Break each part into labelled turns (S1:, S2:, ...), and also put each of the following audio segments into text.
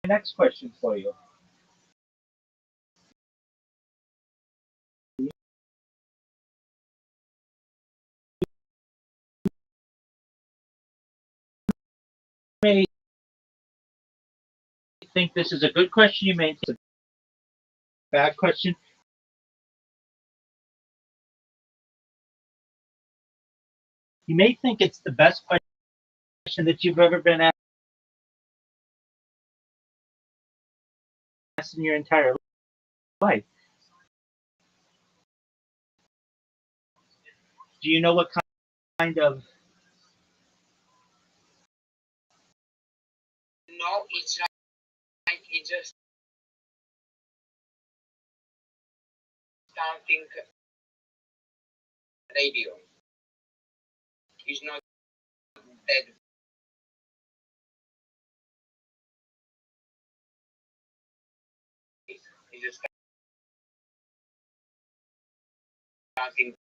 S1: next question for you. You may think this is a good question. You may think it's a bad question. You may think it's the best question that you've ever been asked in your entire life. Do you know what kind of?
S2: No, it's like it's just something radio. It's not that. It's just something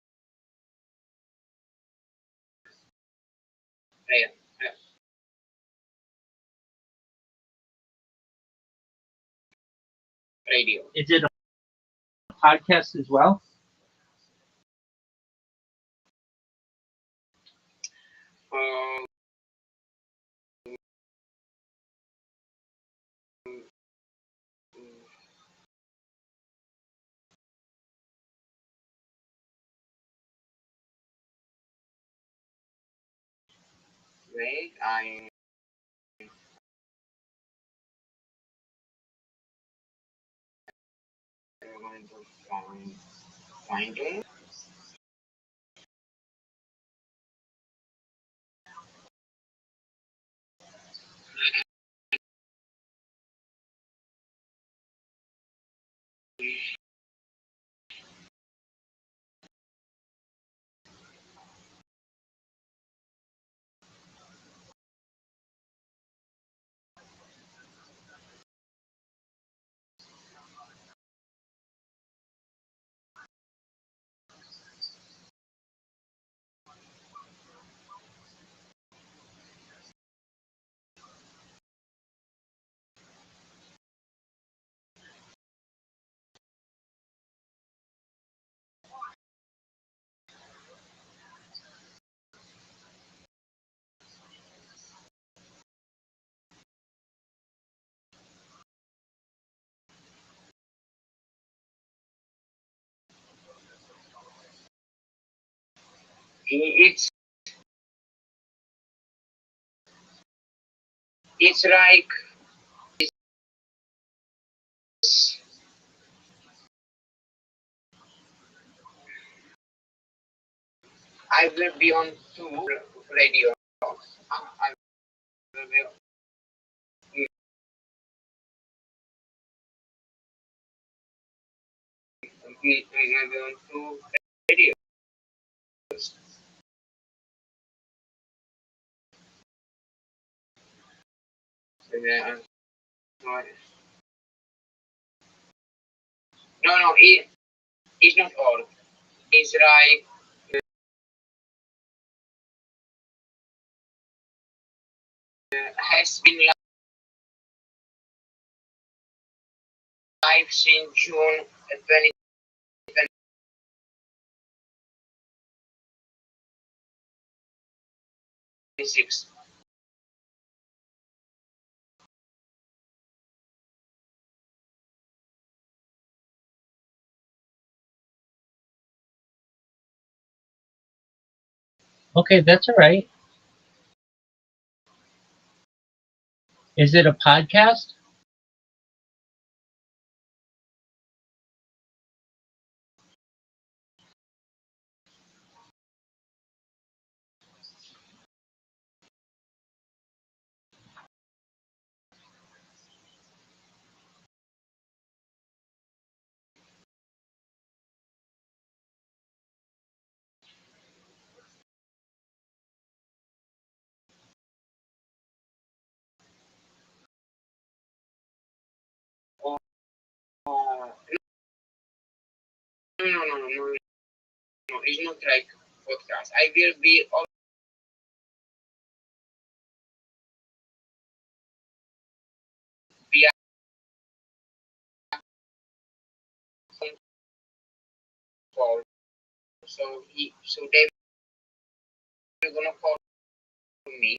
S2: radio.
S1: Is it a podcast as well?
S2: Wait, I'm going to find it. It's like I will be on two radio. I will be on two radio. No, it's not all. It's like has been live since June 2026.
S1: Okay, that's all right. Is it a podcast?
S2: No, it's not like podcast. I will be So David is gonna call me.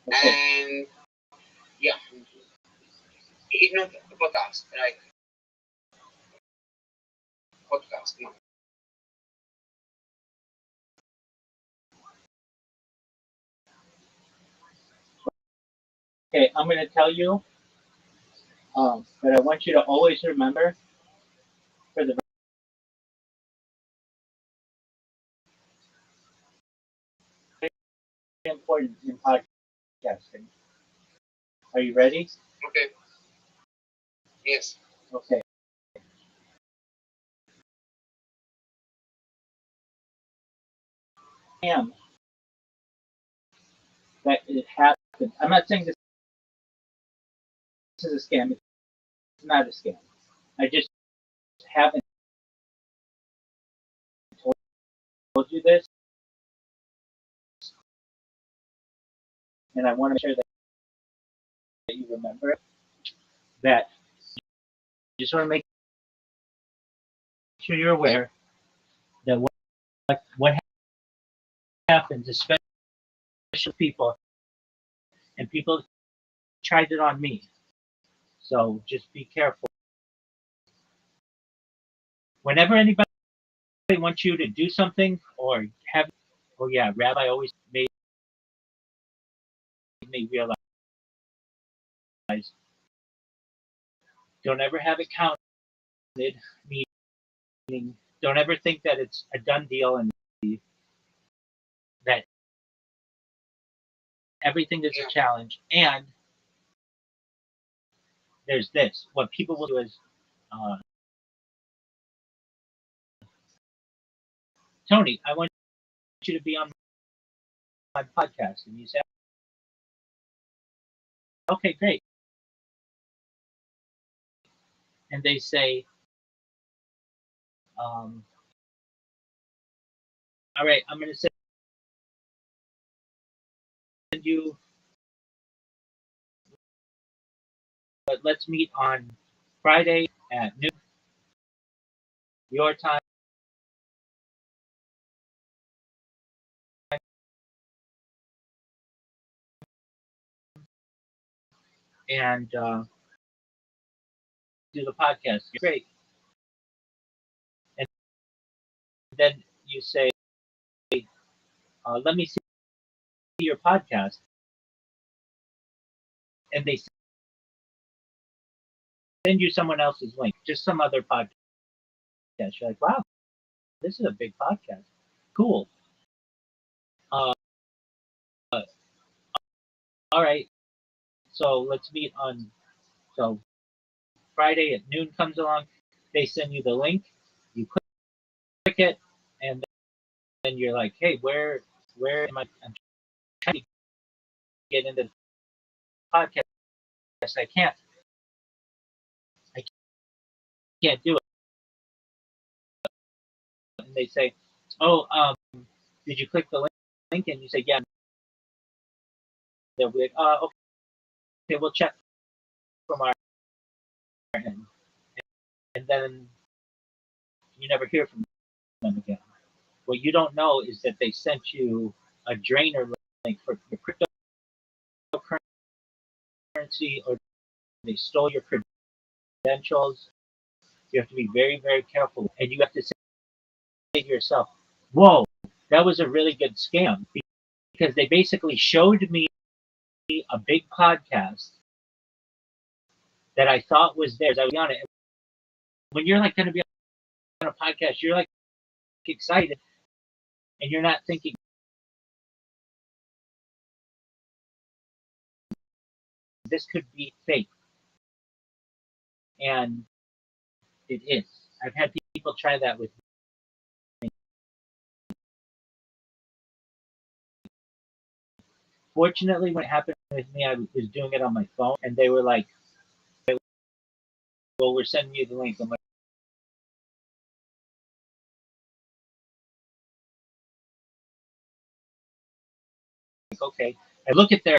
S1: Okay.
S2: And yeah, it's not a podcast, right? Podcast, no.
S1: Okay, I'm going to tell you, but I want you to always remember for the very important in podcasting. Are you ready?
S2: Okay. Yes.
S1: Okay. Scam that it happened. I'm not saying this is a scam. It's not a scam. I just haven't told you this, and I want to make sure that you remember it. That you just want to make sure you're aware that what happens, especially people, and people tried it on me. So just be careful. Whenever anybody wants you to do something or have, oh yeah, Rabbi always made me realize, don't ever have it counted, meaning don't ever think that it's a done deal and that everything is a challenge. And there's this. What people will do is, uh, Tony, I want you to be on my podcast. And you say, okay, great. And they say, all right, I'm going to send you, but let's meet on Friday at noon, your time. And do the podcast. Great. And then you say, let me see your podcast. And they send you someone else's link, just some other podcast. You're like, wow, this is a big podcast. Cool. Uh, all right. So let's meet on, so Friday at noon comes along. They send you the link. You click it. And then you're like, hey, where am I? I'm trying to get into the podcast. I can't do it. And they say, oh, did you click the link? And you say, yeah. They'll be like, okay, we'll check from our end. And then you never hear from them again. What you don't know is that they sent you a drainer link for your cryptocurrency, or they stole your credentials. You have to be very, very careful. And you have to say to yourself, whoa, that was a really good scam, because they basically showed me a big podcast that I thought was theirs. I was on it. When you're like going to be on a podcast, you're like excited, and you're not thinking this could be fake, and it is. I've had people try that with me. Fortunately, when it happened with me, I was doing it on my phone, and they were like, well, we're sending you the link. I'm like, okay, I look at their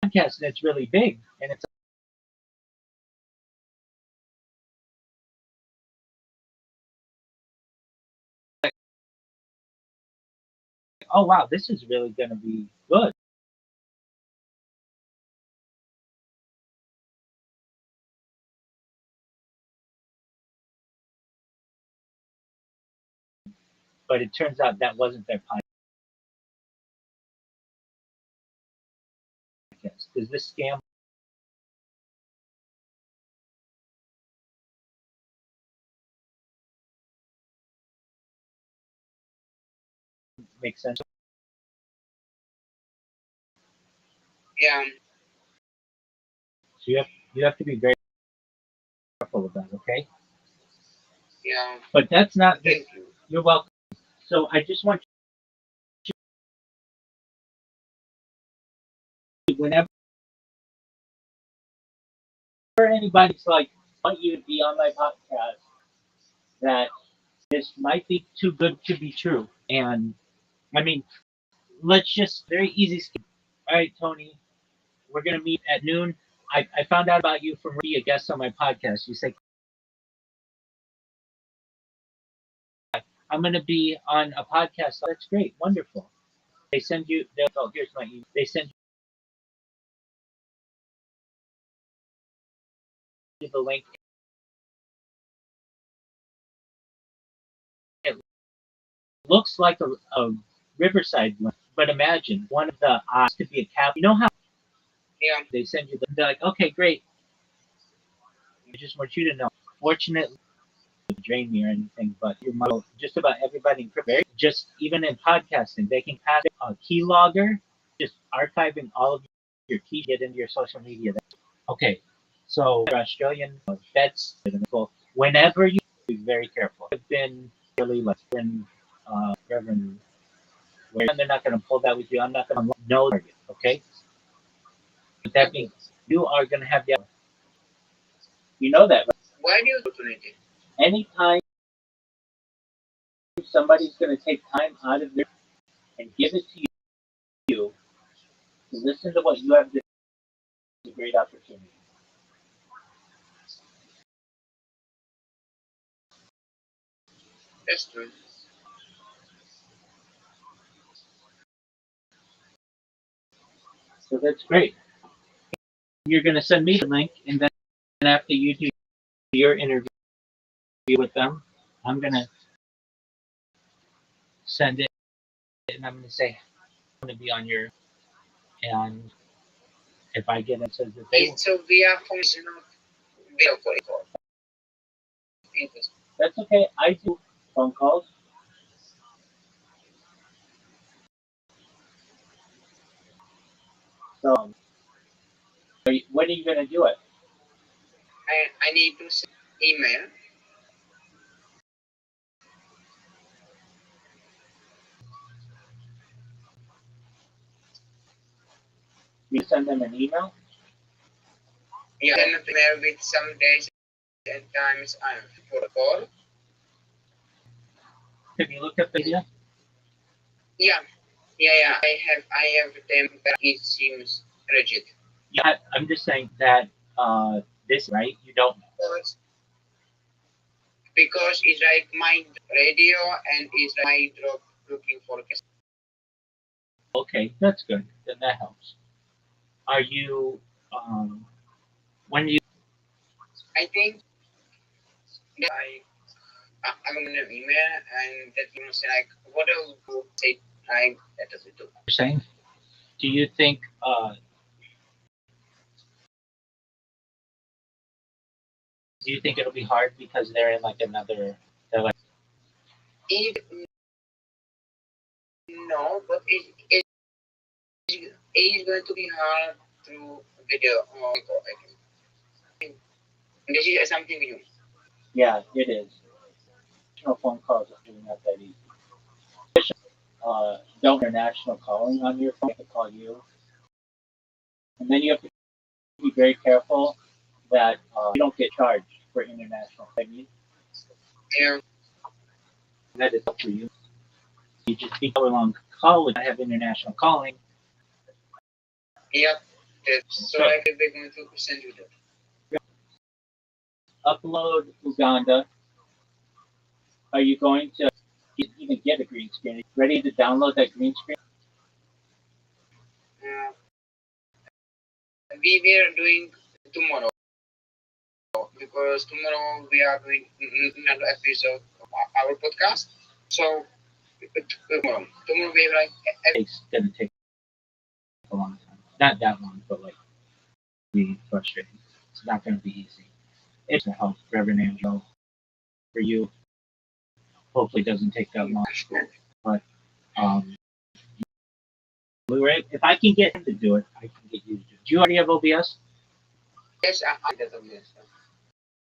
S1: podcast and it's really big, and it's like, oh wow, this is really going to be good. But it turns out that wasn't their podcast. Does this scam make sense?
S2: Yeah,
S1: So you have to be very careful with that, okay?
S2: yeah.
S1: But that's not this.
S2: Thank you.
S1: You're welcome. So I just want you, whenever anybody's like, I want you to be on my podcast, that this might be too good to be true. And I mean, let's just very easy. All right, Tony, we're gonna meet at noon. I found out about you from being a guest on my podcast. You say I'm gonna be on a podcast. That's great, wonderful. They send you. Oh, here's my email. They send you the link. It looks like a Riverside link, but imagine one of the eyes could be a cap. You know how
S2: Yeah,
S1: they send you the? They're like, okay, great. I just want you to know. Fortunately, it drain me or anything, but your model, just about everybody in crypto, just even in podcasting, they can pass a keylogger, just archiving all of your keys, get into your social media. Okay, so Australian bets, whenever you be very careful. I've been really like when Reverend, where they're not going to pull that with you. I'm not going to know target. Okay, but that means you are going to have the. You know that, right?
S2: why do you opportunity?
S1: Anytime somebody's going to take time out of their and give it to you to listen to what you have to do, is a great opportunity.
S2: That's true.
S1: So that's great. You're going to send me the link, and then after you do your interview with them, I'm going to send it, and I'm going to say I'm going to be on your, and if I get it, says that they.
S2: It's so via function of video call. Interesting.
S1: That's okay. I do phone calls. So when are you going to do it?
S2: I need to send email.
S1: You send them an email.
S2: Yeah, send an email with some days and times I'm for a call.
S1: Have you looked at the video?
S2: Yeah, yeah. I have them, but it seems rigid.
S1: Yeah, I'm just saying that this right. You don't.
S2: Because it's like my radio and it's my drop looking for.
S1: Okay, that's good. Then that helps. Are you when you
S2: I think that I'm gonna email and that you say like what else would say like that does it do?
S1: saying? Do you think it'll be hard because they're in like another? They're like
S2: It, no, but it is going to be hard through video or call. I think this is something new.
S1: yeah, it is. No phone calls are not that easy. Don't international calling on your phone. I can call you, and then you have to be very careful that you don't get charged for international. I mean,
S2: Yeah.
S1: that is up for you. You just be hour-long call with have international calling.
S2: Yep. So I think they're going to send you that.
S1: Upload Uganda. Are you going to even get a green screen? Ready to download that green screen?
S2: We were doing tomorrow because tomorrow we are doing another episode of our podcast. So tomorrow we have like
S1: it's gonna take a long time. Not that long, but like be frustrating. It's not gonna be easy. It's a help, Reverend Angel, for you. Hopefully, it doesn't take that long. But if I can get him to do it, I can get you to do it. Do you already have OBS?
S2: Yes, I did OBS.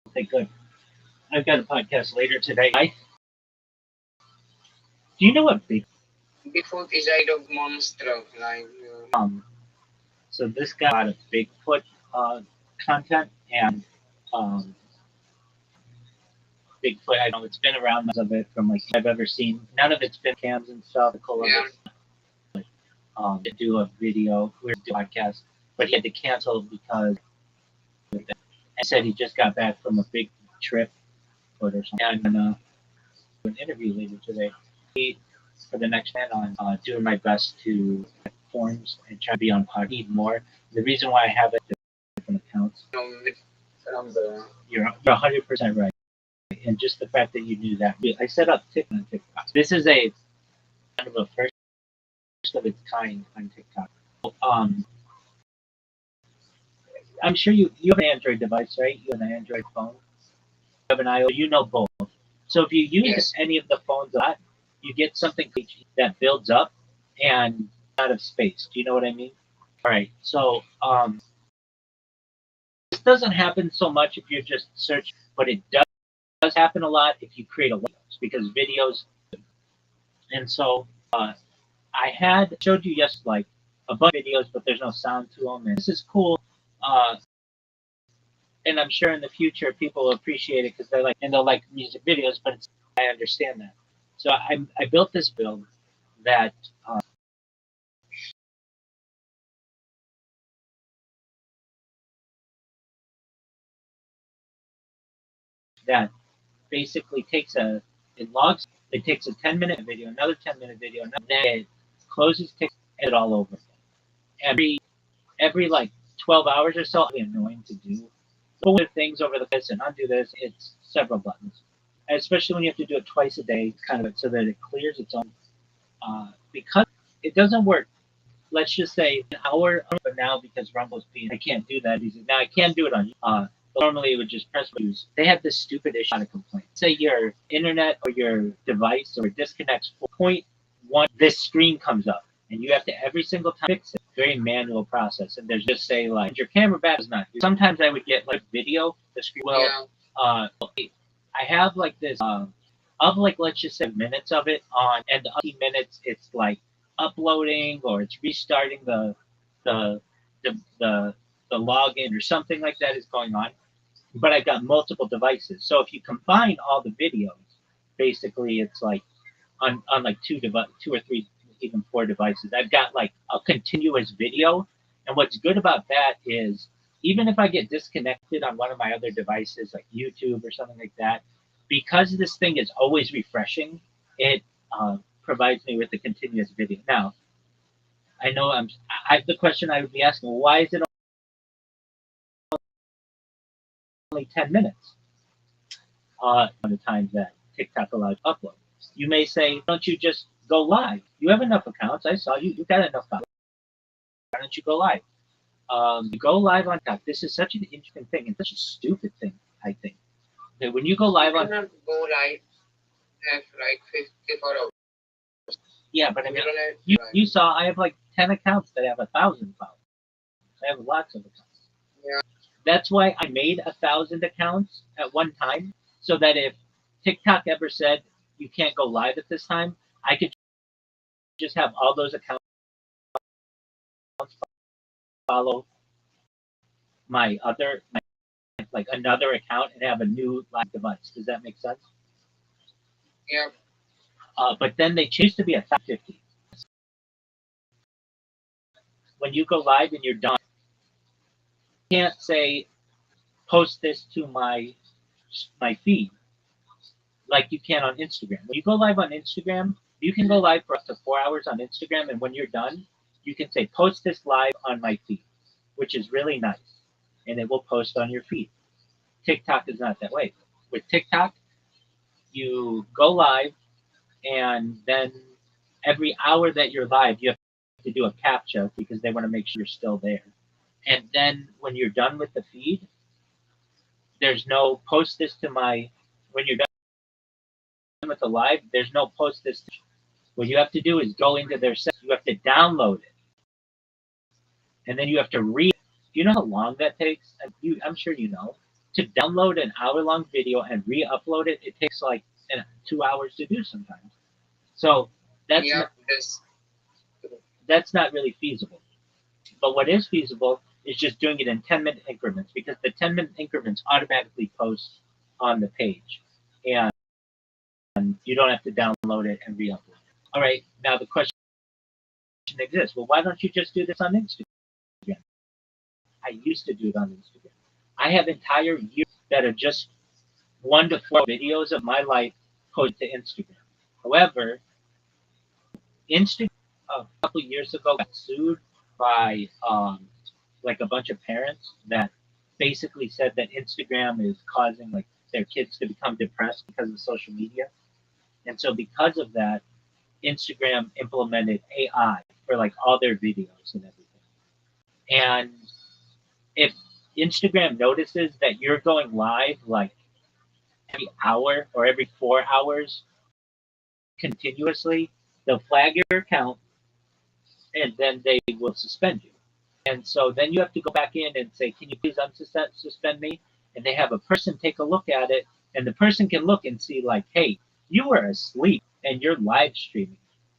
S1: Okay, good. I've got a podcast later today. Do you know what
S2: Bigfoot is a dog monster? Like
S1: so this guy got a Bigfoot content and Bigfoot. I know it's been around of it from like I've ever seen. None of it's been cams and stuff.
S2: Yeah.
S1: To do a video, we were doing a podcast, but he had to cancel because and said he just got back from a big trip or something. And do an interview later today for the next man on doing my best to forms and try to be on pod more. The reason why I have it different accounts. You're 100% right. And just the fact that you knew that. I set up TikTok. This is a kind of a first of its kind on TikTok. I'm sure you have an Android device, right? You have an Android phone. You have an iOS. You know both. So if you use any of the phones a lot, you get something that builds up and out of space. Do you know what I mean? All right. So this doesn't happen so much if you're just searching, but it does happen a lot if you create a videos because videos. And so I had showed you like a bunch of videos, but there's no sound to them. And this is cool. And I'm sure in the future people will appreciate it because they'll like music videos. But I understand that. So I built this build that that basically takes it takes a 10-minute video, another 10-minute video, and then it closes it all over. Every like 12 hours or so, it'll be annoying to do. But with things over the place and undo this, it's several buttons. And especially when you have to do it twice a day, kind of so that it clears its own. Because it doesn't work. Let's just say an hour, but now because Rumble's being, I can't do that easy. Now I can do it on normally it would just press use. They have this stupid issue to complain. Say your internet or your device or disconnects 4.1, this screen comes up. And you have to every single time fix it. Very manual process. And there's just say like your camera back is not. Sometimes I would get like video, the screen I have like this of like let's just say minutes of it on and the 80 minutes it's like uploading or it's restarting the login or something like that is going on. But I've got multiple devices. So if you combine all the videos, basically it's like on like two or three, even 4 devices. I've got like a continuous video. And what's good about that is even if I get disconnected on one of my other devices, like YouTube or something like that, because this thing is always refreshing, it provides me with a continuous video. Now, I know the question I would be asking, why is it only 10 minutes on the time that TikTok allows upload? You may say, don't you just go live? You have enough accounts. I saw you. You got enough accounts. Why don't you go live? You go live on TikTok. This is such an interesting thing and such a stupid thing, I think. That when you go live on...
S2: go live have like 54 hours.
S1: Yeah, but I mean, you saw I have like 10 accounts that have 1,000 followers. I have lots of accounts.
S2: Yeah.
S1: That's why I made 1,000 accounts at one time, so that if TikTok ever said you can't go live at this time, I could just have all those accounts follow my other like another account and have a new live device. Does that make sense?
S2: Yeah.
S1: But then they choose to be 1,050. When you go live and you're done, you can't say post this to my feed like you can on Instagram. When you go live on Instagram, you can go live for up to 4 hours on Instagram, and when you're done, you can say post this live on my feed, which is really nice, and it will post on your feed. TikTok is not that way. With TikTok, you go live, and then every hour that you're live, you have to do a captcha because they want to make sure you're still there. And then when you're done with the feed, there's no post this to my, when you're done with the live, there's no post this. What you have to do is go into their settings. You have to download it. And then you have to read. Do you know how long that takes? I'm sure you know. To download an hour-long video and re-upload it, it takes like 2 hours to do sometimes. So that's
S2: Yeah.
S1: not, that's not really feasible. But what is feasible is just doing it in 10-minute increments, because the 10-minute increments automatically post on the page, and you don't have to download it and re-upload it. All right, now the question exists. Well, why don't you just do this on Instagram? I used to do it on Instagram. I have entire years that are just 1 to 4 videos of my life posted to Instagram. However, Instagram a couple years ago got sued by like a bunch of parents that basically said that Instagram is causing like their kids to become depressed because of social media. And so because of that, Instagram implemented AI for like all their videos and everything. And if Instagram notices that you're going live like every hour or every 4 hours continuously, they'll flag your account and then they will suspend you. And so then you have to go back in and say, can you please unsuspend me? And they have a person take a look at it, and the person can look and see like, hey, you were asleep and you're live streaming.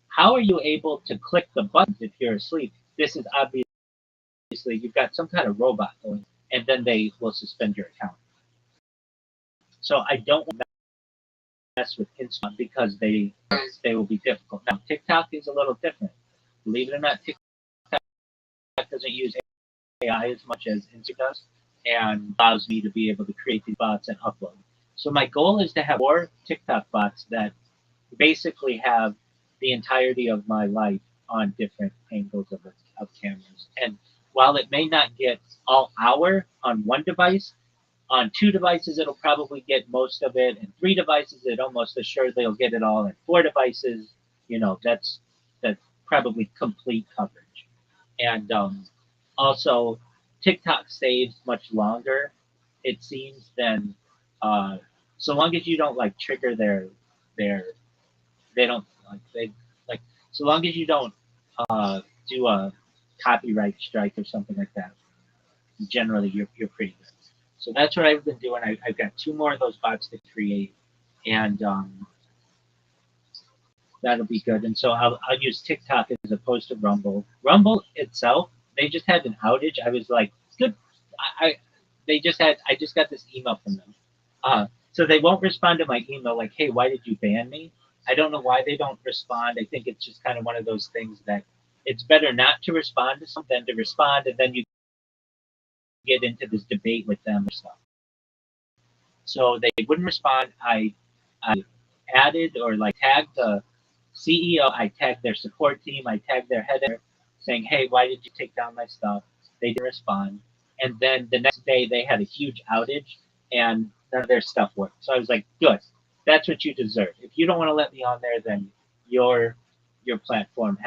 S1: How are you able to click the buttons if you're asleep? This is obviously you've got some kind of robot going, and then they will suspend your account. So I don't mess with Instagram because they will be difficult. Now TikTok is a little different. Believe it or not, TikTok doesn't use AI as much as Instagram does, and allows me to be able to create these bots and upload. So my goal is to have more TikTok bots that basically have the entirety of my life on different angles of cameras. And while it may not get all hour on one device, on 2 devices it'll probably get most of it, and 3 devices it almost assured they'll get it all, and 4 devices, that's probably complete coverage. And also, TikTok saves much longer, it seems, than so long as you don't like trigger their they don't they like so long as you don't do a copyright strike or something like that. Generally, you're pretty good. So that's what I've been doing. I've got 2 more of those bots to create, and that'll be good. And so I'll use TikTok as opposed to Rumble. Rumble itself, they just had an outage. I was like, good. I just got this email from them. So they won't respond to my email like, hey, why did you ban me? I don't know why they don't respond. I think it's just kind of one of those things that it's better not to respond to something than to respond, and then you get into this debate with them or stuff. So they wouldn't respond. I added or like tagged the CEO. I tagged their support team. I tagged their head saying, hey, why did you take down my stuff? They didn't respond. And then the next day they had a huge outage and none of their stuff worked. So I was like, good. That's what you deserve. If you don't want to let me on there, then your platform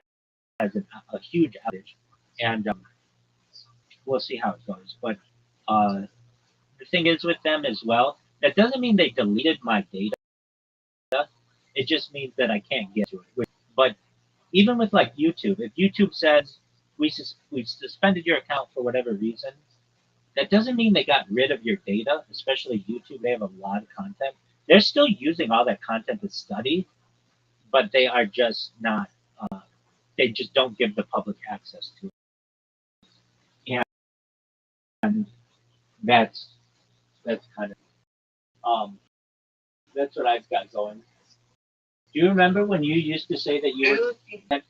S1: has a huge outage. And we'll see how it goes. But the thing is with them as well, that doesn't mean they deleted my data. It just means that I can't get to it. But even with like YouTube, if YouTube says we've suspended your account for whatever reason, that doesn't mean they got rid of your data. Especially YouTube, they have a lot of content. They're still using all that content to study, but they are just not. They just don't give the public access to it. And That's that's kind of that's what I've got going. Do you remember when you used to say that
S2: Do
S1: you were?
S2: you think,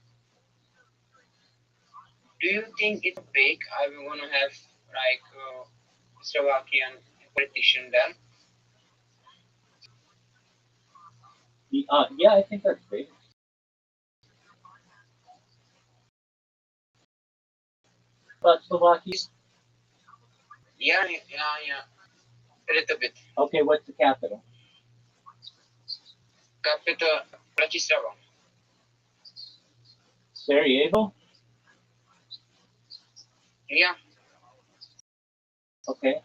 S2: do you think it's big? I will want to have like Slovakian politician there.
S1: Yeah, I think that's big. But Slovakia.
S2: Yeah, yeah, yeah. A little bit.
S1: Okay, what's the capital?
S2: Capital Bratislava.
S1: Sarajevo.
S2: Yeah,
S1: Okay.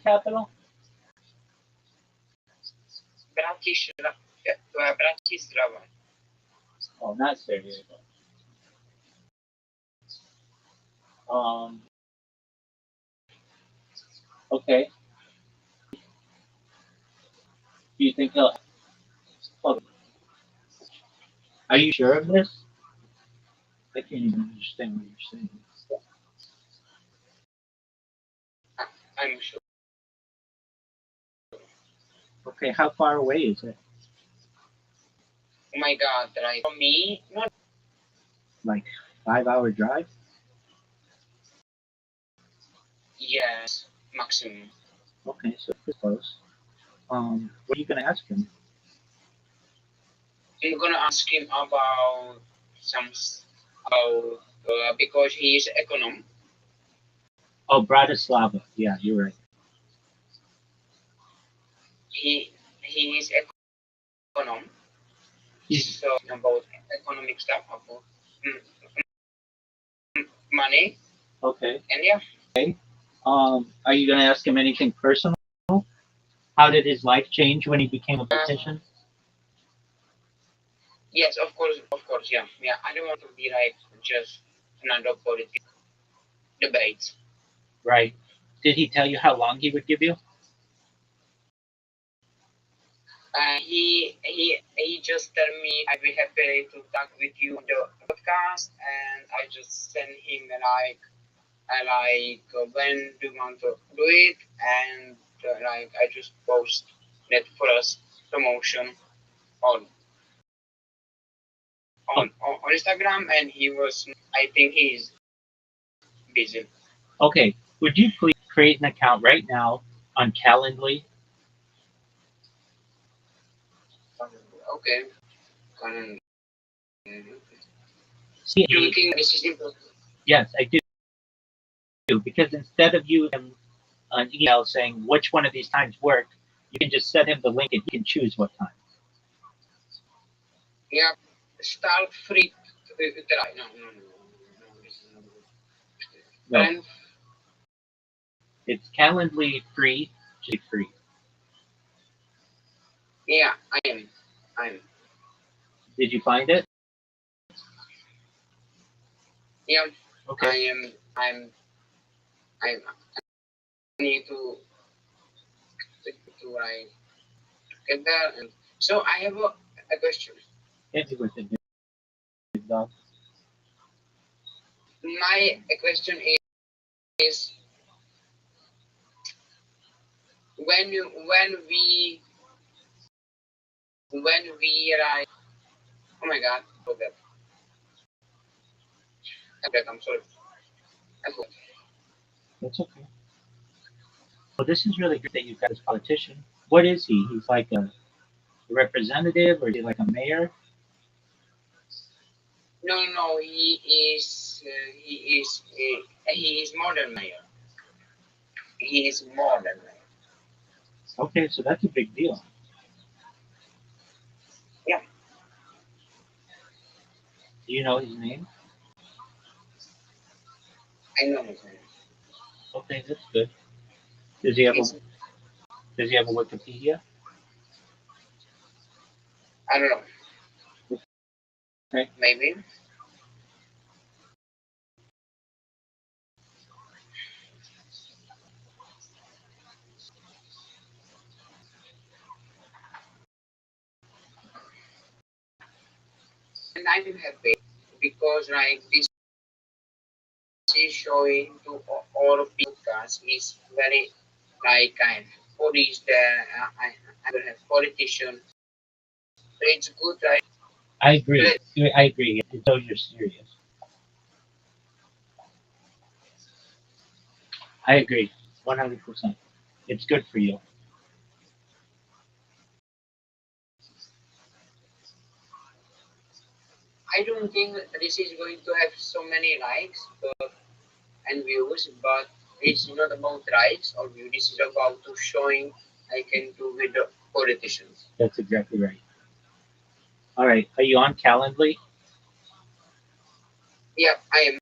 S1: Capital?
S2: Bratislava. Bratislava.
S1: Oh, not Sarajevo. Um. Okay. Do you think he'll? Oh, are you sure of this? I can't even understand what you're saying.
S2: I'm sure.
S1: Okay, how far away is it?
S2: Oh my God, right. For me, not
S1: Like 5 hour drive?
S2: yes, maximum.
S1: Okay, so it's close. What are you gonna ask him?
S2: I'm gonna ask him about about because he is econom.
S1: Oh, Bratislava. Yeah, you're right.
S2: He is econom.
S1: He's
S2: So about economic stuff about mm, money
S1: okay.
S2: and yeah.
S1: Are you gonna ask him anything personal? How did his life change when he became a politician?
S2: Yes, of course, yeah, yeah. I don't want to be like just another political debate.
S1: Right. Did he tell you how long he would give you?
S2: He just tell me I will happy to talk with you on the podcast, and I just send him like I like when do you want to do it, and like I just post that for us promotion on
S1: Oh,
S2: on Instagram, and he was I think he's busy.
S1: okay. Would you please create an account right now on Calendly?
S2: Okay, um,
S1: See,
S2: do you think this is important?
S1: yes, I do. Because instead of you an email saying which one of these times worked, you can just send him the link and he can choose what time.
S2: Yeah, start free. Try. No, no, no, no. This is not good.
S1: No,
S2: And
S1: it's Calendly free, just free.
S2: yeah, I am.
S1: Did you find it?
S2: Yeah,
S1: Okay.
S2: I am. I need to like get there. And so I have a question.
S1: Hit me with it, big dog.
S2: My question is when we like oh my god forget I'm sorry I forgot.
S1: That's okay. Well, this is really good that you've got this politician. What is he? He's like a representative, or is he like a mayor?
S2: No, he is more than mayor. He is more than mayor.
S1: Okay, so that's a big deal.
S2: Yeah,
S1: Do you know his name?
S2: I know his name.
S1: Okay, that's good. Does he have a
S2: He's
S1: Does he have a Wikipedia?
S2: I don't know
S1: Okay.
S2: maybe. And I'm happy because like this is showing to or podcast is very like kind. Police, I will have politician. So it's good, right?
S1: I
S2: So
S1: agree. I agree. It shows you're serious. I agree. 100%. It's good for you.
S2: I don't think this is going to have so many likes and views, but it's not about likes or views. This is about to showing I can do with the politicians.
S1: That's exactly right. All right. Are you on Calendly?
S2: Yeah, I'm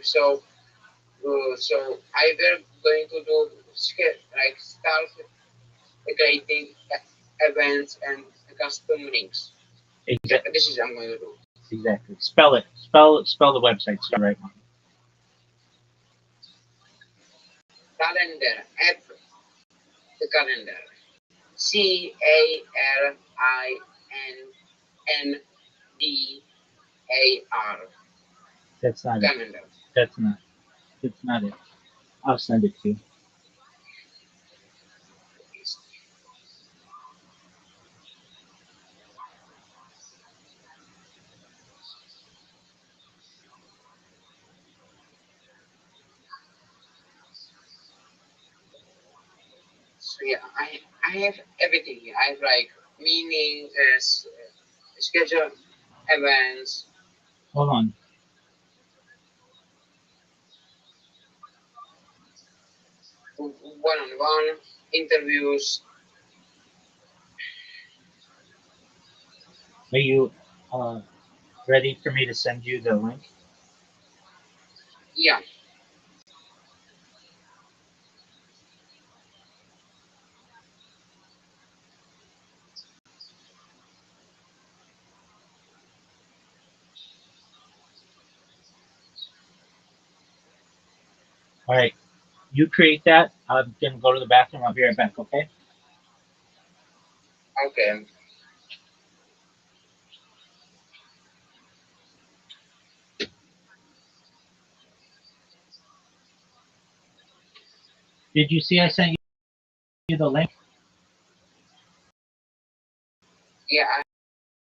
S2: so I will going to do like start creating events and custom links. Yeah,
S1: Exactly.
S2: this is I'm going to do.
S1: Exactly. Spell it. Spell the website. Spell the right one.
S2: Calendar app the calendar. CALINDAR
S1: That's not it.
S2: calendar.
S1: That's not. That's not it. I'll send it to you.
S2: So yeah, I have everything here. I have like meaning, schedule events,
S1: Hold on.
S2: one-on-one interviews.
S1: Are you uh, ready for me to send you the link?
S2: Yeah,
S1: All right. You create that. I'm gonna go to the bathroom. I'll be right back. Okay.
S2: okay.
S1: Did you see I sent you the link?
S2: Yeah,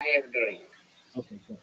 S2: I have the link.
S1: Okay. Good.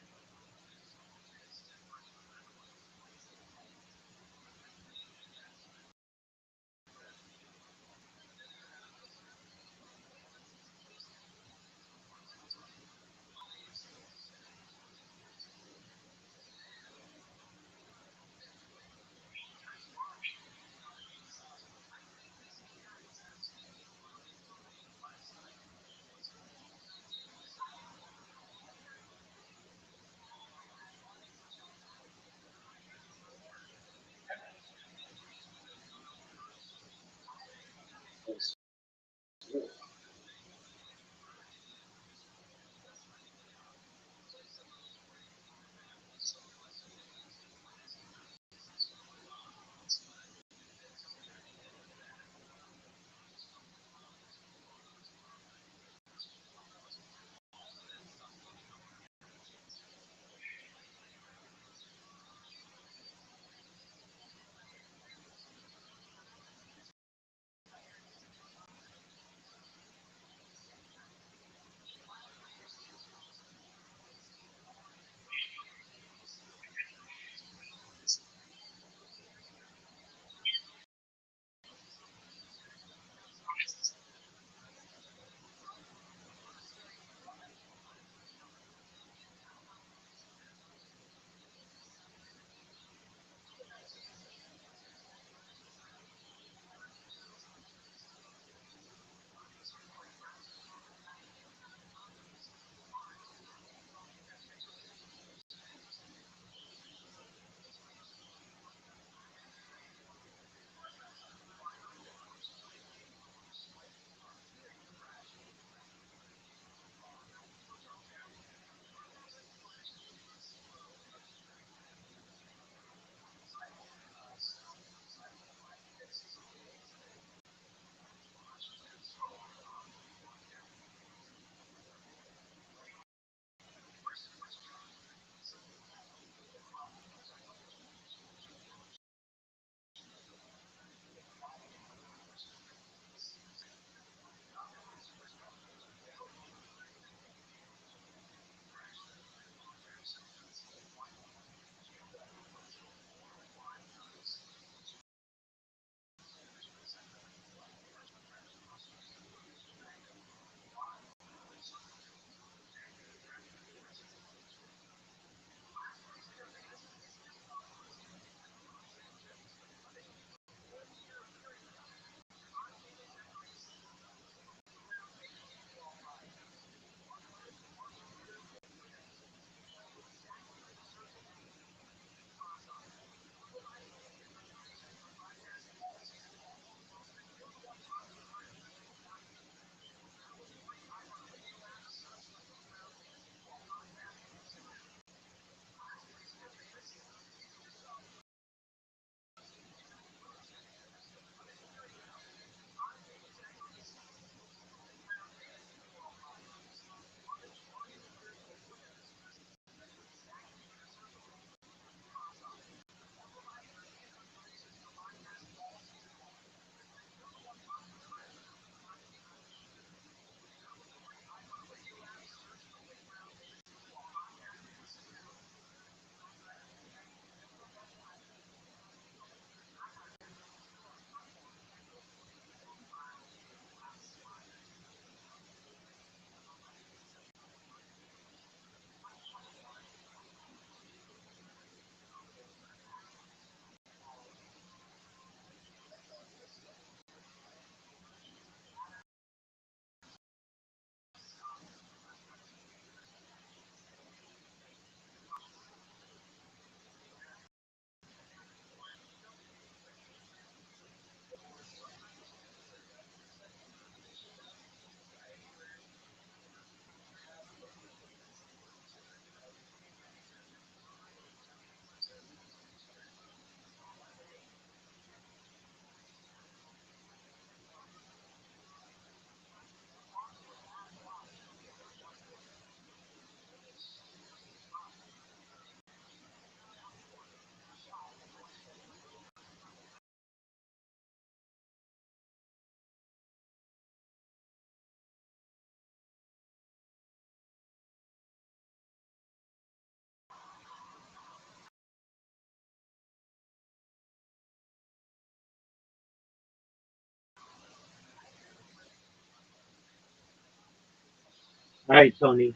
S1: All right, Tony.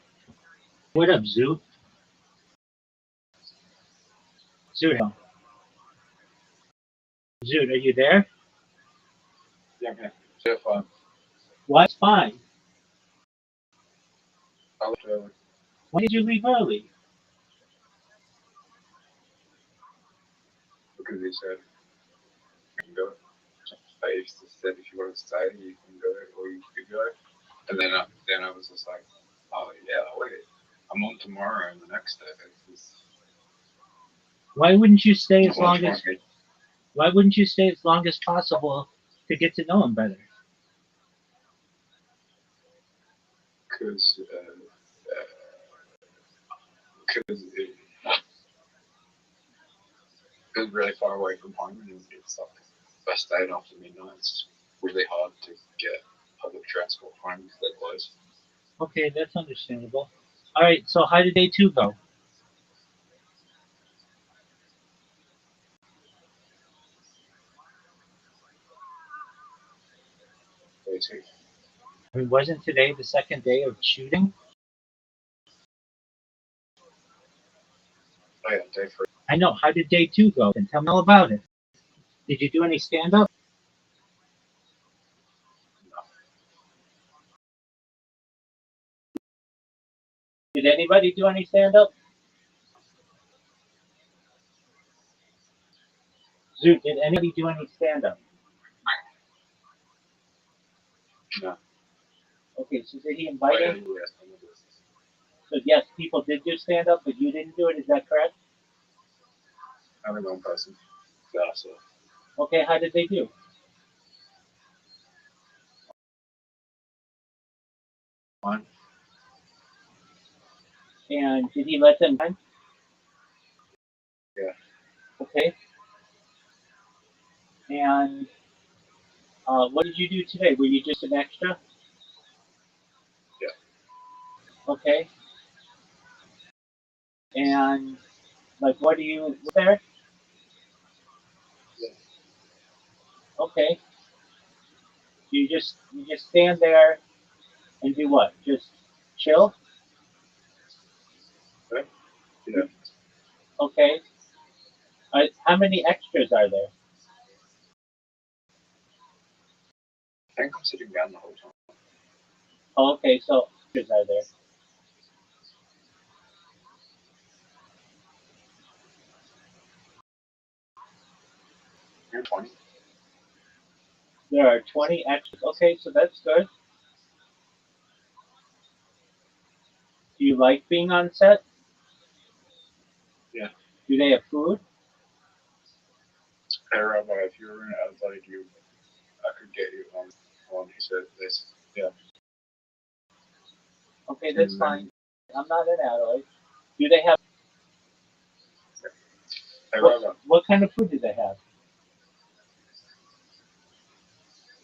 S1: What up, Zoot? Zoot, Zoot, are you there?
S3: Yeah, man. So fun.
S1: What's fine?
S3: I left early
S1: Why did you leave early?
S3: because he said you can go. I used to said if you want to stay, you can go or you could go. And then I was just like, oh yeah, wait, I'm on tomorrow and the next day.
S1: Why wouldn't you stay as long as?
S3: Because
S1: Why wouldn't you stay as long as possible to get to know him better?
S3: it was really far away from home and it's like if I stayed after midnight, it's really hard to get public transport home because they're closed.
S1: Okay, that's understandable. All right, so how did day two go?
S3: Basically.
S1: I mean, wasn't today the second day of shooting?
S3: Oh yeah, day three.
S1: I know. How did day two go? And tell me all about it. Did you do any stand up?
S3: No.
S1: Did anybody do any stand up? Zoot, did anybody do any stand up?
S3: No.
S1: Okay, so did he
S3: Oh
S1: invite
S3: yeah,
S1: him?
S3: you asked me this.
S1: So yes, people did do stand up, but you didn't do it. Is that correct?
S3: Only one person. Yeah, so
S1: Okay, how did they do?
S3: fine.
S1: And did he let them?
S3: Yeah.
S1: Okay. And what did you do today? Were you just an extra?
S3: Yeah.
S1: Okay. And like, what do you there?
S3: Yeah.
S1: Okay. You just stand there and do what? Just chill.
S3: Right? Yeah.
S1: Okay. How many extras are there?
S3: I think I'm sitting down the whole time.
S1: Oh, okay, so extras are there?
S3: You're 20.
S1: There are 20 extras. Okay, so that's good. Do you like being on set?
S3: Yeah.
S1: Do they have food?
S3: Hey Rabbi, if you were in Adelaide, I could get you on. He said this. Yeah.
S1: Okay, that's fine. I'm not in Adelaide. Do they have
S3: Hey Rabbi,
S1: what kind of food do they have?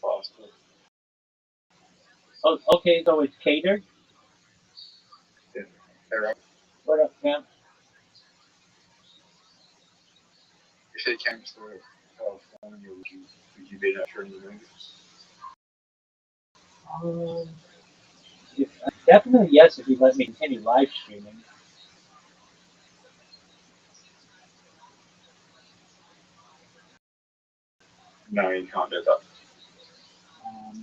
S3: pasta.
S1: Oh, okay, so it's catered.
S3: Yeah. Hey Rabbi,
S1: What up, Cam?
S3: if they came to California, would you be an extra in the movie?
S1: Um, definitely yes, if you let me continue live streaming.
S3: No, you can't do that.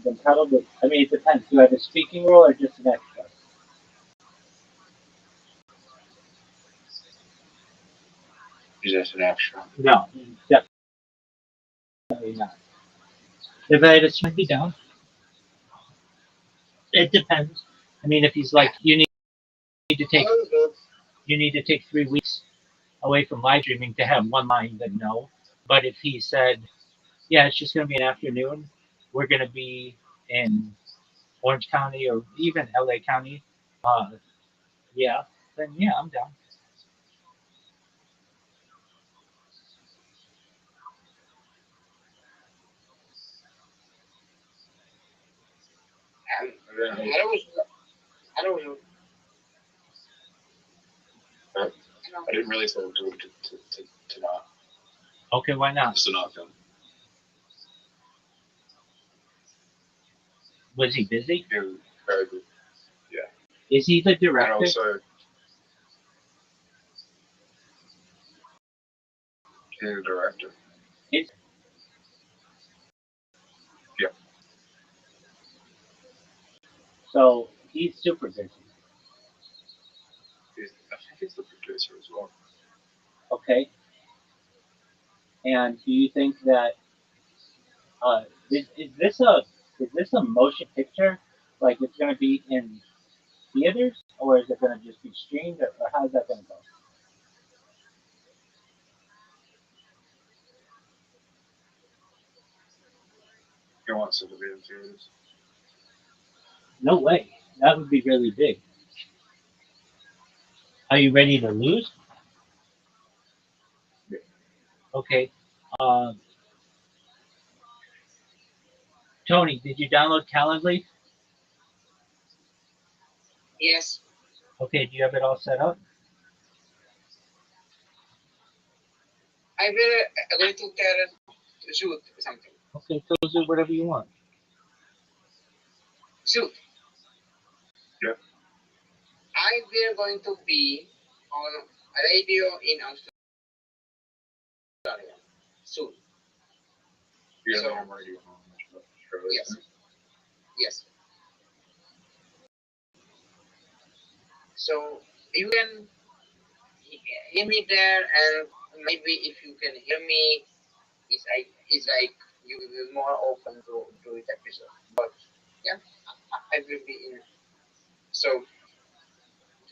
S1: Then probably, I mean, it depends. Do I have a speaking role or just an extra?
S3: You're just an extra.
S1: No, definitely not. If I had to shrink me down, it depends. I mean, if he's like, to take, you need to take 3 weeks away from live streaming to have one line, then no. But if he said, yeah, it's just going to be an afternoon, we're going to be in Orange County or even LA County, uh, yeah, then yeah, I'm down.
S2: I don't know.
S3: I didn't really forward to it tonight.
S1: Okay, why not?
S3: It's not film.
S1: Was he busy?
S3: It was very good. Yeah.
S1: Is he the
S3: And
S1: director?
S3: also, he's a director.
S1: Is
S3: Yeah.
S1: so he's super busy.
S3: I think he's the producer as well.
S1: Okay. And do you think that is this a motion picture? Like it's going to be in theaters, or is it going to just be streamed, or how's that going to go?
S3: He wants it to be in theaters.
S1: No way. That would be really big. Are you ready to lose?
S3: Yeah.
S1: Okay. Um, Tony, did you download Calendly?
S2: Yes,
S1: Okay. Do you have it all set up?
S2: I will going to tell shoot something.
S1: Okay. So do whatever you want.
S2: Shoot.
S3: Yeah.
S2: I will going to be on a radio in Australia soon.
S3: You
S2: So-
S3: have him already on Australia.
S2: Yes. Yes. So you can hear me there, and maybe if you can hear me, it's like you will be more open to do it episode. But yeah, I will be in. So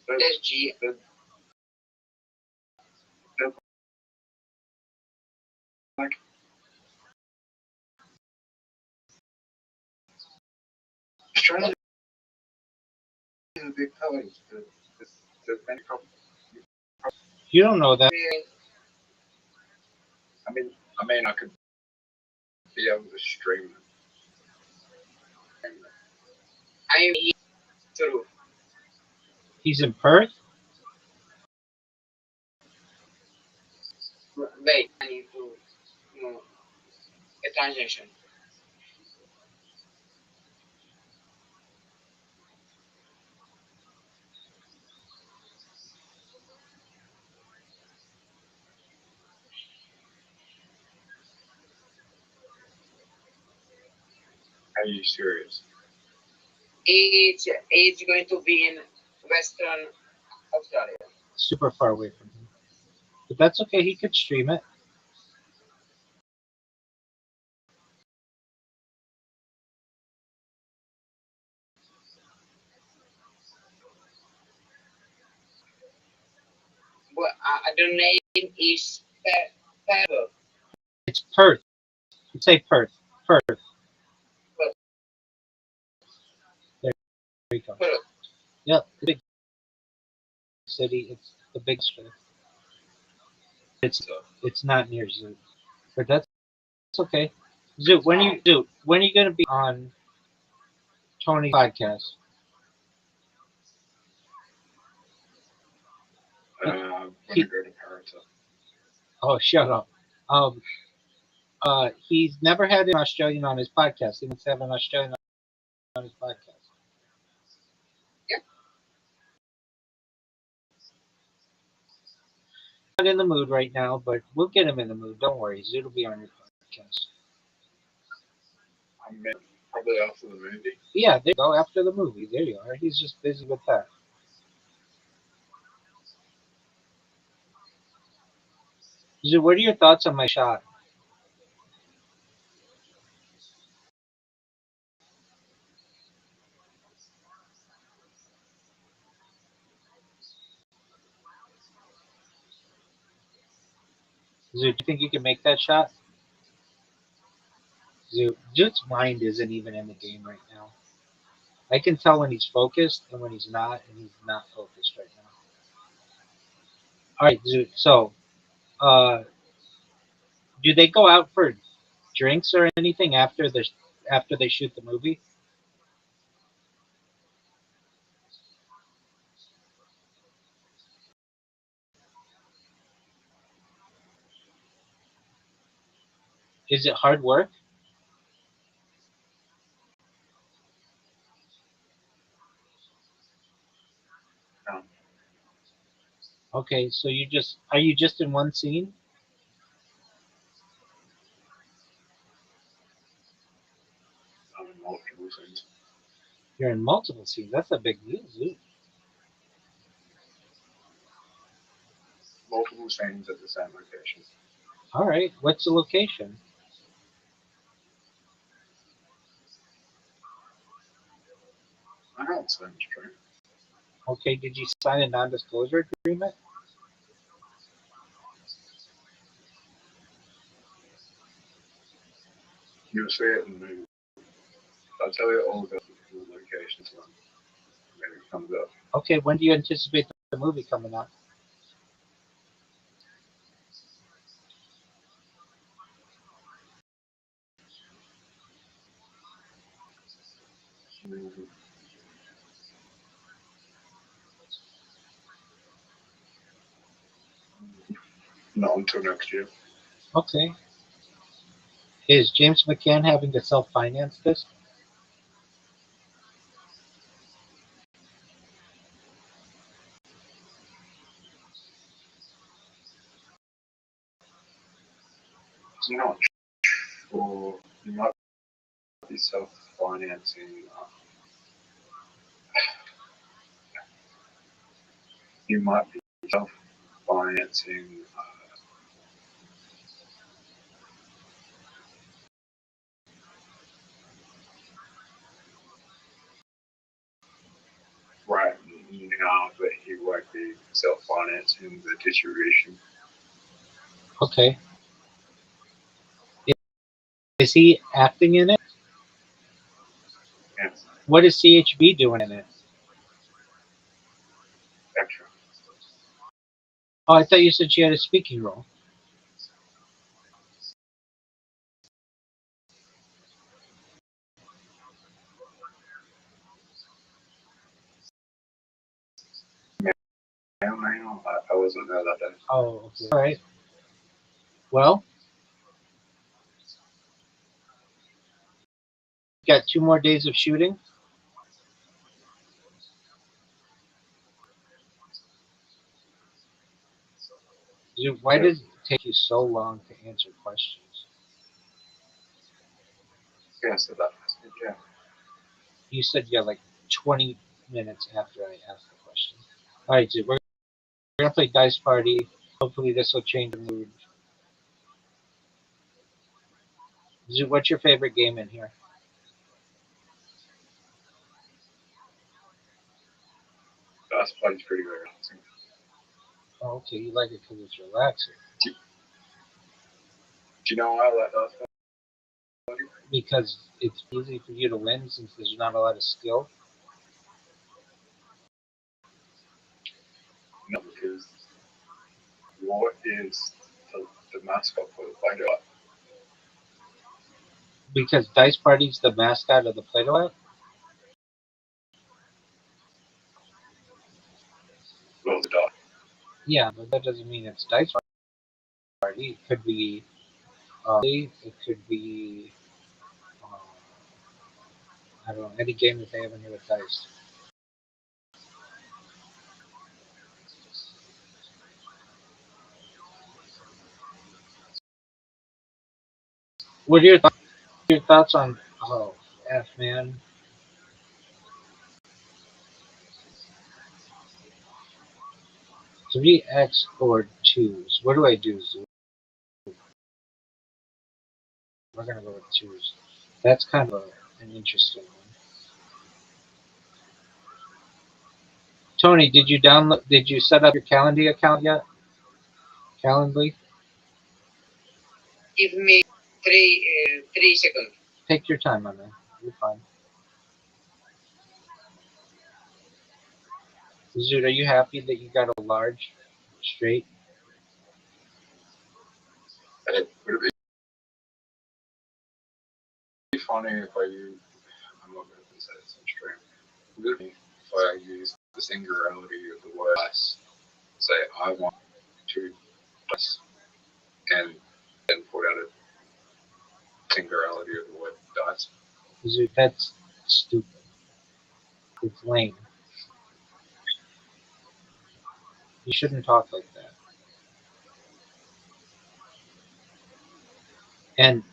S2: that's G.
S3: Like, Australia is a big place. There's many problems.
S1: You don't know that.
S3: I mean, I could be able to stream it.
S2: I'm here through.
S1: He's in Perth.
S2: Wait, I need to a transaction.
S3: Are you serious?
S2: It's going to be in Western Australia.
S1: Super far away from him. But that's okay. He could stream it.
S2: But the name is Pebble.
S1: It's Perth. You say Perth. Perth. There you go.
S2: Perth.
S1: Yep. The big city. It's the big city. It's not near Zoo. But that's okay. Zoo, when are you gonna be on Tony's podcast?
S3: I'm gonna go to Paris.
S1: Oh, shut up. Um, he's never had an Australian on his podcast. He wants to have an Australian on his podcast.
S2: Yep.
S1: Not in the mood right now, but we'll get him in the mood. Don't worry. Zoo will be on your podcast.
S3: I mean, probably after the movie.
S1: Yeah, there you go. After the movie. There you are. He's just busy with that. Zoo, what are your thoughts on my shot? Zoo, do you think you can make that shot? Zoo's mind isn't even in the game right now. I can tell when he's focused and when he's not, and he's not focused right now. All right, Zoo. So, uh, do they go out for drinks or anything after they shoot the movie? Is it hard work? Okay, so are you just in one scene?
S3: I'm in multiple scenes.
S1: You're in multiple scenes. That's a big deal, Zoo.
S3: Multiple scenes at the same location.
S1: All right, what's the location?
S3: I know it's Slim's true.
S1: Okay, did you sign a non-disclosure agreement?
S3: You'll see it in the movie. I'll tell you all about the locations when it comes up.
S1: Okay, when do you anticipate the movie coming out?
S3: Not until next year.
S1: Okay. Is James McCann having to self-finance this?
S3: I'm not sure. You might be self-financing. You might be self-financing. Right now, but he won't be self-financing the distribution.
S1: Okay. Is he acting in it?
S3: Yeah,
S1: What is CHB doing in it?
S3: extra.
S1: Oh, I thought you said she had a speaking role.
S3: I wasn't there that day.
S1: Oh, okay. All right. Well, got 2 more days of shooting. Why does it take you so long to answer questions?
S3: Yeah, so that. Yeah.
S1: You said you got like 20 minutes after I asked the question. All right, dude, we're gonna play Dice Party. Hopefully, this will change the mood. Dude, what's your favorite game in here?
S3: That's play's pretty relaxing.
S1: Oh, okay, you like it because it's relaxing.
S3: Do you know why I like that?
S1: Because it's easy for you to win since there's not a lot of skill.
S3: No, because what is the mascot for the Play-Doh?
S1: Because Dice Party's the mascot of the Play-Doh app?
S3: Well, the dot.
S1: Yeah, but that doesn't mean it's Dice Party. It could be, it could be, I don't know, any game that they have in here with dice. What are your thoughts on, oh, F, man? 3x or 2s? What do I do, Zoo? We're going to go with 2s. That's kind of an interesting one. Tony, did you download? Did you set up your Calendly account yet? Calendly.
S2: Give me 3 seconds.
S1: Take your time on that. You're fine. Zoot, are you happy that you got a large straight?
S3: Would it be funny if I use? I'm not going to say this on stream. Would it be if I use the singularity of the word dice? Say I want 2 dice, and then put out a singularity of the word dice.
S1: Zoot, that's stupid. It's lame. You shouldn't talk like that. And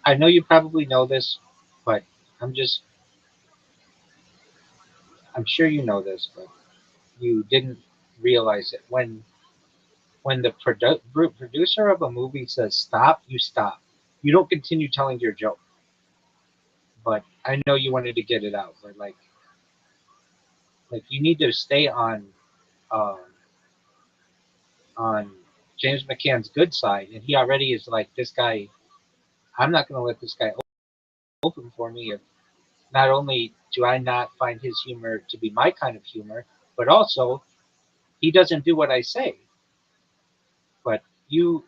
S1: I know you probably know this, but I'm just, I'm sure you know this, but you didn't realize it. When the producer of a movie says stop, you stop. You don't continue telling your joke. But I know you wanted to get it out. But like you need to stay um, on James McCann's good side, and he already is like this guy. I'm not going to let this guy open for me if not only do I not find his humor to be my kind of humor, but also he doesn't do what I say. But you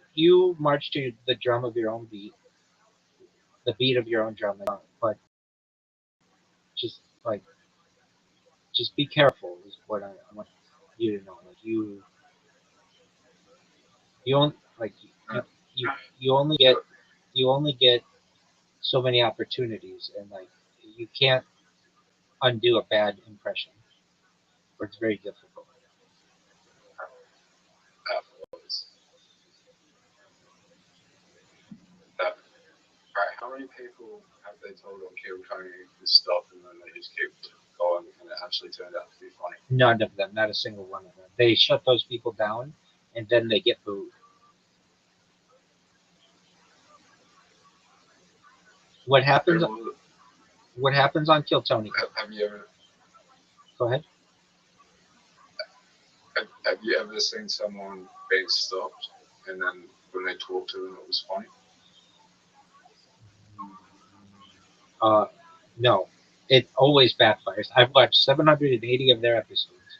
S1: march to the drum of your own beat, the beat of your own drum. But just like just be careful is what I want you to know. Like you only like you, you only get so many opportunities, and like you can't undo a bad impression, or it's very difficult.
S3: Afterwards, that right? How many people have they told on Kill Tony to stop and then they just keep going and it actually turned out to be funny?
S1: None of them, not a single one of them. They shut those people down, and then they get booed. What happens? What happens on Kill Tony?
S3: Have you ever
S1: Go ahead.
S3: have you ever seen someone being stopped and then when they talked to them it was funny?
S1: Uh, no, it always backfires. I've watched 780 of their episodes,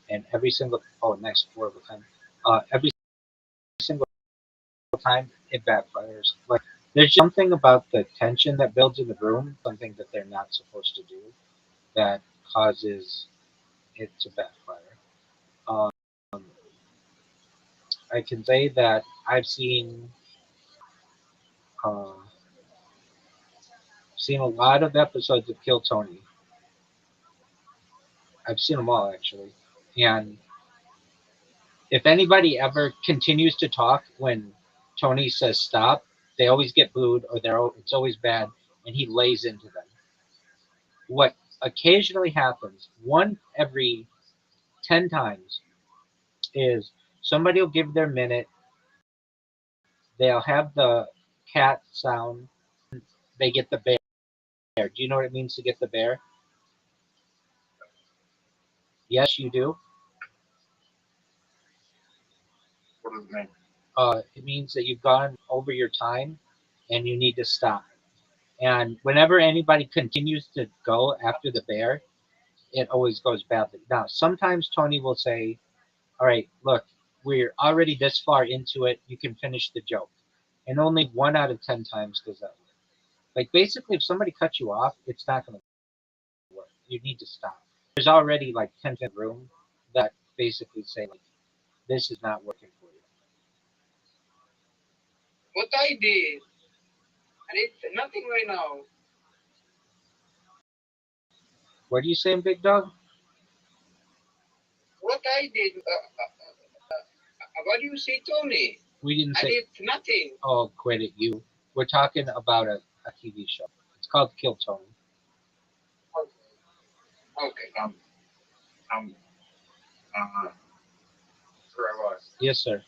S1: and every single nice 4 of a time. Every single time it backfires. Like there's something about the tension that builds in the room, something that they're not supposed to do, that causes it to backfire. Um, I can say that I've uh, seen a lot of episodes of Kill Tony. I've seen them all actually, and if anybody ever continues to talk when Tony says stop, they always get booed or it's always bad, and he lays into them. What occasionally happens, one every 10 times, is somebody will give their minute, they'll have the cat sound, they get the bear. Do you know what it means to get the bear? Yes, you do.
S3: What does it mean?
S1: It means that you've gone over your time and you need to stop. And whenever anybody continues to go after the bear, it always goes badly. Now, sometimes Tony will say, all right, look, we're already this far into it. You can finish the joke. And only 1 out of 10 times does that work. Like, basically, if somebody cuts you off, it's not going to work. You need to stop. There's already like 10 in the room that basically say, like, this is not working for you.
S2: What I did, and it's nothing right now.
S1: What are you saying, Big Dog?
S2: What I did, what do you say, Tony?
S1: We didn't
S2: I
S1: say.
S2: did nothing.
S1: Oh, quit it, you. We're talking about a TV show. It's called Kill Tony.
S2: Okay.
S3: Rabbi,
S1: Yes, sir.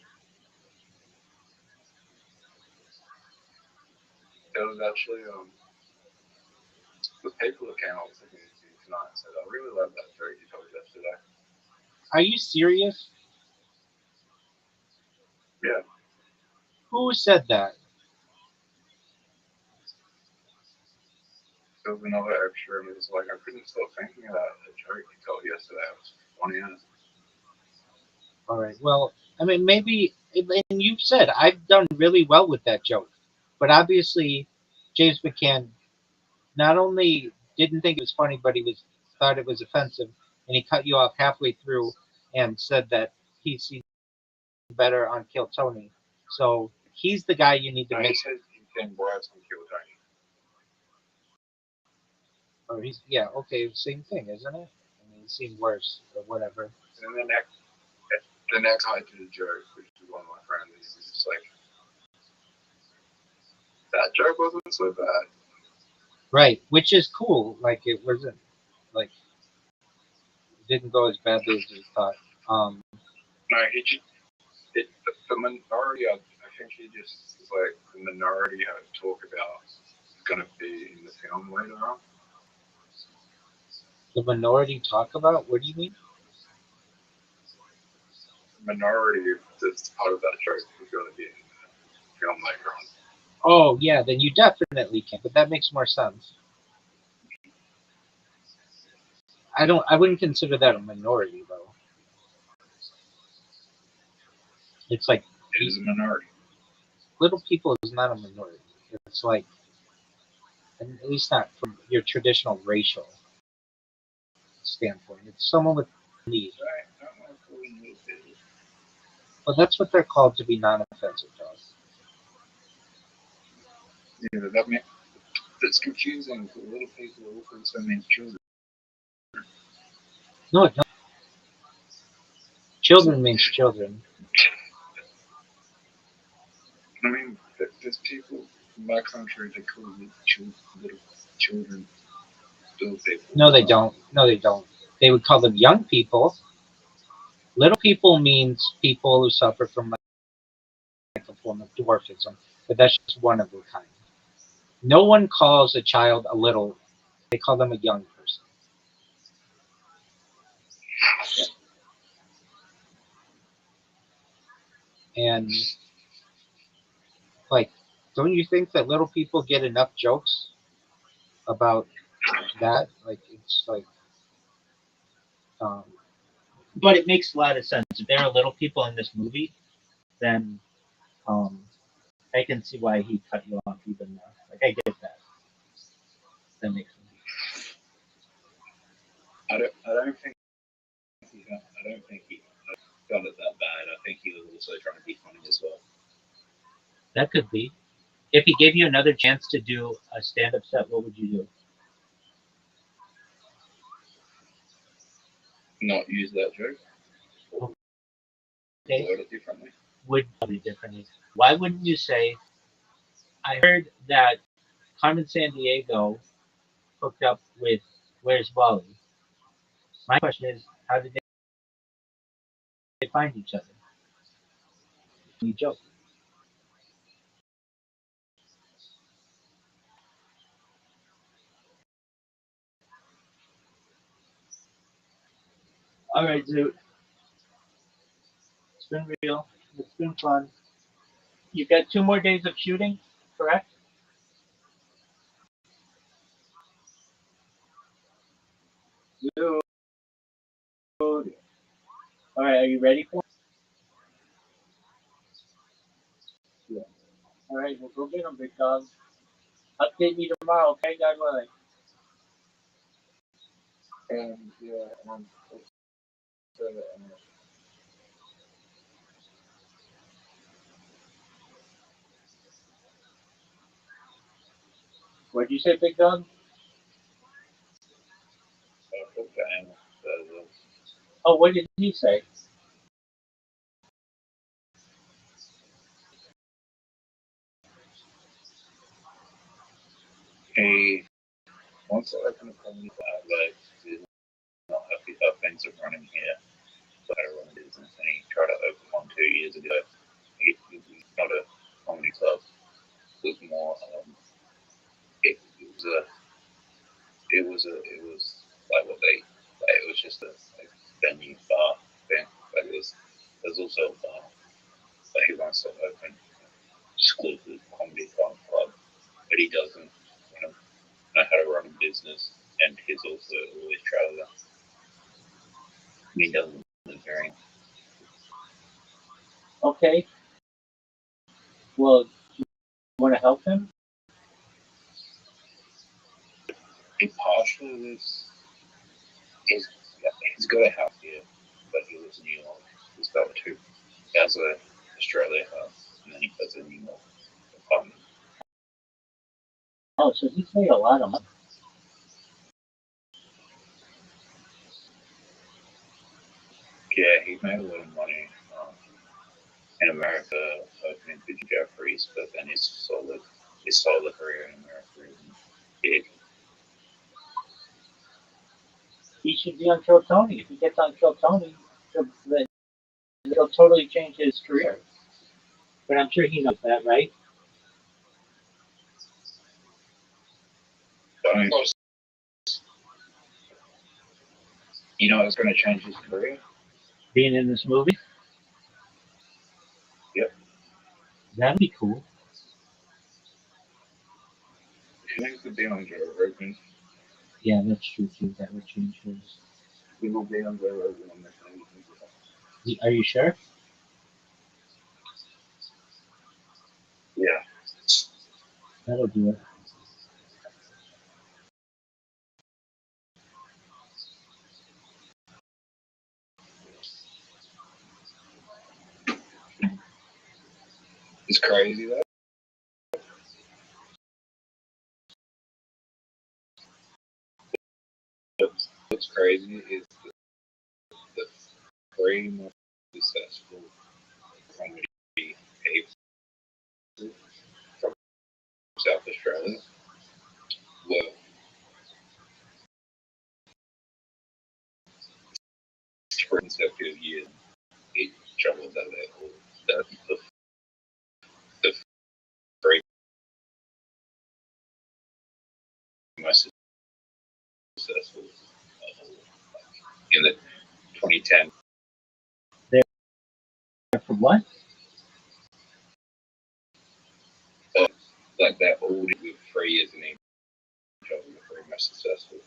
S3: there was actually the people that came up with the interview tonight said, I really love that joke you told yesterday.
S1: Are you serious?
S3: Yeah.
S1: Who said that?
S3: There was another extra and it was like I couldn't stop thinking about the joke you told yesterday. It was funny as.
S1: All right. Well, I mean, maybe, and you've said I've done really well with that joke, but obviously, James McCann not only didn't think it was funny, but he was thought it was offensive, and he cut you off halfway through and said that he's seen better on Kill Tony. So he's the guy you need to
S3: No,
S1: make.
S3: he said he can worse on Kill Tony.
S1: Or he's okay, same thing, isn't it? I mean, he's seen worse or whatever.
S3: And the next the next I did a joke, which was one of my friends, and he was just like, that joke wasn't so bad.
S1: Right, which is cool. Like it wasn't like it didn't go as badly as you thought.
S3: No, the minority, I think he just was like, the minority had to talk about is going to be in the film later on.
S1: The minority talk about? What do you mean?
S3: The minority that's part of that joke is going to be in the film later on.
S1: Oh yeah, then you definitely can. But that makes more sense. I wouldn't consider that a minority though. It's like
S3: It is a minority.
S1: little people is not a minority. It's like, at least not from your traditional racial standpoint. It's someone with needs. Well, that's what they're called to be non-offensive to us.
S3: Yeah, that's confusing. Little people also means children.
S1: No, it don't. Children means children.
S3: I mean, there's people in my country that call them little children, little people.
S1: No, they don't. No, they don't. They would call them young people. Little people means people who suffer from like a form of dwarfism, but that's just one of a kind. No one calls a child a little. They call them a young person. And like, don't you think that little people get enough jokes about that? Like, it's like, um, but it makes a lot of sense. If there are little people in this movie, then um, I can see why he cut you off even more. Like, I get that. That makes sense.
S3: I don't think he got it that bad. I think he was also trying to be funny as well.
S1: That could be. If he gave you another chance to do a stand-up set, what would you do?
S3: Not use that joke.
S1: Okay.
S3: Word it differently.
S1: Would be differently. Why wouldn't you say? I heard that Carmen San Diego hooked up with Where's Wally. My question is, how did they find each other? You joke. All right, dude. It's been real. It's been fun. You've got 2 more days of shooting, correct? Dude. All right, are you ready for it? Yeah. All right, well, go get them, big dog. Update me tomorrow, okay? God willing.
S3: And yeah, also,
S1: What'd you say, big dog? Oh, what did he say?
S3: he wants to open a company that like he's not happy how things are running here. So I run a business, and he tried to open one 2 years ago. It was not a comedy club. It was more. It was like what they. Like, it was just a like, venue bar thing. But there's also a bar that he wants to open exclusive comedy club, but he doesn't know how to run a business, and he's also always traveling. He doesn't live very.
S1: Okay. Well, you want to help him?
S3: He partially lives. He's got a house here, but he lives in New York. He's got two. He has a Australia house, and then he has a New York apartment.
S1: Oh, so he's made a lot of money.
S3: Yeah, he made a lot of money in America, opening for Jeffries, but then he sold the career in America.
S1: He should be on Kill Tony. If he gets on Kill Tony, it'll totally change his career. But I'm sure he knows that, right?
S3: You know what's going to change his career?
S1: Being in this movie.
S3: Yep.
S1: That'd be cool.
S3: He needs to be on Joe Rogan.
S1: Yeah, that's true too. That would change his.
S3: He will be on Joe Rogan on the thing.
S1: Are you sure?
S3: Yeah.
S1: That'll do it.
S3: It's crazy though. What's crazy is the three most successful comedy apes from South Australia were for consecutive years each other that the three most successful in the 2010.
S1: For what?
S3: Like that all with 3 years in each other, the three most successful.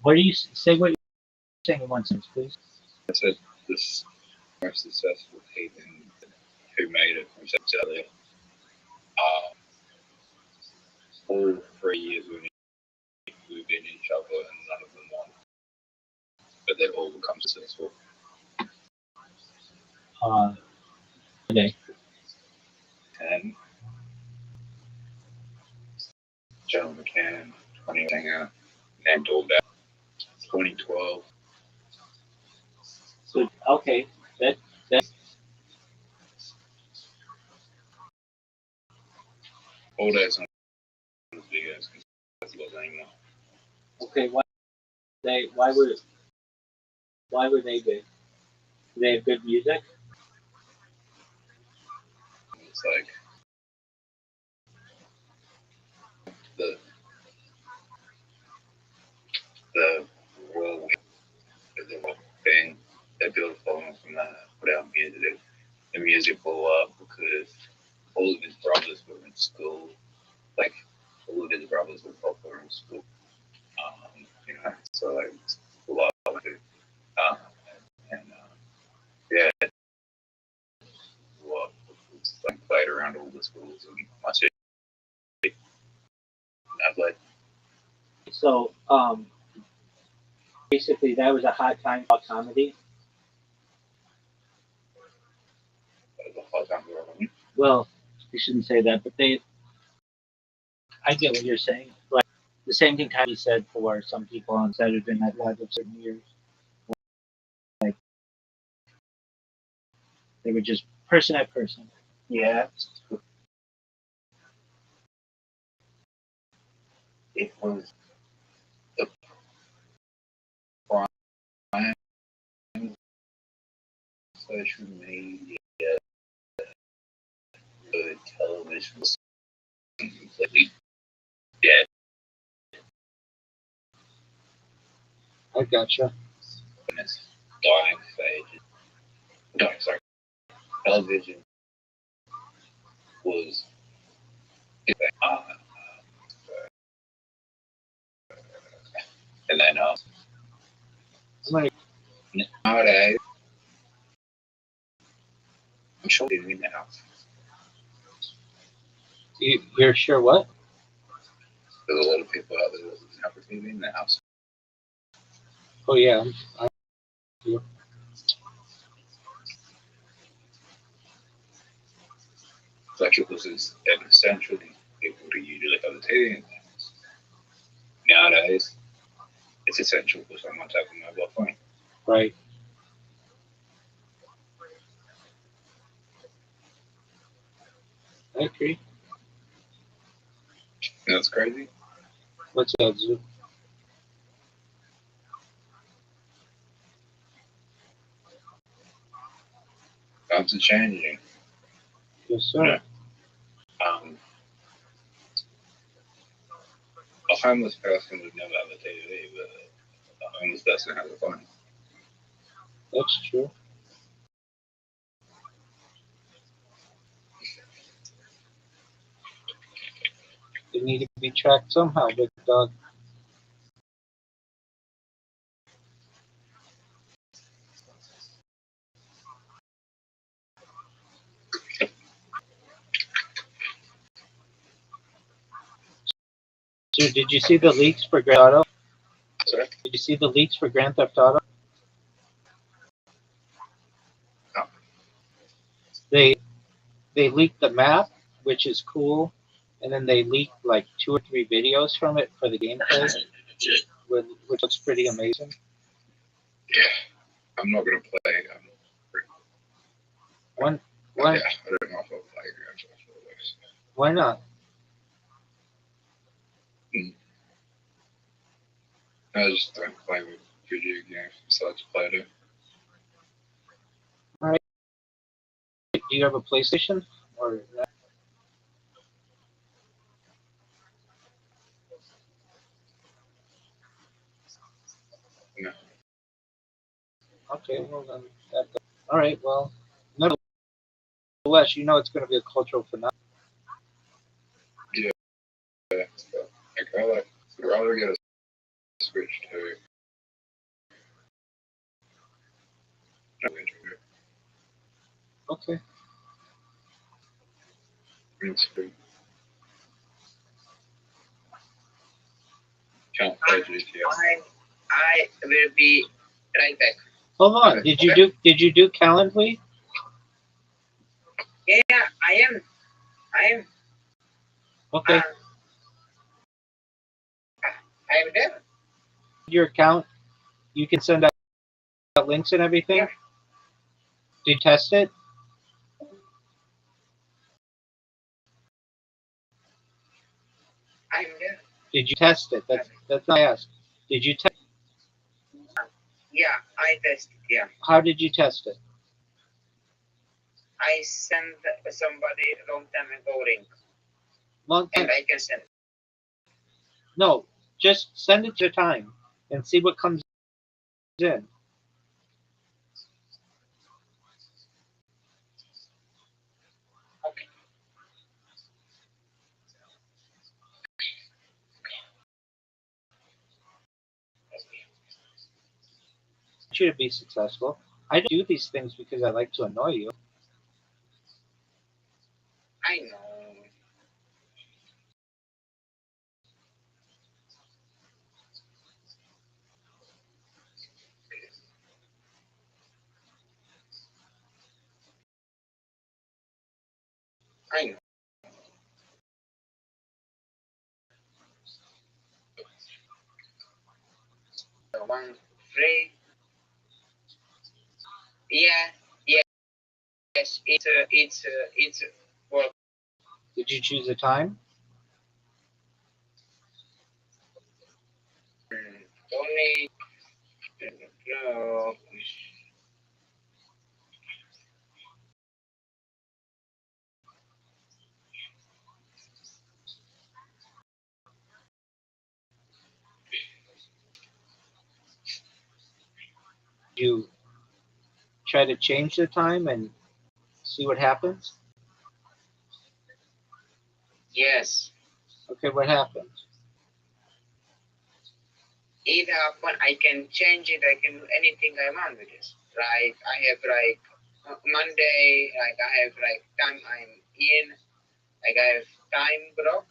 S1: What do you say? What you're saying in one sentence, please?
S3: I said this most successful team who made it from South Australia. All 3 years within each other, and none of them won, but they've all become successful.
S1: Okay.
S3: 10. John McCann, 20 Singer, named all that. 2012.
S1: So okay, that
S3: All that's on the videos because that's not anymore.
S1: okay. Why were they big? Do they have good music?
S3: It's like the royal thing that built following from that put out music. The music blew up because all of his brothers were in school. Like all of his brothers were popular in school. So like a lot of it. Yeah, well, it's like played around all the schools in my city. I've like
S1: So basically that was a hot time for comedy.
S3: the whole time growing.
S1: Well, you shouldn't say that, but I get what you're saying. Like the same thing kind of said for some people on Saturday Night Live of certain years. Like they were just person at person.
S3: Yeah. It was the prime social media, the television was completely dead.
S1: I gotcha.
S3: And it's dying stage. Dying, sorry. Television was and then
S1: Like
S3: nowadays I'm sure they're in the house.
S1: you're sure what?
S3: There's a lot of people out there that doesn't have a TV in their house.
S1: Oh yeah.
S3: Like it was essentially people to usually have a TV in their house. Nowadays, it's essential for someone to have a mobile phone.
S1: Right. I agree.
S3: That's crazy.
S1: What's that, Zoo?
S3: Times are changing.
S1: Yes, sir.
S3: Yeah. A homeless person would never have a TV, but a homeless person has a phone.
S1: That's true. They need to be tracked somehow, big dog. So, did you see the leaks for Grand Theft Auto?
S3: Sorry?
S1: Did you see the leaks for Grand Theft Auto?
S3: No.
S1: They leaked the map, which is cool, and then they leaked like 2 or 3 videos from it for the gameplay, which looks pretty amazing.
S3: Yeah. I'm not gonna play.
S1: When
S3: Yeah, I don't know if I'll play Grand Theft Auto.
S1: why not?
S3: I just don't play with video games besides Play-Doh.
S1: All right. Do you have a PlayStation or?
S3: No.
S1: Okay, well then. All right. Well, nevertheless, you know it's going to be a cultural phenomenon.
S3: Yeah. So, like, I'd rather get a Switch too.
S1: Okay.
S3: It's free. Can't play GTA.
S2: I will be right back.
S1: Hold on. Did you do Calendly?
S2: Yeah, I am.
S1: Okay.
S2: I am there.
S1: Your account, you can send out links and everything.
S2: Yeah.
S1: Did you test it?
S2: I'm there.
S1: Did you test it? That's not I asked. Did you test?
S2: Yeah, I tested. Yeah,
S1: How did you test it?
S2: I sent somebody a long time ago link,
S1: Long time.
S2: and I can send it.
S1: No, just send it to time and see what comes in.
S2: Okay.
S1: I want you to be successful. I don't do these things because I like to annoy you.
S2: I know. I know. The one free. Yeah. Yes. It's well.
S1: Did you choose a time?
S2: Only no.
S1: You try to change the time and see what happens?
S2: Yes.
S1: Okay, what happens?
S2: It happen. I can change it. I can do anything I want with this. Like I have like Monday. Like I have like time I'm in. Like I have time block,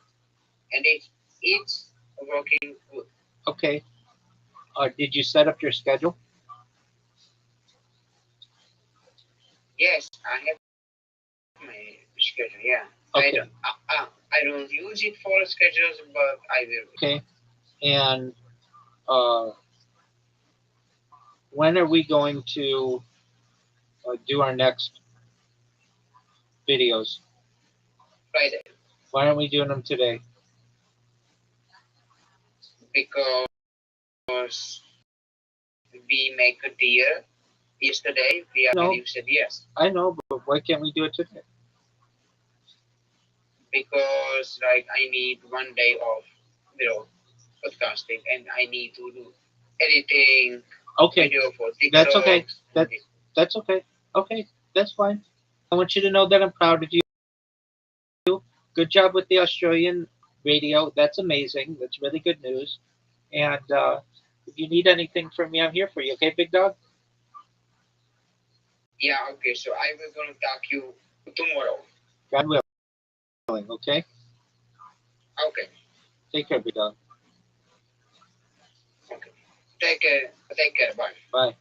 S2: and it's working good.
S1: Okay. Did you set up your schedule?
S2: Yes, I have my schedule. Yeah.
S1: Okay.
S2: I don't use it for schedules, but I will.
S1: Okay. And when are we going to do our next videos?
S2: Friday.
S1: Why aren't we doing them today?
S2: Because we make a deal yesterday.
S1: No.
S2: You said yes.
S1: I know, but why can't we do it today?
S2: Because like I need 1 day off, podcasting, and I need to do editing,
S1: Okay,
S2: video for TikTok.
S1: that's okay. That's okay. Okay, that's fine. I want you to know that I'm proud of you. Good job with the Australian radio. That's amazing. That's really good news. And if you need anything from me, I'm here for you. Okay, big dog?
S2: Yeah, okay. So I will gonna talk you tomorrow.
S1: God willing, okay?
S2: Okay.
S1: Take care, big dog.
S2: Okay. Take care. Take care. Bye.
S1: Bye.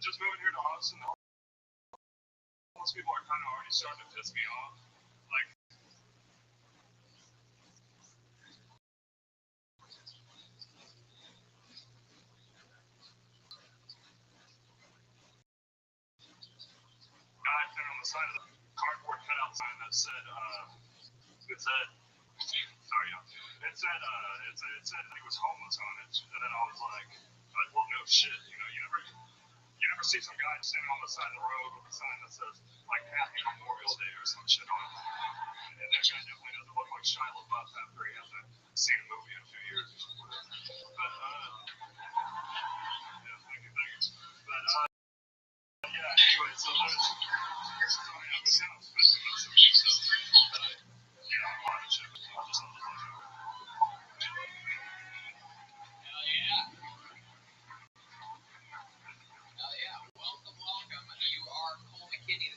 S3: Just moving here to Austin, most people are kind of already starting to piss me off. Like, guy put on the side of the cardboard cutout sign that said, sorry, y'all. It said he was homeless on it, and then I was like, well, no shit, you never see some guy standing on the side of the road with a sign that says, like, Happy Memorial Day or some shit on it. And that guy definitely doesn't look like Shia LaBeouf after he hasn't seen a movie in a few years. But, yeah, thank you. But, yeah, anyway, so there's, sorry, I was kind of expecting most of the stuff. Yeah, I'm on the ship. I'll just let it go.
S2: Welcome. You are Cole McKinney.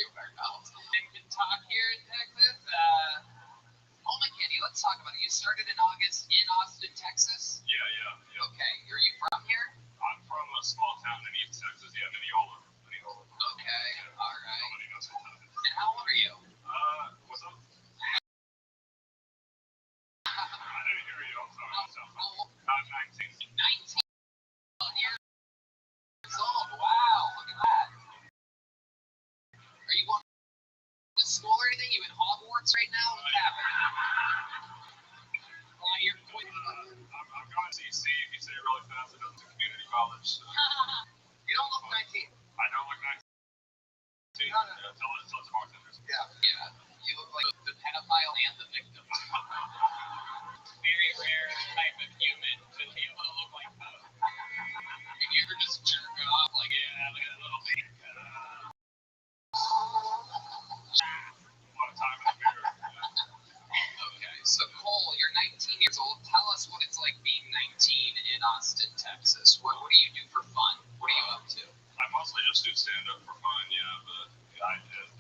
S2: everywhere else. And can talk here in Texas. Oh my Kenny, let's talk about it. You started in August in Austin, Texas?
S3: Yeah.
S2: Okay. Are you from here?
S3: I'm from a small town in East Texas. Yeah, Mineola.
S2: Okay.
S3: Yeah.
S2: All right.
S3: Nobody knows what that is.
S2: And how old are you?
S3: What's up? I didn't hear you. I'm sorry. I'm 19.
S2: 19 years old. Wow. Look at that. Are you going to school or anything? You in Hogwarts right now? What's happening? You're
S3: I'm going to CC. If you say it really fast, it doesn't to community college. So.
S2: You don't look 19.
S3: I don't look 19.
S2: No.
S3: Yeah, tell it to bartenders.
S2: Yeah. You look like the pedophile and the victim. Very rare type of human to be able to look like both. If you ever just jerk off, like, yeah, look at that little thing.
S3: A lot of time in the mirror.
S2: Okay, so Cole, you're 19 years old. Tell us what it's like being 19 in Austin, Texas. What do you do for fun? What are you up to?
S3: I mostly just do stand-up for fun, but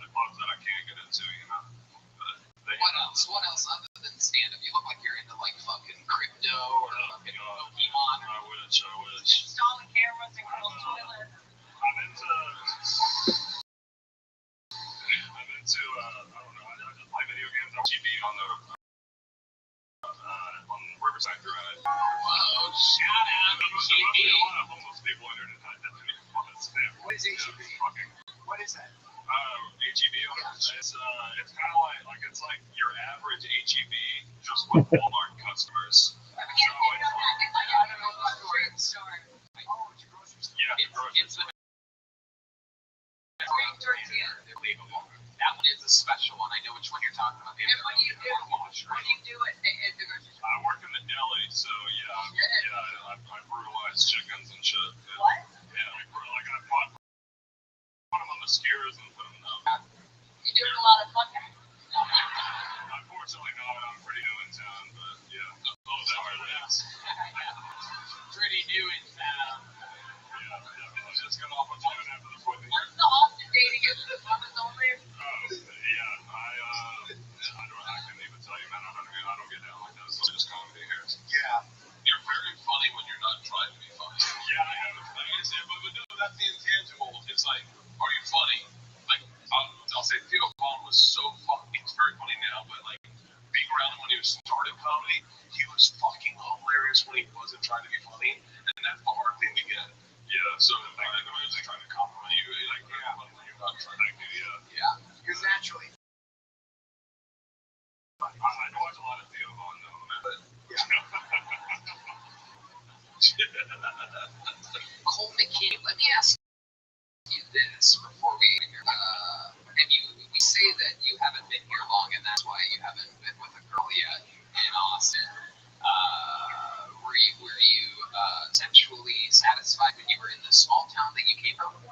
S3: the clubs that I can't get into, But
S2: What else other than stand-up? You look like you're into like fucking crypto or fucking Pokemon.
S3: I wish.
S2: Installing cameras in girls' toilets.
S3: I'm into, I don't know, I just play video games on TV on Riverside Drive.
S2: Whoa, shout out to
S3: There must be
S2: GB.
S3: a lot of homeless people under the time.
S2: What is HEB? What is that?
S3: HEB, it's kind of like it's like your average HEB, just with Walmart customers.
S2: I don't know what store. Oh, it's a grocery store.
S3: Yeah,
S2: It's a tortilla. Unbelievable. That one is a special one. I know which one you're talking about. And what do you do? What do you do at the grocery store?
S3: I work in the deli, so I brutalize chickens and shit. Yeah.
S2: What?
S3: Yeah, I put them on the skewers and put them in.
S2: You doing a lot of fucking?
S3: Unfortunately, no, I'm pretty new in town, but yeah. Oh, that way it is.
S2: Pretty new in town.
S3: Yeah. I just got off of time after the 4th.
S2: What's the Austin dating? Is it women's only?
S3: I couldn't even tell you, man. I don't get down like that. So just comedy here.
S2: Yeah.
S3: You're very funny when you're not trying to be funny. Yeah, I have a thing. But no, that's the intangible. It's like, are you funny? Like, I'll say Theo Vaughn was so funny. He's very funny now, but like, being around him when he was started comedy, he was fucking hilarious when he wasn't trying to be funny. And that's the hard thing to get. Yeah, so the thing that is trying to compliment you, like, yeah, when you're not trying to do,
S2: Yeah. Because naturally.
S3: I watch a lot of Theo Vaughn, though, man. But,
S2: Cole McKinney, let me ask you this before we we say that you haven't been here long and that's why you haven't been with a girl yet in Austin. Were you sexually satisfied when you were in the small town that you came from?
S3: I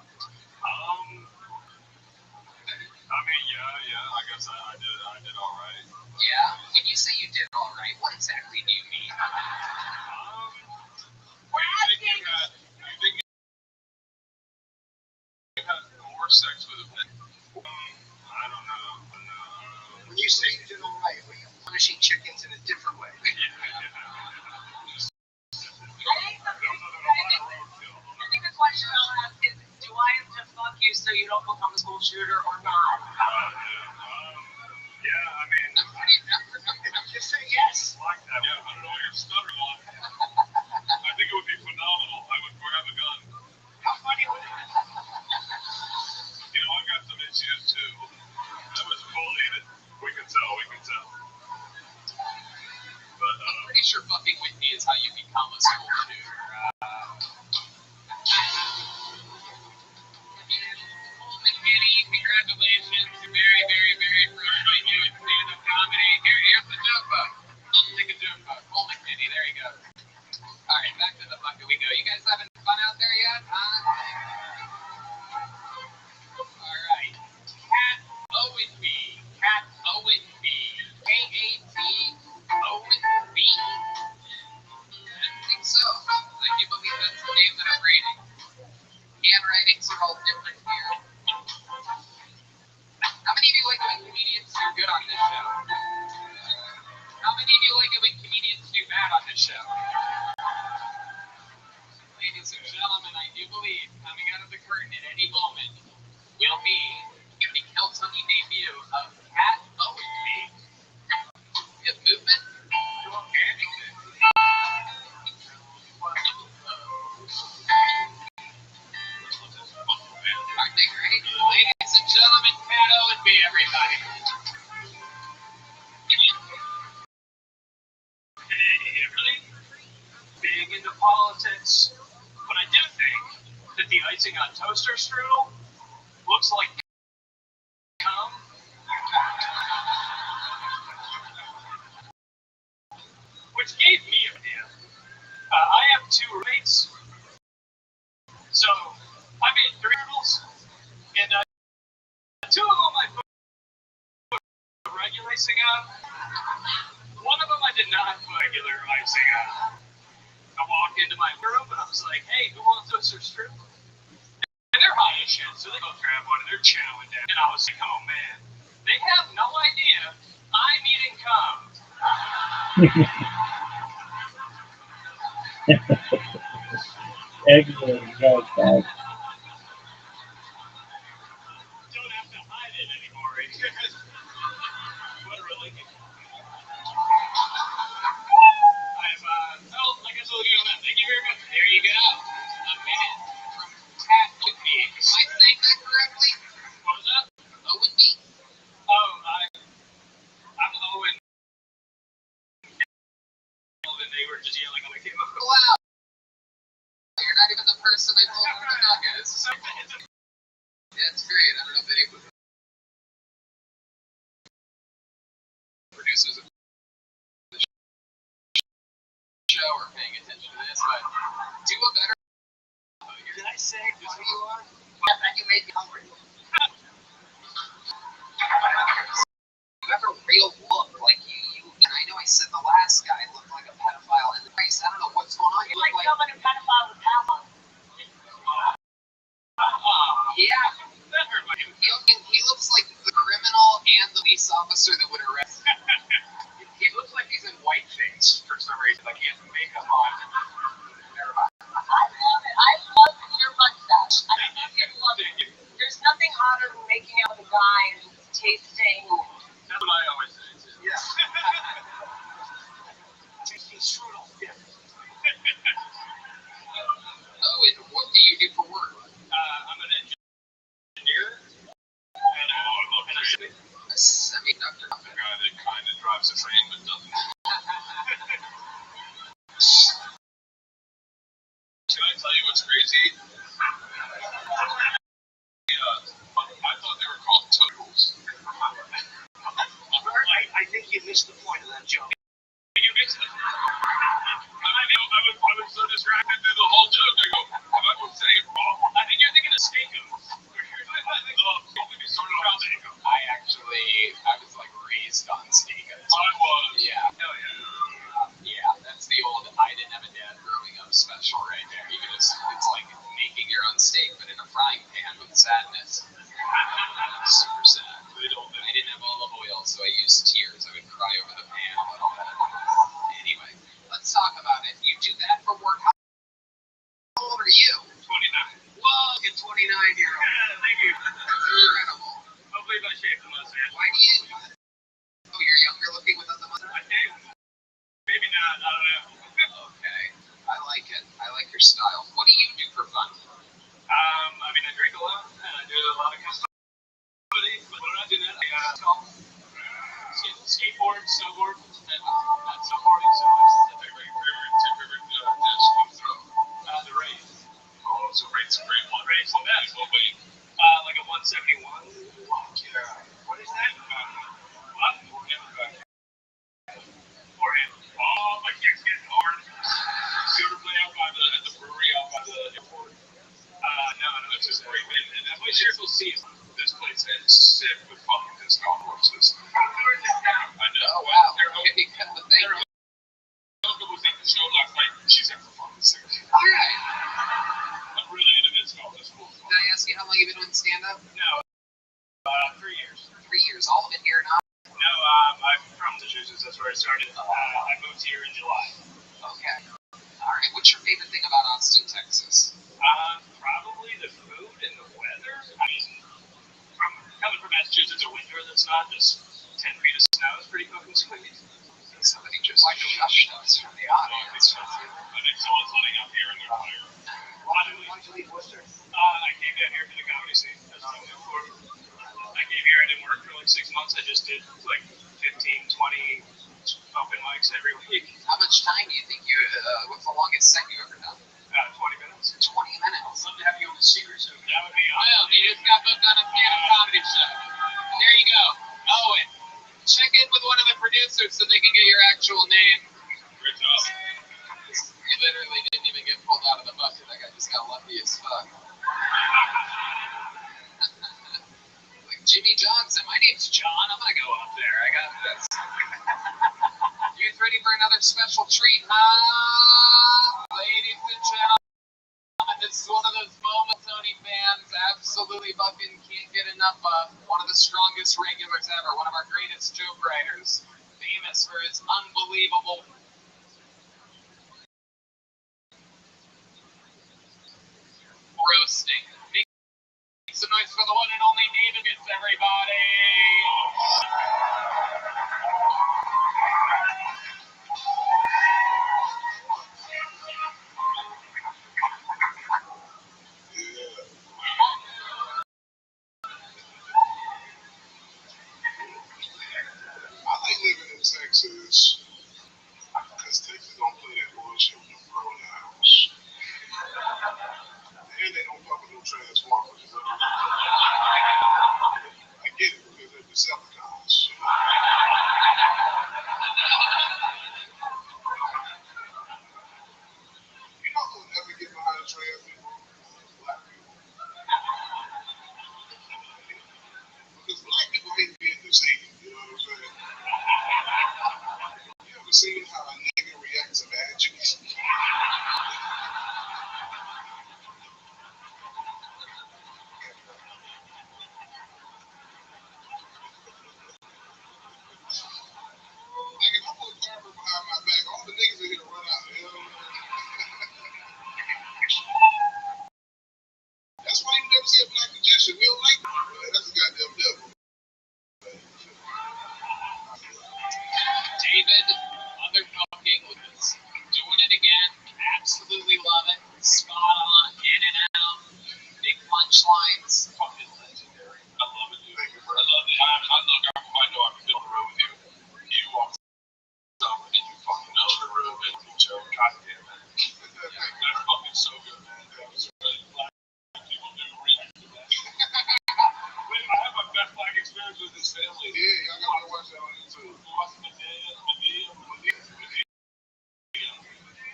S3: mean, yeah. I guess I did all right.
S2: Yeah. When you say you did all right, what exactly do you mean?
S3: You think you had more sex with a man? I don't know.
S2: When you say you did all right, were you punishing chickens in a different way?
S4: I think the question I'll ask is, do I have to fuck you so you don't become a school shooter or not?
S3: Yeah, I mean,
S2: Just say yes.
S3: like that. Yeah, I don't know what you're stuttering on. I think it would be phenomenal. I would grab a gun.
S2: How funny would it be?
S3: I've got some issues too. That was bullied. We can tell. But
S2: I'm pretty sure fucking Whitney is how you become a school shooter. McKinney, congratulations. Very, very, very first doing stand-up comedy. Here's the joke book. I'll take a joke book. Cole McKinney, there you go.
S4: politics, but I do think that the icing on toaster strudel looks like cum, which gave me an idea. I have 2 roommates, so I made 3 strudels, and 2 of them I put regular icing on. One of them I did not put regular icing on. I walked into my room and I was like, "Hey, who wants toaster strudel?" And they're high as shit, so they go grab one and they're chowing down. And I was like, "Oh man, they have no idea I'm eating cum."
S1: Excellent. Right, guys.
S4: Don't have to hide it anymore. What a relief. I guess I'll give that. Thank you very much. There you go. A minute from Cat to Pig. Am I saying that correctly? What was that? Owen D. Oh, I'm Owen. And they were just yelling on my camera. Wow. You're not even the person I told them to knock at. It's great. I don't know if anyone producers of the show are paying attention to this, but do a better. Did I say who you are? You made me hungry. You have a real look like you. I know I said the last guy looked like a pedophile in the face. I don't know what's going on. You look like someone a pedophile with power. Yeah. That hurt my he looks like the criminal and the police officer that would arrest him. He looks like he's in whiteface for some reason. Like he has makeup on. Never mind. I love it. I love your mustache. I fucking love it. There's nothing hotter than making out with a guy and tasting. That's what I always say too. Yeah. Tasting strudel. Yeah. Oh, and what do you do for work? I'm an engineer. And a semiconductor. The guy that kind of drives a train but doesn't. Can I tell you what's crazy? I thought they were called totals. I think you missed the point of that joke. You missed it. I know. I was so distracted through the whole joke. I go, am I going to say it wrong? I think you're thinking of steakum. I was like raised on steakum. I was. Yeah. Hell yeah. Yeah, that's the old I didn't have a dad growing up special right there. It's like making your own steak, but in a frying pan with sadness. Super sad. I didn't have olive oil, so I used tears. I would cry over the pan a little bit. Anyway, let's talk about it. You do that for work. How old are you? 29. Whoa, you're 29-year-old. Yeah, thank you. That's incredible. Hopefully I shave the mustache. Why do you? Oh, you're younger looking without the mustache? I think. Maybe not. I don't know. Okay. I like it. I like your style. What do you do for fun? I mean, I drink a lot, and I do a lot of custom. But when I do that, I skateboard, snowboard, and not snowboarding so much. Favorite disc you throw? The race. Oh, so race is a great one. Race, well, that's what we, like a 171. Yeah. What is that? What? Forehand. Oh, my kick's getting hard. You ever play out by at the brewery out by the airport? No, it's just great. And that place here, you'll see this place is sick with fucking disc golf courses. I know. Oh, wow. They're opening the thing. Was at the show last night. She's at the fucking sick. All right. I'm really into disc golf. It's cool. Can I ask you how long you've been doing stand-up? No. 3 years. 3 years. All of it here now? No, I'm from Massachusetts. That's where I started. I moved here in July. Okay. All right. What's your favorite thing about Austin, Texas? Probably the food and the weather. I mean, coming from Massachusetts, a winter that's not just 10 feet of snow is pretty fucking sweet. Somebody just shushed us from the audience. I think someone's letting out the air in their fire. Why did you leave Worcester? I came down here for the comedy scene. That's what I moved for. I came here, I didn't work for like 6 months. I just did like 15, 20 open mics every week. How much time do you think what's the longest set you ever done? About 20 minutes.
S2: 20 minutes.
S4: I'd love to have you on the Secret Show. That would be
S2: Well,
S4: awesome.
S2: you just got booked on a stand-up comedy show. There you go. Oh, and check in with one of the producers so they can get your actual name.
S4: Great job.
S2: You literally didn't even get pulled out of the bucket. That guy just got lucky as fuck. Like Jimmy Johnson. My name's John. I'm gonna go up there. I got this. You guys ready for another special treat, huh? Ladies and gentlemen, this is one of those moments Tony fans absolutely fucking can't get enough of. One of the strongest regulars ever. One of our greatest joke writers. Famous for his unbelievable roasting. Make some noise for the one and only David Gets, everybody.
S4: I like living in Texas because Texas don't play that bullshit with them pronouns. And they don't fuck with no transformers. I get it because they're Decepticons. You know who would never get behind trans people? Black people. Because black people hate being disabled, you know what I'm saying? You ever seen how a nigga reacts to magic? Like if I put Carver behind my back, all the niggas are here to run out, you know what I'm saying? That's why you never see a black magician. We don't like that. That's a goddamn devil.
S2: David, motherfucking Lucas. Doing it again. Absolutely love it. Spot on. In and out. Big punchlines.
S4: Fucking legendary. I love it, dude. Thank you, bro. I love it. I know I can build a road with you. You walk up and you fucking know the road and you joke. God damn it. That's fucking so good, man. That was really black people do react to that. Wait, I have my best black experience with this family. Yeah, y'all gotta watch that on YouTube. Watch Medea.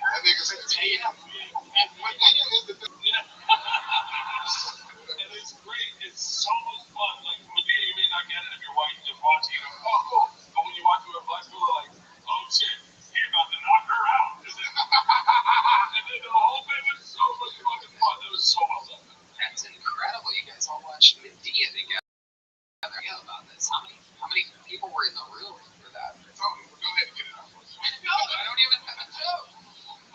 S4: That nigga said Medea. And Medea is the thing. Yeah. And it's great. It's so much fun. Like Medea, you may not get it if you're white and just watching. You go, oh, cool. But when you watch it with black people, like, oh shit, he's about to knock her out. And then the whole thing was so much fucking fun. It was so well done.
S2: That's incredible. You guys all watched Medea together. Yeah, about this. How many people were in the room for that?
S4: Tony, go ahead and get it out.
S2: No, I don't even have a joke.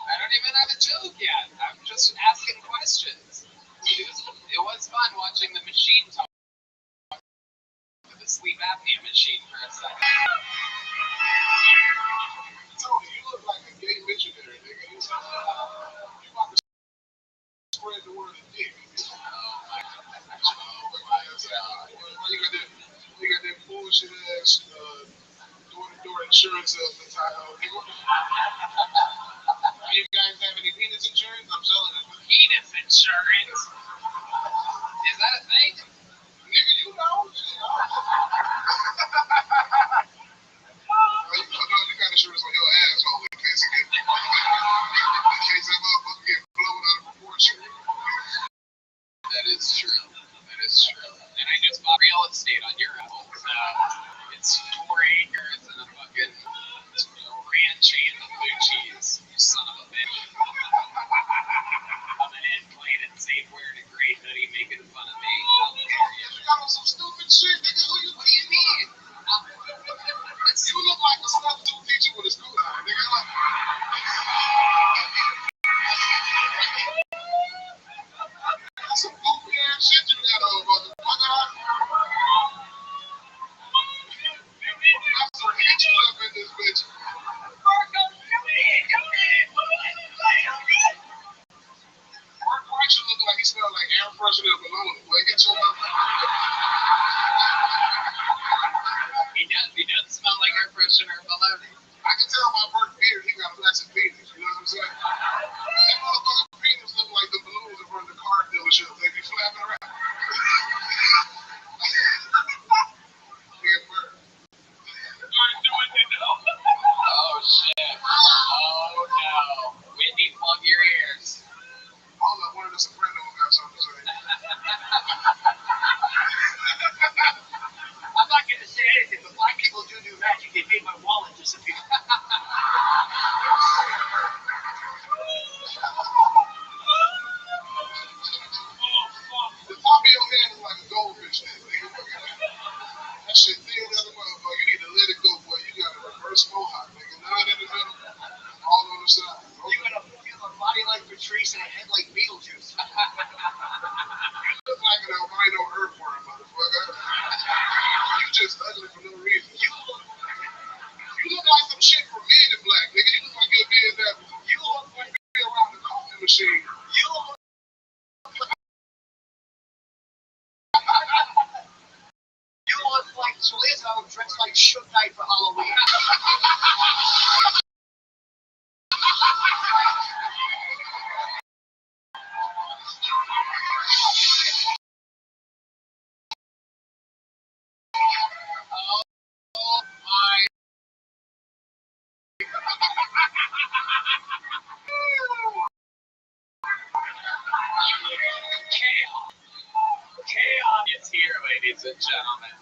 S2: I don't even have a joke yet. I'm just asking questions. It was fun watching the machine talk to the sleep apnea machine for a second.
S4: Tony, you look like a gay missionary, nigga. You about to spread the word of dick.
S2: Oh my God.
S4: You got that bullshit ass door-to-door insurance of the Tahoe. You guys have any penis insurance? I'm selling it.
S2: Penis insurance? Is that a thing?
S4: Nigga, you know. You got insurance on your asshole in case that motherfucker get blown out of proportion.
S2: That is true. And I just bought real estate on your house. It's 4 acres and a fucking ranch and the blue cheese. You son of a bitch. Coming in, playing it safe, wearing a gray hoodie, making fun of me.
S4: You got on some stupid shit, nigga.
S2: What do you mean?
S4: You look like a substitute teacher with a school line, nigga. That's some goofy ass shit you got on, motherfucker. I'm so hit you up in this bitch. Mark Rothschild look like he smelled like air freshener and balloon. Like, get your
S2: He does smell like air freshener and baloney.
S4: I can tell by Burke Beard he got a blessed penis. You know what I'm saying? That motherfucker penis just ugly for no reason. You look like some shit from Men in Black, nigga. You look like you'll be in that. You look like you'll be around the coffee machine. You look like Lizzo dressed like Suge Knight for Halloween. Chaos is here, ladies and gentlemen.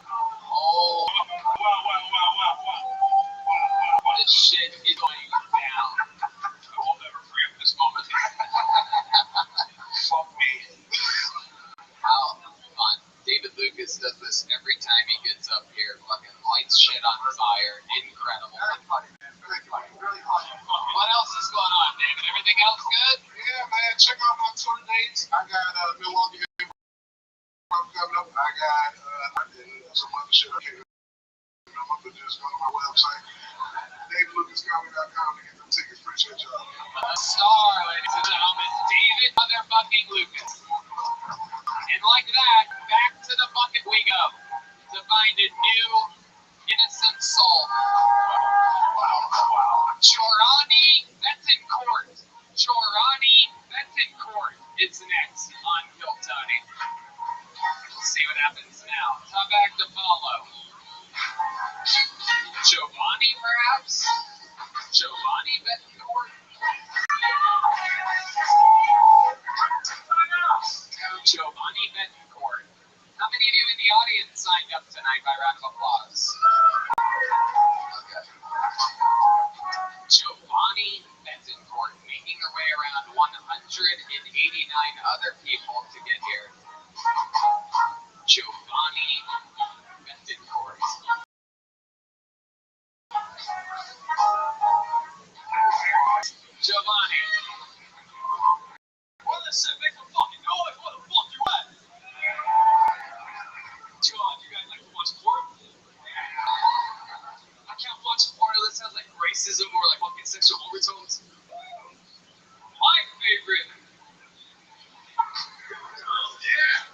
S4: Oh, wow. This shit is going down. I will never forget this moment. Fuck me. How fun. David Lucas does this every time he gets up here. Fucking lights shit on fire. Incredible. Very funny, man. Very funny. Really funny. What else is going on, David? Everything else good? Yeah, man. Check out my tour dates. I got Milwaukee coming up. I got some other shit I can't remember, but just go to my website, DaveLucasComedy.com to get them tickets. Appreciate y'all. A star, ladies and gentlemen, David motherfucking Lucas. And like that, back to the bucket we go to find a new innocent soul. Wow. Chorani Betancourt. Chorani Betancourt is next on Kill Tony. We'll see what happens now. Top back to follow. Giovanni, perhaps? Giovanni Betancourt? Giovanni Betancourt. How many of you in the audience signed up tonight by round of applause? Okay. Giovanni Betancourt making their way around 189 other people to get here. Giovanni Betancourt. Giovanni. Well, listen, make some fucking noise. Where the fuck you at? John, you guys like to watch porn? I can't watch porn. That sounds like racism or like fucking sexual overtones. My favorite. Oh, yeah.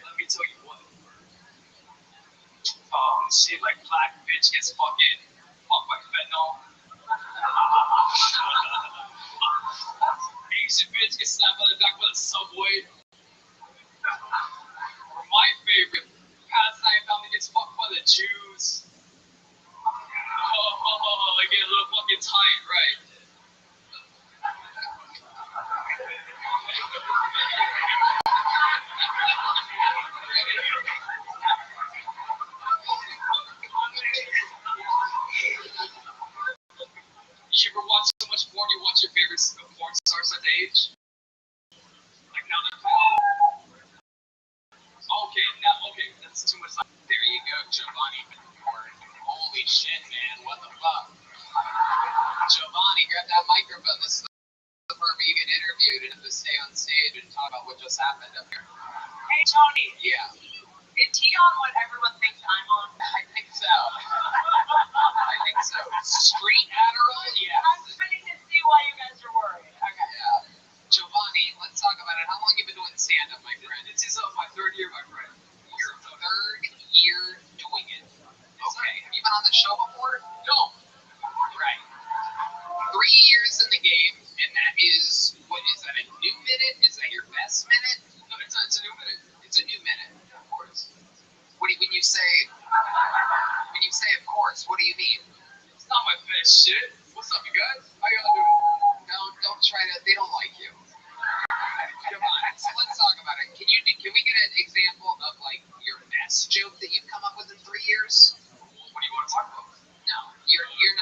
S4: Let me tell you what. Shit, like black bitch gets fucking fucked by fentanyl. Asian bitch gets snapped on the back by the subway. Or my favorite, Palestine family gets fucked by the Jews. They get a little fucking tight, right? You ever watch so much porn, you watch your favorite porn stars at the age? Like now they're okay, that's too much. There you go, Giovanni. Holy shit, man, what the fuck? Giovanni, grab that microphone. This is the part where you get interviewed and have to stay on stage and talk about what just happened up here.
S5: Hey, Tony.
S4: Yeah.
S5: Is he on what everyone thinks I'm on?
S4: I think so. I think so. Street Adderall? Yeah.
S5: I'm beginning to see why you guys are worried. Okay.
S4: Yeah. Giovanni, let's talk about it. How long have you been doing stand-up, my friend?
S5: This is my third year, my friend.
S4: Your third year doing it. Okay. Have you been on the show before?
S5: No.
S4: Right. 3 years in the game, and that is, what is that, a new minute? Is that your best minute?
S5: No, it's a new minute.
S4: It's a new minute, of course. When you say, of course, what do you mean?
S5: It's not my best shit. What's up, you guys? How y'all doing?
S4: Don't try to, they don't like you. Come on, so let's talk about it. Can we get an example of, like, your best joke that you've come up with in 3 years?
S5: What do you want to talk about?
S4: No, you're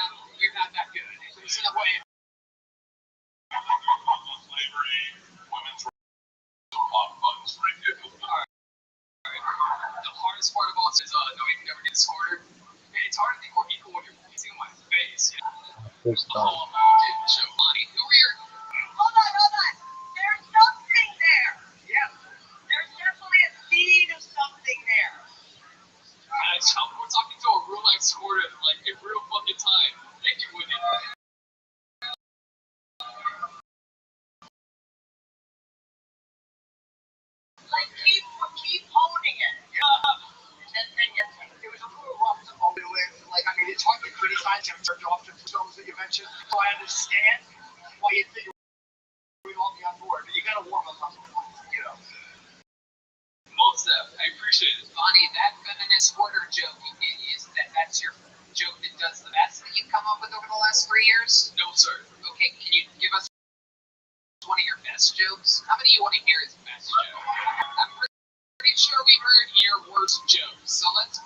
S4: not that good. There's no way.
S5: Slavery, women's rights, pop buttons, right? Alright. The hardest part of all this is no, you can never get scored. Hey, it's hard to think we're equal when you're facing on my face. You know?
S1: There's
S4: Giovanni, who are your...
S5: Hold on. There's something there.
S4: Yeah.
S5: There's definitely a seed of something there. guys have jerked off to films that you mentioned, so I understand why you think we'd all be on board. But you got to warm us up, you know.
S4: Most of I appreciate it.
S6: Bonnie, that feminist order joke is that's your joke that does the best that you've come up with over the last 3 years?
S4: No, sir.
S6: Okay, can you give us one of your best jokes? How many do you want to hear as best joke? I'm pretty sure we heard your worst joke, so let's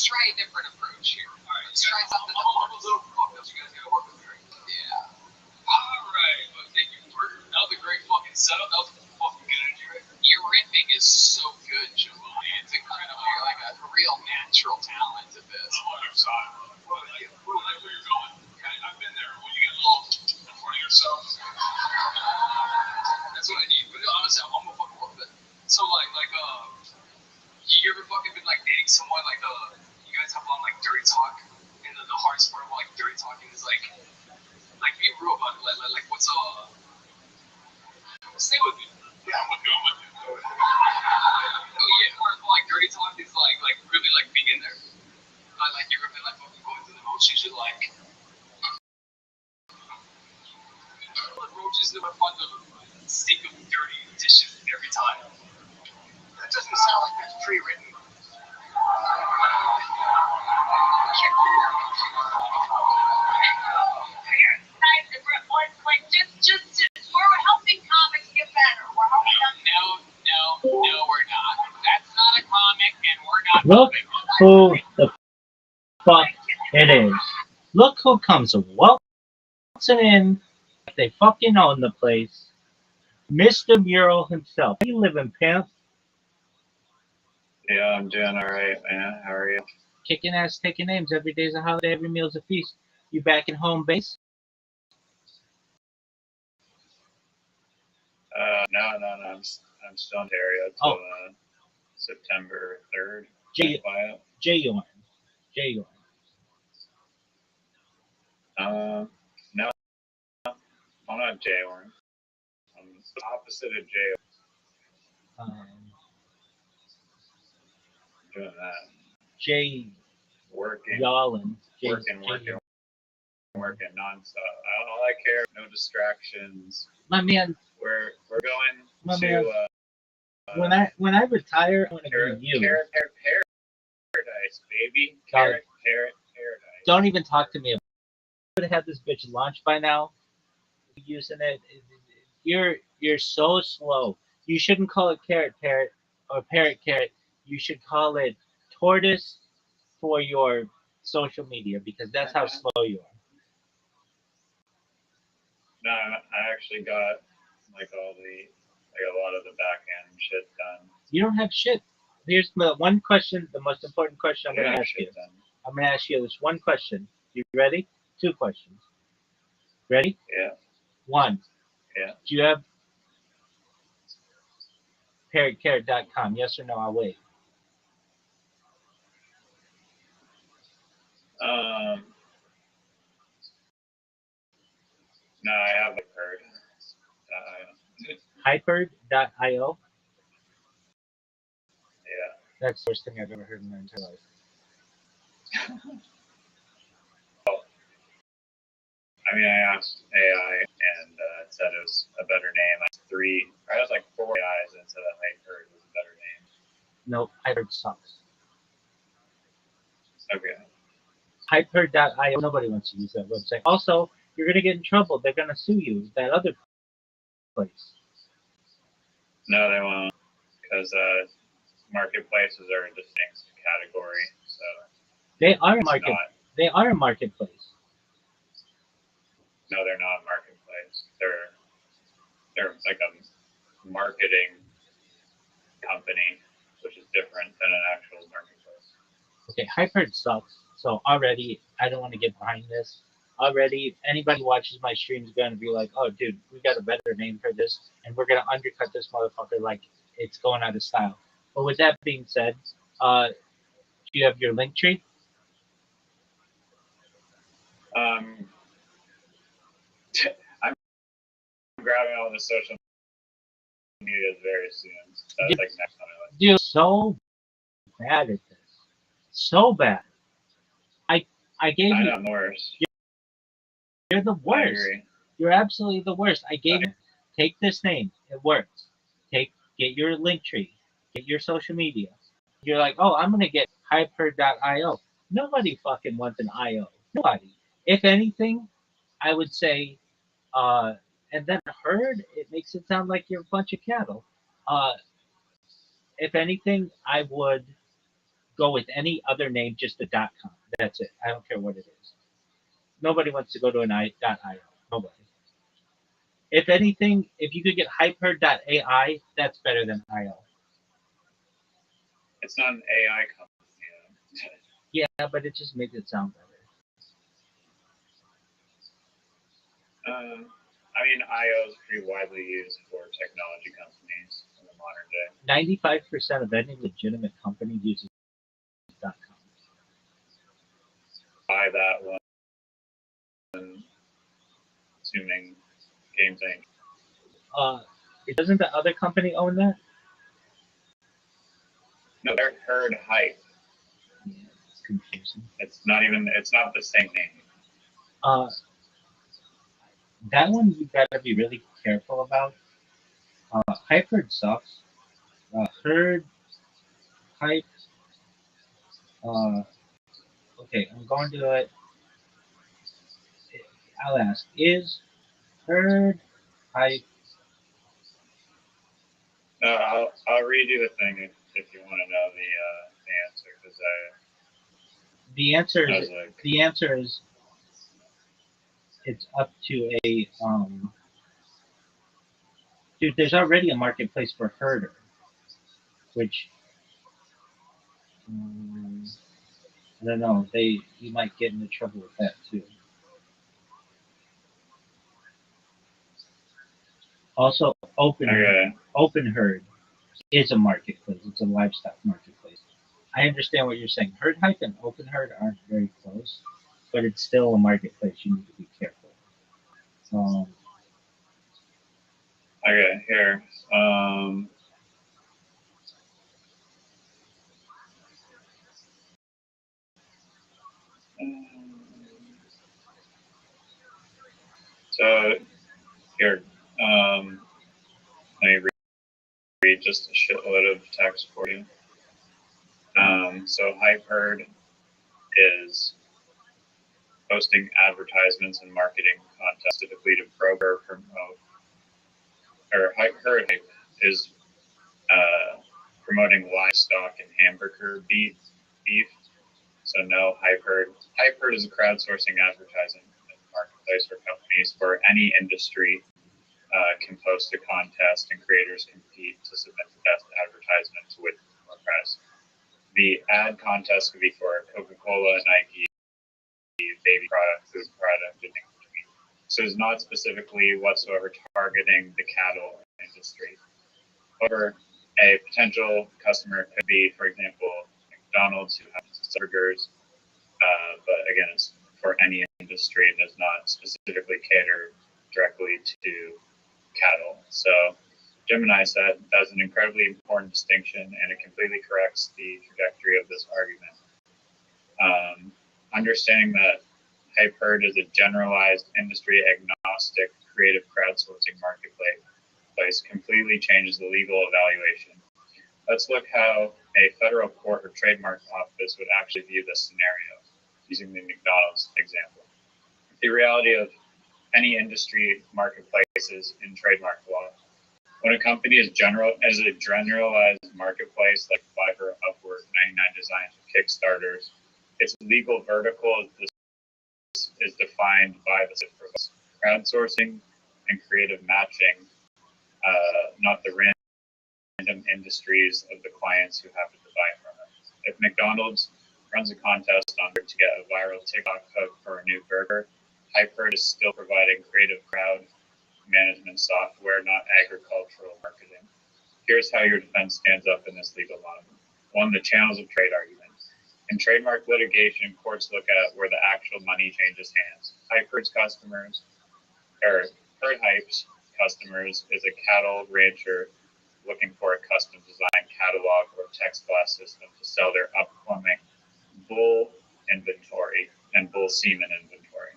S6: try a different approach here.
S4: All right,
S6: Let's try something
S4: I'm a little fucked up. You guys gotta work with me.
S6: Yeah.
S4: All right, well, thank you. That was a great fucking setup. That was fucking good energy, right?
S6: Your riffing is so good, Giovanni. It's incredible. You're like a real natural talent at this.
S4: I'm on your side. Well, like where you're going. I've been there. When you get a little in front of yourself, that's what I need. But honestly, I'm gonna fucking work with it. So you ever fucking been like dating someone like you guys have on like dirty talk, and the hardest part of like dirty talking is like be real about it. Like what's stay with me. Yeah, I'm with you.
S6: Oh yeah. Or like dirty talk is like really like being in there. Like you ever been like fucking going through the motions? You're like roaches never find the stink of dirty dishes every time.
S5: That doesn't sound like that's pre-written.
S7: We're helping comics get better. We're helping them.
S6: No, we're not. That's not a comic, and we're not.
S1: Look who the fuck it is. Look who comes waltzing in. They fucking own the place. Mr. Mural himself. How you living, pimp?
S3: Yeah, I'm doing all right, man. How are you?
S1: Kicking ass, taking names. Every day's a holiday. Every meal's a feast. You back in home base?
S3: No. I'm still in Ontario till September 3rd.
S1: J-U-N.
S3: No, I'm not J-Orn. I'm the opposite of J-Orn. Doing that.
S1: J.
S3: Working.
S1: Yallin.
S3: Working nonstop. All I care, no distractions.
S1: My man.
S3: We're going
S1: My
S3: to
S1: man. When I retire, I want to
S3: Carrot
S1: give you.
S3: Paradise, baby.
S1: God.
S3: Carrot Paradise.
S1: Don't even talk to me. I would have had this bitch launched by now. Using it. You're so slow. You shouldn't call it carrot or parrot. You should call it tortoise for your social media because that's how slow you are.
S3: No, I actually got a lot of the back end shit done.
S1: You don't have shit. Here's the one question, the most important question I'm going to ask you.
S3: Done.
S1: I'm going to ask you this one question. You ready? 2 questions. Ready?
S3: Yeah.
S1: 1.
S3: Yeah.
S1: Do you have parrotcarrot.com? Yes or no? I'll wait.
S3: No, I haven't heard.
S1: Hyper.io?
S3: Yeah.
S1: That's the worst thing I've ever heard in my entire life.
S3: I mean, I asked AI and it said it was a better name. I was like 4 AIs and it said that Hyper was a better name.
S1: Nope, Hyper sucks.
S3: Okay.
S1: Hyper.io, nobody wants to use that website. Also, you're going to get in trouble. They're going to sue you, that other place.
S3: No, they won't, because marketplaces are a distinct category. So
S1: they are a marketplace.
S3: No, they're not a marketplace. They're like a marketing company, which is different than an actual marketplace.
S1: Okay, Hyper sucks. So already, I don't want to get behind this. Already, anybody who watches my stream is going to be like, oh, dude, we got a better name for this, and we're going to undercut this motherfucker like it's going out of style. But with that being said, do you have your link tree?
S3: I'm grabbing all the social media very soon. So that's like next time I
S1: You're so bad at this. So bad. I gave
S3: I
S1: you.
S3: know I'm worse.
S1: You're the
S3: I
S1: worst.
S3: agree.
S1: You're absolutely the worst. I gave you. Take this name. It works. Get your link tree. Get your social media. You're like, oh, I'm gonna get hyper.io. Nobody fucking wants an IO. Nobody. If anything, I would say, and then herd. It makes it sound like you're a bunch of cattle. Uh, if anything, I would go with any other name, just a .com. That's it. I don't care what it is. Nobody wants to go to an .io. Nobody. If anything, if you could get hyper.ai, that's better than IO.
S3: It's not an AI company.
S1: Yeah, but it just makes it sound better.
S3: I mean, IO is pretty widely used for technology companies in the modern day.
S1: 95% of any legitimate company uses .com.
S3: Buy that one, assuming Games Inc.
S1: Doesn't the other company own that?
S3: No, they're Herd Hype.
S1: Yeah, it's confusing.
S3: It's not the same name.
S1: That one you gotta be really careful about. Hyper sucks. Herd Hype. Okay, I'm going to it. I'll ask: is Herd Hype?
S3: No, I'll read you the thing if you want to know the answer, because
S1: The answer
S3: I
S1: is
S3: was like,
S1: the answer is it's up to a dude. There's already a marketplace for herder, which I don't know. You might get into trouble with that too. Also,
S3: okay,
S1: Open Herd is a marketplace. It's a livestock marketplace. I understand what you're saying. Herd Hype and Open Herd aren't very close, but it's still a marketplace. You need to be careful.
S3: okay, here. So here, let me read just a shitload of text for you. So Hype Herd is posting advertisements and marketing contests typically to broker, promote, or Herd Hype is promoting livestock and hamburger beef. So no, Hype Herd. Hype Herd is a crowdsourcing advertising marketplace where companies for any industry can post a contest and creators compete to submit the best advertisement to win more prize. The ad contest could be for Coca-Cola, Nike, baby product, food product, and things between. So it's not specifically whatsoever targeting the cattle industry. However, a potential customer could be, for example, McDonald's, who has burgers, but again, it's for any industry and does not specifically cater directly to cattle. So Gemini said that's an incredibly important distinction, and it completely corrects the trajectory of this argument. Understanding that Hype Herd is a generalized, industry agnostic, creative crowdsourcing marketplace completely changes the legal evaluation. Let's look how a federal court or trademark office would actually view this scenario, using the McDonald's example. The reality of any industry marketplaces in trademark law. When a company is a generalized marketplace like Fiverr, Upwork, 99 Designs, or Kickstarters, its legal vertical is defined by the crowdsourcing and creative matching, not the random industries of the clients who happen to buy from it. If McDonald's runs a contest on to get a viral TikTok hook for a new burger, Hype Herd is still providing creative crowd management software, not agricultural marketing. Here's how your defense stands up in this legal model. One, the channels of trade argument. In trademark litigation, courts look at where the actual money changes hands. Hype Herd's customers, or Herd Hype's customers, is a cattle rancher looking for a custom designed catalog or text glass system to sell their upcoming bull inventory. and bull semen inventory.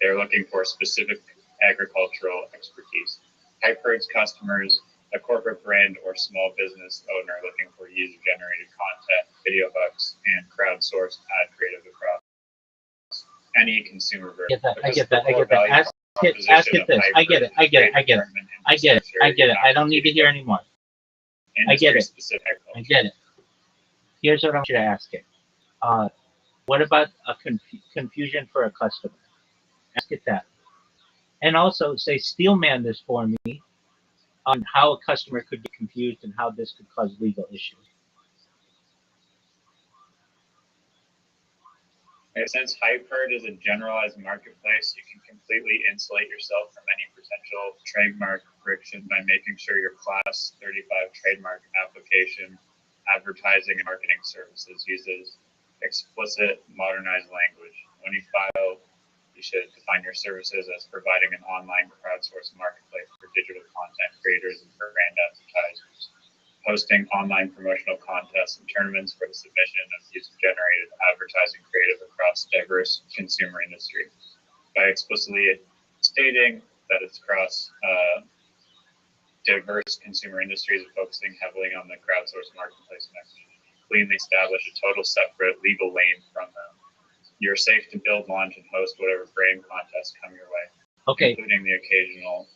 S3: They're looking for specific agricultural expertise. Hype Herd's customers, a corporate brand or small business owner looking for user-generated content, video hooks, and crowdsourced ad creative across any consumer vertical.
S1: I get that. Ask it this. I get it. I don't need to hear anymore. I get it. Here's what I want you to ask it. What about a confusion for a customer? Ask it that. And also say, steelman this for me on how a customer could get confused and how this could cause legal issues.
S3: Since Hype Herd is a generalized marketplace, you can completely insulate yourself from any potential trademark friction by making sure your Class 35 trademark application, advertising, and marketing services uses explicit, modernized language. When you file, you should define your services as providing an online crowdsourced marketplace for digital content creators and for brand advertisers, hosting online promotional contests and tournaments for the submission of user-generated advertising creative across diverse consumer industries. By explicitly stating that it's across diverse consumer industries and focusing heavily on the crowdsourced marketplace message, cleanly establish a total separate legal lane from them. You're safe to build, launch, and host whatever brand contests come your way, including the occasional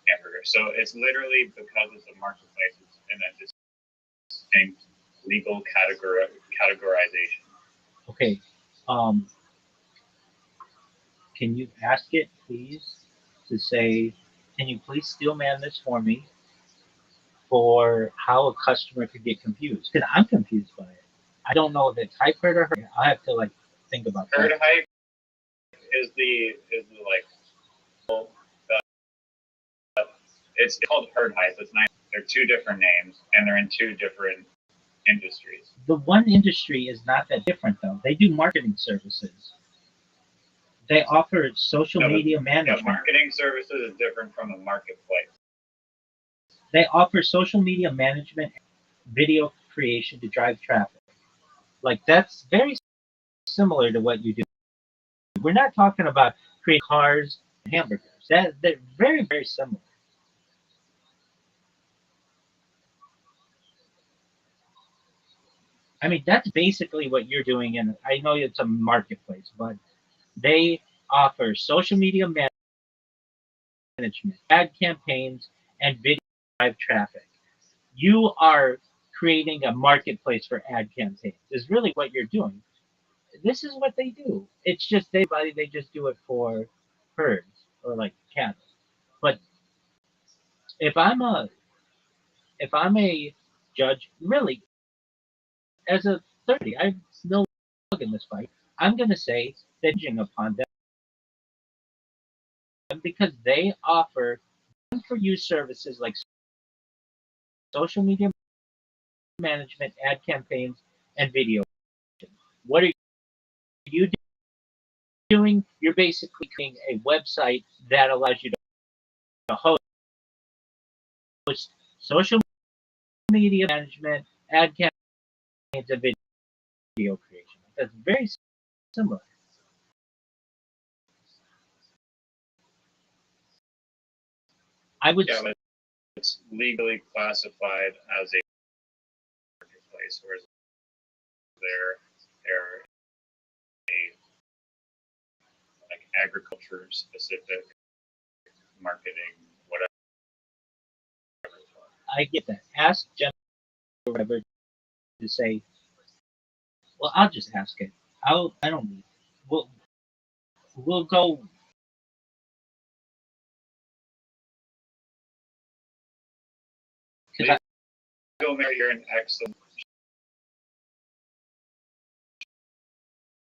S3: hamburger. So it's literally because it's a marketplace, it's in a distinct legal categorization.
S1: Okay. Can you ask it, please, to say, can you please steelman this for me for how a customer could get confused? Because I'm confused by it. I don't know if it's Hype Herd or Herd. I have to think about that.
S3: Herd Hype is the it's called Herd Hype. It's not. They're two different names, and they're in two different industries.
S1: The one industry is not that different, though. They do marketing services. They offer social media management.
S3: Marketing services is different from a marketplace.
S1: They offer social media management, video creation to drive traffic. That's very similar to what you do. We're not talking about creating cars and hamburgers. They're very, very similar. I mean, that's basically what you're doing, and I know it's a marketplace, but they offer social media management, ad campaigns, and video drive traffic. You are creating a marketplace for ad campaigns, is really what you're doing. This is what they do. It's just they just do it for herds or cattle. But if I'm a judge, really, as a 30, I have no dog in this fight. I'm going to say that judging upon them because they offer for you services like social media management, ad campaigns, and video. What are you doing? You're basically creating a website that allows you to host social media management, ad campaigns, and video creation. That's very similar. I would say
S3: it's legally classified as a marketplace, whereas they're a agriculture specific marketing, whatever.
S1: I get that. Ask Jennifer or whatever to say. Well, I'll just ask it. I don't need. We'll go.
S3: You're in excellent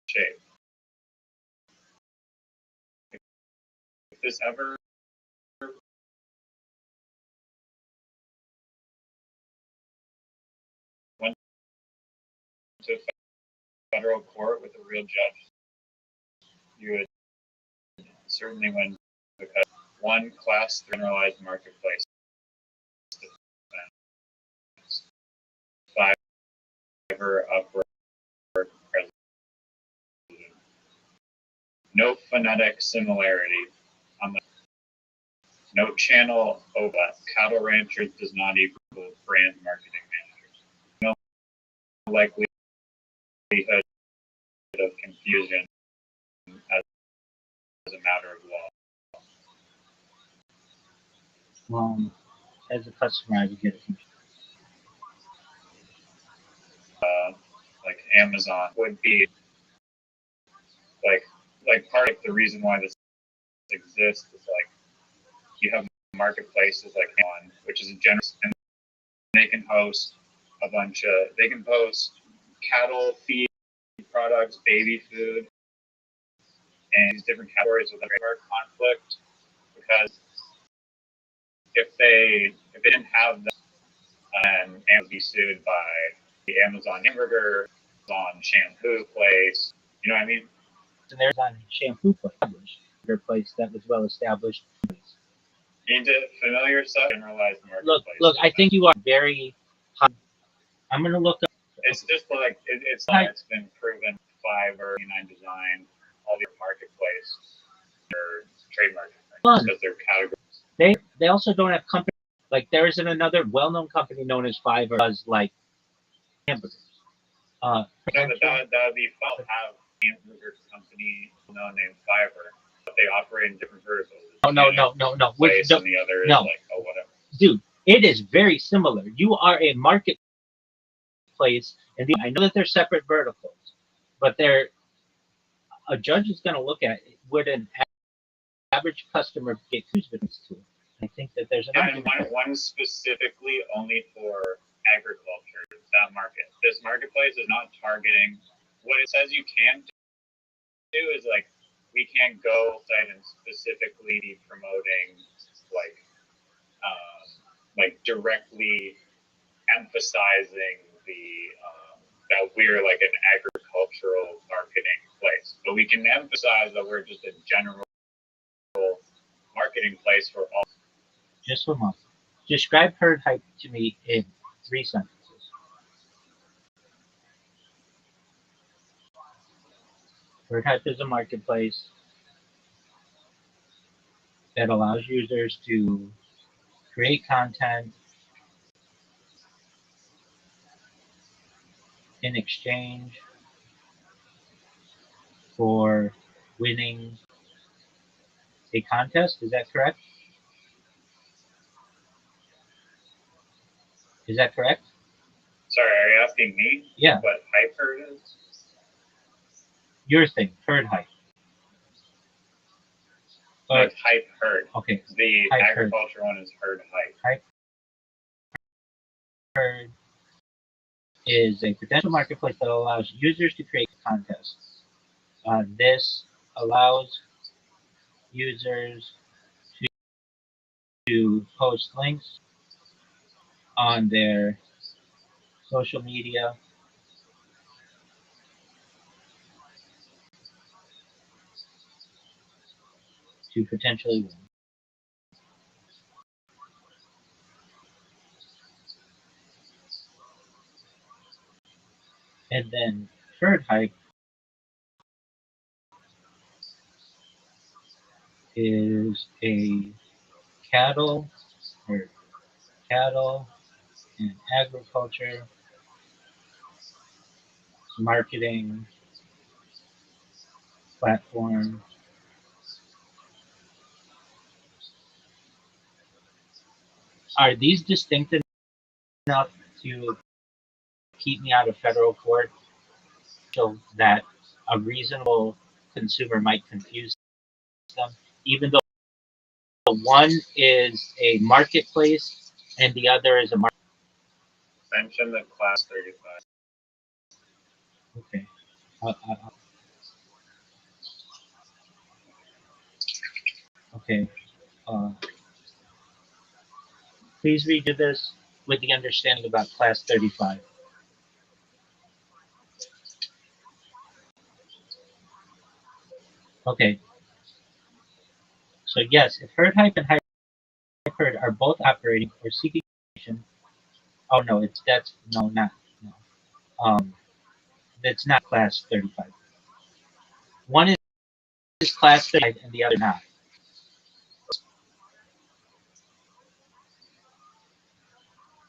S3: shape. If this ever went to federal court with a real judge, you would certainly win because one class generalized marketplace, Fiverr, Upwork,
S8: No phonetic similarity on the no channel overlap. Cattle rancher does not equal brand marketing managers. No likelihood of confusion as a matter of law.
S1: As a customer, I would get it.
S8: Like Amazon would be like part of the reason why this exists is like you have marketplaces like Amazon, which is a generous, and they can host a bunch of, they can post cattle feed products, baby food, and these different categories with a trademark conflict, because if they didn't have that, Amazon would be sued by the Amazon hamburger, Amazon shampoo place. You know what I mean?
S1: And there's a shampoo place that was well established.
S8: You need to familiar yourself, generalize marketplace.
S1: Look, I think you are very high. I'm gonna look up.
S8: It's just like it's been proven. Fiverr, 99 Design, all the marketplace, or trademark because they're categories.
S1: They also don't have company. Like there isn't another well-known company known as Fiverr does like hamburgers.
S8: No, but that would be fun to have a hamburger company named Fiverr, but they operate in different verticals.
S1: No.
S8: Place and the other is like, oh, whatever.
S1: Dude, it is very similar. You are a marketplace, and I know that they're separate verticals, but a judge is going to look at it. Would an average customer get confused with this tool? I think that there's an
S8: and one specifically only for agriculture, that market. This marketplace is not targeting. What it says you can do is like, we can't go site and specifically be promoting like directly emphasizing that we're like an agricultural marketing place, but we can emphasize that we're just a general marketing place for all.
S1: Just one moment. Describe herd hype to me in 3 sentences. Herd hype is a marketplace that allows users to create content in exchange for winning a contest. Is that correct? Is that correct?
S8: Sorry, are you asking me?
S1: Yeah.
S8: What hype herd is?
S1: Your thing, herd hype.
S8: It's hype herd.
S1: Okay.
S8: The
S1: hype
S8: agriculture herd. One is herd hype.
S1: Hype herd is a potential marketplace that allows users to create contests. This allows users to post links on their social media to potentially win. And then herd hype is a cattle and agriculture marketing platform Are these distinct enough to keep me out of federal court so that a reasonable consumer might confuse them, even though one is a marketplace and the other is a market?
S8: Mention the class 35.
S1: Okay. Okay. Please redo this with the understanding about class 35. Okay. So yes, if herd hype and hype herd are both operating or seeking, oh no, that's not class 35. One is class 35 and the other not.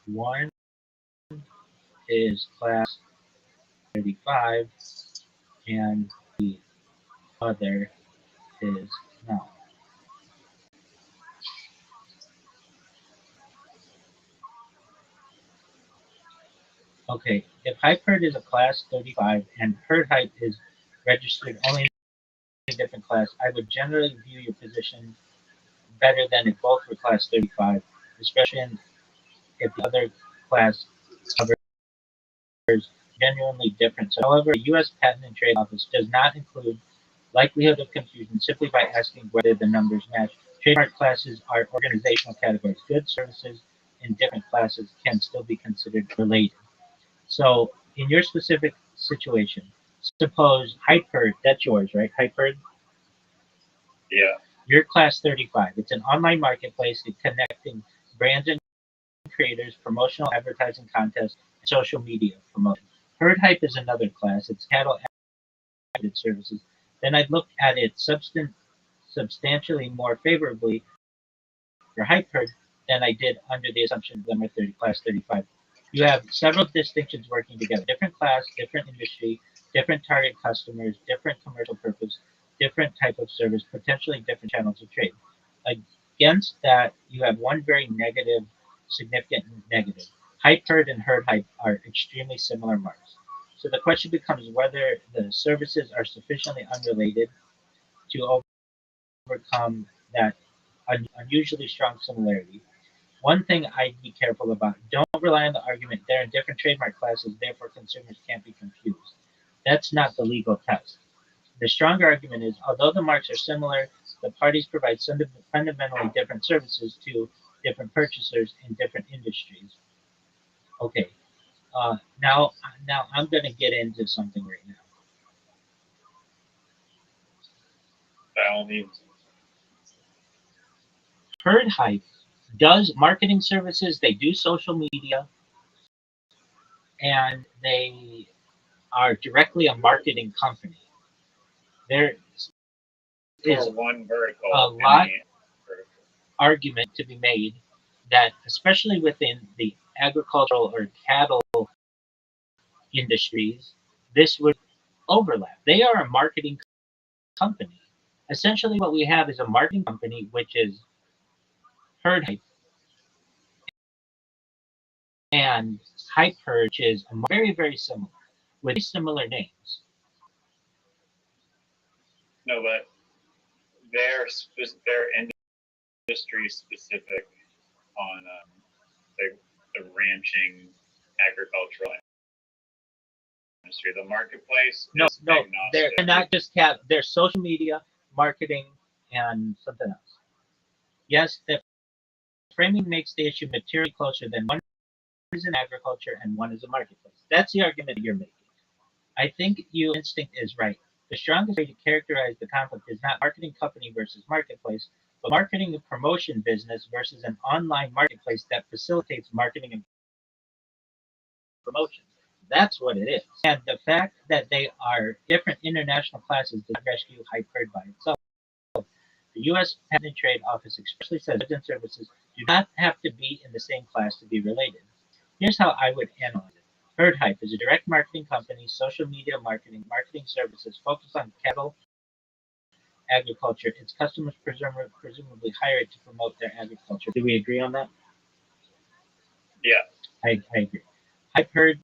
S1: One is class 35 and the other is not. Okay, if hype herd is a class 35 and herd hype is registered only in a different class, I would generally view your position better than if both were class 35, especially if the other class covers genuinely different. So, however, the U.S. Patent and Trade Office does not include likelihood of confusion simply by asking whether the numbers match. Trademark classes are organizational categories. Goods, services in different classes can still be considered related. So, in your specific situation, suppose Hyperd, that's yours, right? Hyperd?
S8: Yeah.
S1: You're class 35. It's an online marketplace connecting brands and creators, promotional advertising contests, and social media promotion. Herd Hype is another class. It's cattle aggregate services. Then I'd look at it substantially more favorably for Hype Herd than I did under the assumption of them are 30, class 35. You have several distinctions working together. Different class, different industry, different target customers, different commercial purpose, different type of service, potentially different channels of trade. Against that, you have one very negative, significant negative. Hype herd and herd hype are extremely similar marks. So the question becomes whether the services are sufficiently unrelated to overcome that unusually strong similarity. One thing I'd be careful about, don't rely on the argument they're in different trademark classes, therefore consumers can't be confused. That's not the legal test. The stronger argument is, although the marks are similar, the parties provide some fundamentally different services to different purchasers in different industries. Okay, now I'm going to get into something right now.
S8: By all means.
S1: Herd Hype does marketing services, they do social media, and they are directly a marketing company. There is
S8: one vertical
S1: a lot argument to be made that, especially within the agricultural or cattle industries, this would overlap. They are a marketing company. Essentially, what we have is a marketing company, which is Herd Hype, and Hype Herd, which is very, very similar, with similar names.
S8: No, but they're industry specific on the ranching agricultural industry. The marketplace
S1: No,
S8: is
S1: they're not just they're social media, marketing, and something else. Yes, the framing makes the issue materially closer than one is in agriculture and one is a marketplace. That's the argument you're making. I think your instinct is right. The strongest way to characterize the conflict is not marketing company versus marketplace, but marketing and promotion business versus an online marketplace that facilitates marketing and promotion. That's what it is. And the fact that they are different international classes does not rescue Hype Herd by itself. The U.S. Patent and Trade Office expressly says goods and services do not have to be in the same class to be related. Here's how I would analyze it. Herd Hype is a direct marketing company, social media marketing services focused on cattle agriculture. Its customers presumably hire it to promote their agriculture. Do we agree on that?
S8: Yeah.
S1: I agree. Hype Herd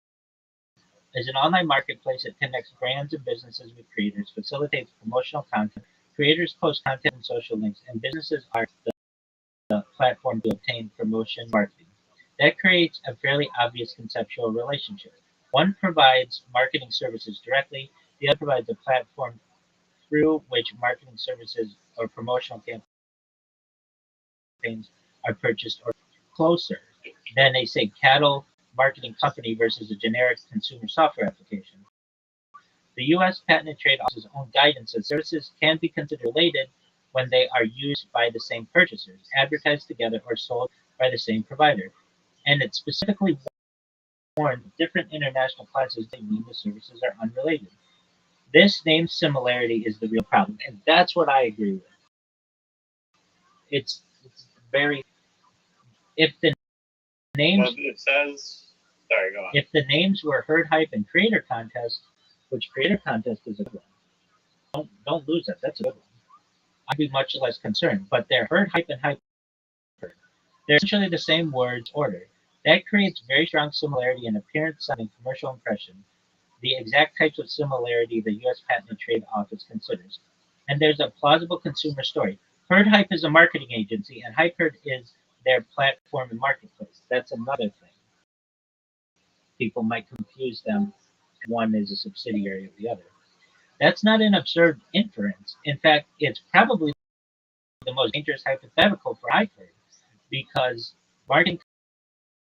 S1: is an online marketplace that connects brands and businesses with creators, facilitates promotional content. Creators post content and social links, and businesses are the platform to obtain promotion marketing. That creates a fairly obvious conceptual relationship. One provides marketing services directly, the other provides a platform through which marketing services or promotional campaigns are purchased, or closer than a, say, cattle marketing company versus a generic consumer software application. The U.S. Patent and Trade Office's own guidance says services can be considered related when they are used by the same purchasers, advertised together, or sold by the same provider. And it specifically warned different international classes they mean the services are unrelated. This name similarity is the real problem, and that's what I agree with. It's very if the names
S8: Well, it says. Sorry, go on.
S1: if the names were Herd Hype and Creator Contest, which Creator Contest is a good one. Don't lose that. That's a good one. I'd be much less concerned. But they're Herd Hype and Hype Herd. They're essentially the same words ordered. That creates very strong similarity in appearance, sound, and commercial impression, the exact types of similarity the U.S. Patent and Trade Office considers. And there's a plausible consumer story. Herd Hype is a marketing agency, and Hype Herd is their platform and marketplace. That's another thing. People might confuse them. One is a subsidiary of the other. That's not an absurd inference. In fact, it's probably the most dangerous hypothetical for Hype Herd because marketing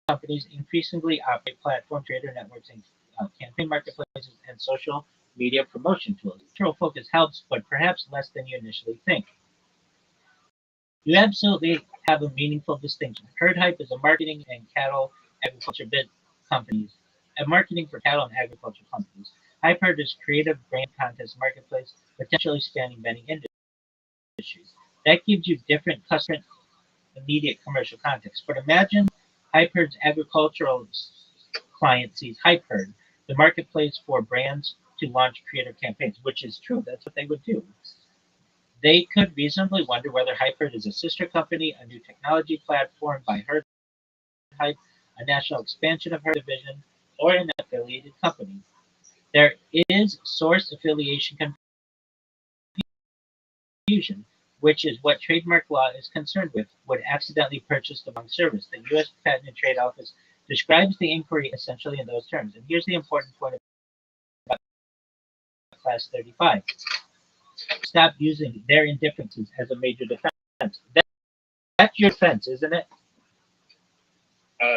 S1: companies increasingly operate platform trader networks and campaign marketplaces and social media promotion tools. Cultural focus helps, but perhaps less than you initially think. You absolutely have a meaningful distinction. Herd Hype is a marketing and cattle agriculture bid companies, a marketing for cattle and agriculture companies. Hype Herd is creative brand contest marketplace, potentially spanning many industries. That gives you different customer immediate commercial context. But imagine Hype Herd's agricultural client sees Hype Herd, the marketplace for brands to launch creative campaigns, which is true. That's what they would do. They could reasonably wonder whether Hype Herd is a sister company, a new technology platform by Herd Hype, a national expansion of Herd division, or an affiliated company. There is source affiliation confusion, which is what trademark law is concerned with, would accidentally purchase the wrong service. The U.S. Patent and Trade Office describes the inquiry essentially in those terms. And here's the important point about Class 35. Stop using their indifferences as a major defense. That's your defense, isn't it?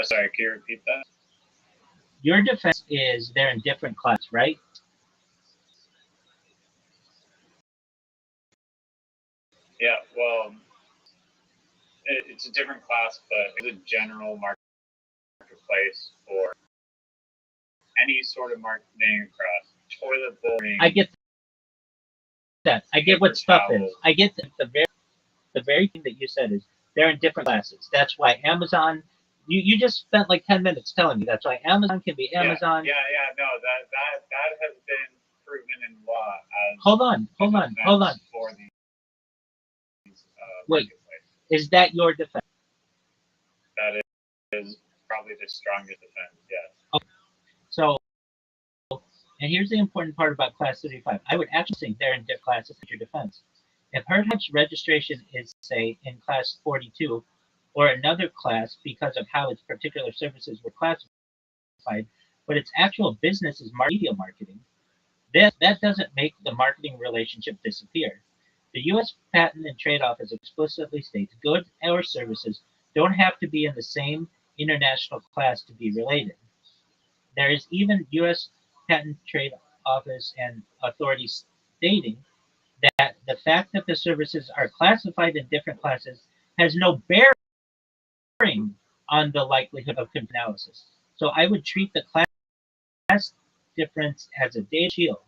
S8: Sorry, can you repeat that?
S1: Your defense is they're in different class, right?
S8: Yeah, well, it's a different class, but it's a general marketplace for any sort of marketing across toilet bowl.
S1: I get that. I get what stuff is. I get the very thing that you said is they're in different classes. That's why Amazon. You just spent like 10 minutes telling me that's why Amazon can be Amazon.
S8: Yeah. No, that has been proven in law as.
S1: Hold on.
S8: For these
S1: Wait, is that your defense?
S8: That is probably the strongest defense. Yes.
S1: Okay. So, and here's the important part about Class 35. I would actually think they're in different classes as your defense. If Herd Hype's registration is, say, in Class 42 or another class because of how its particular services were classified, but its actual business is media marketing, that doesn't make the marketing relationship disappear. The U.S. Patent and Trade Office explicitly states goods or services don't have to be in the same international class to be related. There is even U.S. Patent Trade Office and authorities stating that the fact that the services are classified in different classes has no bearing on the likelihood of analysis. So I would treat the class difference as a data shield.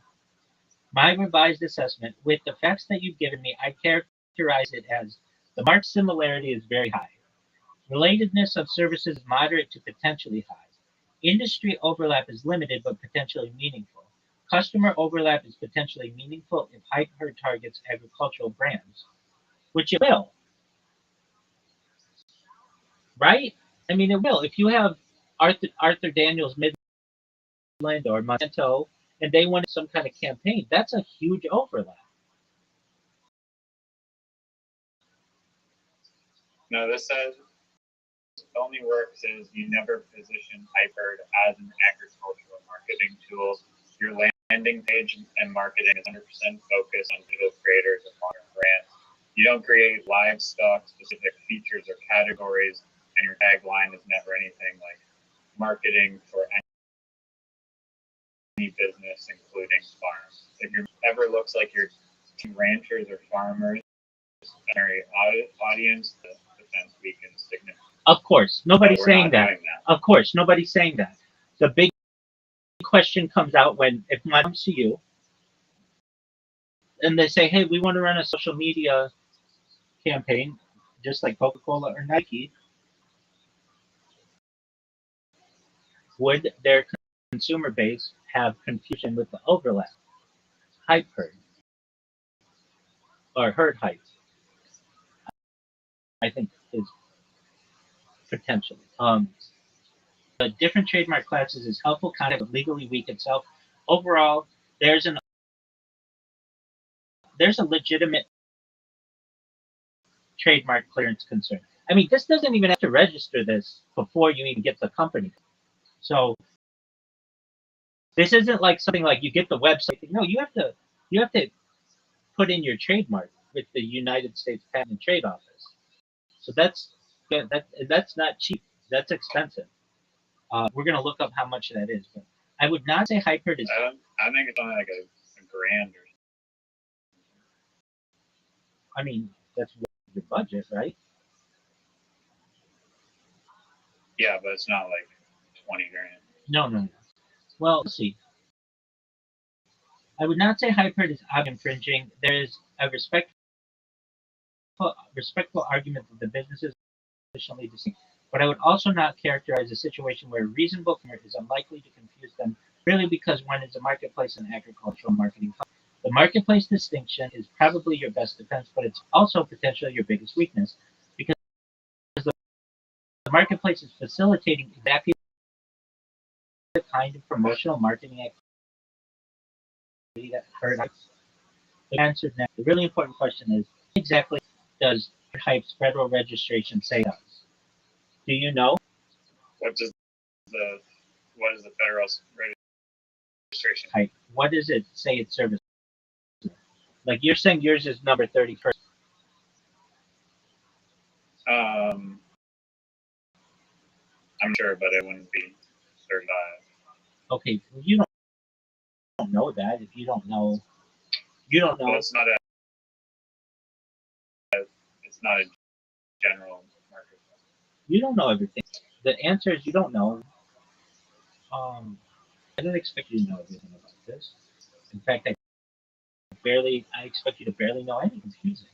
S1: My revised assessment, with the facts that you've given me, I characterize it as the marked similarity is very high. Relatedness of services is moderate to potentially high. Industry overlap is limited but potentially meaningful. Customer overlap is potentially meaningful if Hype Herd targets agricultural brands, which it will. Right? I mean, it will. If you have Arthur Daniels Midland or Monsanto and they wanted some kind of campaign, that's a huge overlap.
S8: No, this says only works is you never position Hype Herd as an agricultural marketing tool. Your landing page and marketing is 100% focused on digital creators and modern brands. You don't create livestock specific features or categories, and your tagline is never anything like marketing for any business, including farms. If your ever looks like you're ranchers or farmers, primary audience, the defense weakens significantly.
S1: Of course, nobody's saying that. Of course, nobody's saying that. The big question comes out when if mine comes to you and they say, hey, we want to run a social media campaign, just like Coca-Cola or Nike. Would their consumer base have confusion with the overlap? Hype herd or herd hype, I think is potentially. The different trademark classes is helpful content, but legally weak itself. Overall, there's a legitimate trademark clearance concern. I mean, this doesn't even have to register this before you even get the company. So this isn't like something like you get the website. No, you have to put in your trademark with the United States Patent and Trade Office. So that's not cheap. That's expensive. We're gonna look up how much that is, but I would not say Hyperd is.
S8: I think it's only like a grand or.
S1: I mean, that's your budget, right?
S8: Yeah, but it's not like 20 grand.
S1: No. Well, let's see. I would not say Hyperd is infringing. There is a respectful argument that the businesses are sufficiently distinct, but I would also not characterize a situation where a reasonable consumer is unlikely to confuse them, really because one is a marketplace and agricultural marketing company. The marketplace distinction is probably your best defense, but it's also potentially your biggest weakness because the marketplace is facilitating exactly the kind of promotional marketing activity that Herd Hype's answered now. The really important question is, what exactly does Herd Hype's federal registration say it does? Do you know?
S8: What is the federal registration?
S1: Hype. What does it say its service? Like you're saying yours is number 31st.
S8: I'm sure, but it wouldn't be 35.
S1: Okay, well, you don't know that. If you don't know, you don't know.
S8: Well, it's not a general market.
S1: You don't know everything. The answer is you don't know. I don't expect you to know everything about this. In fact, I expect you to barely know anything confusing.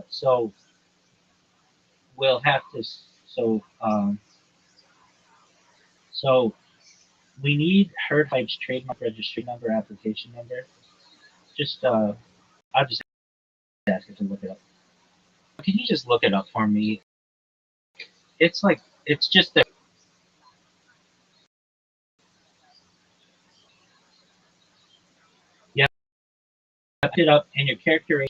S1: So we'll have to. So we need Herd Hype's trademark registry number, application number. I'll just ask it to look it up. Can you just look it up for me? It's just there. Yeah, it up and your character.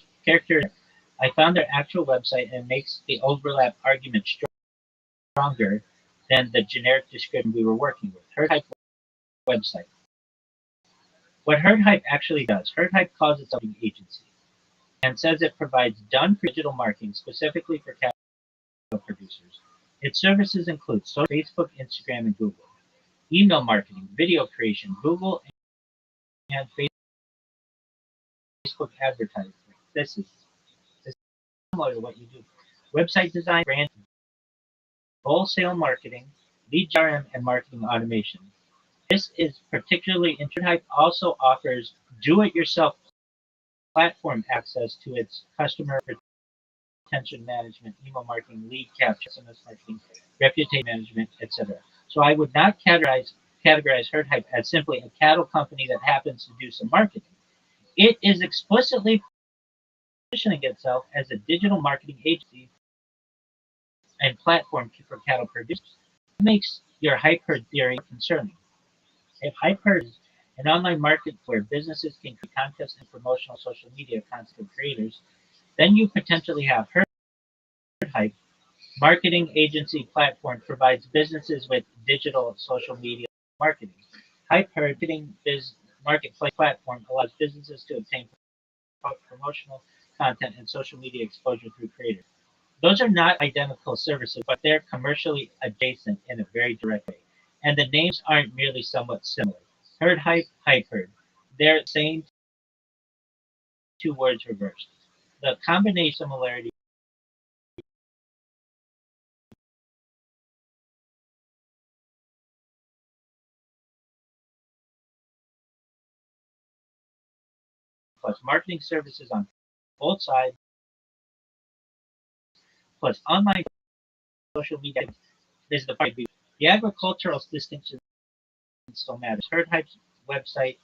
S1: I found their actual website and it makes the overlap argument stronger than the generic description we were working with. Herd Hype website. What Herd Hype actually does, Herd Hype calls itself an agency and says it provides done for digital marketing specifically for cattle producers. Its services include Facebook, Instagram, and Google, email marketing, video creation, Google and Facebook advertising. This is similar to what you do. Website design, brand, wholesale marketing, lead CRM, and marketing automation. This is particularly interesting. Hype also offers do-it-yourself platform access to its customer retention management, email marketing, lead capture, SMS marketing, reputation management, etc. So I would not categorize Herd Hype as simply a cattle company that happens to do some marketing. It is explicitly positioning itself as a digital marketing agency and platform for cattle producers. It makes your Hype Herd theory concerning. If Hype Herd is an online market where businesses can create contests and promotional social media content creators, then you potentially have Herd Hype. Marketing agency platform provides businesses with digital social media marketing. Hype Herd marketplace platform allows businesses to obtain promotional content and social media exposure through creators. Those are not identical services, but they're commercially adjacent in a very direct way. And the names aren't merely somewhat similar. Herd Hype, Hype Herd. They're the same two words reversed. The combination similarity plus marketing services on both sides, plus online social media. This is the part. The agricultural distinction still matters. Herd Hype's website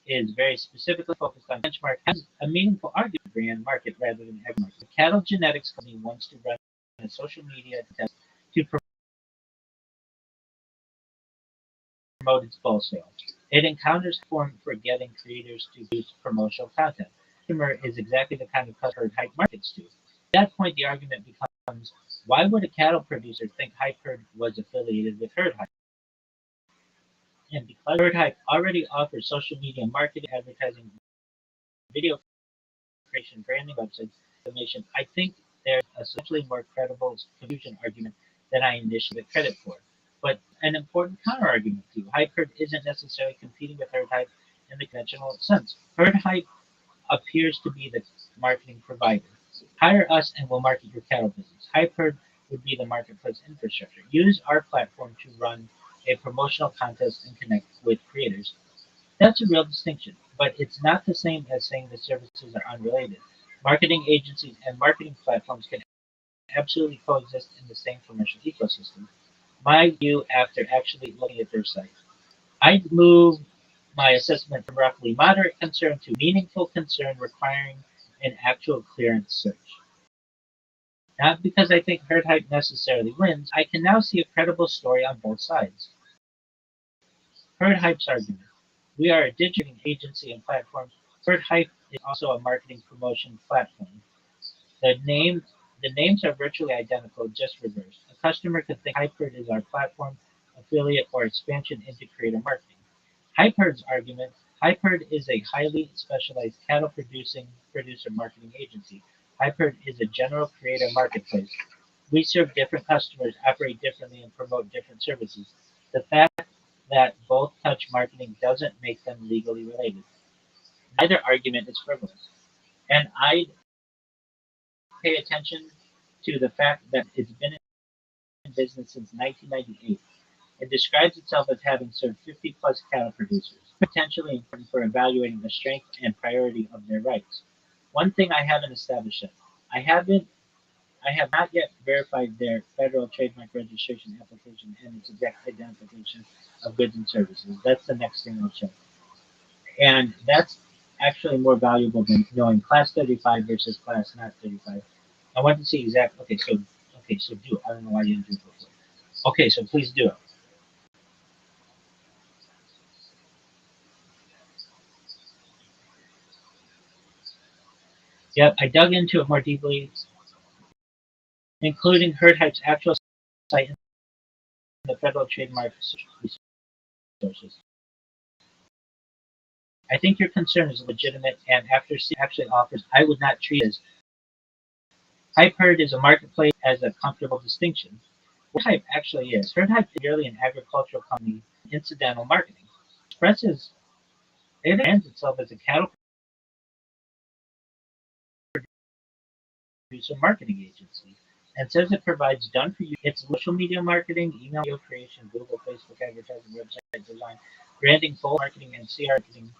S1: is very specifically focused on benchmark, has a meaningful argument for brand market rather than ag market. The cattle genetics company wants to run a social media test to promote its bull sale. It encounters form for getting creators to use promotional content. Consumer is exactly the kind of customer Herd Hype markets to. At that point, the argument becomes, why would a cattle producer think Hype Herd was affiliated with Herd Hype? And because Herd Hype already offers social media marketing, advertising, video creation, branding, websites, information, I think there's a slightly more credible confusion argument than I initially gave credit for. But an important counterargument to Hype Herd isn't necessarily competing with Herd Hype in the conventional sense. Herd Hype appears to be the marketing provider. Hire us and we'll market your cattle business. Hype Herd would be the marketplace infrastructure. Use our platform to run a promotional contest and connect with creators. That's a real distinction, but it's not the same as saying the services are unrelated. Marketing agencies and marketing platforms can absolutely coexist in the same commercial ecosystem. My view after actually looking at their site. I'd move my assessment from roughly moderate concern to meaningful concern requiring an actual clearance search. Not because I think Herd Hype necessarily wins, I can now see a credible story on both sides. Herd Hype's argument. We are a digital agency and platform. Herd Hype is also a marketing promotion platform. The name the names are virtually identical, just reversed. A customer could think Hyperd is our platform, affiliate, or expansion into creator marketing. Hyperd's argument, Hyperd is a highly specialized cattle producer marketing agency. Hyperd is a general creator marketplace. We serve different customers, operate differently, and promote different services. The fact that both touch marketing doesn't make them legally related. Neither argument is frivolous. And I'd pay attention to the fact that it's been in business since 1998. It describes itself as having served 50 plus cattle producers, potentially important for evaluating the strength and priority of their rights. One thing I haven't established yet, I have not yet verified their federal trademark registration application and its exact identification of goods and services. That's the next thing I'll check. And that's actually more valuable than knowing class 35 versus class not 35. I want to see exact. Okay, so do it. I don't know why you didn't do it before. Okay, so please do it. Yep, I dug into it more deeply, including Herd Hype's actual site and the federal trademark resources. I think your concern is legitimate, and after seeing actually offers, I would not treat it as Hype Herd is a marketplace as a comfortable distinction. What Hype actually is, Herd Hype is merely an agricultural company, incidental marketing. It brands itself as a cattle producer marketing agency and says it provides done for you its social media marketing, email video creation, Google, Facebook advertising, website design, branding, full marketing, and CR marketing.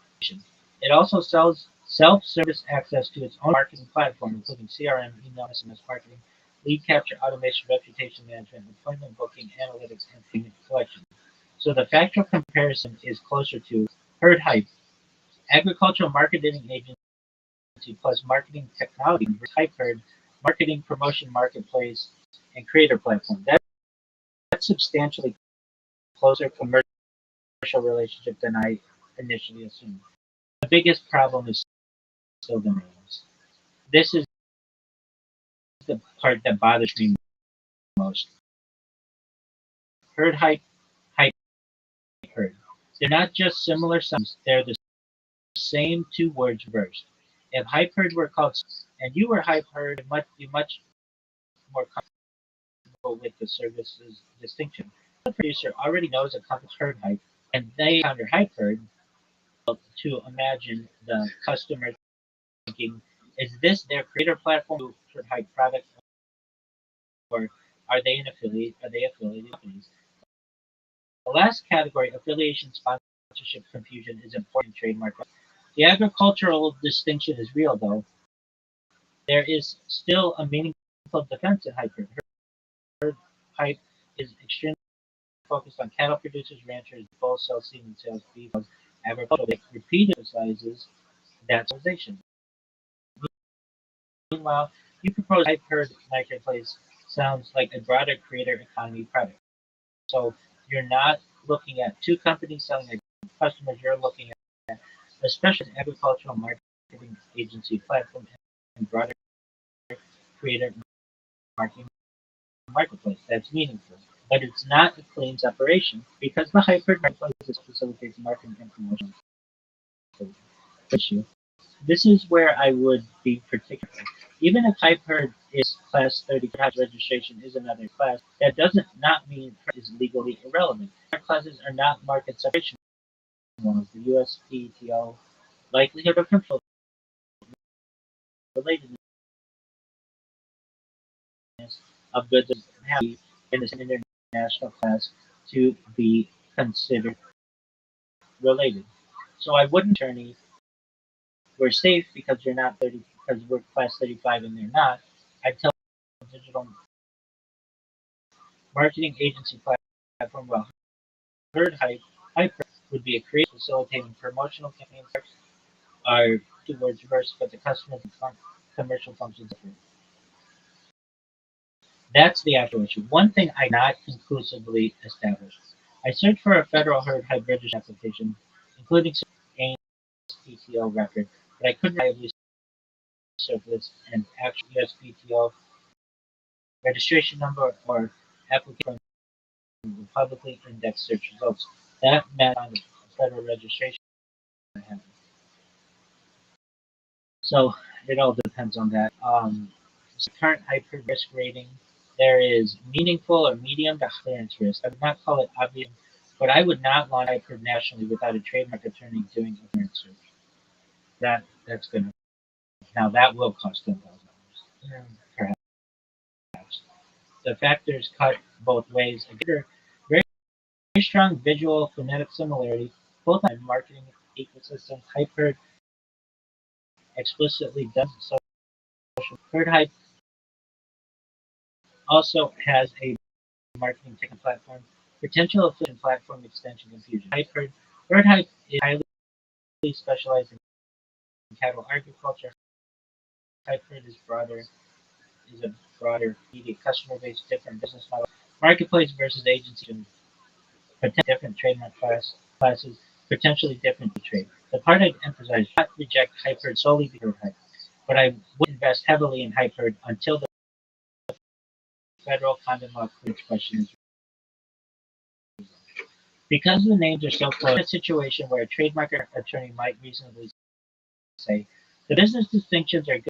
S1: It also sells self-service access to its own marketing platform, including CRM, email, SMS marketing, lead capture, automation, reputation management, appointment booking, analytics, and payment collection. So the factual comparison is closer to Herd Hype, agricultural marketing agency plus marketing technology, Hype Herd, marketing promotion marketplace, and creator platform. That's substantially closer commercial relationship than I initially assumed. The biggest problem is still the names. This is the part that bothers me most. Herd Hype, Hype Herd. They're not just similar sounds, they're the same two words reversed. If Hype Herd were called and you were Hype Herd, it might be much more comfortable with the services distinction. The producer already knows a company's Herd Hype, and they under Hype Herd to imagine the customer thinking, is this their creator platform for Hype product, or are they an affiliate? Are they affiliated companies? The last category, affiliation, sponsorship, confusion, is important in trademark. The agricultural distinction is real, though. There is still a meaningful defense in hyper. Herd hype is extremely focused on cattle producers, ranchers, bulls, sell seed and sales beef, agricultural. It repeatedly emphasizes that civilization. Meanwhile, you propose hype herd marketplace sounds like a broader creator economy product. So you're not looking at two companies selling a customers, you're looking at a specialist agricultural marketing agency platform and broader creator marketing marketplace. That's meaningful. But it's not a clean separation because the hybrid marketplace facilitates marketing and promotion issue. This is where I would be particular. Even if hyper is class 30 registration is another class, that doesn't not mean it is legally irrelevant. Our classes are not market separation ones. The USPTO likelihood of control relatedness of goods have in this international class to be considered related. So I wouldn't attorney we're safe because you're not 30 because we're class 35 and they're not. I tell digital marketing agency platform well herd hyper would be a creative facilitating promotional campaigns are two words reversed, but the customer's commercial functions different. That's the actual issue. One thing I not conclusively established. I searched for a federal herd hybrid application, including AIM's PTO record, but I couldn't reliably surface an actual USPTO registration number or application from publicly indexed search results. That meant on the federal registration. So it all depends on that. So current hyper risk rating, there is meaningful or medium to clearance risk. I would not call it obvious, but I would not launch hyper nationally without a trademark attorney doing a clearance search. That's gonna now that will cost $10,000. Perhaps. The factors cut both ways. Again, very strong visual phonetic similarity, both on marketing ecosystem. Hyper explicitly does social. Herd hype also has a marketing technical platform, potential affiliate platform extension confusion. Herd hype is highly specialized in cattle agriculture. Hybrid is a broader immediate customer base, different business model. Marketplace versus agency, potentially different trademark classes, potentially different trade. The part I'd emphasize not reject hybrid solely because of hype, but I would invest heavily in hybrid until the federal condom law clearance question is because the names are so close. In a situation where a trademark attorney might reasonably say the business distinctions are good,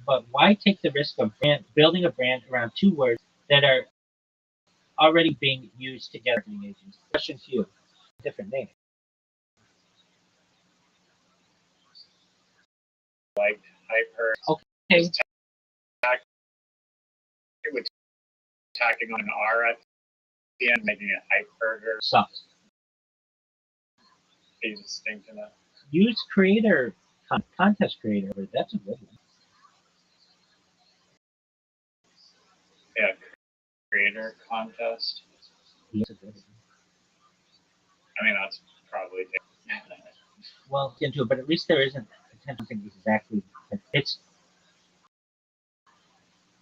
S1: but why take the risk of building a brand around two words that are already being used together? Question to you: different name.
S8: Like hyper.
S1: Okay.
S8: It would tacking on an R at the end, making it hyper.
S1: Sucks.
S8: Be distinct enough.
S1: Use creator contest creator. That's a good one.
S8: Yeah, creator contest.
S1: That's a good one.
S8: I mean, that's probably.
S1: Well, into it, but at least there isn't something exactly. It's.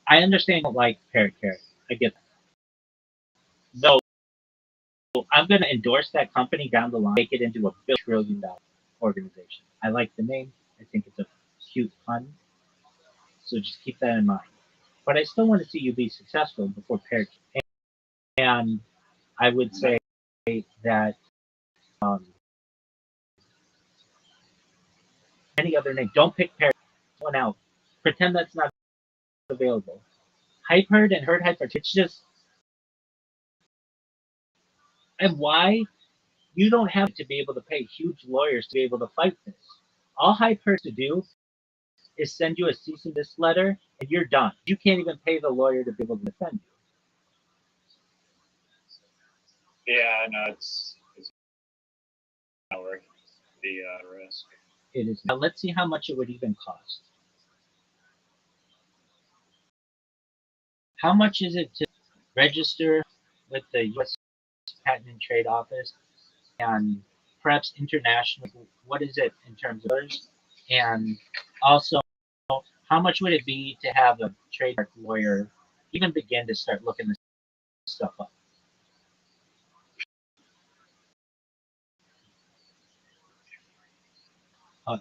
S1: I understand you don't like parrot. I get that. No, I'm going to endorse that company down the line, make it into a $1 trillion organization. I like the name. I think it's a cute pun. So just keep that in mind. But I still want to see you be successful before parrot. And I would say that any other name, don't pick parrot. One out. Pretend that's not available. Hype herd and herd hyper. It's just and why you don't have to be able to pay huge lawyers to be able to fight this. All hype herd to do is send you a cease and desist letter, and you're done. You can't even pay the lawyer to be able to defend you.
S8: Yeah, no, it's not working. the risk.
S1: It is. Now let's see how much it would even cost. How much is it to register with the U.S. Patent and Trade Office and perhaps international? What is it in terms of dollars? And also, how much would it be to have a trademark lawyer even begin to start looking this stuff up?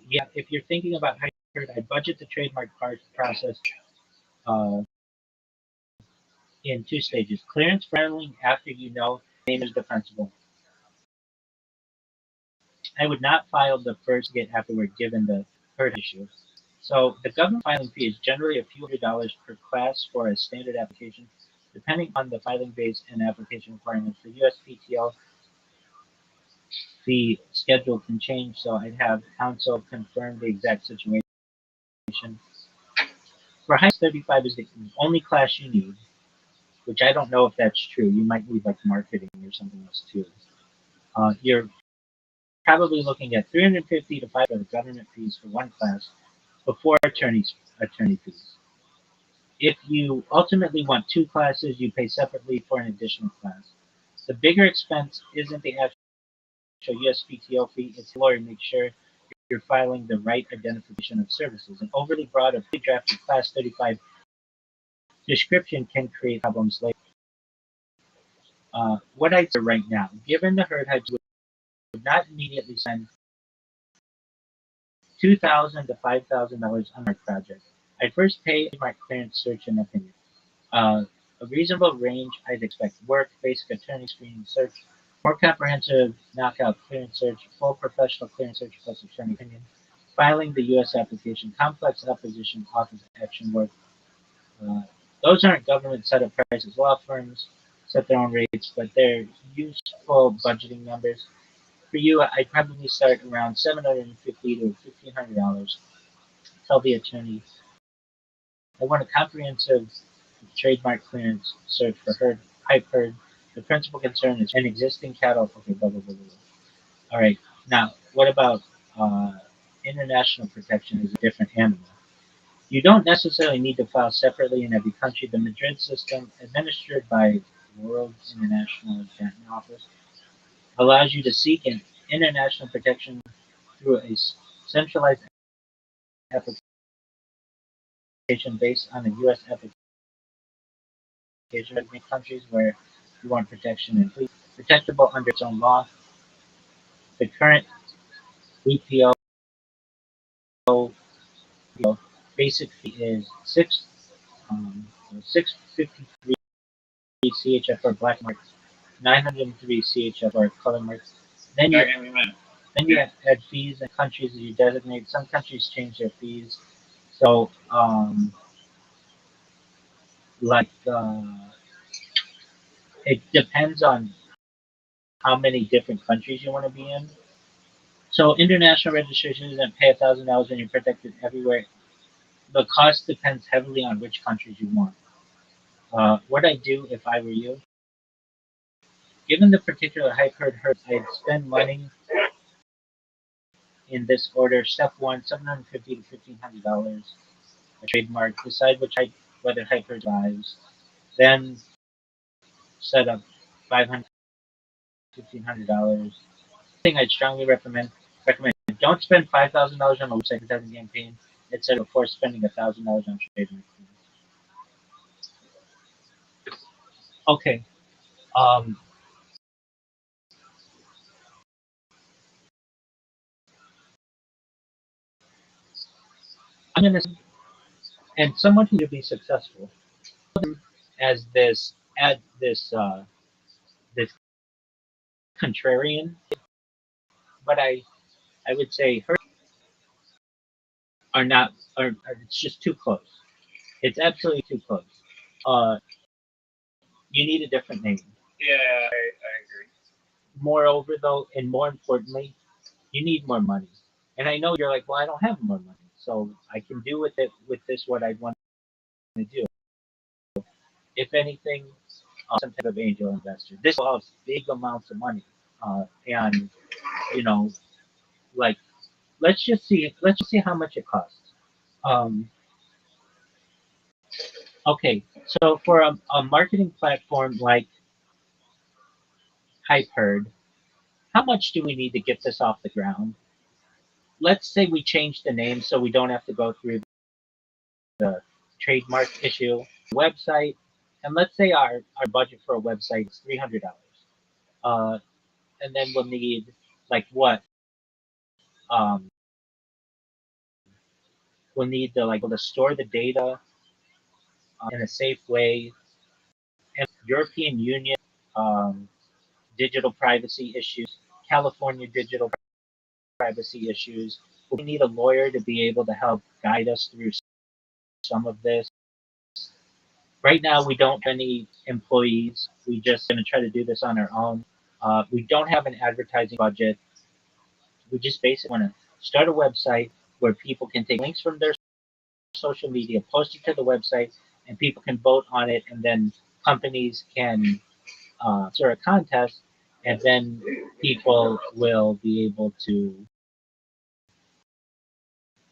S1: Yeah, if you're thinking about how I budget the trademark process uh, in two stages. Clearance filing after you know the name is the principal. I would not file the first get after we're given the third issue. So the government filing fee is generally a few $100s per class for a standard application, depending on the filing base and application requirements. The USPTO fee schedule can change, so I'd have counsel confirm the exact situation. For high 35 is the only class you need, which I don't know if that's true. You might need like marketing or something else too. You're probably looking at 350 to 5 for the government fees for one class before attorney fees. If you ultimately want two classes, you pay separately for an additional class. The bigger expense isn't the actual USPTO fee, it's the lawyer make sure you're filing the right identification of services. An overly broad or pre-drafted Class 35 description can create problems later. What I'd say right now, given the herd heights would not immediately spend $2,000 to $5,000 on our project. I'd first pay my clearance search and opinion. A reasonable range I'd expect: work, basic attorney screening search, more comprehensive knockout clearance search, full professional clearance search plus attorney opinion, filing the U.S. application, complex opposition office action work. Uh, those aren't government set up prices. Law firms set their own rates, but they're useful budgeting numbers. For you, I'd probably start around $750 to $1,500. Tell the attorney I want a comprehensive trademark clearance search for herd, pipe herd. The principal concern is an existing cattle. Okay, blah, blah, blah, blah. All right. Now, what about international protection is a different animal. You don't necessarily need to file separately in every country. The Madrid system, administered by World International Patent Office, allows you to seek an international protection through a centralized application based on a U.S. application in countries where you want protection and please protectable under its own law. The current WPO basic fee is 653 CHF for black marks, 903 CHF for color marks. Then you add fees and countries that you designate. Some countries change their fees. So like it depends on how many different countries you want to be in. So international registration doesn't pay $1,000 when you're protected everywhere. The cost depends heavily on which countries you want. What I'd do if I were you, given the particular hype herd, I'd spend money in this order. Step one, $750 to $1,500. A trademark. Decide whether hype herd lives. Then set up $500 to $1,500. Thing I'd strongly recommend. Don't spend $5,000 on a website advertising campaign instead of before spending $1,000 on trademark. Okay. I'm gonna and someone who to be successful as this this contrarian, but I would say her are not are it's just too close. It's absolutely too close. Uh, you need a different name.
S8: Yeah, I agree.
S1: Moreover, though, and more importantly, you need more money. And I know you're like, well, I don't have more money, so I can do with this what I want to do. If anything, some type of angel investor. This allows big amounts of money, and you know, like let's just see how much it costs. Um, okay, so for a marketing platform like HypeHerd, how much do we need to get this off the ground? Let's say we change the name so we don't have to go through the trademark issue, website, and let's say our budget for a website is $300. Uh, and then we'll need like what? Um, we'll need to like to store the data in a safe way. And European Union digital privacy issues, California digital privacy issues. We need a lawyer to be able to help guide us through some of this. Right now, we don't have any employees. We just going to try to do this on our own. We don't have an advertising budget. We just basically want to start a website where people can take links from their social media, post it to the website, and people can vote on it, and then companies can start a contest, and then people will be able to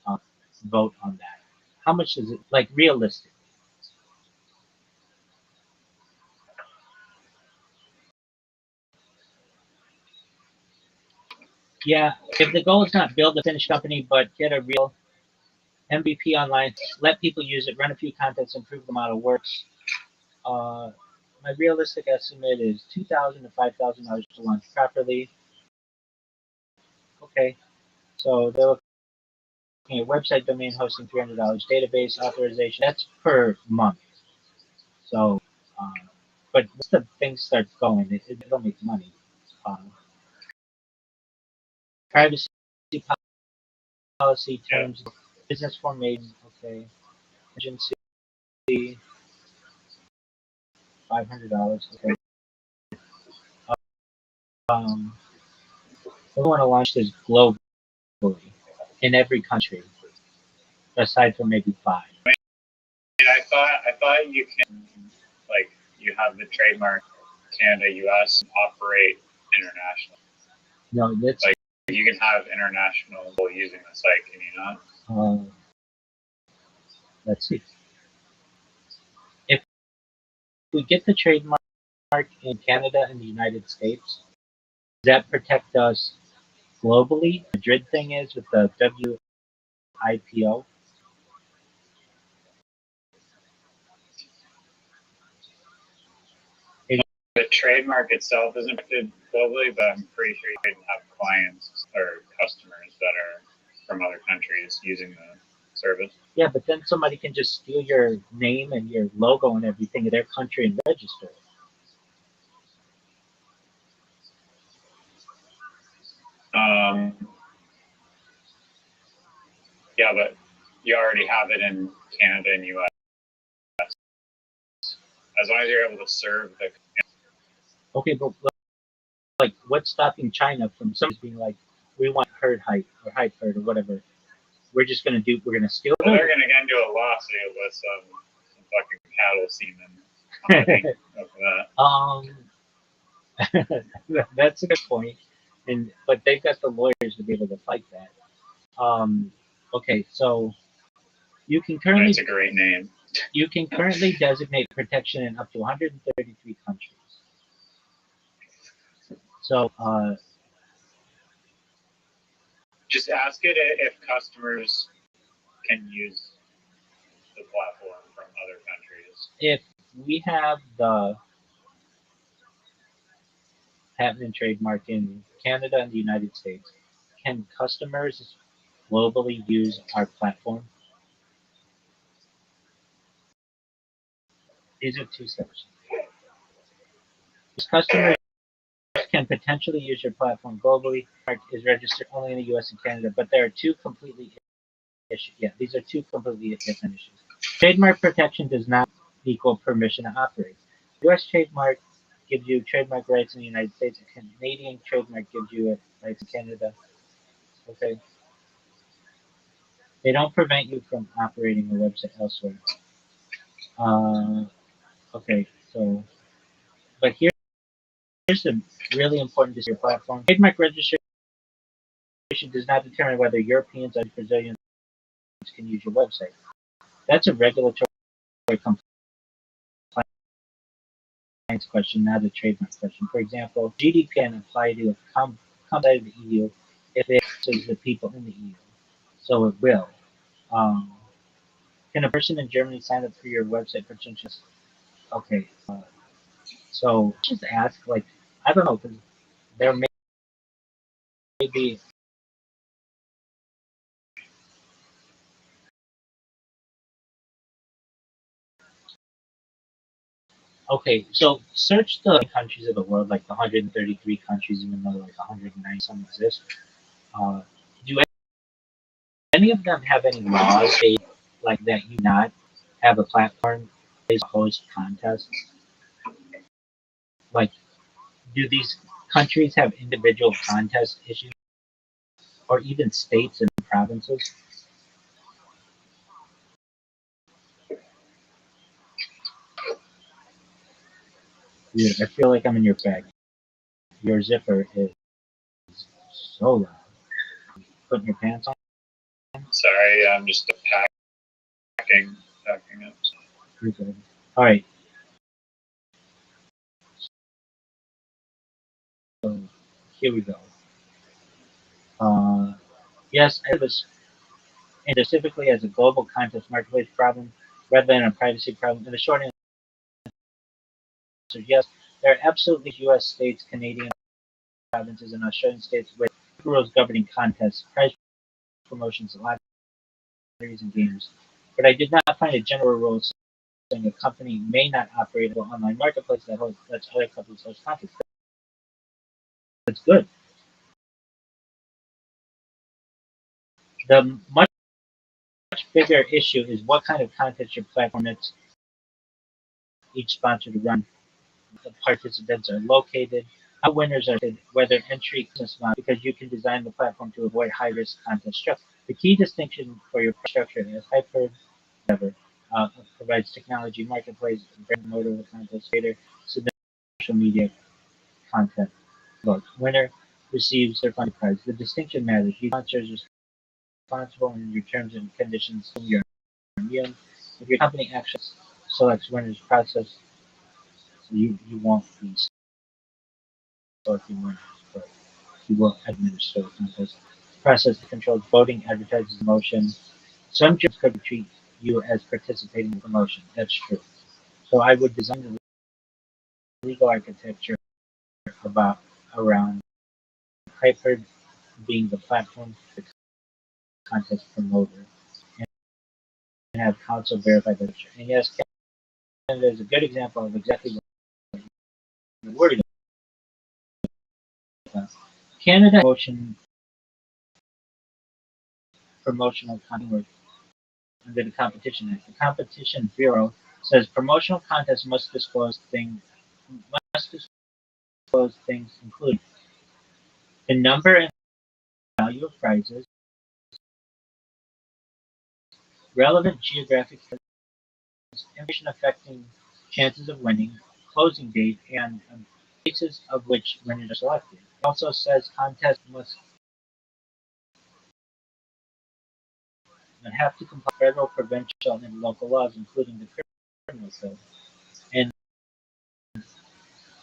S1: uh, vote on that. How much is it, like, realistic? Yeah, if the goal is not build a finished company, but get a real MVP online, let people use it, run a few contests, and prove the model works. My realistic estimate is $2,000 to $5,000 to launch properly. Okay, so they're looking at website domain hosting, $300, database authorization. That's per month. So, but once the thing starts going, it'll make money. Privacy policy terms, business formation. Okay, agency, $500. Okay. We want to launch this globally in every country, aside from maybe 5.
S8: I thought you can, like, you have the trademark Canada, US, and operate internationally.
S1: No, that's
S8: like you can have international people using the site, can you not?
S1: Let's see. If we get the trademark in Canada and the United States, does that protect us globally? The Madrid thing is with the WIPO.
S8: The trademark itself isn't protected globally, but I'm pretty sure you can have clients or customers that are from other countries using the service.
S1: Yeah, but then somebody can just steal your name and your logo and everything in their country and register it.
S8: Yeah, but you already have it in Canada and US. As long as you're able to serve the.
S1: Okay, but like, what's stopping China from somebody being like, we want herd height or height herd or whatever? We're gonna steal
S8: Well,
S1: it.
S8: they're gonna get into a lawsuit with some fucking cattle semen.
S1: That's a good point. But they've got the lawyers to be able to fight that. Okay, so you can currently.
S8: That's a great name.
S1: You can currently designate protection in up to 133 countries. So
S8: just ask it if customers can use the platform from other countries.
S1: If we have the patent and trademark in Canada and the United States, can customers globally use our platform? These are 2 steps. Customers can potentially use your platform globally. Is registered only in the U.S. and Canada, but there are 2 completely issues. Yeah, these are 2 completely different issues. Trademark protection does not equal permission to operate. U.S. trademark gives you trademark rights in the United States. A Canadian trademark gives you rights in Canada. Okay. They don't prevent you from operating a website elsewhere. Okay, so, but here's the really important to your platform. Trademark registration does not determine whether Europeans or Brazilians can use your website. That's a regulatory compliance question, not a trademark question. For example, GDPR can apply to a company outside of the EU if it serves the people in the EU. So it will. Um, can a person in Germany sign up for your website potentially? Okay. So just ask, like, I don't know, because there may be. Okay, so search the countries of the world, like the 133 countries, even though like 109 some exist. Do any of them have any laws like that you not have a platform to host contests? Like, do these countries have individual contest issues, or even states and provinces? Dude, I feel like I'm in your bag. Your zipper is so loud. Putting your pants on?
S8: Sorry, I'm just packing up.
S1: You're good. All right. So here we go. Yes, I was and specifically as a global contest marketplace problem rather than a privacy problem. And the short answer is yes. There are absolutely U.S. states, Canadian provinces, and Australian states with rules governing contests, prize promotions, lotteries, and games. But I did not find a general rule saying a company may not operate an online marketplace that lets other companies host contests. That's good. The much bigger issue is what kind of content your platform lets each sponsor to run. The participants are located, how winners are rated, whether entry is not, because you can design the platform to avoid high-risk content structure. The key distinction for your structure is Hyper, whatever, provides technology, marketplace, brand motor, contest creator, social media content. Look, winner receives their funding prize. The distinction matters. You sponsors are responsible in your terms and conditions in your immune. If your company actually selects winners process, so you won't be selecting winners, but you will administer the contest. Process that controls voting, advertises motion. Some jobs could treat you as participating in promotion. That's true. So I would design the legal architecture about around Hyper being the platform for the contest promoter and have council verify the picture. And yes, Canada is a good example of exactly what you're worried about. Canada promotional content under the Competition Act. The Competition Bureau says promotional contests must disclose things including the number and value of prizes, relevant geographic information affecting chances of winning, closing date, and basis of which winners are selected. It also says contests must have to comply with federal, provincial, and local laws, including the criminal code. And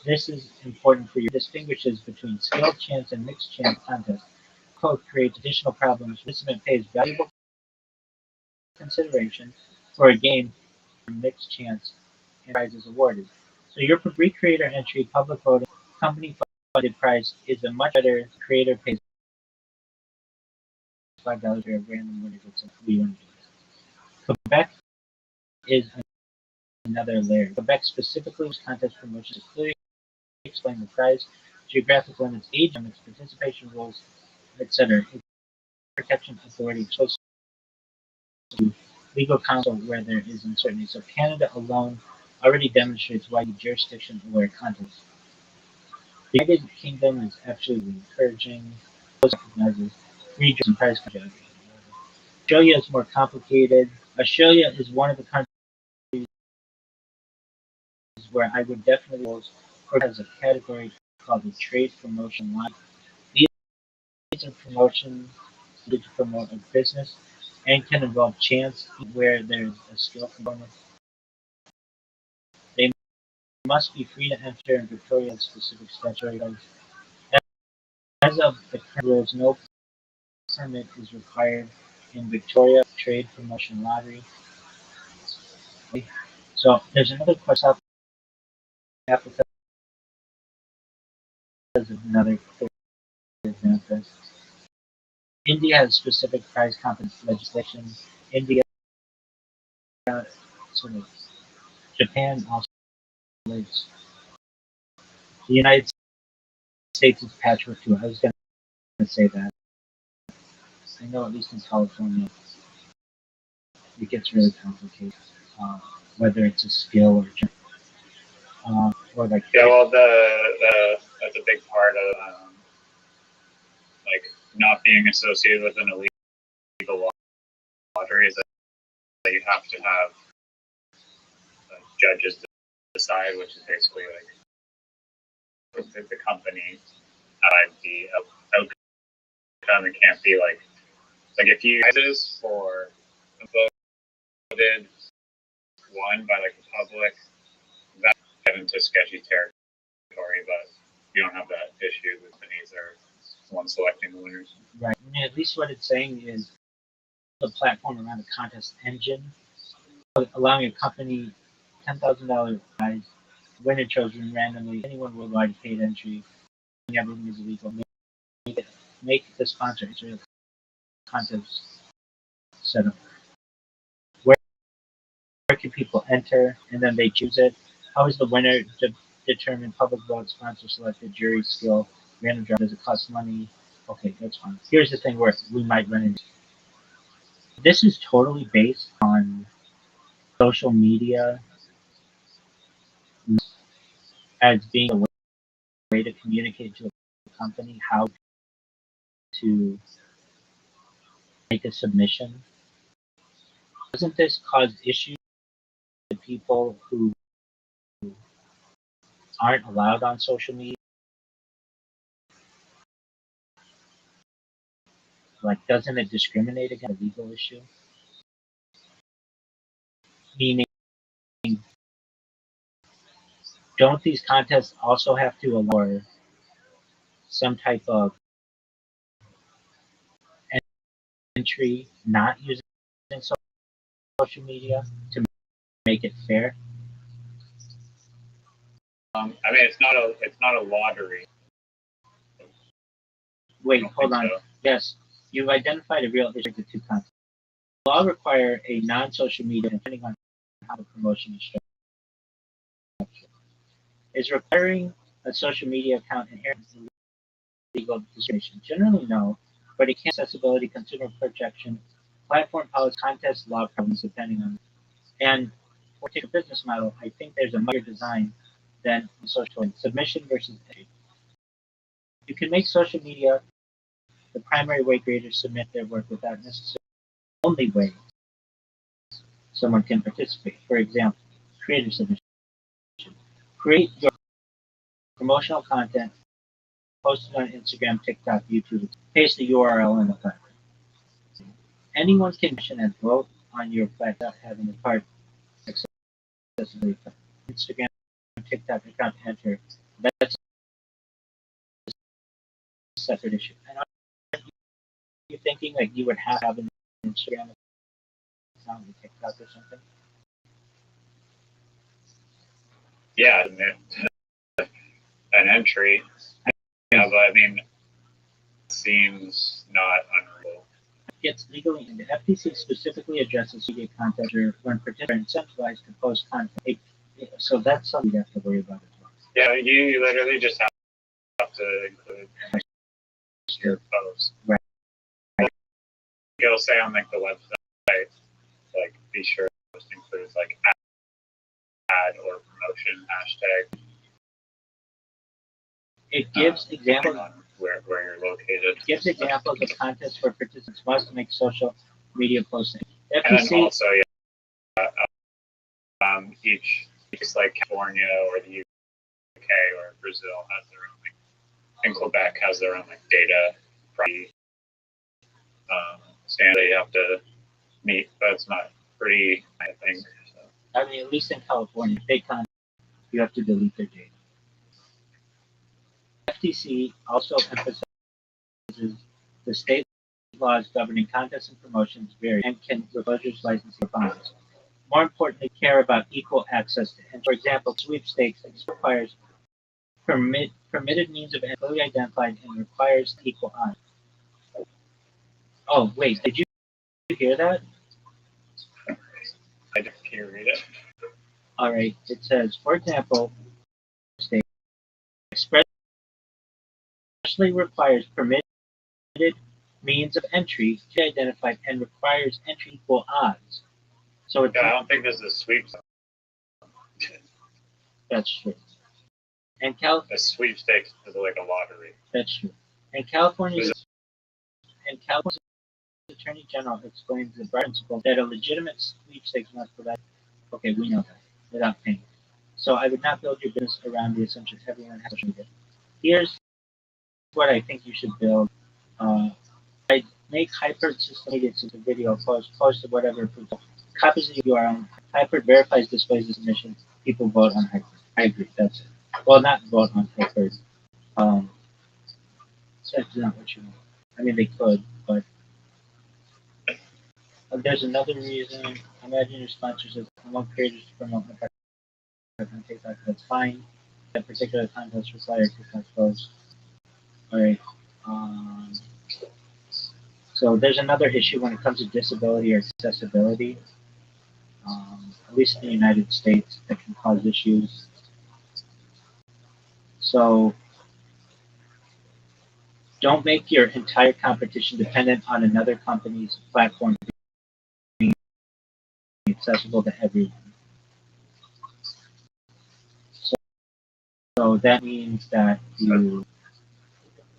S1: this is important for your distinguishes between skill chance and mixed chance contests. Code creates additional problems. Participant pays valuable consideration for a game for mixed chance and prizes awarded. So your pre-creator entry, public voting, company funded prize is a much better creator pays $5 for a random winner gets a free winner. Quebec is another layer. Quebec specifically was contest promotions to clearly explain the prize, geographic limits, age limits, participation rules, etc. Protection authority close to legal counsel where there is uncertainty. So Canada alone already demonstrates why the jurisdiction aware contest. The United Kingdom is absolutely encouraging. Recognizes regions and prize countries. Australia is more complicated. Australia is one of the countries where I would definitely or has a category called the trade promotion line. and promotion to promote a business and can involve chance where there's a skill component. They must be free to enter in Victoria specific statutory laws. As of the current rules, no permit is required in Victoria Trade Promotion Lottery. So there's another question. South Africa has another clear example. India has specific prize competition legislation. India, sort of, Japan also lives. The United States is patchwork too. I was going to say that. I know at least in California, it gets really complicated. Whether it's a skill or like
S8: Yeah, well, that's a big part of like not being associated with an illegal lottery is that you have to have judges decide, which is basically like the company the outcome. It can't be like if you guys for voted won by like the public, that get into sketchy territory, but you don't have that issue. The companies are the ones selecting the winners.
S1: Right. And at least what it's saying is the platform around the contest engine, allowing a company $10,000 prize, winner chosen randomly, anyone worldwide paid entry, everything is illegal. Make the sponsor Israel contest setup. Where can people enter, and then they choose it? How is the winner determined? Public vote, sponsor selected, jury skill, random draw. Does it cost money? Okay, that's fine. Here's the thing where we might run into. This is totally based on social media as being a way to communicate to a company how to make a submission. Doesn't this cause issues to people who aren't allowed on social media? Like, doesn't it discriminate against a legal issue? Meaning, don't these contests also have to allow some type of entry not using social media to make it fair?
S8: I mean, it's not a lottery.
S1: Wait, hold on. So. Yes, you've identified a real issue with the two concepts. The law require a non-social media, depending on how the promotion is structured. Is requiring a social media account inherently legal discrimination? Generally, no, but it can accessibility, consumer protection, platform policy, contest law problems, depending on. And for a business model, I think there's a much design than social submission versus entry. You can make social media the primary way creators submit their work without necessarily the only way someone can participate. For example, creator submission. Create your promotional content, post it on Instagram, TikTok, YouTube, paste the URL in the platform. Anyone can mention and vote on your platform having a part accessibility. Instagram, TikTok account enter. That's a separate issue. And are you thinking like you would have an Instagram account with TikTok or something?
S8: Yeah, an entry. Yeah, but I mean, it seems not unreal.
S1: Gets legally, and the FTC specifically addresses media content when participants are incentivized to post content. So that's something you have to worry about as well.
S8: Yeah, you literally just have to include your post.
S1: Right.
S8: It'll say on like the website, like be sure to include like ad or promotion hashtag.
S1: It gives examples
S8: on where you're located.
S1: It gives examples of contests where participants must make social media posting. FTC,
S8: and then also, each like California or the UK or Brazil has their own, and Quebec has their own like data privacy standard they have to meet. That's not pretty, I think. So.
S1: I mean, at least in California, if they contact you have to delete their data. FTC also emphasizes the state laws governing contests and promotions vary and can revoke licensing bonds. More importantly, care about equal access to entry. For example, sweepstakes requires permitted means of entry clearly identified and requires equal odds. Oh, wait, did you hear that?
S8: I didn't hear it.
S1: All right, it says, for example, state expressly requires permitted means of entry to identified and requires entry equal odds. So
S8: I don't think this is sweepstakes.
S1: That's true. And
S8: the sweepstakes is like a lottery.
S1: That's true. And California's Attorney General explains the principle that a legitimate sweepstakes must provide. Okay, we know that without paying. So I would not build your business around the assumption everyone has to do it. Here's what I think you should build. I make Hyper systemated to the video post whatever copies of your own. Hyper verifies displays the submission. People vote on Hyper. I agree. That's it. Well, not vote on Hyper. That's not what you want. I mean, they could, but there's another reason. Imagine your sponsor says, I want creators to promote my product on TikTok. That's fine. That particular contest requires TikTok posts. All right. So there's another issue when it comes to disability or accessibility, at least in the United States, that can cause issues. So don't make your entire competition dependent on another company's platform being accessible to everyone. So that means that you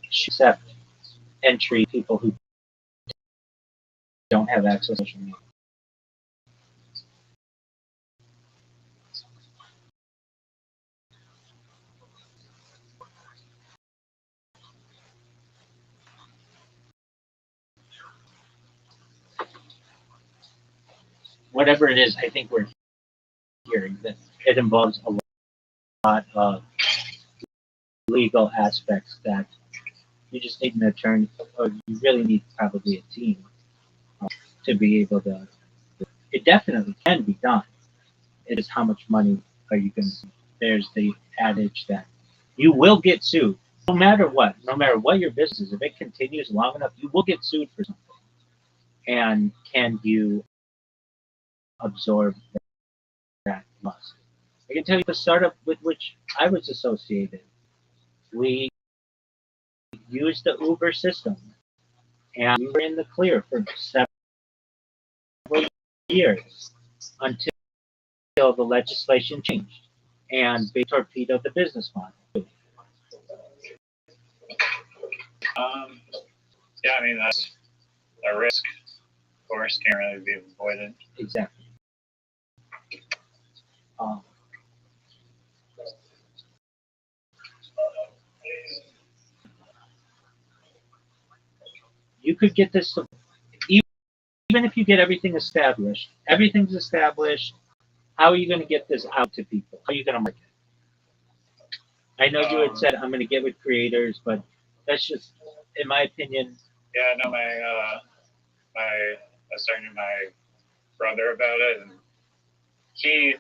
S1: accept entry people who don't have access to social media. Whatever it is, I think we're hearing that it involves a lot of legal aspects that you just need an attorney, or you really need probably a team to be able to. It definitely can be done. It is how much money are you going to? There's the adage that you will get sued, no matter what your business is. If it continues long enough, you will get sued for something. And can you absorb that loss? I can tell you the startup with which I was associated. We used the Uber system, and we were in the clear for several years until the legislation changed and they torpedoed the business model.
S8: Yeah, I mean, that's a risk, of course, can't really be avoided.
S1: Exactly. You could get this, even if you get everything established, everything's established, how are you going to get this out to people? How are you going to market it? I know you had said, I'm going to get with creators, but that's just, in my opinion.
S8: Yeah, no, I was talking to my brother about it, and he,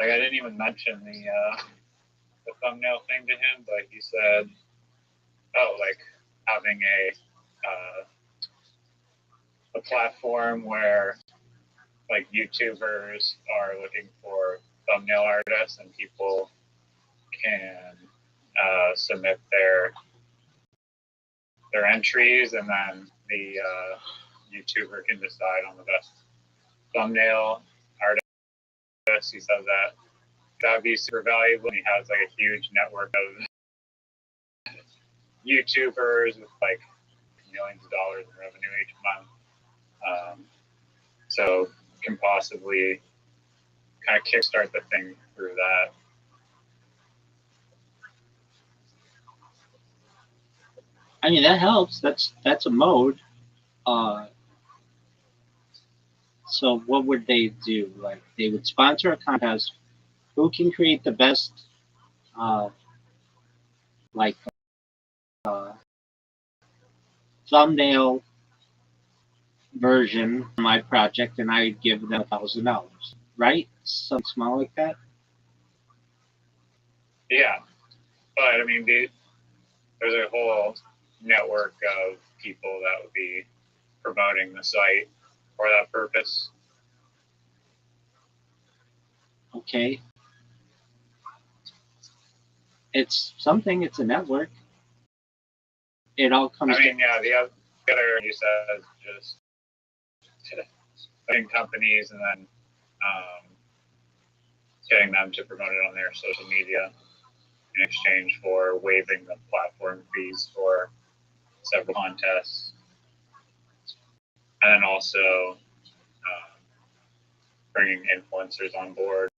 S8: like, I didn't even mention the thumbnail thing to him, but he said, oh, like, having a platform where, like, YouTubers are looking for thumbnail artists and people can submit their entries, and then the YouTuber can decide on the best thumbnail artist. He says that would be super valuable. And he has like a huge network of YouTubers with like millions of dollars in revenue each month. So can possibly kind of kickstart the thing through that.
S1: I mean, that helps. That's a mode. Uh, so what would they do? Like they would sponsor a contest. Who can create the best, uh, like uh, thumbnail version of my project, and I would give them $1,000, right? Something small like that.
S8: Yeah, but I mean, there's a whole network of people that would be promoting the site for that purpose.
S1: Okay, it's something. It's a network. It all comes.
S8: I mean, yeah, the other you said is just putting companies and then getting them to promote it on their social media in exchange for waiving the platform fees for several contests, and then also bringing influencers on board,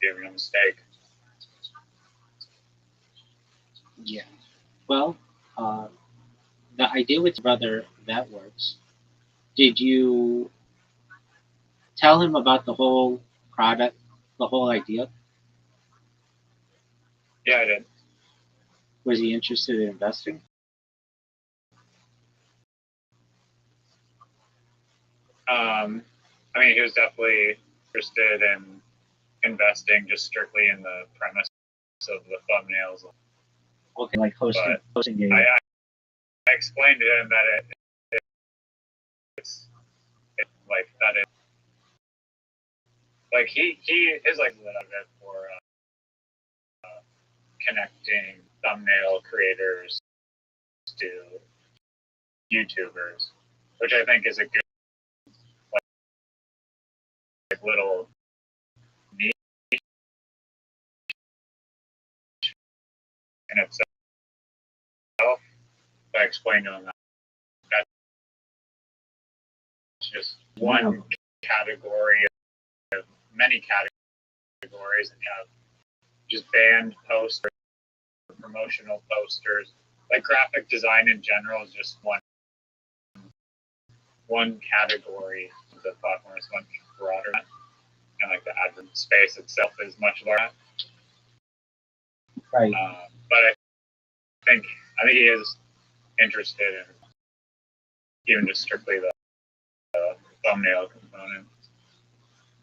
S8: giving them a stake.
S1: Yeah. Well, the idea with your brother that works. Did you tell him about the whole product, the whole idea?
S8: Yeah, I did.
S1: Was he interested in investing?
S8: I mean, he was definitely interested in investing just strictly in the premise of the thumbnails.
S1: Okay, like hosting game.
S8: I explained to him that it's like that it like he his like lit of it for connecting thumbnail creators to YouTubers, which I think is a good like little niche in itself. I explained to him that that's just one category of many categories, and you have just banned posters, promotional posters, like graphic design in general is just one category of the platform is much broader, and like the advert space itself is much larger.
S1: Right.
S8: But I think he is interested in even just strictly the thumbnail component.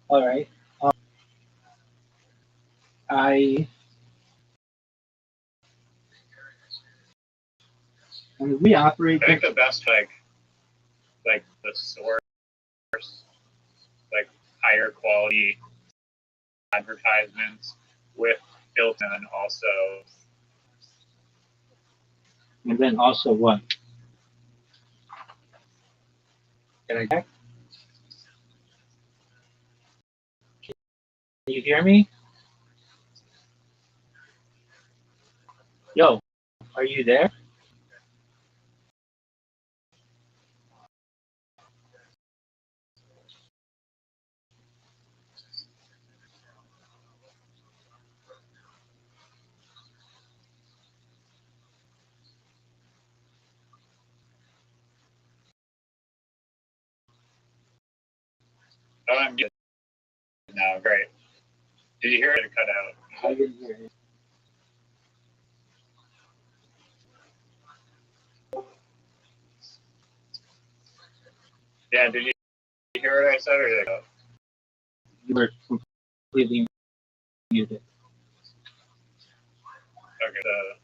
S1: All right. We operate.
S8: I think the best like the source, like higher quality advertisements with built-in also.
S1: And then also what? Can I check? Can you hear me? Yo, are you there?
S8: Oh, I'm good now. Great. Did you hear it cut out?
S1: I didn't hear you.
S8: Yeah, did you hear what I said, or did it go?
S1: You were completely muted.
S8: Okay, so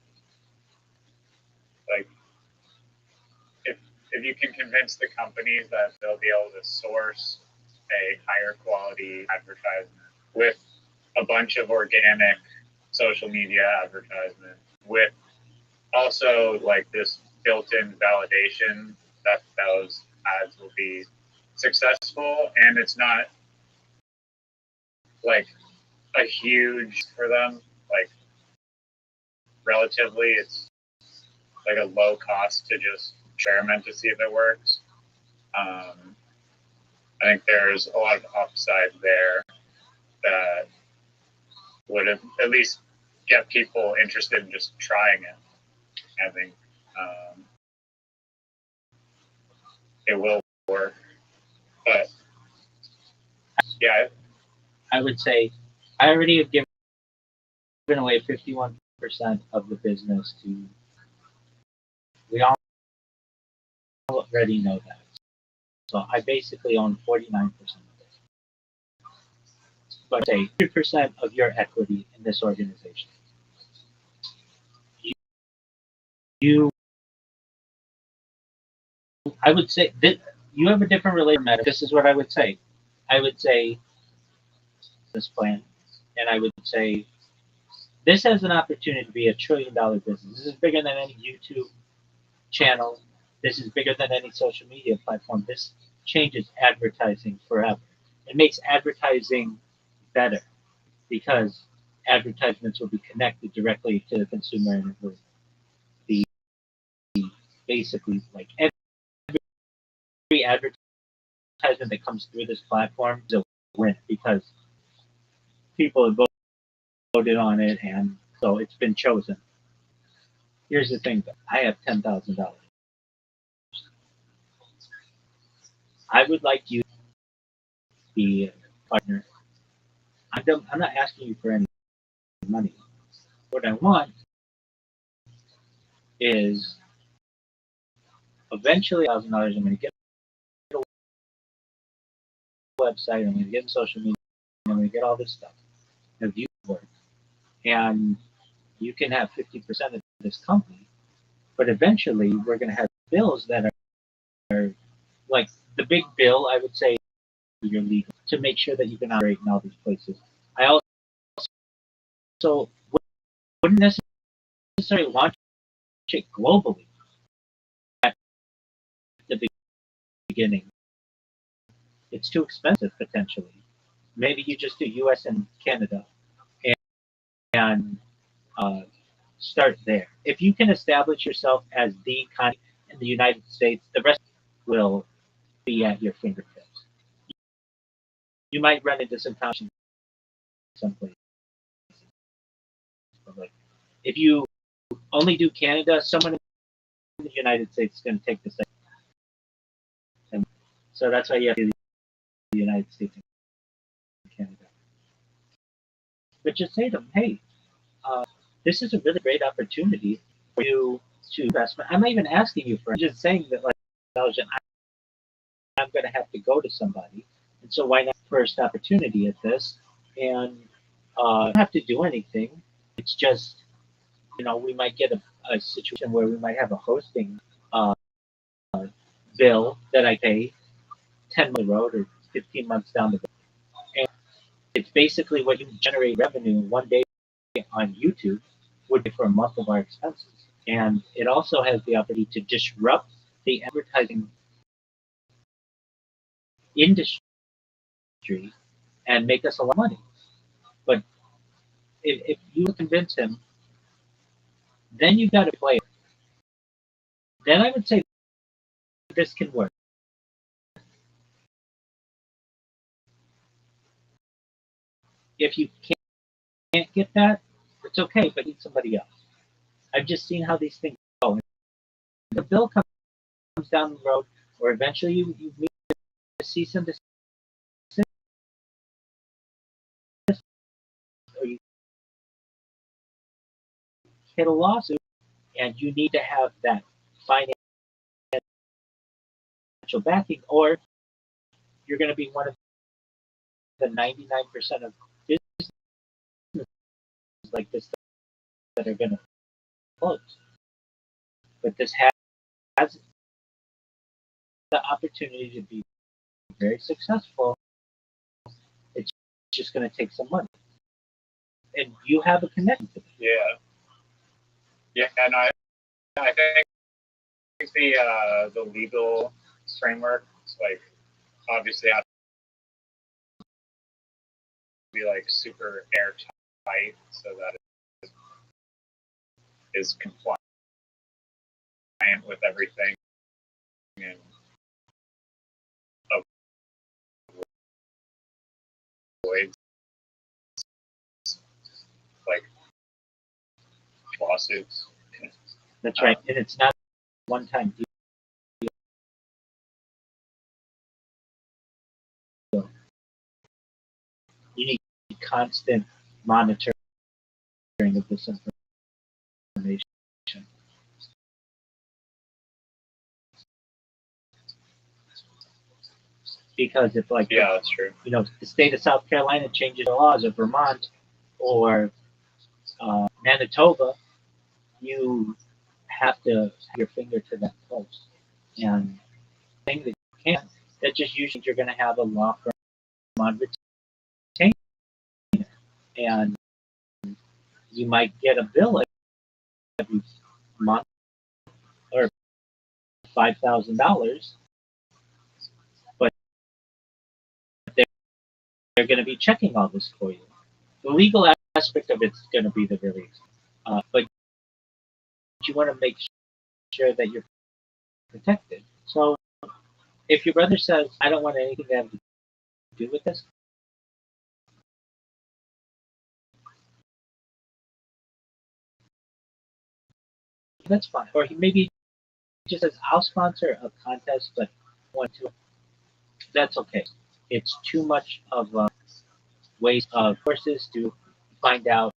S8: like if you can convince the companies that they'll be able to source a higher quality advertisement with a bunch of organic social media advertisement with also like this built-in validation that those ads will be successful, and it's not like a huge for them, like relatively it's like a low cost to just experiment to see if it works. I think there's a lot of upside there that would at least get people interested in just trying it. I think it will work. But yeah,
S1: I would say I already have given away 51% of the business to. We already know that. So I basically own 49% of it. But say 3% of your equity in this organization. You I would say that you have a different relationship. This is what I would say. I would say this plan, and I would say this has an opportunity to be $1 trillion business. This is bigger than any YouTube channel. This is bigger than any social media platform. This changes advertising forever. It makes advertising better because advertisements will be connected directly to the consumer and it will be basically like every advertisement that comes through this platform is a win because people have voted on it and so it's been chosen. Here's the thing though. I have $10,000. I would like you to be a partner. I'm not asking you for any money. What I want is eventually $1,000. I'm going to get a website. I'm going to get social media. I'm going to get all this stuff. Have you work, and you can have 50% of this company. But eventually, we're going to have bills that are like the big bill. I would say you're legal to make sure that you can operate in all these places. I also wouldn't necessarily launch it globally at the beginning. It's too expensive potentially. Maybe you just do U.S. and Canada and start there. If you can establish yourself as the kind in the United States, the rest will be at your fingertips. You might run into some competition someplace. But like, if you only do Canada, someone in the United States is going to take the second. And so that's why you have to do the United States and Canada. But just say to them, hey, this is a really great opportunity for you to invest. I'm not even asking you for it. I'm just saying that, like, I'm going to have to go to somebody. And so why not first opportunity at this? And you don't have to do anything. It's just, we might get a situation where we might have a hosting bill that I pay 10 months down the road or 15 months down the road. And it's basically what you generate revenue one day on YouTube would be for a month of our expenses. And it also has the opportunity to disrupt the advertising industry and make us a lot of money. But if you convince him, then you've got to play it. Then I would say this can work. If you can't get that, it's okay, but need somebody else. I've just seen how these things go. The bill comes down the road, or eventually you meet a cease and desist, or you hit a lawsuit, and you need to have that financial backing, or you're going to be one of the 99% of businesses like this that are going to close. But this has the opportunity to be very successful. It's just going to take some money, and you have a connection to it.
S8: Yeah, and I think the legal framework, like, obviously have to be like super airtight so that it is compliant with everything and avoids like lawsuits.
S1: That's right, and it's not one-time deal. You need constant monitoring of this information. Because if, like,
S8: Yeah, that's true.
S1: The state of South Carolina changes the laws, or Vermont, or Manitoba, you have to have your finger to that pulse. And thing that you can't, that just usually you're going to have a law firm on retainer, and you might get a bill every month or $5,000, but they're going to be checking all this for you. The legal aspect of it's going to be the really, but you want to make sure that you're protected. So if your brother says, "I don't want anything to have to do with this," that's fine. Or maybe just says, "I'll sponsor a contest, but I want to." That's okay. It's too much of a waste of courses to find out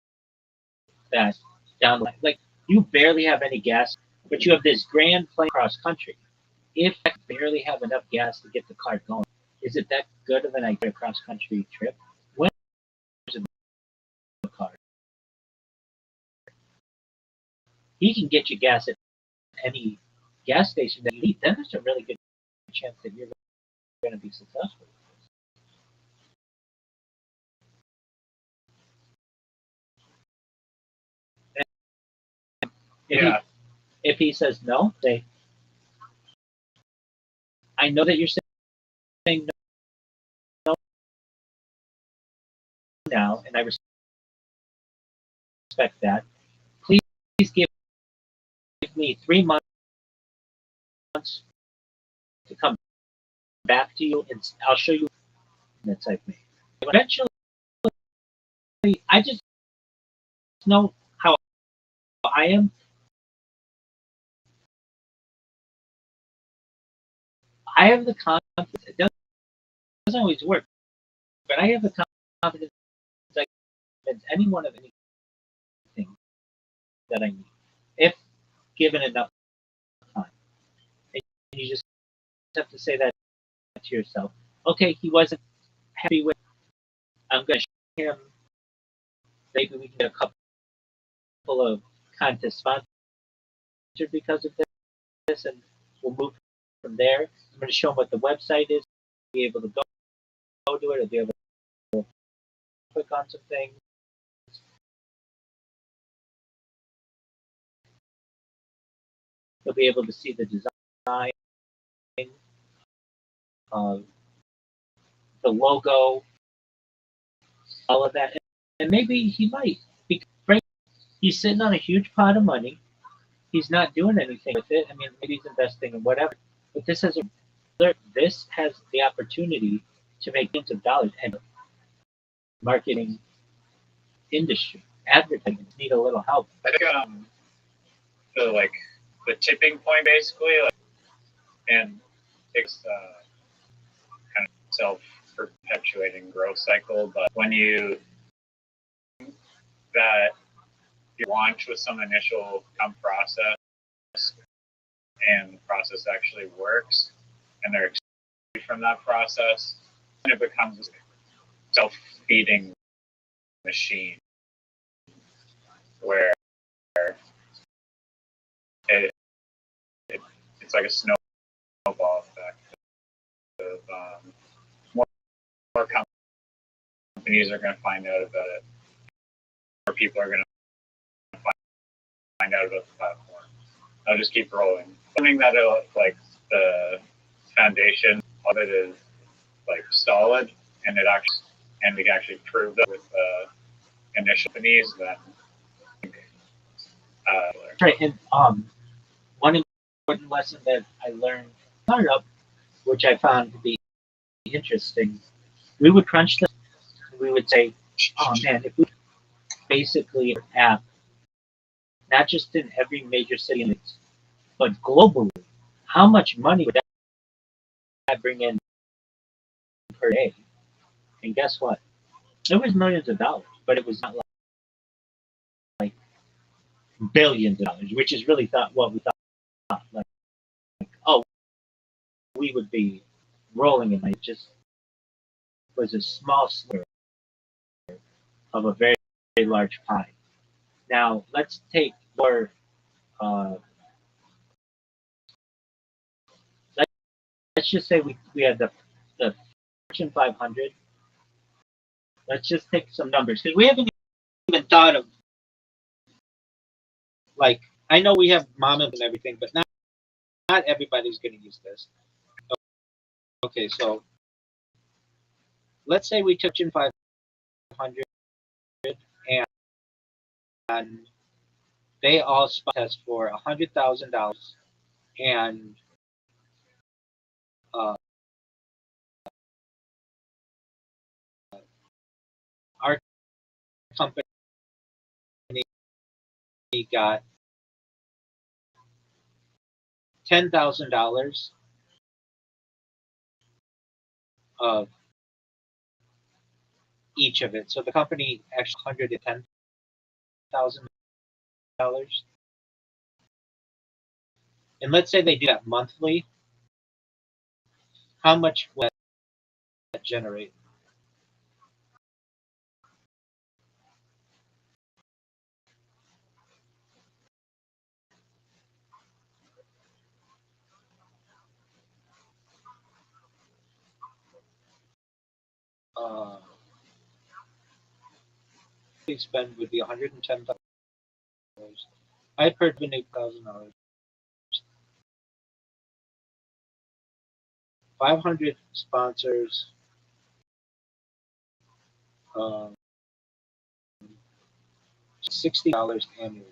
S1: that down the line, like, you barely have any gas, but you have this grand plan cross country. If I barely have enough gas to get the car going, is it that good of an idea, a cross country trip? When there's a car, he can get you gas at any gas station that you need. Then there's a really good chance that you're going to be successful. If he says no, say, "I know that you're saying no now, and I respect that. Please give me 3 months to come back to you, and I'll show you that type of me." Eventually, I just know how I am. I have the confidence. It doesn't always work, but I have the confidence I can convince anyone of anything that I need, if given enough time. And you just have to say that to yourself. Okay, he wasn't happy with. I'm going to show him. Maybe we can get a couple of contest sponsors because of this, and we'll move from there. I'm going to show him what the website is. Be able to go to it, or be able to click on some things. He'll be able to see the design, the logo, all of that, and maybe he might. Because he's sitting on a huge pot of money. He's not doing anything with it. I mean, maybe he's investing in whatever. But this has the opportunity to make millions of dollars, and marketing industry, advertising need a little help.
S8: I think the tipping point basically, and it's kind of self-perpetuating growth cycle. But when you launch with some initial process, and the process actually works, and they're excited from that process, and it becomes a self-feeding machine where it's like a snowball effect of more companies are going to find out about it, more people are going to find out about the platform. I'll just keep rolling. Something that the foundation of it is solid, and we can actually prove that with initial companies, then
S1: right. And one important lesson that I learned startup, which I found to be interesting, we would crunch this. We would say, "Oh man, if we basically an app, not just in every major city, but globally, how much money would that bring in per day?" And guess what? It was millions of dollars, but it was not like billions of dollars, which is really thought what we thought. Like, oh, we would be rolling in it. Just was a small sliver of a very, very large pie. Now let's take more. Uh, let's just say we had the Fortune 500. Let's just take some numbers because we haven't even thought of like I know we have mom and everything, but not everybody's going to use this. Okay, so let's say we took Fortune 500 and they all spot us for $100,000, and uh, our company got $10,000 of each of it. So the company actually $110,000. And let's say they do that monthly. How much will that generate? Uh, spend would be $110,000. I per $8,000. 500 sponsors. Um, $60 annually.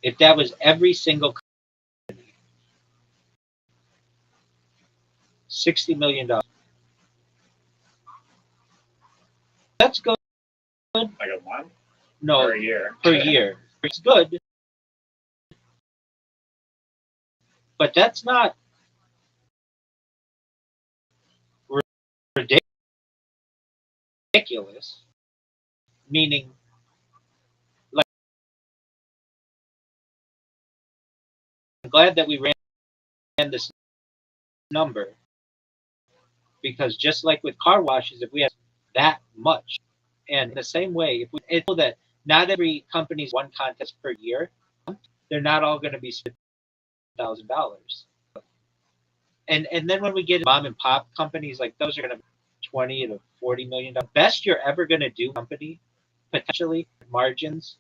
S1: If that was every single company, $60 million. That's good.
S8: Like a month?
S1: No,
S8: per year.
S1: Per year. It's good, but that's not ridiculous. Meaning, like, I'm glad that we ran this number because just like with car washes, if we have that much, and in the same way, if we know that not every company's one contest per year, they're not all going to be $1,000. And then when we get mom and pop companies, like those are going to be 20 to 40 million. The best you're ever going to do company potentially margins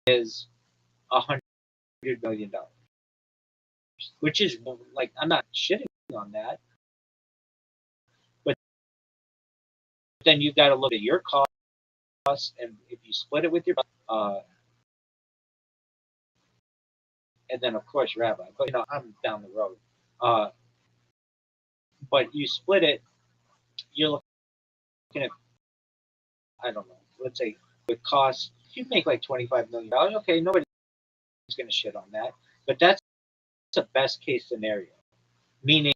S1: is $100 million, which is like I'm not shitting on that, but then you got to look at your costs, and if you split it with your and then of course Rabbi, but I'm down the road. But you split it, you're looking at I don't know, let's say with costs, if you make like $25 million, okay, nobody's going to shit on that, but that's a best case scenario, meaning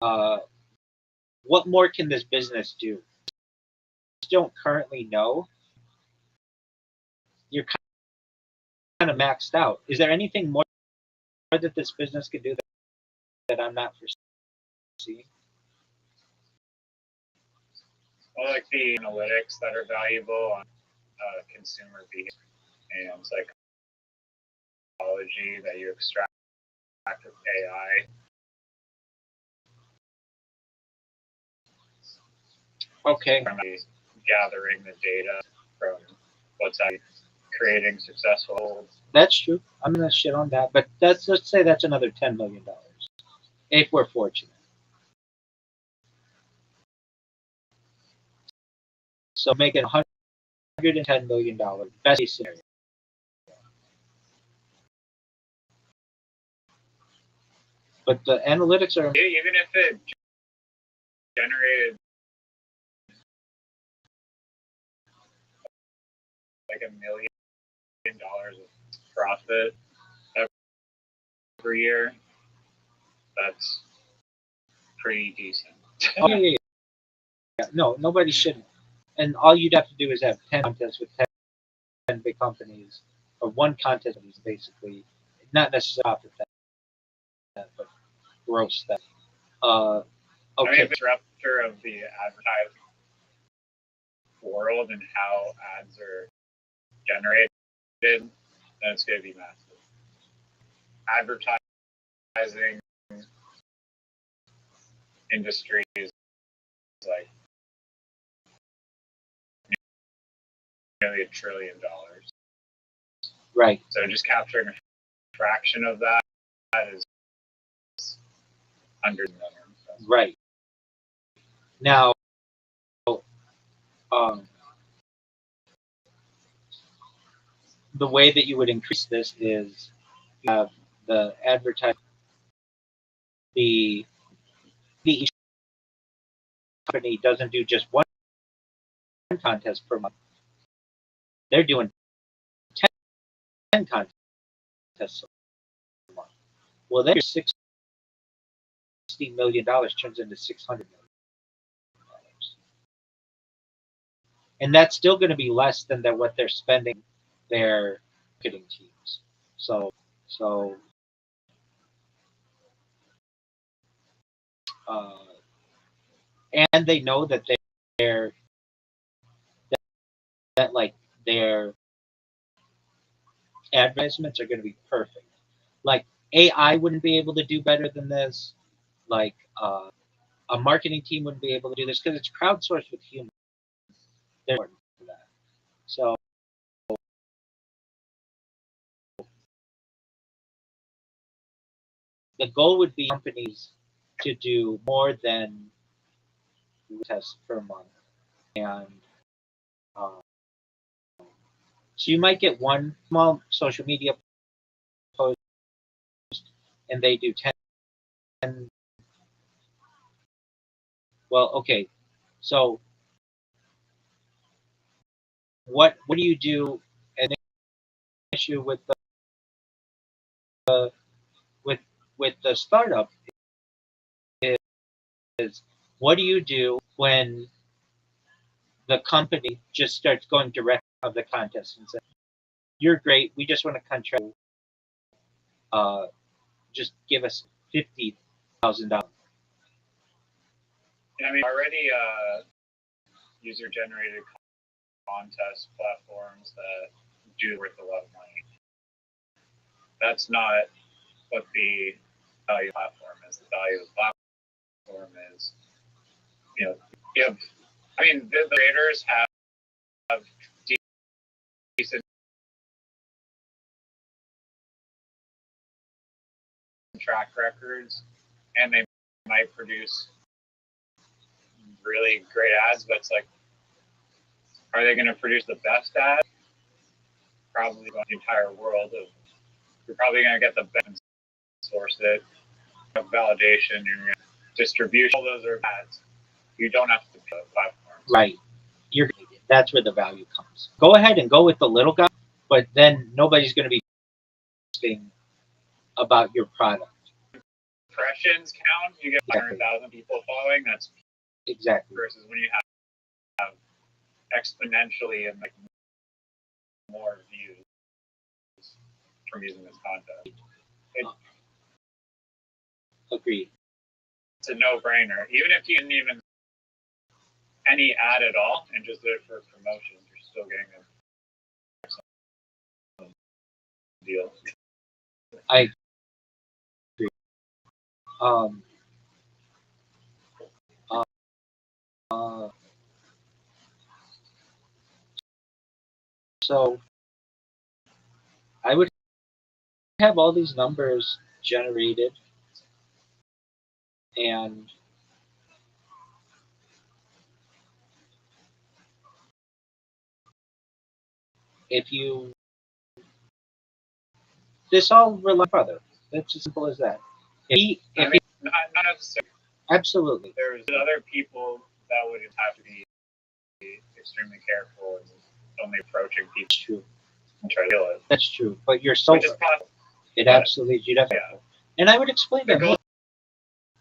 S1: uh, what more can this business do? You don't currently know. You're kind of maxed out. Is there anything more that this business could do that I'm not foreseeing?
S8: Well, like the analytics that are valuable on consumer behavior and psychology that you extract with AI.
S1: Okay.
S8: From gathering the data from what's creating successful.
S1: That's true. I'm gonna shit on that, but let's say that's another $10 million if we're fortunate. So making $110 million, best case scenario. But the analytics are
S8: even if it generated like $1 million of profit every year, that's pretty decent.
S1: Oh, yeah. No, nobody should. And all you'd have to do is have 10 contests with 10 big companies, or one contest is basically, not necessarily profit that, but gross that.
S8: I mean,
S1: Okay.
S8: if it's a disruptor of the advertising world and how ads are generated, then it's going to be massive. Advertising industry is like nearly $1 trillion.
S1: Right.
S8: So just capturing a fraction of that is hundreds of millions.
S1: Right. Now, the way that you would increase this is you have the advertising, the each company doesn't do just one contest per month. They're doing 10 contests a month. Well, then your $60 million turns into $600 million. And that's still going to be less than what they're spending their marketing teams. So and they know that they're that like their advertisements are going to be perfect. Like AI wouldn't be able to do better than this. Like a marketing team wouldn't be able to do this because it's crowdsourced with humans. They're important for that. So the goal would be companies to do more than tests per month, and so you might get one small social media post, and they do 10. Well, okay, so what do you do? An issue with the with the startup is what do you do when the company just starts going direct of the contest and says, "You're great. We just want to contract. Just give us $50,000."
S8: I mean, already user-generated contest platforms that do worth a lot of money. That's not what the value platform is. The value of the platform is, you have. I mean, the creators have decent track records, and they might produce really great ads, but it's like, are they going to produce the best ad? Probably the entire world of. You're probably going to get the best source it, validation, and distribution. All those are ads. You don't have to pay the platform.
S1: Right. That's where the value comes. Go ahead and go with the little guy, but then nobody's going to be asking about your product.
S8: Impressions count. You get 100,000 people following. That's
S1: exactly
S8: versus when you have exponentially and like more views from using this content.
S1: Agreed.
S8: It's a no-brainer. Even if you didn't even any ad at all and just did it for promotion, you're still getting a deal.
S1: I agree. So I would have all these numbers generated, and if you this all rely further. It's as simple as that.
S8: Not necessarily.
S1: Absolutely.
S8: There's other people that would have to be extremely careful and only approaching people.
S1: That's true.
S8: And try to deal with it.
S1: That's true. But you're so
S8: Which is possible.
S1: It absolutely you'd have to. And I would explain that.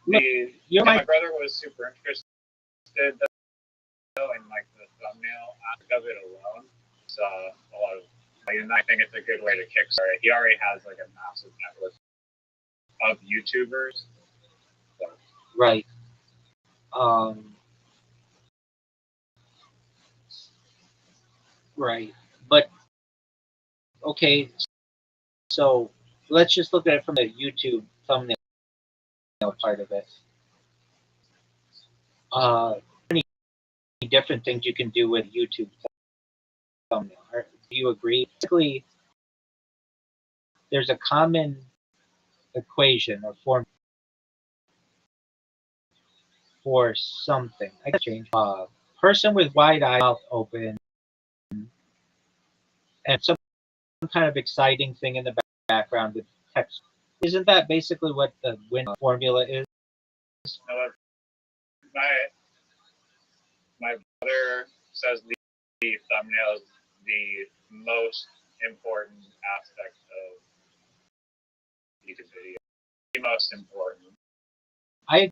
S8: My brother was super interested though in like the thumbnail aspect of it alone. So a lot of, and I think it's a good way to kickstart it. He already has like a massive network of YouTubers. So.
S1: Right. Right. But okay, so let's just look at it from the YouTube thumbnail part of it. Many different things you can do with YouTube thumbnail. Do you agree? Basically, there's a common equation or formula for something. I guess change. Person with wide eye, mouth open, and some kind of exciting thing in the background with text. Isn't that basically what the win formula is?
S8: My brother says the thumbnail is the most important aspect of YouTube video. The most important.
S1: I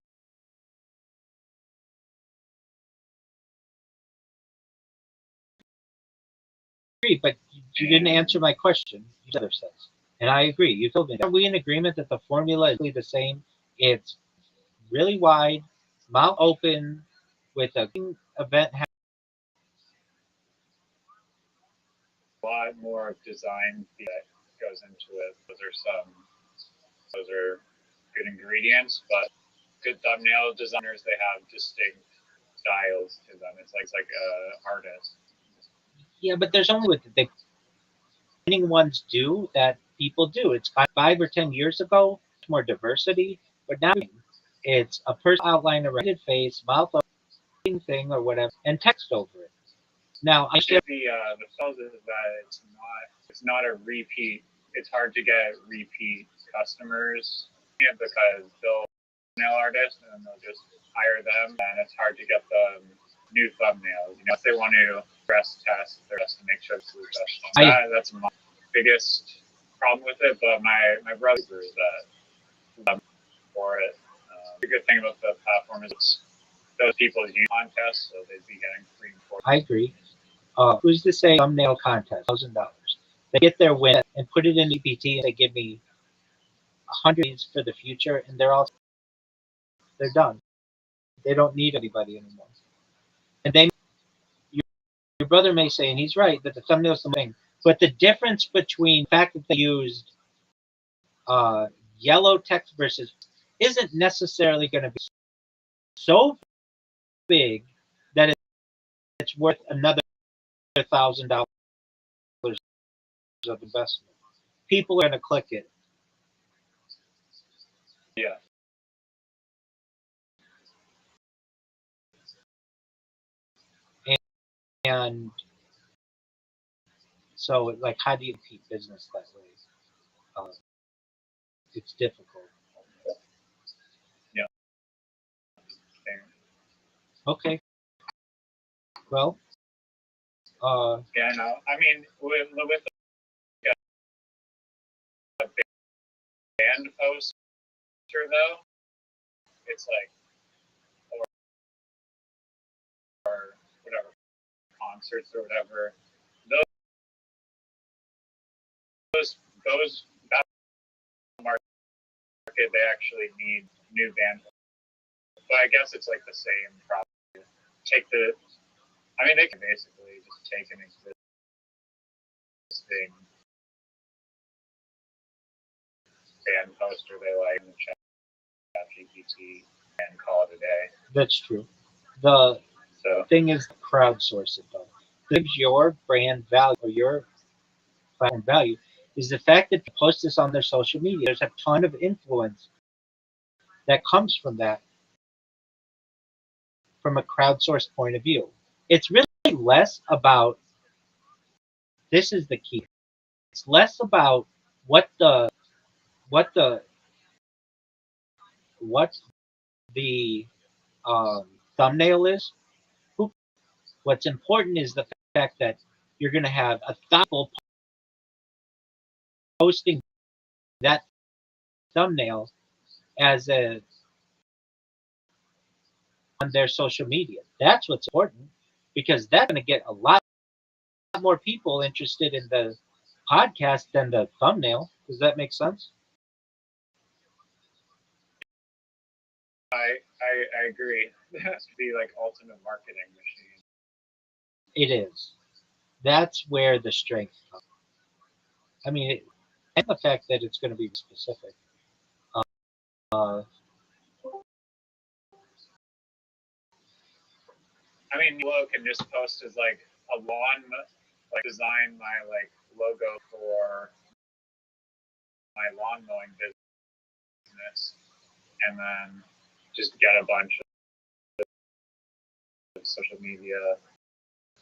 S1: agree, but you didn't answer my question. The other says, and I agree. You told me. Are we in agreement that the formula is really the same? It's really wide, mouth open, with a event.
S8: A lot more design that goes into it. Those are good ingredients, but good thumbnail designers, they have distinct styles to them. It's like a artist.
S1: Yeah, but there's only what the beginning ones do that people do. It's 5 or 10 years ago, more diversity, but now it's a person outline, a rounded face, mouth open thing or whatever, and text over it. Now, I
S8: the fells is that it's not a repeat. It's hard to get repeat customers because they'll nail artists and they'll just hire them, and it's hard to get them new thumbnails. If they want to press test, they're just to make sure it's the best. That's my biggest problem with it. But my brother is that for it. The good thing about the platform is those people use contests, so they'd be getting free.
S1: I agree. Who's to say thumbnail contest, $1,000? They get their win and put it in EPT, and they give me 100 for the future, and they're done. They don't need anybody anymore. And your brother may say, and he's right, that the thumbnail's the thing. But the difference between the fact that they used yellow text versus isn't necessarily going to be so big that it's worth another $1,000 of investment. People are going to click it.
S8: Yeah.
S1: And so, like, how do you keep business that way? It's difficult.
S8: Yeah.
S1: Okay. Well.
S8: Yeah, no. I mean, with a band poster though, it's like or whatever concerts or whatever. Those that market, they actually need new band. But I guess it's like the same problem. They can basically just take an existing band poster they like in the chat GPT and call it a day.
S1: That's true. The thing is crowdsource it though. Gives your brand value or your platform value is the fact that you post this on their social media. There's a ton of influence that comes from that, from a crowdsourced point of view. It's really less about, this is the key. It's less about what the thumbnail is. What's important is the fact that you're going to have a thoughtful posting that thumbnail as a their social media. That's what's important because that's going to get a lot more people interested in the podcast than the thumbnail. Does that make sense?
S8: I agree. It has to be like ultimate marketing machine.
S1: It is. That's where the strength comes. I mean, and the fact that it's going to be specific.
S8: I mean, Lo can just post as like a lawn, like design my like logo for my lawn mowing business, and then just get a bunch of social media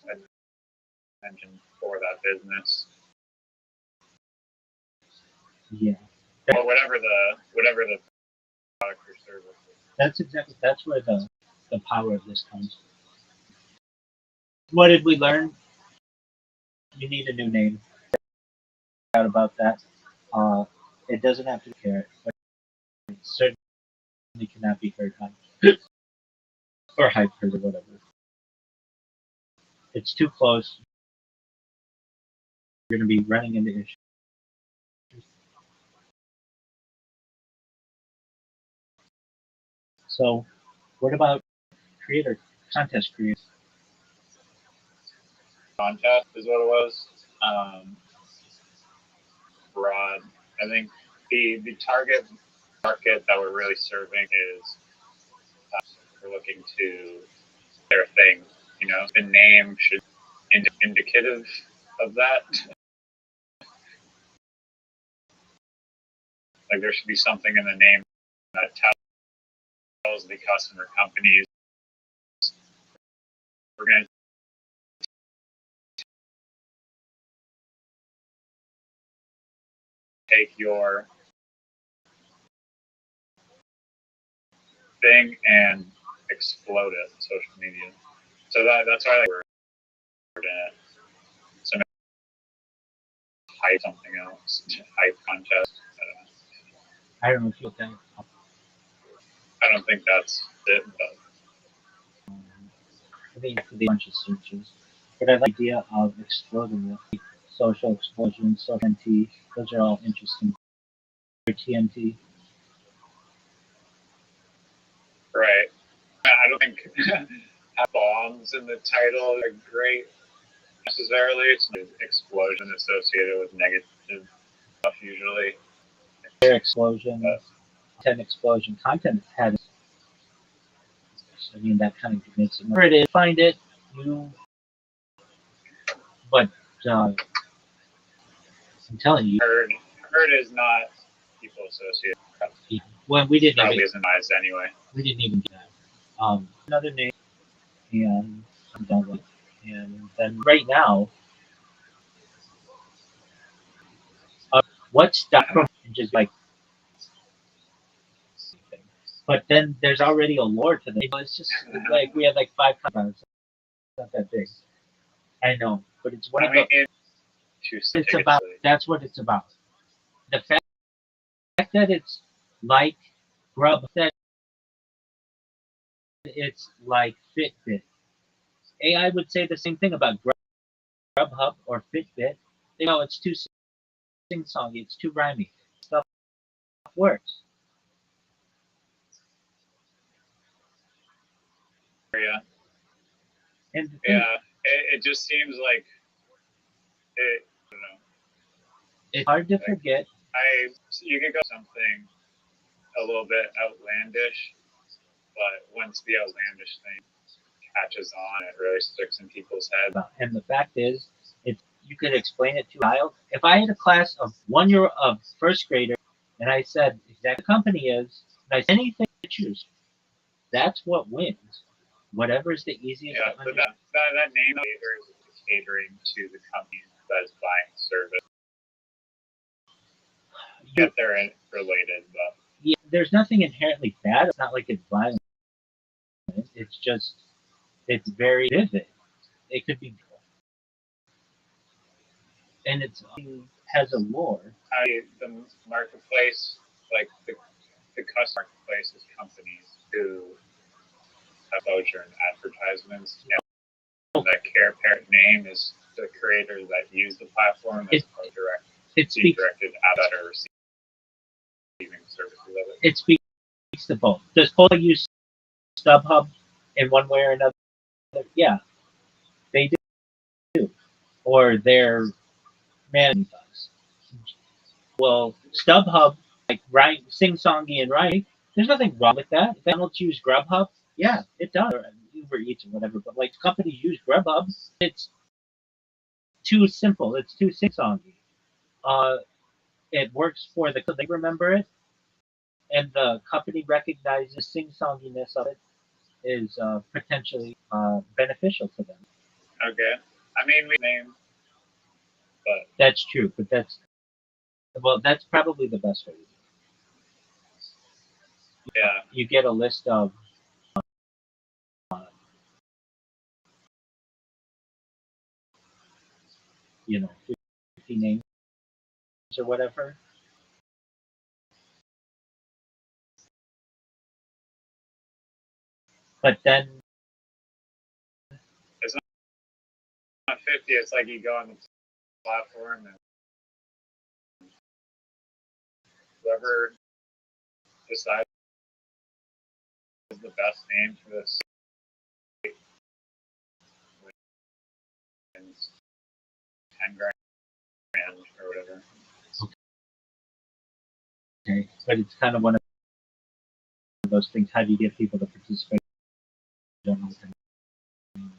S8: attention for that business.
S1: Yeah.
S8: Or whatever the product or service is.
S1: That's where the power of this comes. What did we learn? You need a new name. Out about that. It doesn't have to care, but it certainly cannot be heard high or hyped or whatever. It's too close. You're going to be running into issues. So, what about contest creators?
S8: Contest is what it was. Broad. I think the target market that we're really serving is we're looking to their thing. You know, the name should be indicative of that. Like there should be something in the name that tells the customer companies we're going to take your thing and explode it on social media. So that's why we're in it. So hype something else, hype contest.
S1: I don't know if you think.
S8: I don't think that's it, but
S1: I think it could be a bunch of searches. But I like the idea of exploding it. Social explosion, social TNT, those are all interesting. TNT.
S8: right. I don't think bombs in the title are great necessarily. It's an explosion associated with negative stuff usually.
S1: Explosion, content explosion. Content had. I mean, that kind of makes it. Where it is, find it. But I'm telling you,
S8: Herd is not people associated.
S1: Well, we didn't
S8: Probably
S1: even.
S8: isn't eyes anyway.
S1: We didn't even do that. Another name, and I'm done with. And then right now, what's that from? Just like. But then there's already a lore to this. It's just like we have like 5 compounds. It's not that big. I know, but it's one of the. It's about. That's what it's about. The fact that it's like Grub, that it's like Fitbit. AI would say the same thing about Grubhub or Fitbit. They know it's too sing-songy, it's too rhymey. Stuff works.
S8: Yeah.
S1: And
S8: yeah, it just seems like it. I don't know.
S1: It's hard to forget.
S8: You can go something a little bit outlandish, but once the outlandish thing catches on, it really sticks in people's heads.
S1: And the fact is, you could explain it to a child. If I had a class of 1 year of first grader, and I said exactly what the company is, and I said anything to choose, that's what wins. Whatever is the easiest.
S8: Yeah, but that name is catering to the company that is buying the service. Get they're related, but
S1: yeah, there's nothing inherently bad. It's not like it's violent. It's just it's very vivid. It could be, and it has a lore.
S8: The marketplace, like the customer marketplace, is companies who exposure and advertisements. And the care parent name is the creators that use the platform as directed at that are receiving services of it.
S1: It speaks to both. Does Polar use StubHub in one way or another? Yeah, they do. Or their man does. Well, StubHub, like Sing Songy and Right, there's nothing wrong with that. If McDonald's use Grubhub, yeah, it does. Or Uber Eats or whatever. But like companies use Grubhub, it's too simple. It's too sing songy. It works for they remember it, and the company recognizes sing songiness of it is potentially beneficial to them.
S8: Okay. I mean, we name, but
S1: that's true. But that's probably the best way to do it.
S8: Yeah.
S1: You get a list of you know 50 names or whatever. But then
S8: it's not 50. It's like you go on the platform and whoever decides is the best name for this wins 10 grand or whatever.
S1: Okay, but it's kind of one of those things. How do you get people to participate? I don't know what the name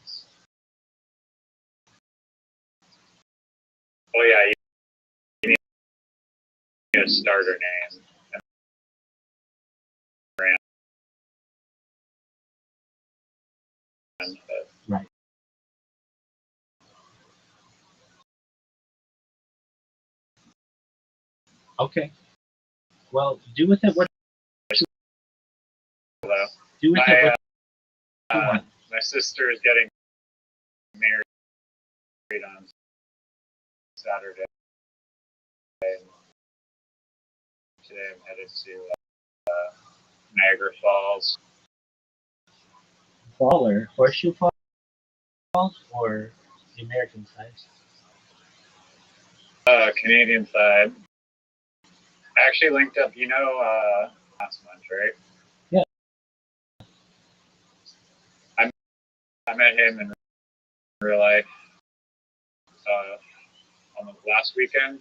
S1: is.
S8: Oh yeah, you need a starter name.
S1: Right. Okay. Well, do with it what
S8: Hello.
S1: do with it what you want.
S8: My sister is getting married on Saturday. Today I'm headed to Niagara Falls.
S1: Baller, Horseshoe Falls, or the American side?
S8: Canadian side. I actually linked up, last month, right?
S1: Yeah.
S8: I met him in real life on the last weekend.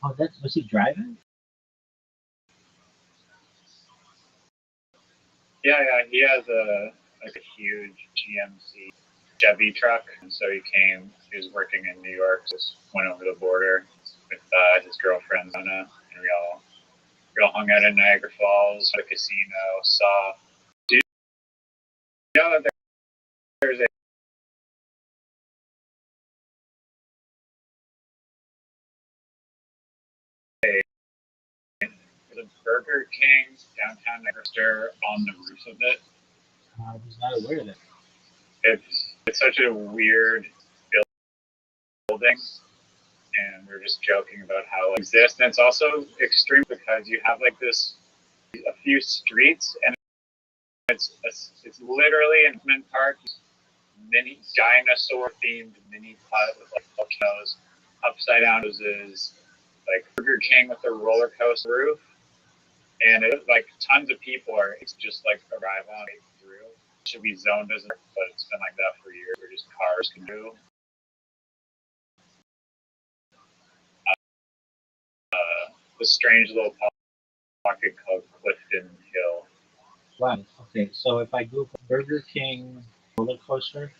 S1: Oh, was he driving?
S8: Yeah, he has a huge GMC Chevy truck, and so he was working in New York, just went over the border with his girlfriend Anna, and we all hung out in Niagara Falls, at a casino, do you know that there's a Burger King downtown Niagara on the roof of it?
S1: I was not aware of that.
S8: It's such a weird building, and we're just joking about how it exists. And it's also extreme because you have like a few streets, and it's literally an amusement park, mini dinosaur themed mini putt with like volcanoes, upside down houses, like Burger King with a roller coaster roof, and it like tons of people just like arrive on it through. It should be zone business, but it's been like that for years, where just cars can do. The strange little pocket called Clifton Hill.
S1: Wow. Okay, so if I Google Burger King roller coaster,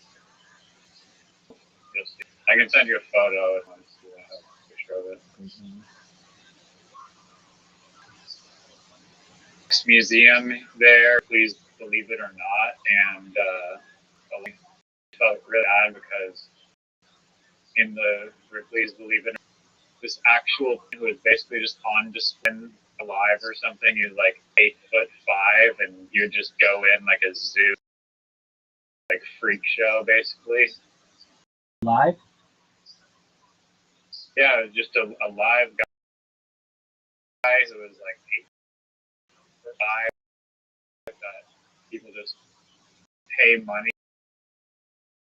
S8: I can send you a photo if you want to see a picture of it.
S1: Mm-hmm.
S8: Museum there, please believe it or not, and I felt really bad because in the Please Believe It, this actual who was basically just on display alive or something. He was like 8'5", and you would just go in like a zoo, like freak show, basically.
S1: Live?
S8: Yeah, just a live guy who was like 8'5", that people just pay money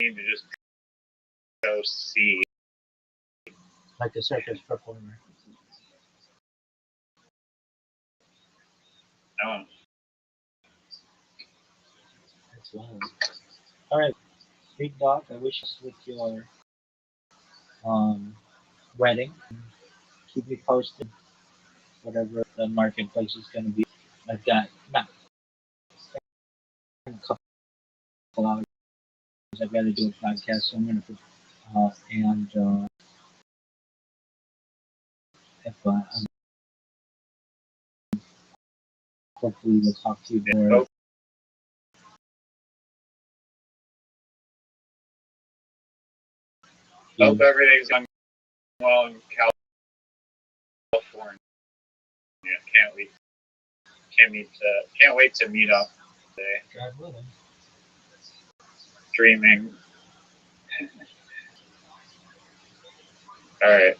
S8: to just go see.
S1: Like a circus performer.
S8: No.
S1: That's wild. All right, Big Dog. I wish us with your wedding. Keep me posted. Whatever the marketplace is going to be. I've got not a couple hours. I've got to do a podcast, so I'm going to. And if hopefully we'll talk to you more.
S8: Hope everything's going well in California. Can't wait to meet up today.
S1: God willing.
S8: Dreaming. All right.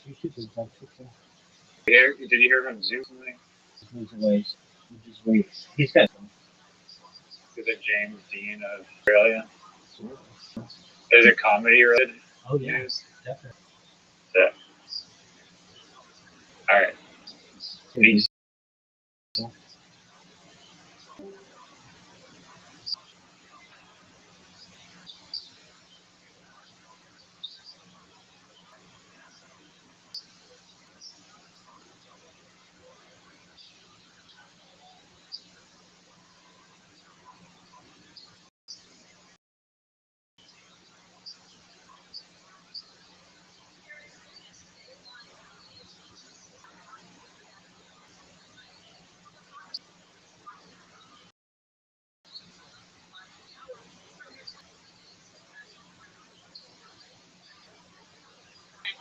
S1: You should be back.
S8: Did you hear from Zoo something?
S1: He's away. He just waits. He's got some.
S8: Is it James Dean of Australia?
S1: Sure.
S8: Is it comedy related?
S1: Oh yeah,
S8: news?
S1: definitely.
S8: Yeah. All right. Peace.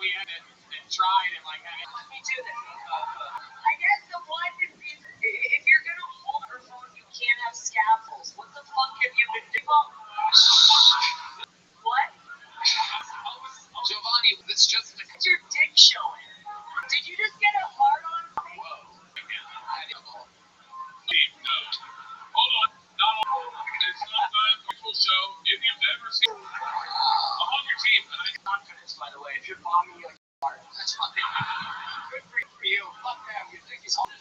S6: We haven't tried and like, let me do this.
S7: I guess the one is if you're gonna hold her phone, you can't have scaffolds. What the fuck have you been doing? What?
S6: Giovanni, it's just
S7: What's your dick showing? Did you just get a hard on?
S6: whoa.
S4: Deep note. Hold on. Not all. It's not time for full show. If you've never seen, I'm on your team, and I got
S6: Confidence, by the way. If you're bombing me like that's fine. Good for you. Fuck them. Your dick is hard.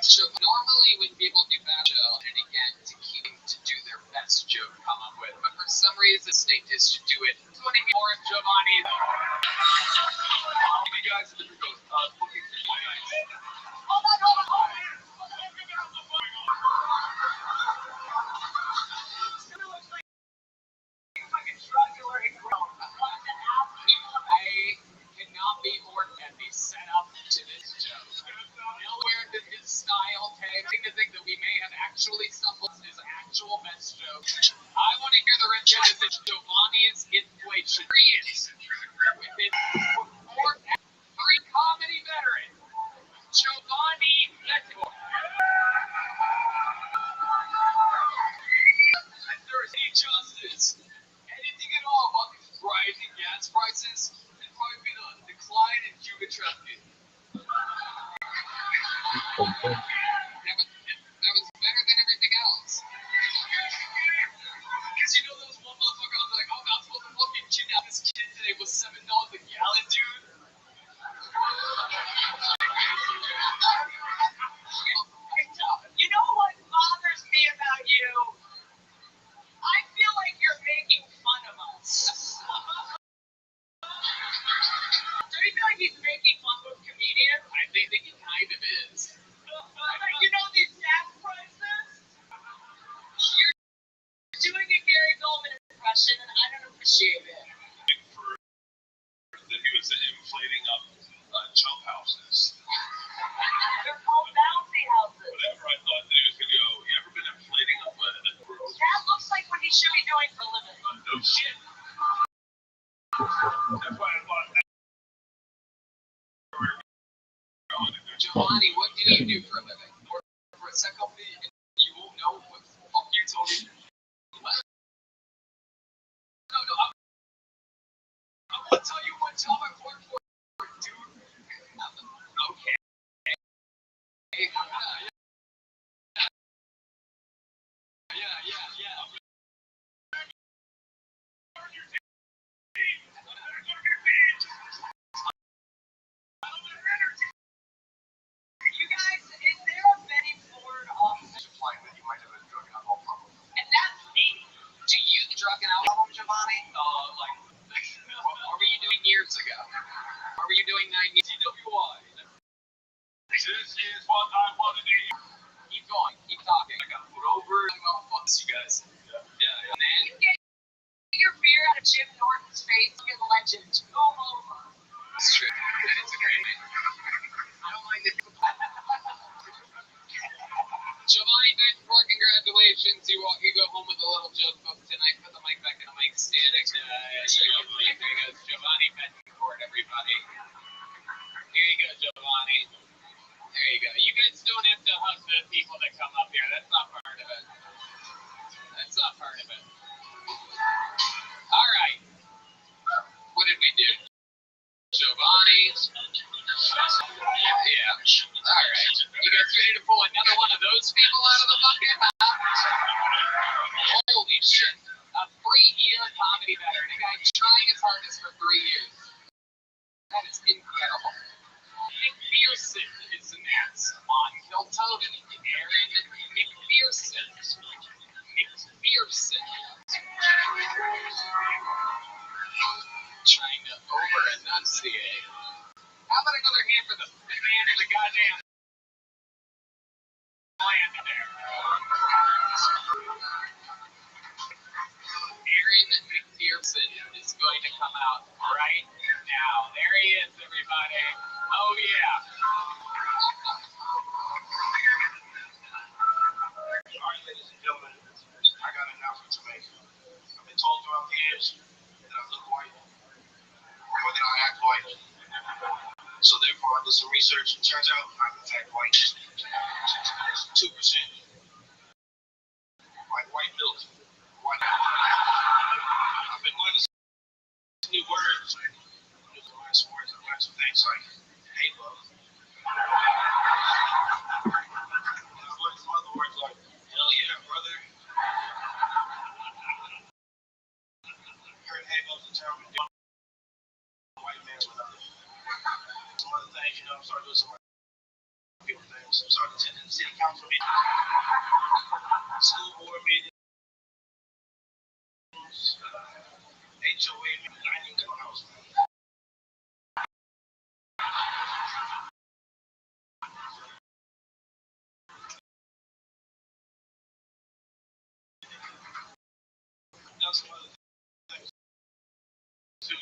S6: So normally when people do that show, and again, to do their best joke to come up with, but for some reason, instinct is to do it 20 more if Giovanni. You guys, there goes.
S7: Hold on. It looks like fucking struggler and grown.
S6: I cannot be more than be set up to this joke. Nowhere does his style tag. To think that we may have actually stumbled his actual best joke. I want to hear the rest of it. Giovanni's inflation is with his three comedy veteran, Giovanni Letmore. If there is any justice, anything at all about these rising gas prices, it's probably been a decline in human trafficking. That was better than everything else. Because you know those one motherfucker was like, oh, I'm supposed to fucking kidnap this kid today with $7 a gallon, dude.
S7: You know what bothers me about you? I feel like you're making fun of us. Do you feel like he's making fun of comedians?
S6: I think he kind of is.
S7: You know these gas prices? You're doing a Gary Goldman impression, and I don't appreciate it.
S4: that he was inflating up jump houses.
S7: They're called bouncy houses.
S4: Whatever I thought that he was going to go, you ever been inflating up a gross?
S7: That looks like what he should be doing for a living.
S4: No shit. That's why I thought that.
S6: Giovanni, what do you do for a living? Work for a tech company, and you won't know what the fuck you told me. What? No, I'm gonna tell you what Tell my point for it, dude. Okay. Yeah.
S7: You guys, is there a Betty Ford officer?
S5: Implying that you might have a drug and alcohol problem.
S7: And that's me.
S6: Do you the drug and alcohol, Giovanni? What were you doing years ago? What were you doing 9 years?
S4: DWI. This is what I wanted to hear.
S6: Keep going. Keep talking.
S4: I got put over.
S6: Well, fuck you guys.
S4: Yeah.
S6: And then
S7: You get your beer out of Jim Norton's face, you're the legend. Go over.
S6: it's true. It's a great name. I don't mind it. Giovanni, thanks for congratulations. You go home with a little joke book tonight. Put the mic back in the mic stand. There you go, Giovanni Betancourt, everybody. Here you go, Giovanni. There you go. You guys don't have to hug the people that come up here. That's not part of it. All right. What did we do? Giovanni. Yeah. All right. You guys ready to pull another one of those people out of the bucket? Holy shit. A 3-year comedy veteran. A guy trying his hardest for 3 years. That is incredible. McPherson is next on Kiltogan. Aaron McPherson. Trying to over-enunciate. How about another hand for the man in the goddamn land there? Aaron McPherson is going to come out right now. There he is, everybody. Oh, yeah.
S4: All right, ladies and gentlemen, I got an announcement to make. I've been told throughout the years that I look white, or that I act white. So therefore, I did some research. It turns out I'm in fact white. 2%. Like white milk. White. I've been learning some new words. I've learned some words. I've learned some things like hey love. I've learned some other words like hell yeah, brother. Heard hey love's a term in white man's without it. Some other things, I'm starting doing some people things. I'm starting attending the city council meetings, school board meetings, HOA meetings. I ain't even got a house. Done some other things too,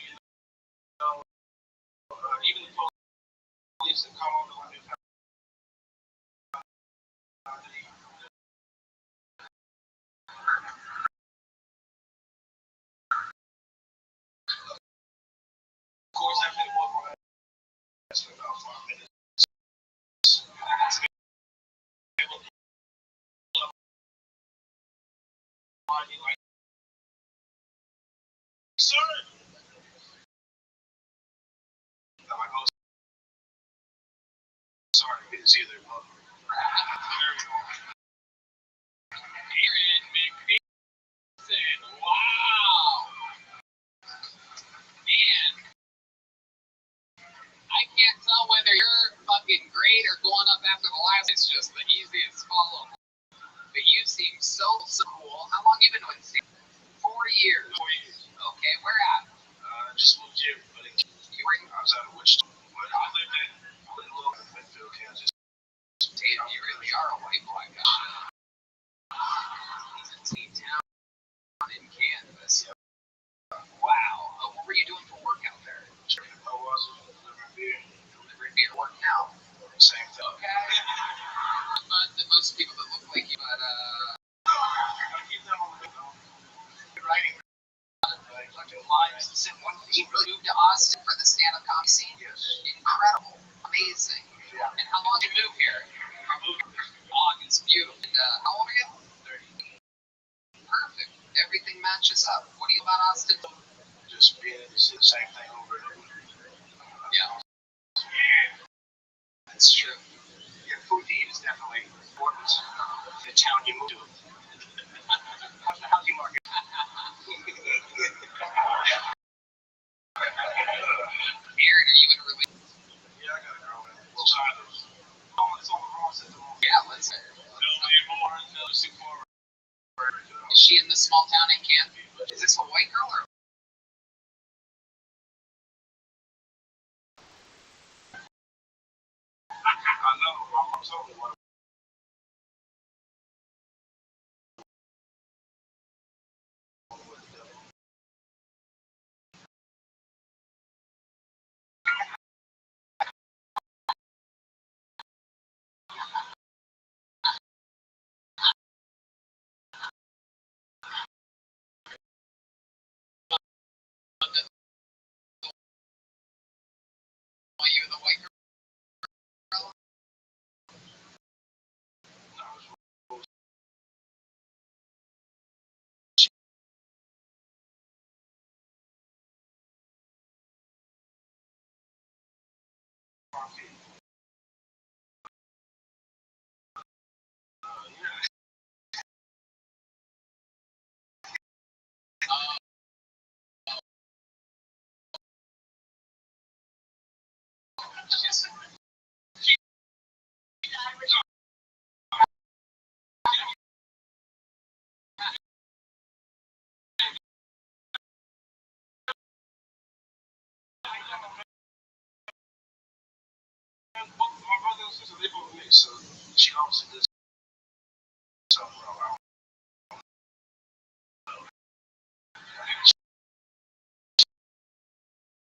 S4: even the police that come over when they found of course, I've been walking around for about 5 minutes. Like, sir! I'm like, oh, sorry, we didn't see you there, bro.
S6: Aaron McPherson. Wow. Man. I can't tell whether you're fucking great or going up after the last. It's just the easiest follow. But you seem so cool. How long you been with Steve? 4 years.
S4: 4 years.
S6: Okay, where at?
S4: Just moved here, but
S6: You were in
S4: I was out of Wichita. But I lived in Little Midfield, Kansas.
S6: Damn, you really are a white black guy. He's in town in Kansas.
S4: Yeah.
S6: Wow. What were you doing for work out there?
S4: I was delivering beer.
S6: Delivering beer. Work now.
S4: Same thing.
S6: Okay. But most people that look like you, but
S4: I keep them on the writing.
S6: lines. He really moved to Austin for the stand-up comedy scene.
S4: Yes.
S6: Incredible. Amazing.
S4: Yeah.
S6: And how long did you move here?
S4: I moved
S6: August. Beautiful. And how old are you?
S4: 30.
S6: Perfect. Everything matches up. What do you about Austin?
S4: Just being in the same thing over and over. You move to it. How's the housing market?
S6: Aaron, are you in a relationship?
S4: Yeah, I got a girlfriend. Well, kind of. Oh, it's on the wrong side of the wall.
S6: Yeah, let's say. Is she in the small town in Canton? Is this a white girl or?
S4: I know. I'm totally one.
S6: Are you the white girl? She's
S4: My brother and sister live with me, so she obviously does something wrong.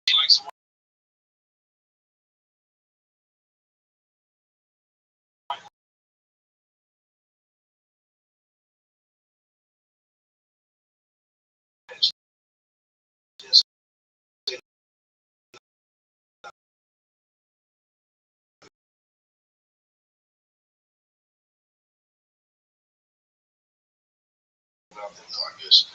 S4: She likes to watch. Just about them, so I guess.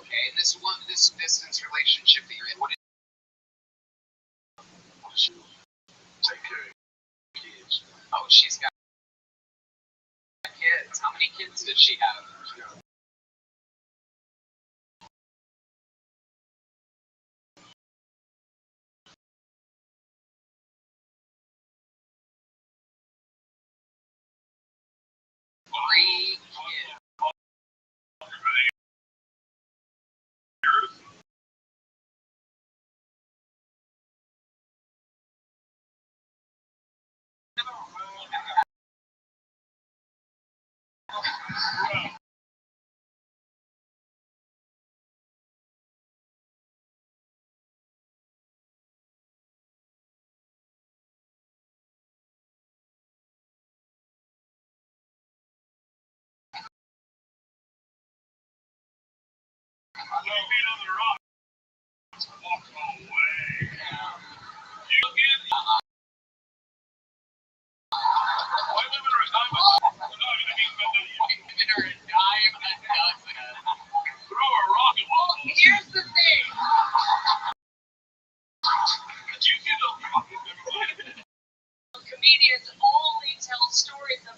S6: okay. This distance relationship that you're in. What is?
S4: She take care of kids.
S6: Oh, she's got kids. How many kids does she have?
S4: She got
S6: 3 kids.
S4: walk away. You look at it. White women are a dime.
S6: Women are a dime a dozen.
S4: Throw a rock at one.
S7: Here's the thing.
S4: Do you get a rock at everybody?
S7: Comedians only tell stories of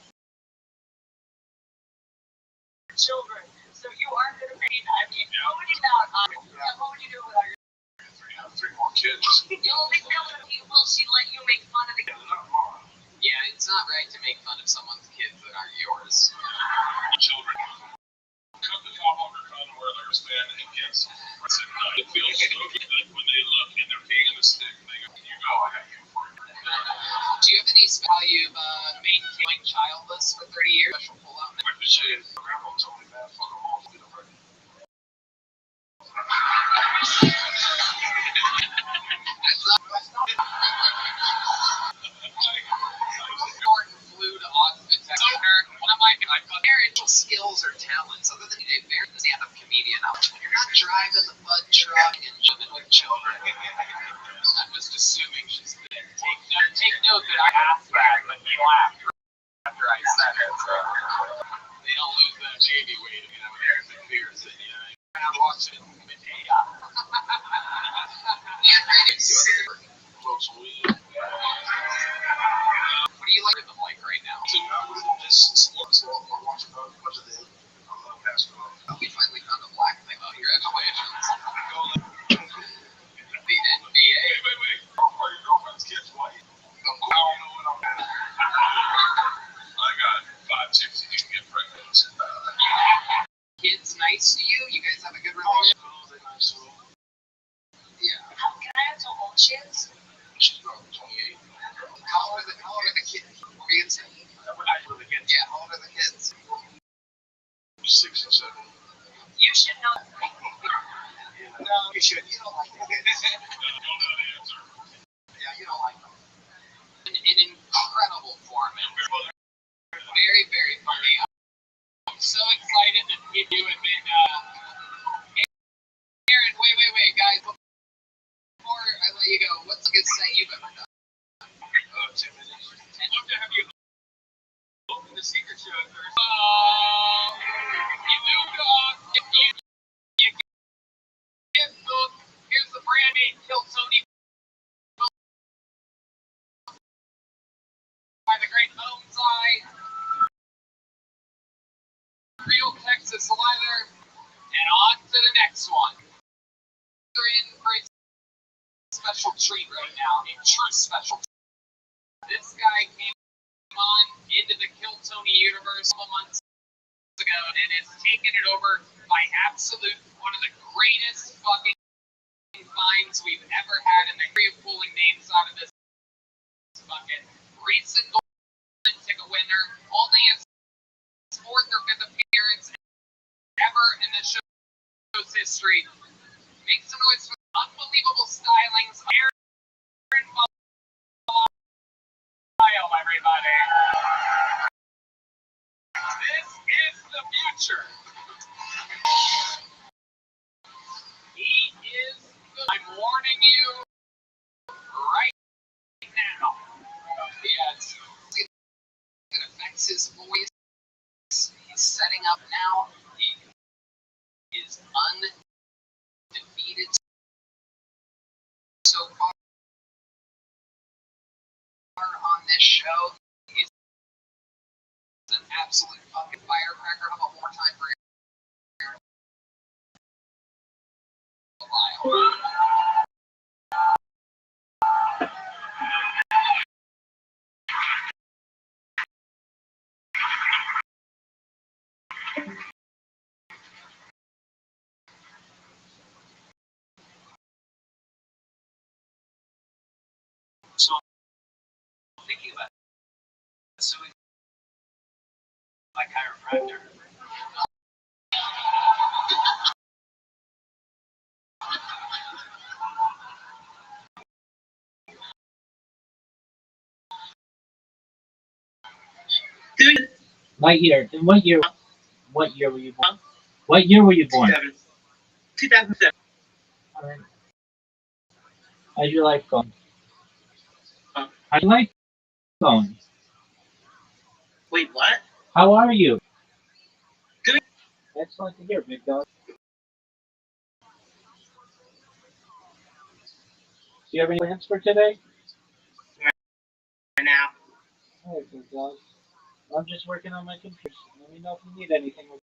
S7: children. So you aren't going to pay. I mean, what would you what would you do without your
S4: 3 more kids.
S7: The only will she let you make fun of the kids?
S4: Not tomorrow.
S6: Yeah, it's not right to make fun of someone's kids that aren't yours.
S4: Children. Cut the top off your condom where their wristband and kids. It feels so good that when they look and they're peeing in the stick, they go, "You go, I got you for you."
S6: Do you have any value maintaining childless for 30 years? Special pull out.
S4: Like the shit, grandpa told me that, fuck them off, get them pregnant.
S6: Jordan flew to Austin, Texas. One of my parental skills or talents, other than a very stand-up comedian, you're not driving the mud truck and jumping with children. I'm just assuming she's there. Take note that I asked that, but he laughed after I said it. So they don't lose What do you like them like right now? Oh, we finally found a black thing. Oh, congratulations. The NBA.
S4: Wait. Are your girlfriend's kids white? I don't know what I'm at. I got 5 chicks you can get pregnant.
S6: Kids nice to you? You guys have a good relationship? Yeah.
S7: Can I have some old shits?
S4: She's about 28.
S6: How old are the kids? What were you gonna say? Yeah, how old are the kids?
S4: 6 and 7.
S7: You should know.
S6: No, you should. You don't like them. Yeah, you don't like them. An incredible format. Very, very funny. I'm so excited that you have been. Aaron, wait, guys. Before I let you go, what's the good set you've ever done?
S4: 2 minutes.
S6: I'd love to have you open the secret show first. You do, dog. You get book. Here's the brand name, Kill Tony. By the great Onsai. Real Texas leather. And on to the next one. We're in for a special treat right now. A true special treat. This guy came on into the Kill Tony universe a couple months ago and has taken it over by absolute one of the greatest fucking finds we've ever had in the history of pulling names out of this bucket. Recent golden ticket winner, only his 4th or 5th appearance ever in the show's history. Make some noise for the unbelievable stylings of Aaron Bile, everybody. This is the future. He is. I'm warning you right now. Yes. It affects his voice. He's setting up now. He is undefeated so far on this show. He's an absolute fucking firecracker. How about more time for Aaron? So I'm thinking about suing my chiropractor.
S1: What year? What year? What year were you born? What year were you born?
S2: 2007.
S1: All right. How's your life going?
S2: Huh?
S1: How's your life going?
S2: Wait, what?
S1: How are you?
S2: Good.
S1: Excellent to hear, big dog. Do you have any plans for today?
S2: Right now.
S1: All right, big dog. I'm just working on my computer. Let me know if you need anything.
S2: Okay.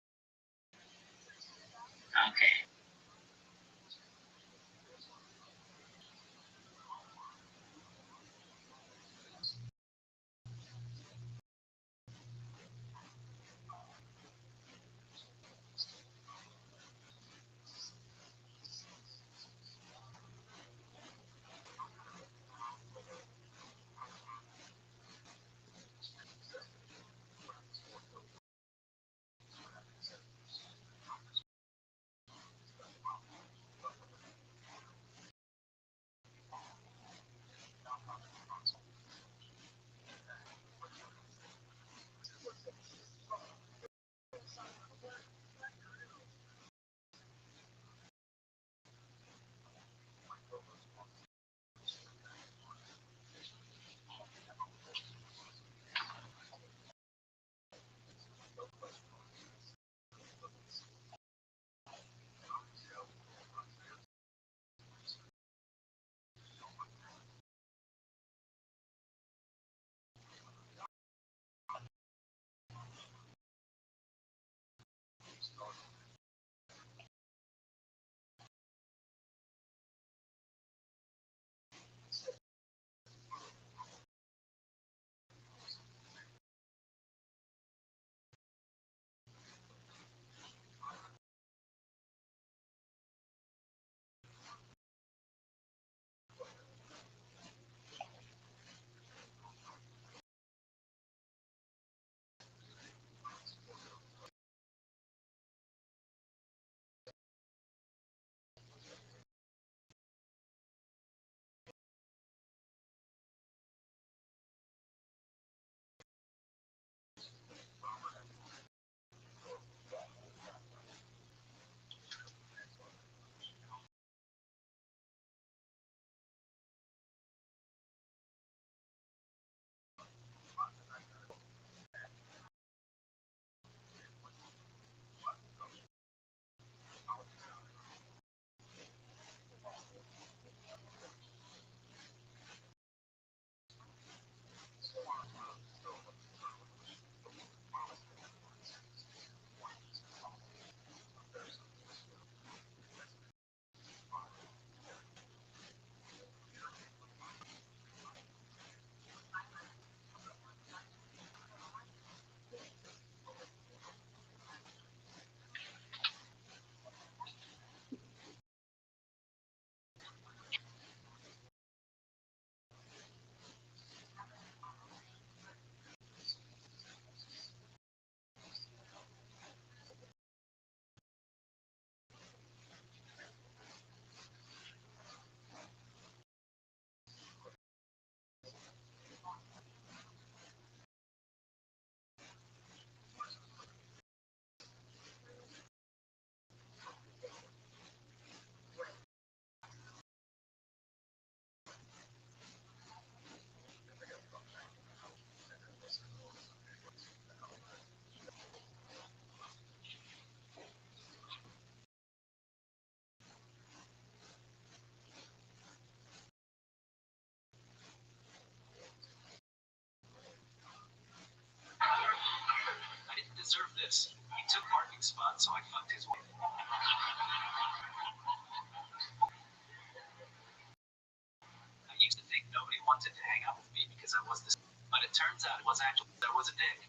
S6: wanted to hang out with me because I was this, but it turns out it was actually I was a dick.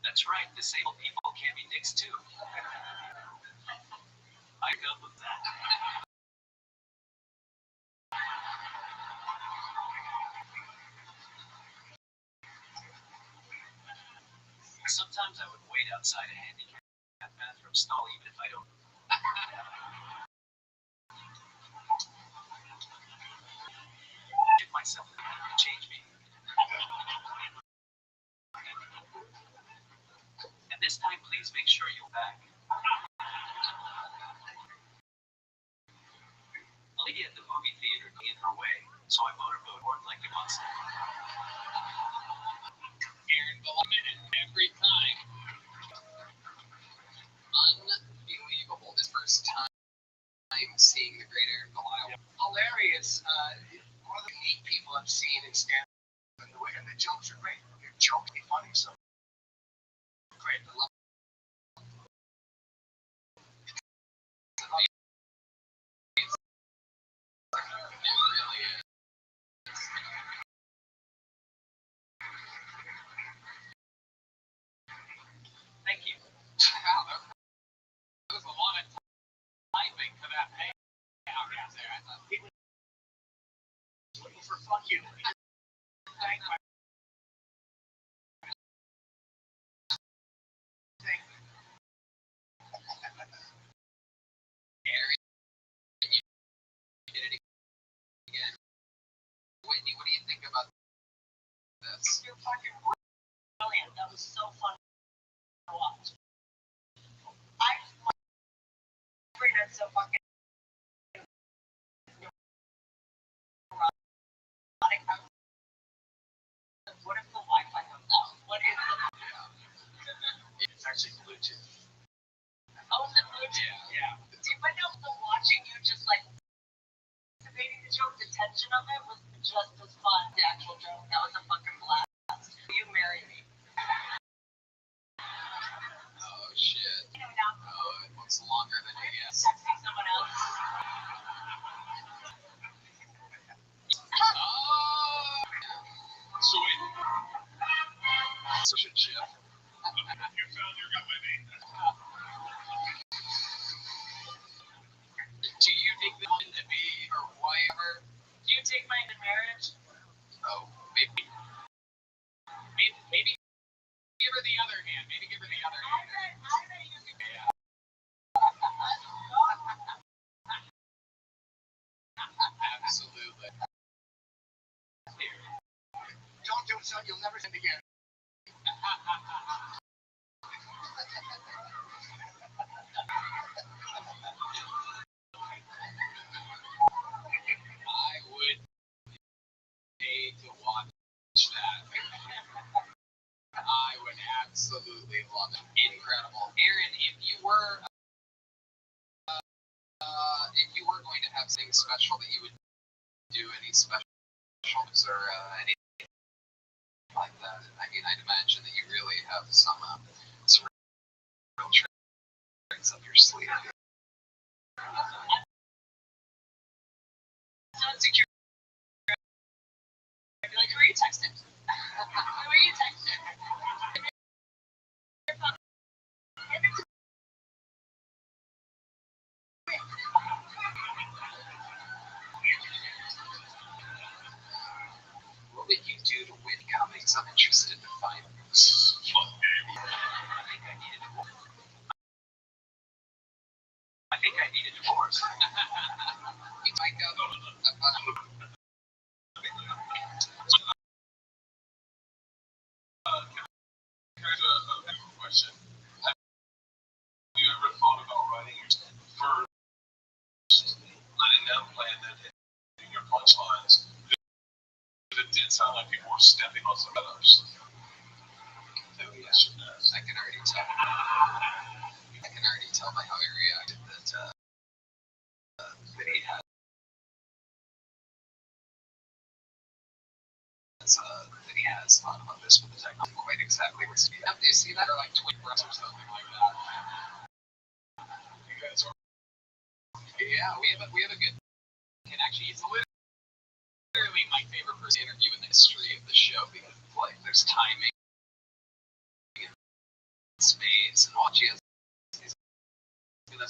S6: That's right, disabled people can be dicks too. I go with that. Sometimes I would wait outside a handicapped bathroom stall even if I don't. Give myself to change me. And this time, please make sure you're back. A lady at the movie theater in her way, so I motorboat like a monster. Aaron Bowman every time. Unbelievable. This first time seeing the great Aaron Bowman. Hilarious. One of the unique people I've seen in stand-up. And the jokes are great. They're jokey funny, so great. I love it. It really is. Thank you. Wow, that was a lot of typing for that payout right there. I thought people were looking for fuck you. Thank you. Aaron, you did it again. Whitney, what do you think about this? You're fucking brilliant. That was so fun to watch. I just want to bring that so fucking erotic. What if the Wi-Fi comes out? What is the... It's actually Bluetooth. Oh, is it Bluetooth? Yeah. But no, the watching you just like anticipating the joke, the tension of it was just as fun as the actual joke. That was a fucking blast. Will you marry me? Oh shit. Oh, it looks longer than a yes. Texting someone else. Oh.
S4: So wait,
S6: Such a chip.
S4: you found your guy, baby.
S6: Do you take the woman to be or whatever? Do you take mine to marriage? Oh, maybe. Maybe give her the other hand. Maybe give her the other hand. I bet you can. Yeah. Absolutely. Don't do it, son. You'll never send again. I would pay to watch that. I would absolutely love it. Incredible. Aaron, if you were going to have something special that you would do, any specials or anything like that, I mean, I'd imagine that you really have some real tricks up your sleeve. Secure. I'd be like, who are you texting? Who are you texting? What would you do to win comics? I'm interested to find this. I think I need a divorce. You might go.
S4: Here's a question. Have you ever thought about writing first, letting them plan that in your punchlines? It did sound like people were stepping on some others.
S6: Oh, yeah. I can already tell. I can already tell by how he reacted that he had. That he has thought about this with the technology quite exactly what's needed. Do you see that? Or like twin breaths or something like that.
S4: You guys are.
S6: Yeah, we have a good. Can actually, it's a little my favorite person to interview in the history of the show because like there's timing and space and watch he's gonna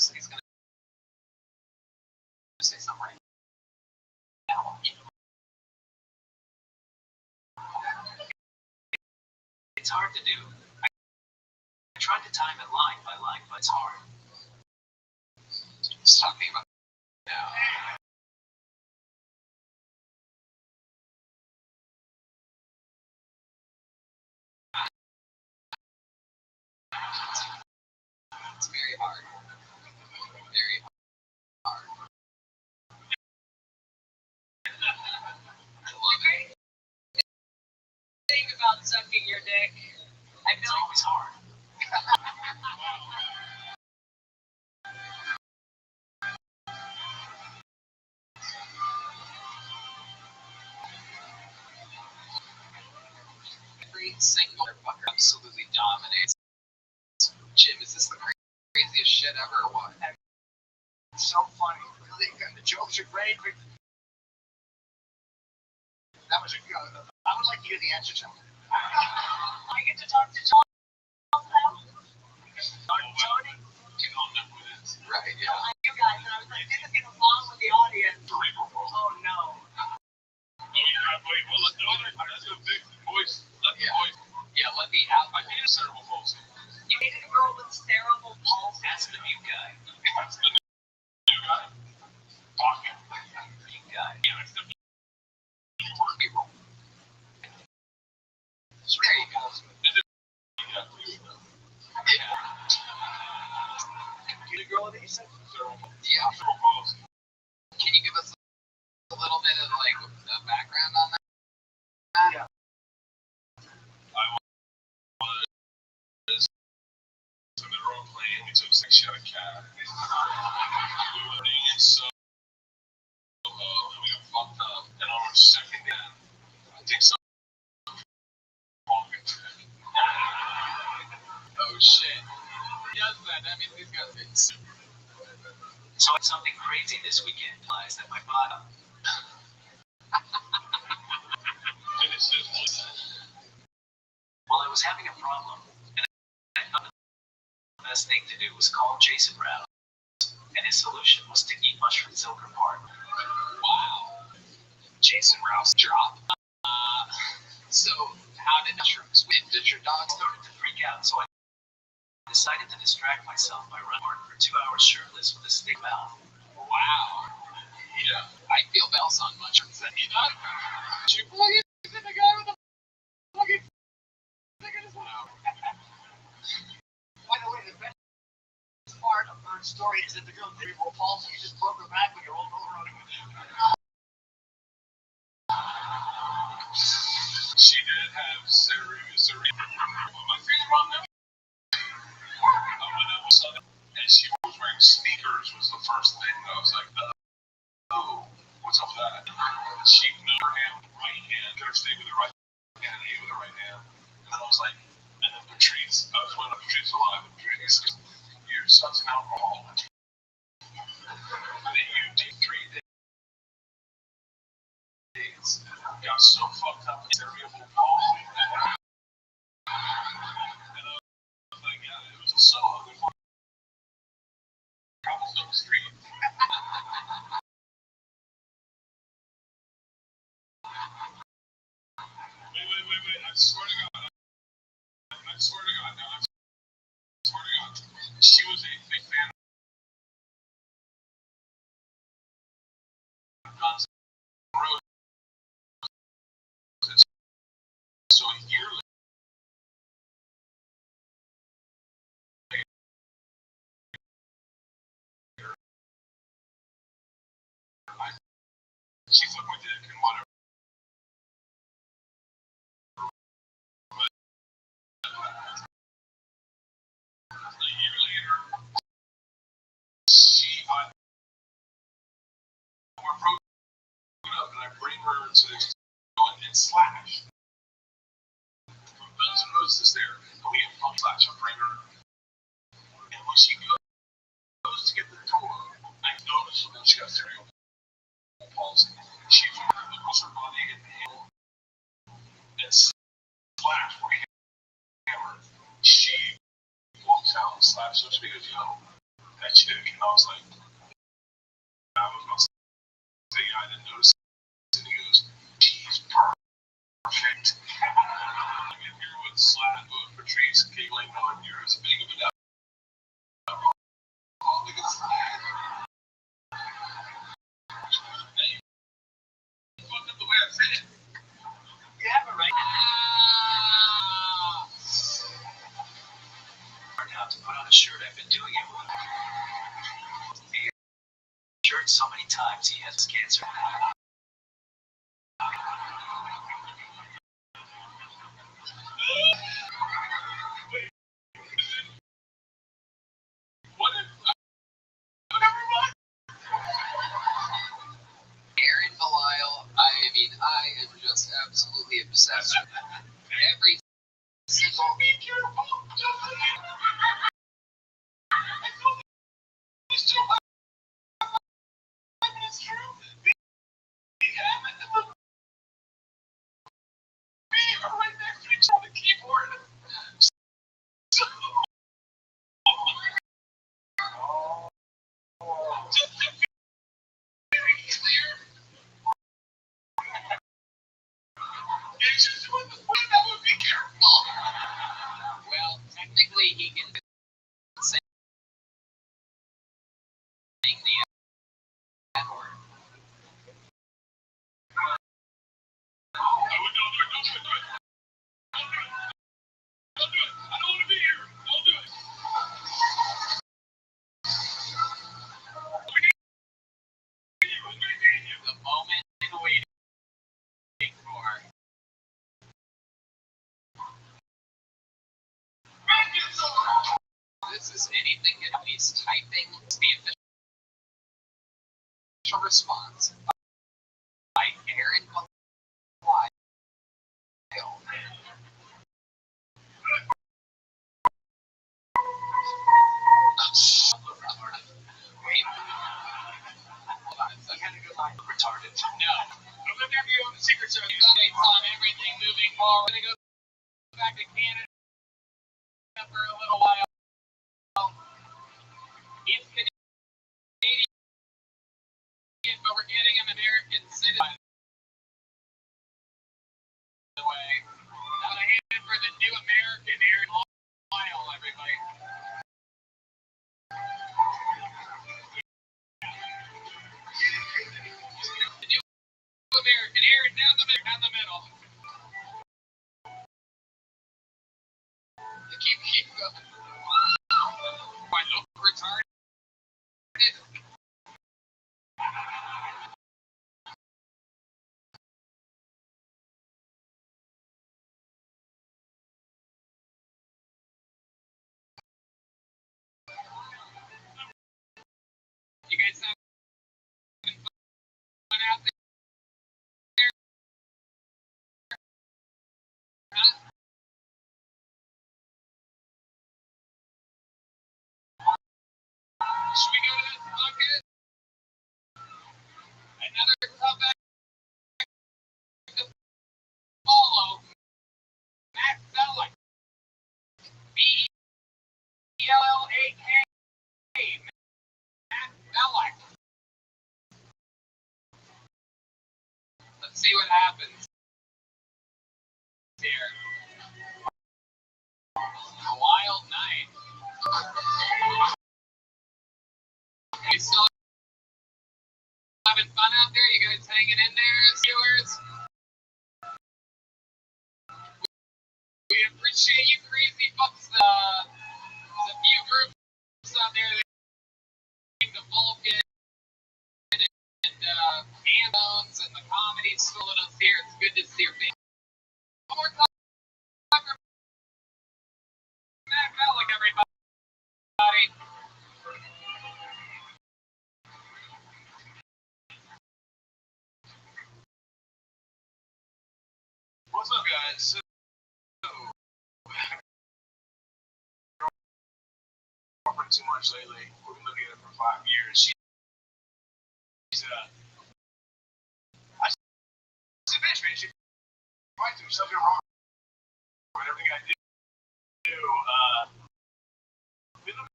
S6: say something right now. It's hard to do. I tried to time it line by line, but it's hard. It's talking about now. It's very hard. Very hard. I love it.
S7: Thing about sucking your dick. I
S6: It's
S7: feel
S6: always hard. Every single fucker absolutely dominates. Jim, is this the craziest shit ever or what?
S9: It's so funny. The jokes are great. That was a good. I would like to hear the answer to it.
S7: I get to talk to John now. Tony.
S6: Right, yeah.
S7: You guys, and I was like, this is gonna bond with the audience. Oh no.
S4: That's a big voice. Let the voice.
S6: Yeah, let me out.
S4: I need a cerebral palsy.
S7: You needed a girl with cerebral palsy.
S6: That's the mute guy.
S4: That's the new guy. Talking.
S6: Mute guy.
S4: Yeah, that's the
S6: B-roll. So there you go. Yeah.
S9: You the girl that you said?
S6: Yeah.
S4: Cerebral palsy.
S6: Can you give us a little bit of like a background on that?
S9: Yeah.
S4: In the road plane, we took 6 shot of cat. We were in so and we got fucked up. And on our second day, I think something wrong with it.
S6: Oh shit. Yes, man. I mean, these guys are super. So it's something crazy this weekend, guys, that my bottom.
S4: And it's just
S6: Well, I was having a problem, and I thought the best thing to do was call Jason Rouse, and his solution was to eat mushrooms Zilker Park. Wow. Jason Rouse drop. So how did mushrooms win? Did your dog started to freak out? So I decided to distract myself by running hard for 2 hours shirtless with a stick mouth. Wow. Yeah. I feel bells on mushrooms. You know? You plug it in the guy with the fucking stick in his mouth.
S9: By the way, the best part of her story is that the girl did cerebral palsy. You just broke her back when you're all over on it.
S4: she did have cerebral. My feet wrong now. I went up with something, and she was wearing sneakers. Was the first thing I was like, oh, what's up with that? She moved her hand with the right hand, could have stayed with the right hand, ate with the right hand. And then I was like, and then Patrice, I was one of Patrice alive. Patrice, you're such an alcoholic. That you did 3 days. Got so fucked up with cerebral palsy. And I was like, yeah, it was so ugly. Cobblestone Street. Wait. I swear to God. I swear to God. No, I swear to God. She was a big fan of Guns N' Roses. So a year later, she took my dick and whatever. A year later, we're broken up, and I bring her to the and Slash from Guns N' Roses there, and we have fun Slash. I bring her, and when she goes to get the door, I notice that she got cerebral palsy. She's pulls her body and nail and slaps for hammer. She walks out and slaps her. She goes, yo, that chick. And I was like, I was going to say, I didn't notice it. And he goes, she's perfect. I mean, here with slap of Patrice giggling on you're as big of a devil. All the good slap. You fucked up the way I said it.
S9: You have it right. Now to put on a shirt, I've been doing it with shirt so many times he has cancer.
S6: Aaron Belial, I mean, I am just absolutely obsessed with that. Every single
S4: Right next to each on the keyboard. Just to be very clear, it's just with the way that would be careful.
S6: well, technically he can say the N-word.
S4: I would don't do it. Don't do it. Don't do it. Don't do it. I don't want to be here. Don't do it.
S6: The moment we're waiting for. This is anything that he's typing the official response by Aaron Belial. Wait. Hold on a second.
S9: Retarded.
S6: No. I'm gonna have you on the Secret Service updates on everything moving forward. We're gonna go back to Canada for a little while. He's Canadian, but we're getting an American citizen. By the way, not a hand for the new American Aaron Belial, everybody. The new American Aaron down the middle. Keep going. I look retarded. You guys having fun out there? Huh? Should we go to this bucket? Another comeback to follow. Matt Selleck. B-E-L-L-A-K. Matt Selleck. Let's see what happens here. A wild night. You still having fun out there? You guys hanging in there, viewers? We appreciate you crazy folks. The few groups out there that the Vulcan and Hands and the comedy still with us here. It's good to see your face. One more time for Matt Selleck, everybody.
S4: What's up, guys? So, girlfriend too much lately. We've been living together for 5 years. She's man. She fights him. She's something wrong with everything I do. We live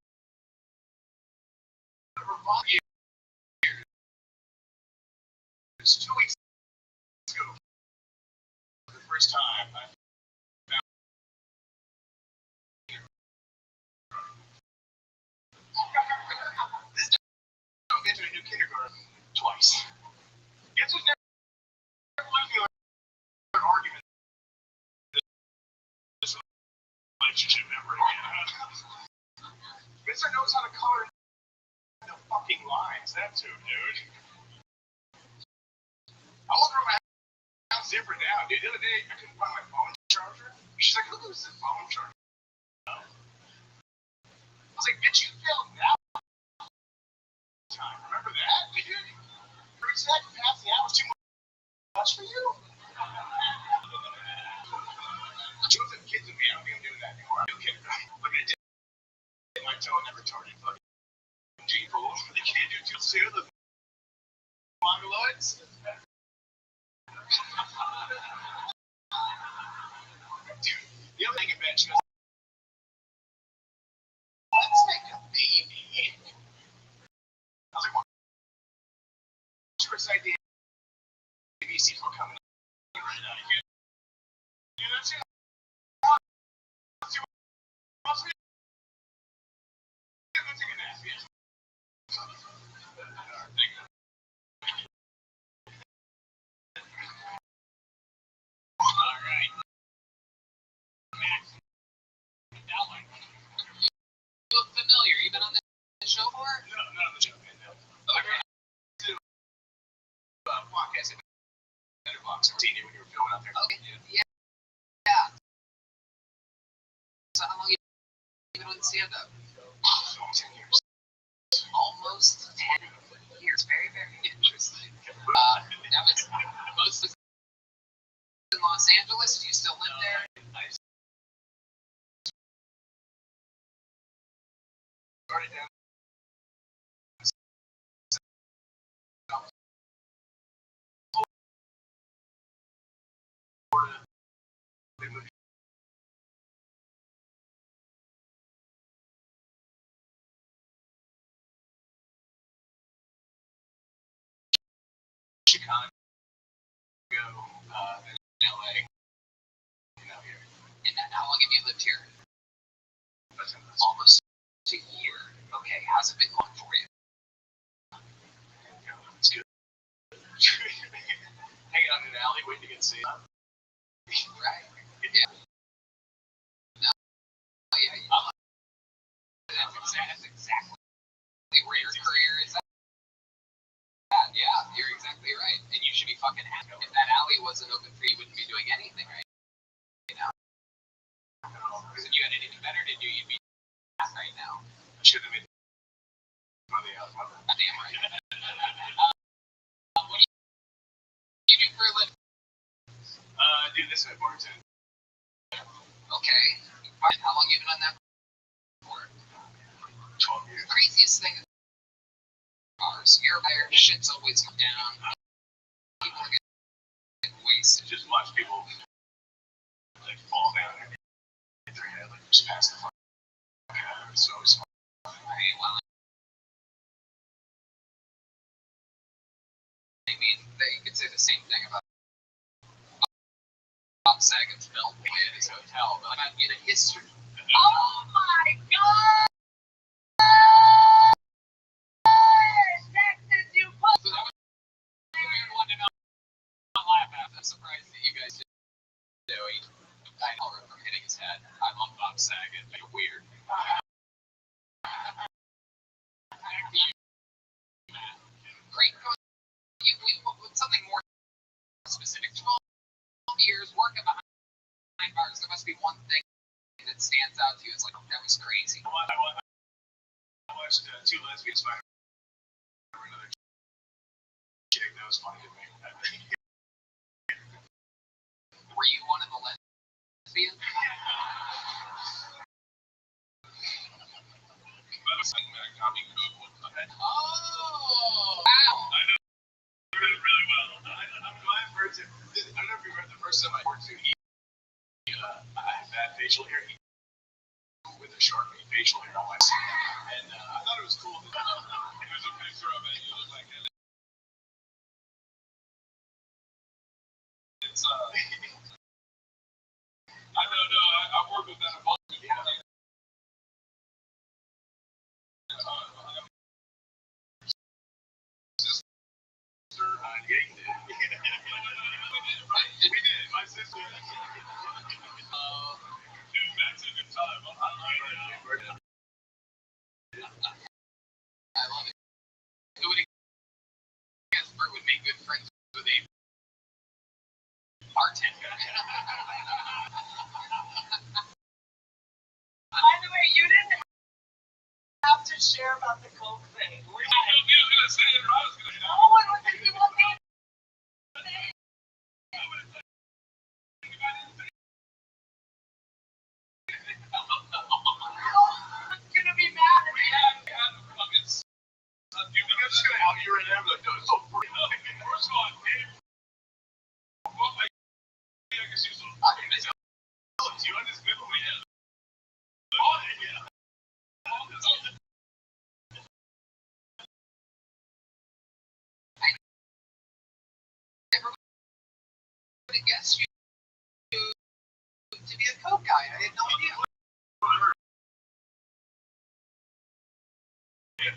S4: in a 5 years. 2 weeks ago, for the first time, I found this I've been to a new kindergarten twice. Guess who's never left me an argument? This relationship ever again. Mister knows how to color the fucking lines. That's who, dude. I wonder if my house different now, dude. The other day, I couldn't find my phone charger. She's like, who loses the phone charger? I was like, bitch, you failed that time. Remember that, dude? For exactly half the hour was too much for you. Choose them kids with me. I don't think I'm doing that anymore. I'm kidding. Look at it. My toe never retarded fucking G-pool. They can't do too soon. The mongoloids. Dude, the other thing I bet you is, let's make a baby. I was like, what's your idea? ABC for coming right now. You know what I'm saying? Alright. Max.
S6: You look familiar. You been on the show before?
S4: No, not on the show, man. No. Okay. Podcast. Better box. I've seen you when you were filming out there.
S6: Okay. Yeah. So how long have you been doing stand-up?
S4: Almost 10 years.
S6: Almost 10 years. Very, very interesting. That was mostly in Los Angeles. Do you still live there?
S4: I started down. Chicago, then LA, now here.
S6: And how long have you lived here?
S4: That's
S6: Almost a year. Okay, how's it been going for you?
S4: It's good. Hanging out in an alley waiting to get seen.
S6: Right. Yeah. No. Oh, yeah. That's exactly where your career is at. Yeah, you're exactly right. And you should be fucking happy. If that alley wasn't open for you, you wouldn't be doing anything, right? You know? Because if you had anything better to do, you'd be right now.
S4: I should have made money out of my life.
S6: Damn right. What do you do for a living?
S4: Do this at bartend.
S6: Okay. And how long have you been on that for?
S4: 12 years.
S6: Craziest thing is cars. You're there, shit's always come down. People are getting wasted.
S4: Just watch people like fall down and hit their head, like just pass the fuck out. It's always fun.
S6: Right, well, I mean, you could say the same thing about Bob Saget's film at his hotel, but I get a history. Oh my god!
S7: Texas, you put.
S6: So that was a weird one to not laugh at. I'm surprised that you guys didn't do it. I know from hitting his head. I love Bob Saget. You're weird. Back to you, Matt. Great. With something more specific. 12 years working behind bars. There must be one thing that stands out to you. It's like, that was crazy.
S4: I watched two lesbians fight over another chick. That was funny to me.
S6: Were you one of the lesbians?
S4: I was saying that copy code one time.
S6: Oh! Wow!
S4: I know really, really well. I'm glad Bird's
S5: don't know if you remember the first time I worked to I had bad facial hair with a Sharpie facial hair on my skin. And I thought it was cool. It was a picture of it. It was like, it's, I don't know. I work with that a bunch. Yeah, you did. We did. My sister. Dude, that's a good time.
S6: I love it. Who would guess Bert would make good friends with a bartender?
S7: By the way, you didn't have to share about the Coke thing. No one was thinking about me. I'm gonna be mad at me.
S5: You think I'm just gonna out you right now? Like, no, it's so pretty. First of all, Dave, well, I guess you saw. I didn't know. You understand what we did? Oh, yeah.
S6: I never would have guessed you to be a Coke guy. I had no idea.
S5: It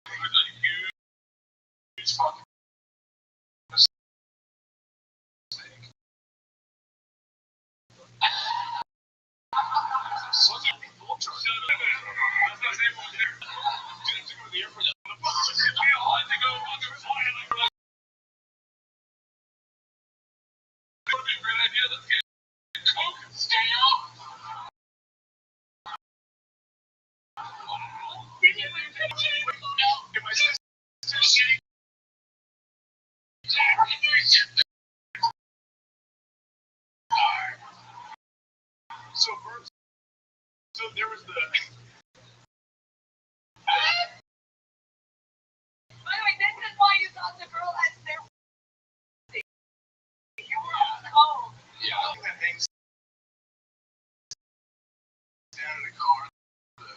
S5: was a huge fucking mistake. Such a culture. That's not saying what there. Didn't have to go to the airport. We all had to go on the flight. Like, we're like, it would be a great idea. Let's get Coke and stay out. And my sister's shitty. So, Bert, so there was the.
S7: By the way, this is why you thought the girl had their. You were on Coke.
S5: Yeah, that hangs down in the car. The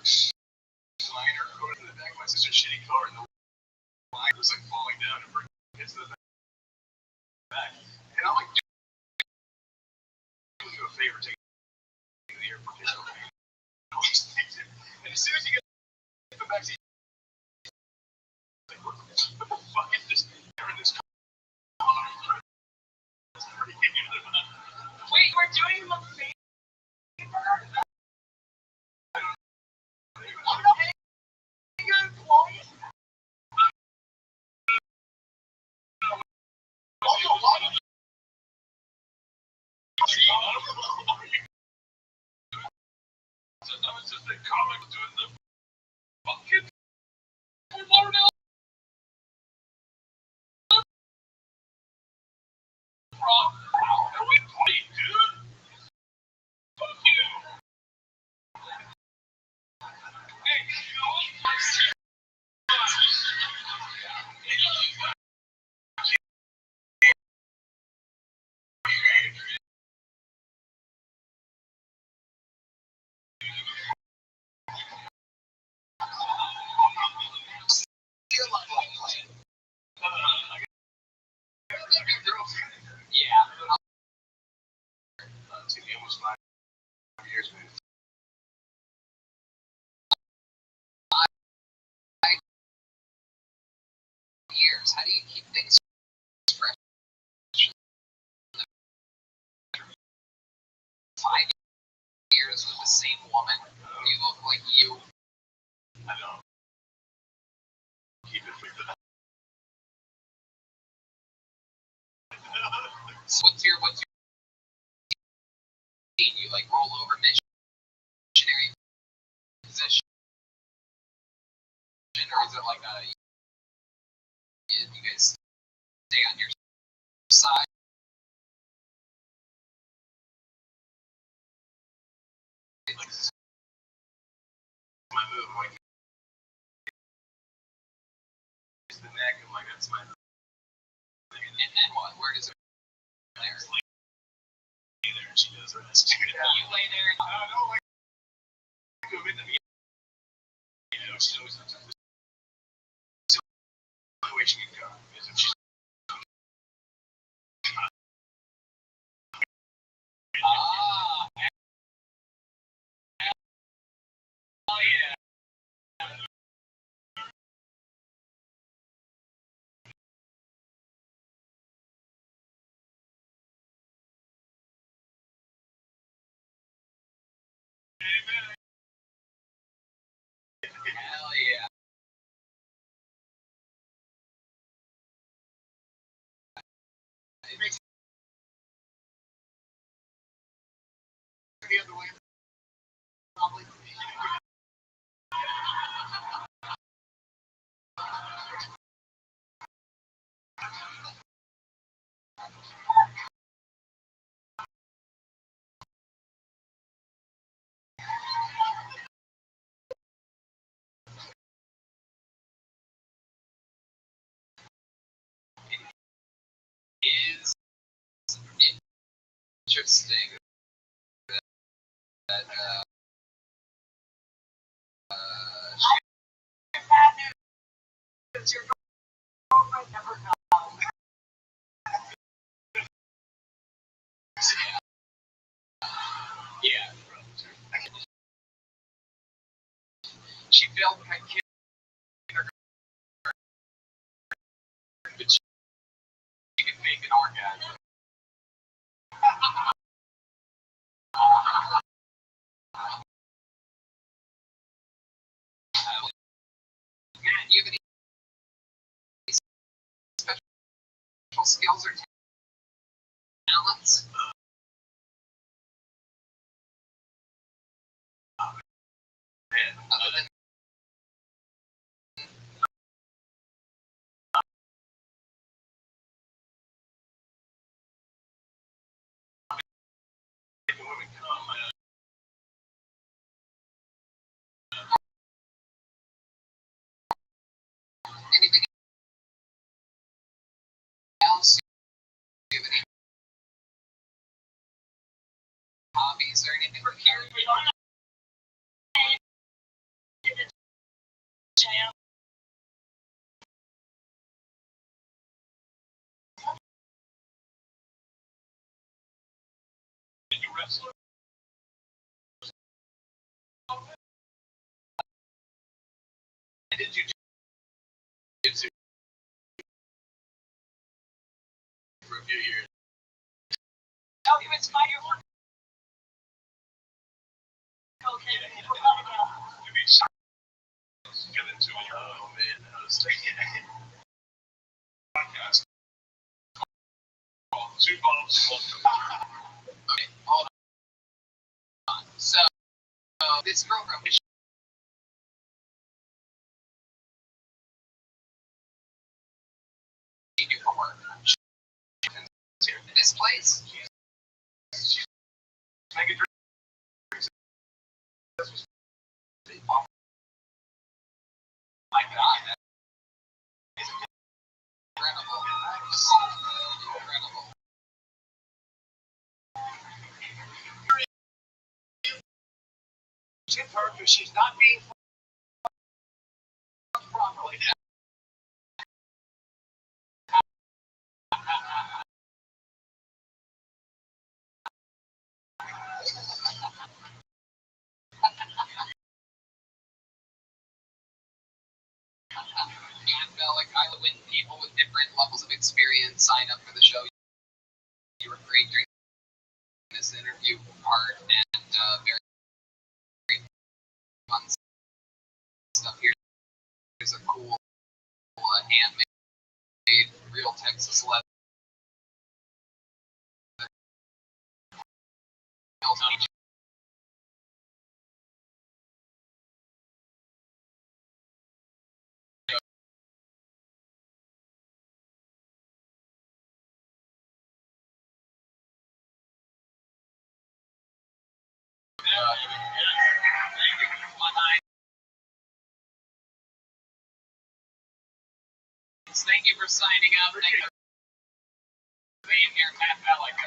S5: liner going to the back of my sister's shitty car, and the line was like falling down and Bert hits the back. And I'm like, do you a favor, take me to the airport. It's okay. And as soon as you get to the back seat, like, what the fuck is this? They're in this car.
S7: Wait, we're doing the favor? I'm not paying your employees.
S5: Also, a lot of I was just a comic doing the fucking Lauderdale. And we played, dude. Fuck you. Hey, you know what?
S6: Your love life plan.
S5: I got a girlfriend.
S6: Yeah.
S5: It's gonna be almost 5 years, man.
S6: Years. How do you keep things fresh? 5 years with the same woman. You look like you.
S5: I know. Keep it for that.
S6: So what's your you like roll over missionary position, or is it like you guys stay on your side?
S5: Like, my move, like, it's the neck, and like, that's my move.
S6: And then what? Where does it
S4: and she does the rest.
S6: You lay there.
S4: I don't like to admit that, she's always the only way she can go is if she's
S6: Oh yeah. Hell yeah. It makes
S9: The other way, probably.
S6: Is interesting that
S7: Bad news. Your girlfriend never comes.
S6: yeah. She failed my kid, but she can make an orgasm. Matt, do you have any special skills or talents? Other than
S4: making women come.
S6: anything else? Do you have any hobbies or anything from here?
S7: Jam.
S4: Did you wrestle? And did you jiu-jitsu for a few years?
S7: Oh, you inspire your work. Okay, we're coming out.
S4: I mean, get into it. Oh man, that was podcast called Two Bottles of Vodka.
S6: Okay, hold on. So, this program, which you do for work, here in this place.
S4: Making drinks. That's what's
S6: Oh my God, that is incredible. Incredible.
S9: Tip her because she's not being properly.
S6: And like I would win people with different levels of experience sign up for the show. You were great during this interview part and very, very fun stuff here. There's a cool handmade real Texas leather. Thank you for signing up. Thank you for being here, Matt Bellick.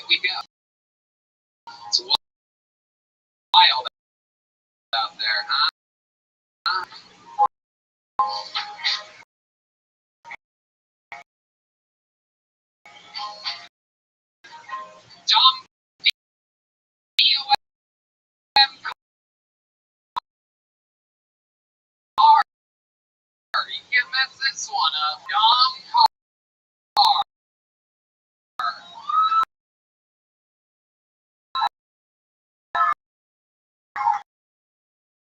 S6: we go. It's wild out there, huh? Dom D-O-M car. You can't mess this one up. Dom car.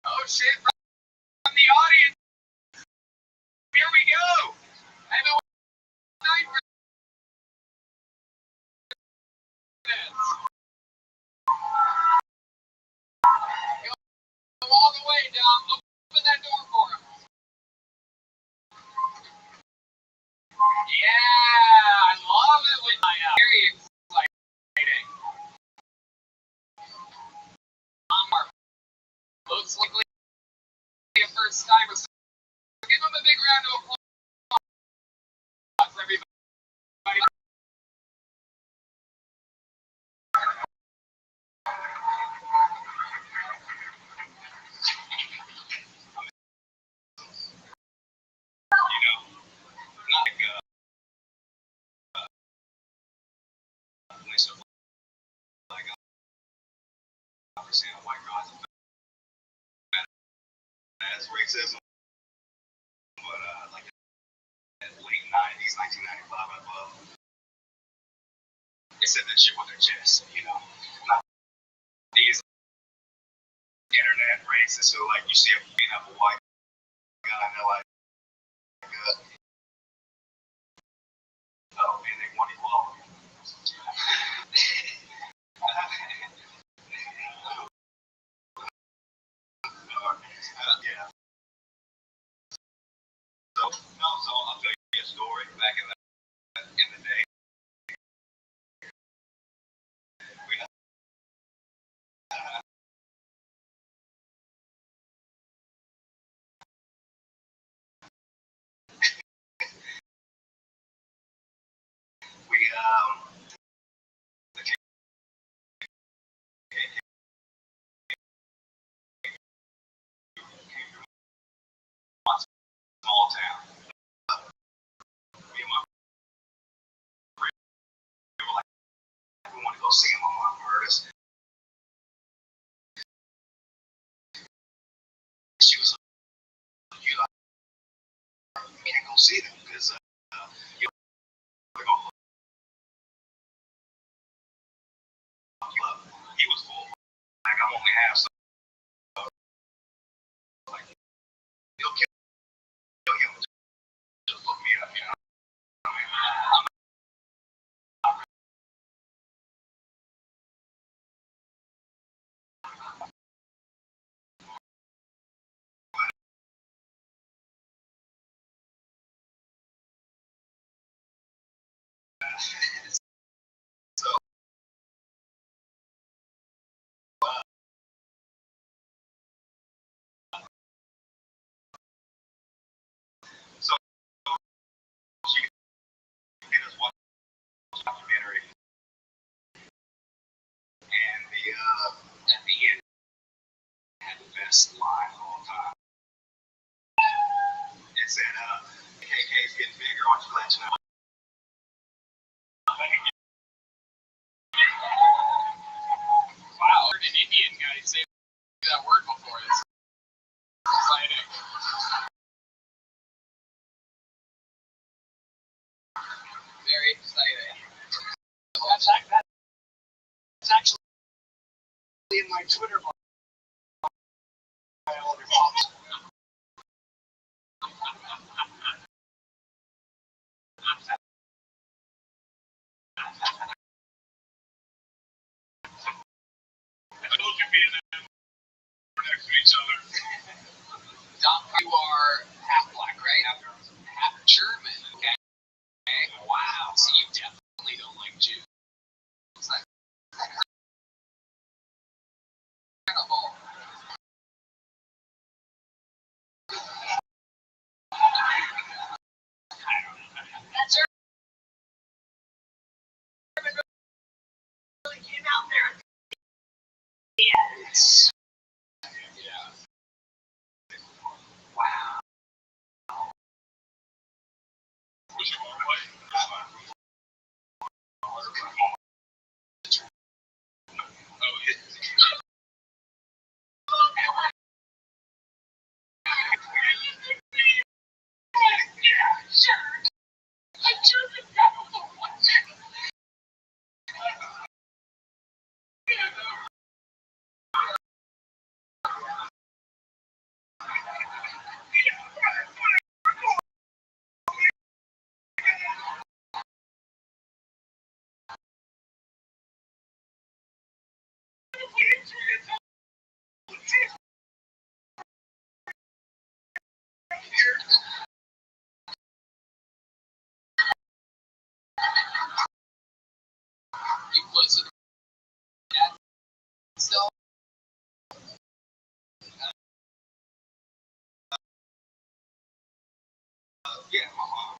S6: Oh shit, from the audience. Here we go. I've been waiting for this. Go all the way, Dom. Open that door for him. Yeah, I love it when very exciting. Looks like a first timer. So give him a big round of applause, everybody. As racism, but like late 90s, 1995 and above, they said that shit with their chest, Not these internet racists who like you see a beating up a white guy and they're like, oh, and they want equality. Yeah. So I'll tell you a story. Back in the day, we the small town. Me and my friend, we were like, we want to go see him. My mom heard us. She was like, you can't go see them because they're gonna look you up. He was full. Like I'm only half. So like he'll kill him. Just look me up. So she made us watch a documentary, and at the end had the best line of all time. It said, KK's getting bigger, aren't you glad to know? Wow, I heard an Indian guy say that word before. It's exciting. Very exciting. That's actually in my Twitter bio. I told you being next to each other. Dom, you are half black, right? Half German, okay? Wow, so you definitely don't like Jews. That's incredible. That's You close to the dad still?
S5: Yeah, my mom.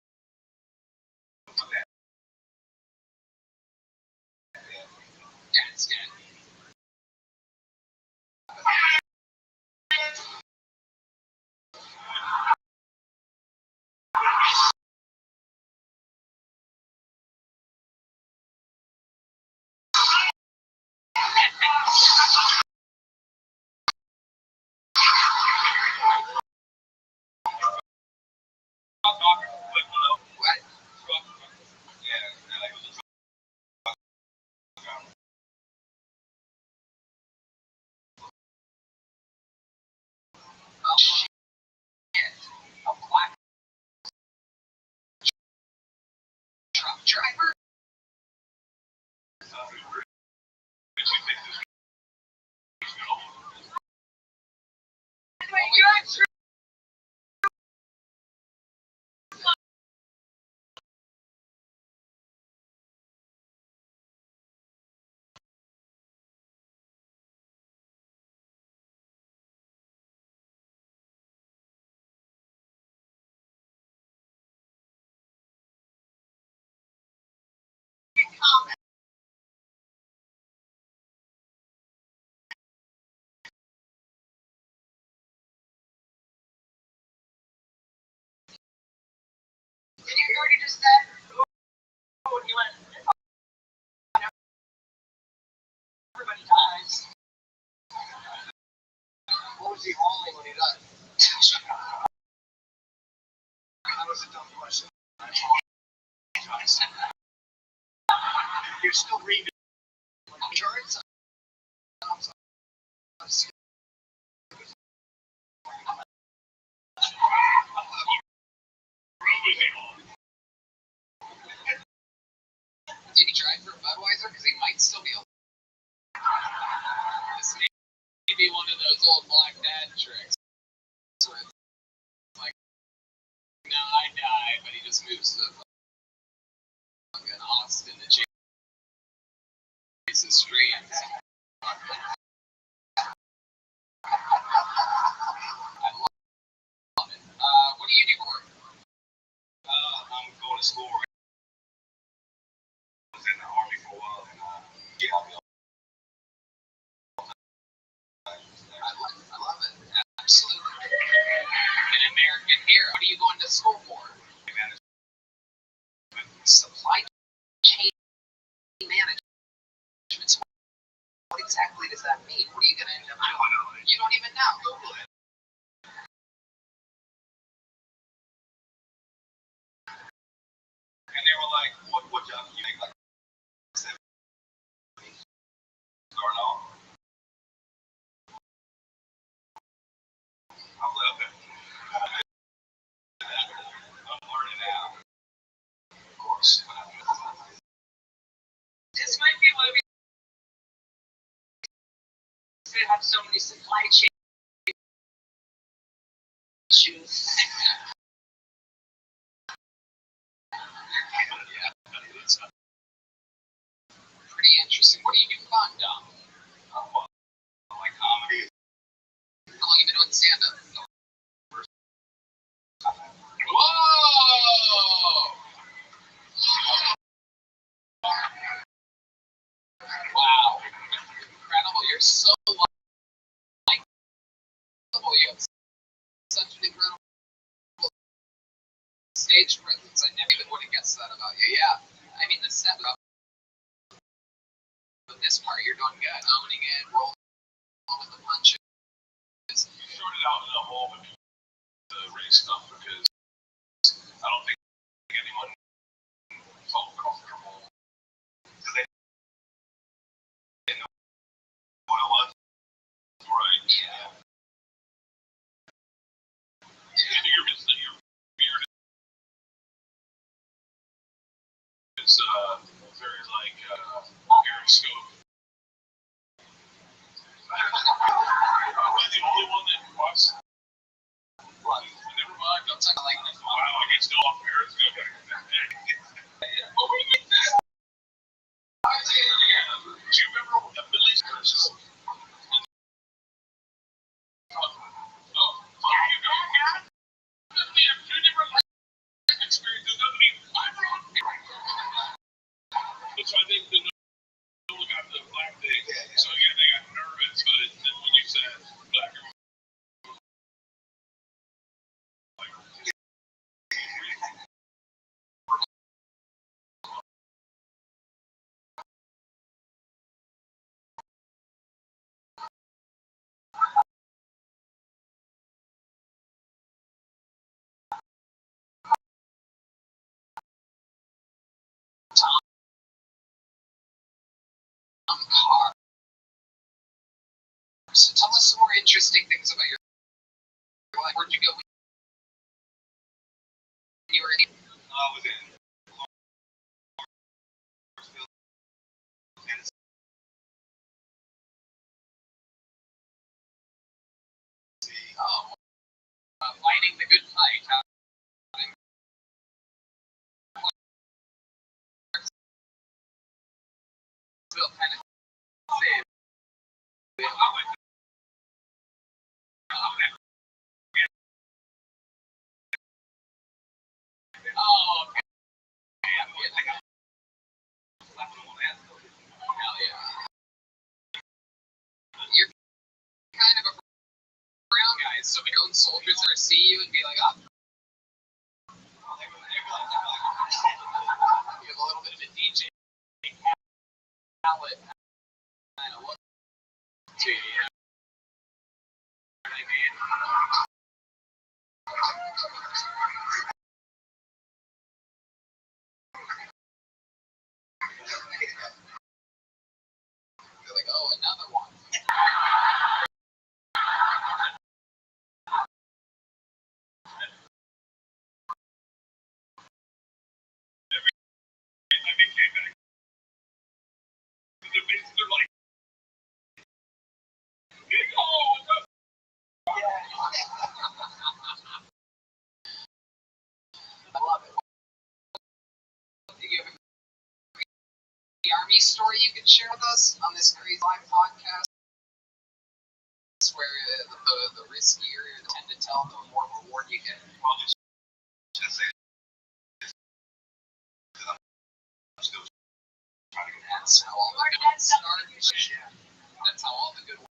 S6: Dad's dead. What? Oh, shit. A black truck driver?
S7: Did you hear what he just said? Oh, he went, everybody dies.
S9: What was he hauling when he died? That was a dumb question. You're still reading insurance?
S6: Did he drive for Budweiser? Because he might still be able. This may be one of those old black dad tricks. Where it's like, no, I die, but he just moves to fucking Austin to chase his streams. I love it. What do you do for work?
S5: I'm going to school right now. I was in the Army for a while, and yeah,
S6: I love it. Absolutely. An American hero. What are you going to school for? Supply chain management. So what exactly does that mean? What are you going to end up doing? You don't even know. Google it.
S5: and they were like, what job can you make like 7 start off? I was like, okay. I'm learning now. Of course.
S7: This might be why we have so many supply chain issues.
S6: Pretty interesting. What do you do fun, Dom?
S5: I like comedy.
S6: How long have you been doing stand-up? Whoa! Wow. Incredible. You're so likable. You have such an incredible stage stage presence. I never even would have guessed that about you. Yeah. I mean, the setup. But this part, you're doing good. Owning it, rolling with the punches.
S4: You started out in a hole with the race stuff because I don't think anyone felt comfortable because they didn't know what it was. Right. Yeah. And your beard is very like Periscope. Am I the only one that watched?
S6: What? Never mind. I'm talking like this.
S4: Wow, I get still off Periscope. Oh, what is this? Do you remember the Middle East versus? So I think the no got the black thing. So yeah, they got nervous, but then when you said black or
S6: Car. So tell us some more interesting things about your life. Where'd you go when you were in?
S4: I was in
S6: Oh, fighting the good fight. Still kind of same. Oh, okay. Hell yeah. You're kind of a brown guy, so my own soldiers are see you and be like, oh. You have a little bit of a DJ palette kind of look to you. You know what I mean? You're like, oh, another one.
S4: they're like,
S6: I love it. Do you have the army story you can share with us on this crazy live podcast? Where the riskier you tend to tell, the more reward you get.
S4: well, it's just say I'm still trying to get
S6: That's how all the good ones start. That's how all the good ones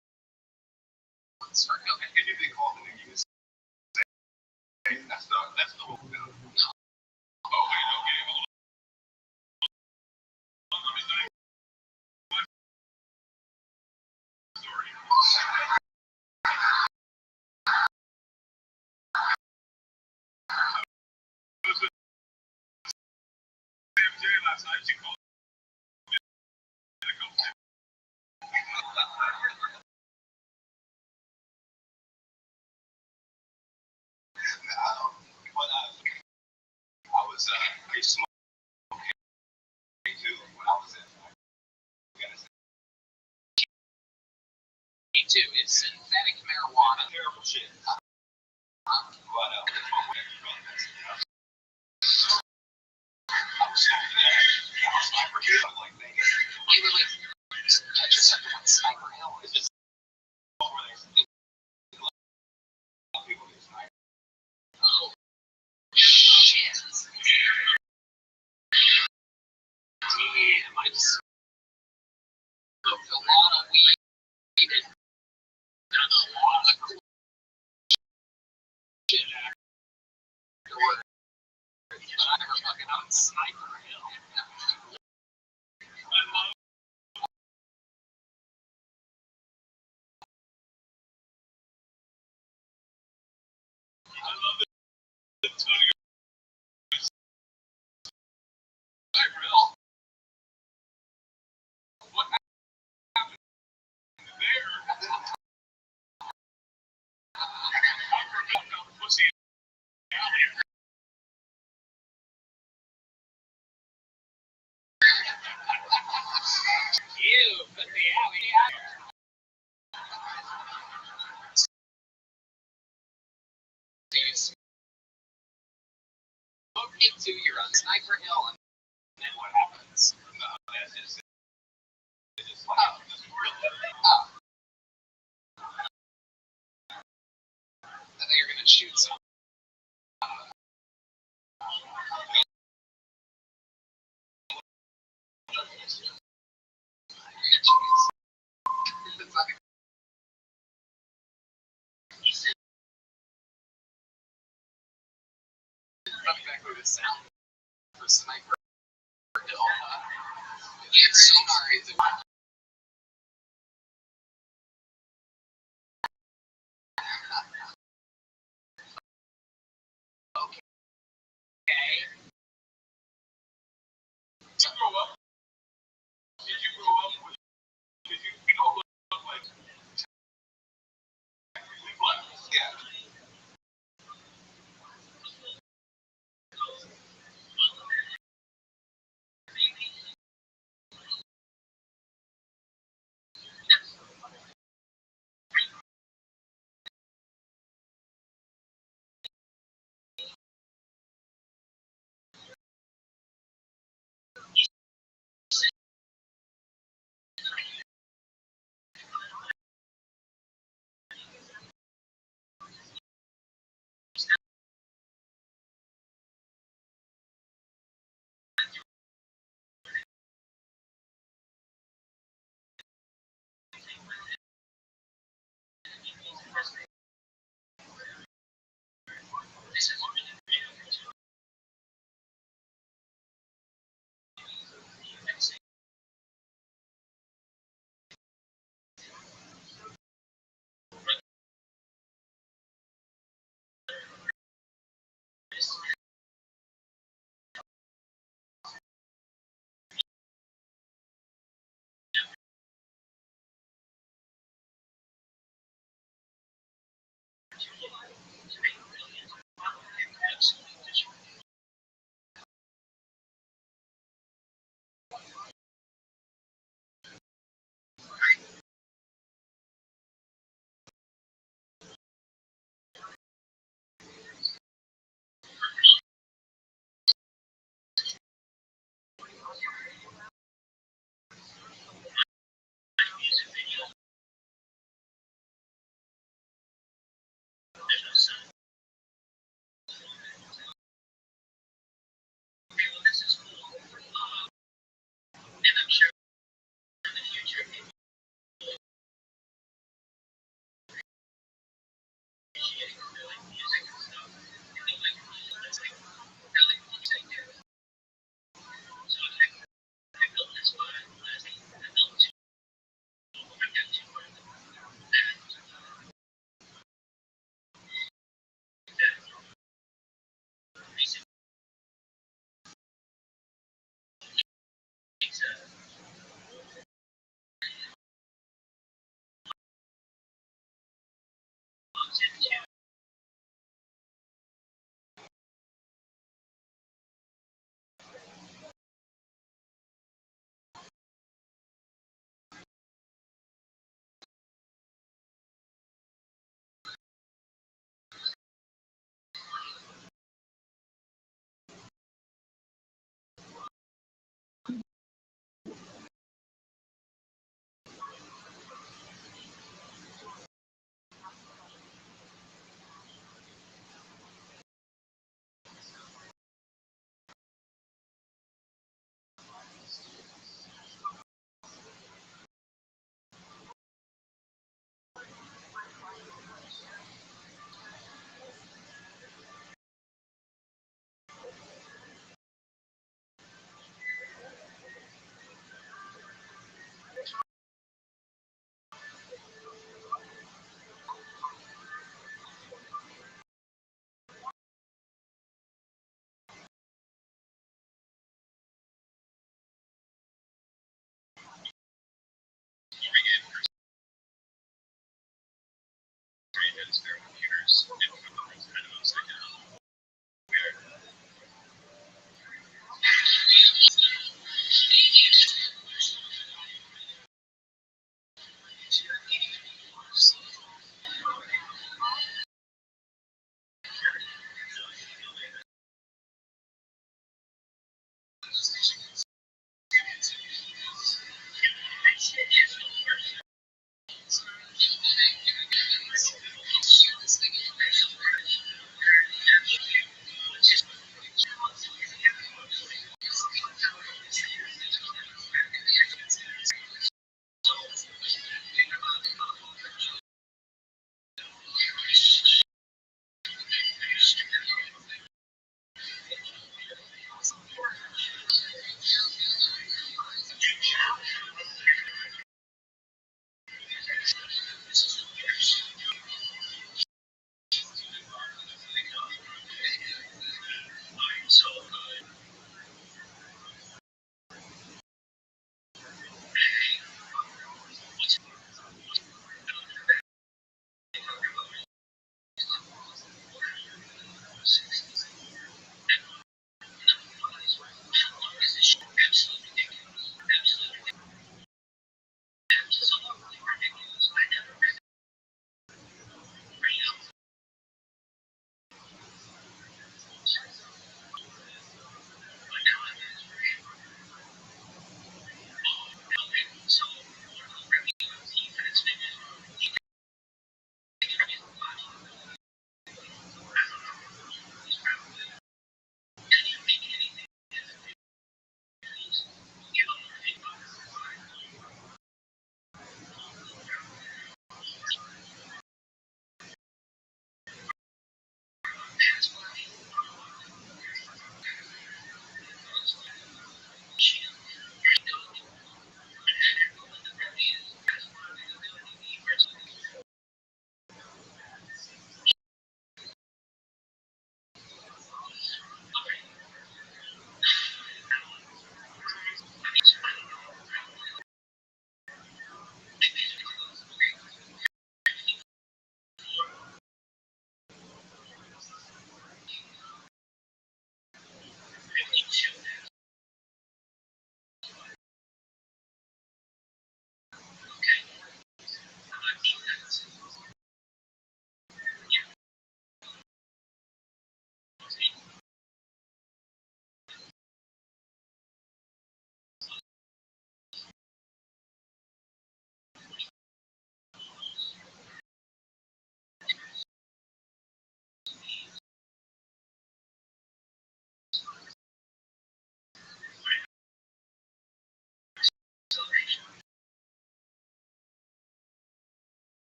S6: start.
S4: I can you be called and you say that's the whole thing. Oh wait, okay, hold on. Let me tell you a story. Last night she called me a couple times. But I was I used to smoke too when I was in Afghanistan.
S6: Me too. It's synthetic marijuana.
S4: Terrible shit. But I was smoking there. I was like Vegas.
S6: Wait. Catch yourself on Sniper Hill.
S4: It's just over there. People get sniped.
S6: Oh, shit. Damn, I just smoked a lot of weed and done a lot of cool shit afterwards. on Sniper Hill.
S4: I love the Tony Sniper Hill. What happened there? Pussy out here.
S6: You put the alley out. You smoke into you're on Sniper Hill, and then what happens? Wow. Oh. I thought you were gonna shoot some. It's like not exactly the sound for Sniper Hill. Yeah, sonar is okay.
S4: Did you grow up? Did you grow up with? Did you know what like technically black? Yeah.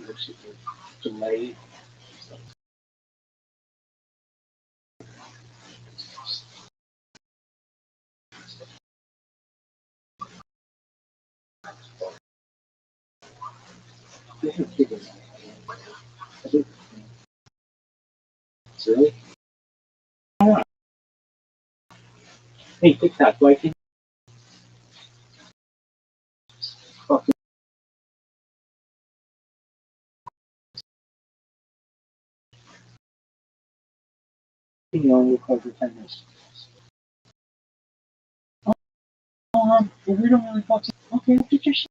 S1: which is delayed. This is bigger. Really? Hey, TikTok, do I think fucking on record for 10 minutes? But we don't really fucking. Okay, get your shit.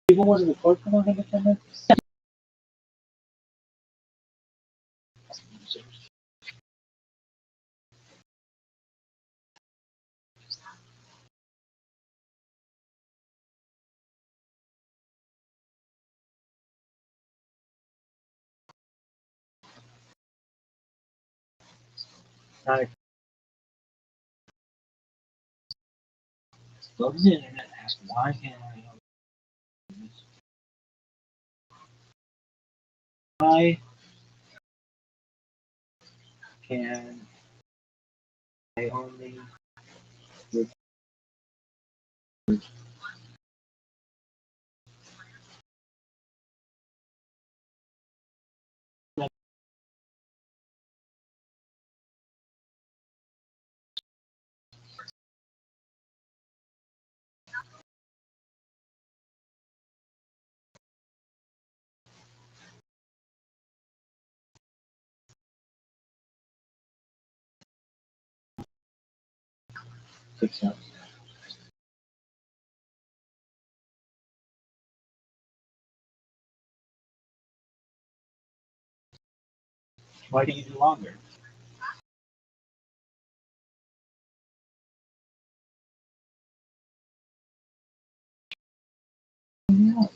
S1: People want to record for longer than 10 minutes? I go to the internet and ask why can't I why can I only fix up? Why do you do longer?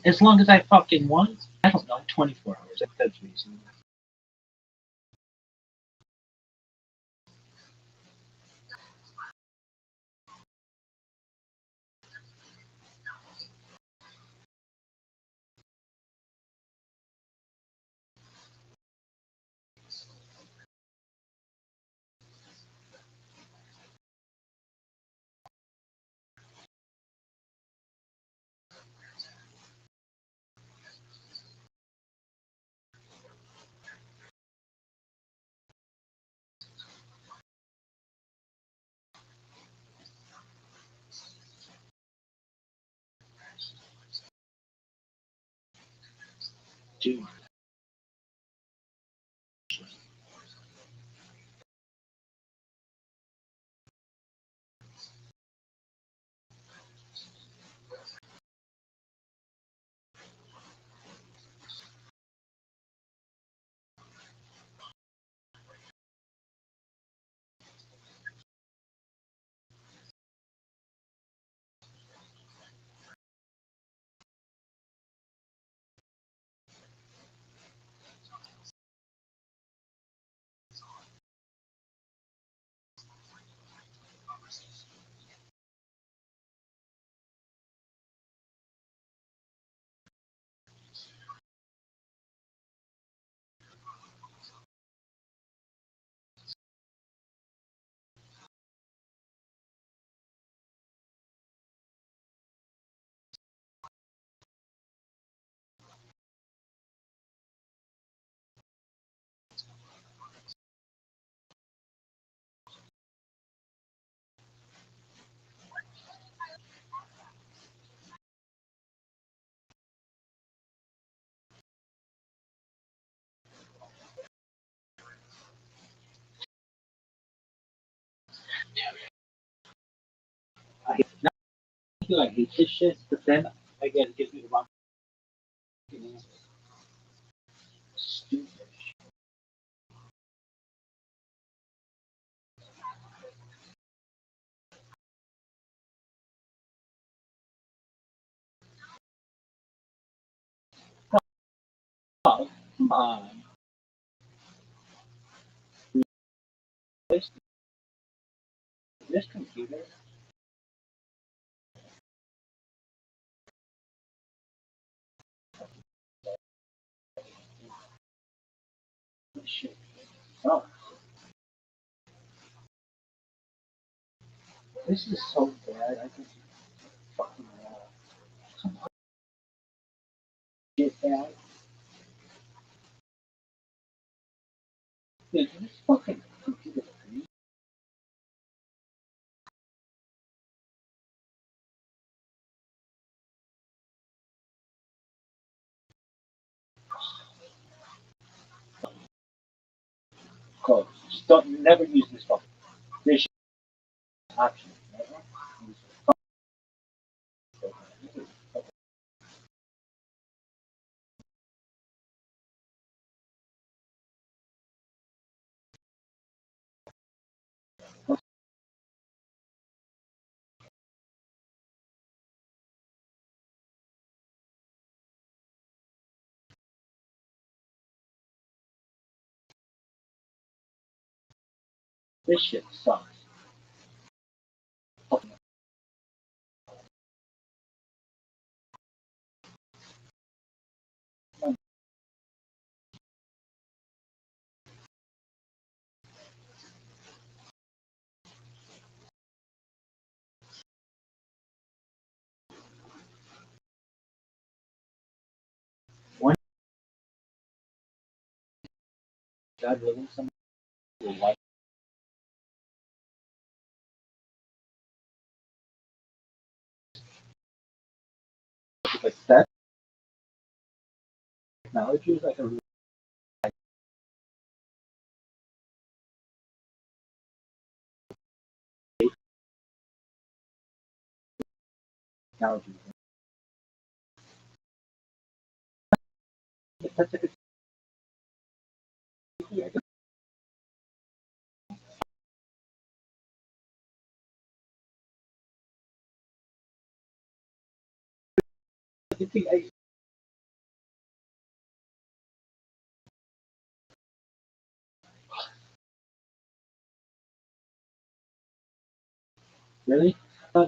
S1: As long as I fucking want. I don't know, 24 hours. That's reasonable. Dude. I hate, not I hate this shit, but then again, it gives me the wrong stupid. Oh, come on. This computer shit. Oh, this is so bad. I can fucking some shit bad. Dude, this fucking computer. Close. Just don't never use this phone. This shit is optional. Never use the phone. This shit sucks. One God willing, someone will like it, but that technology is like a real technology. That's like a thing. Really? Uh,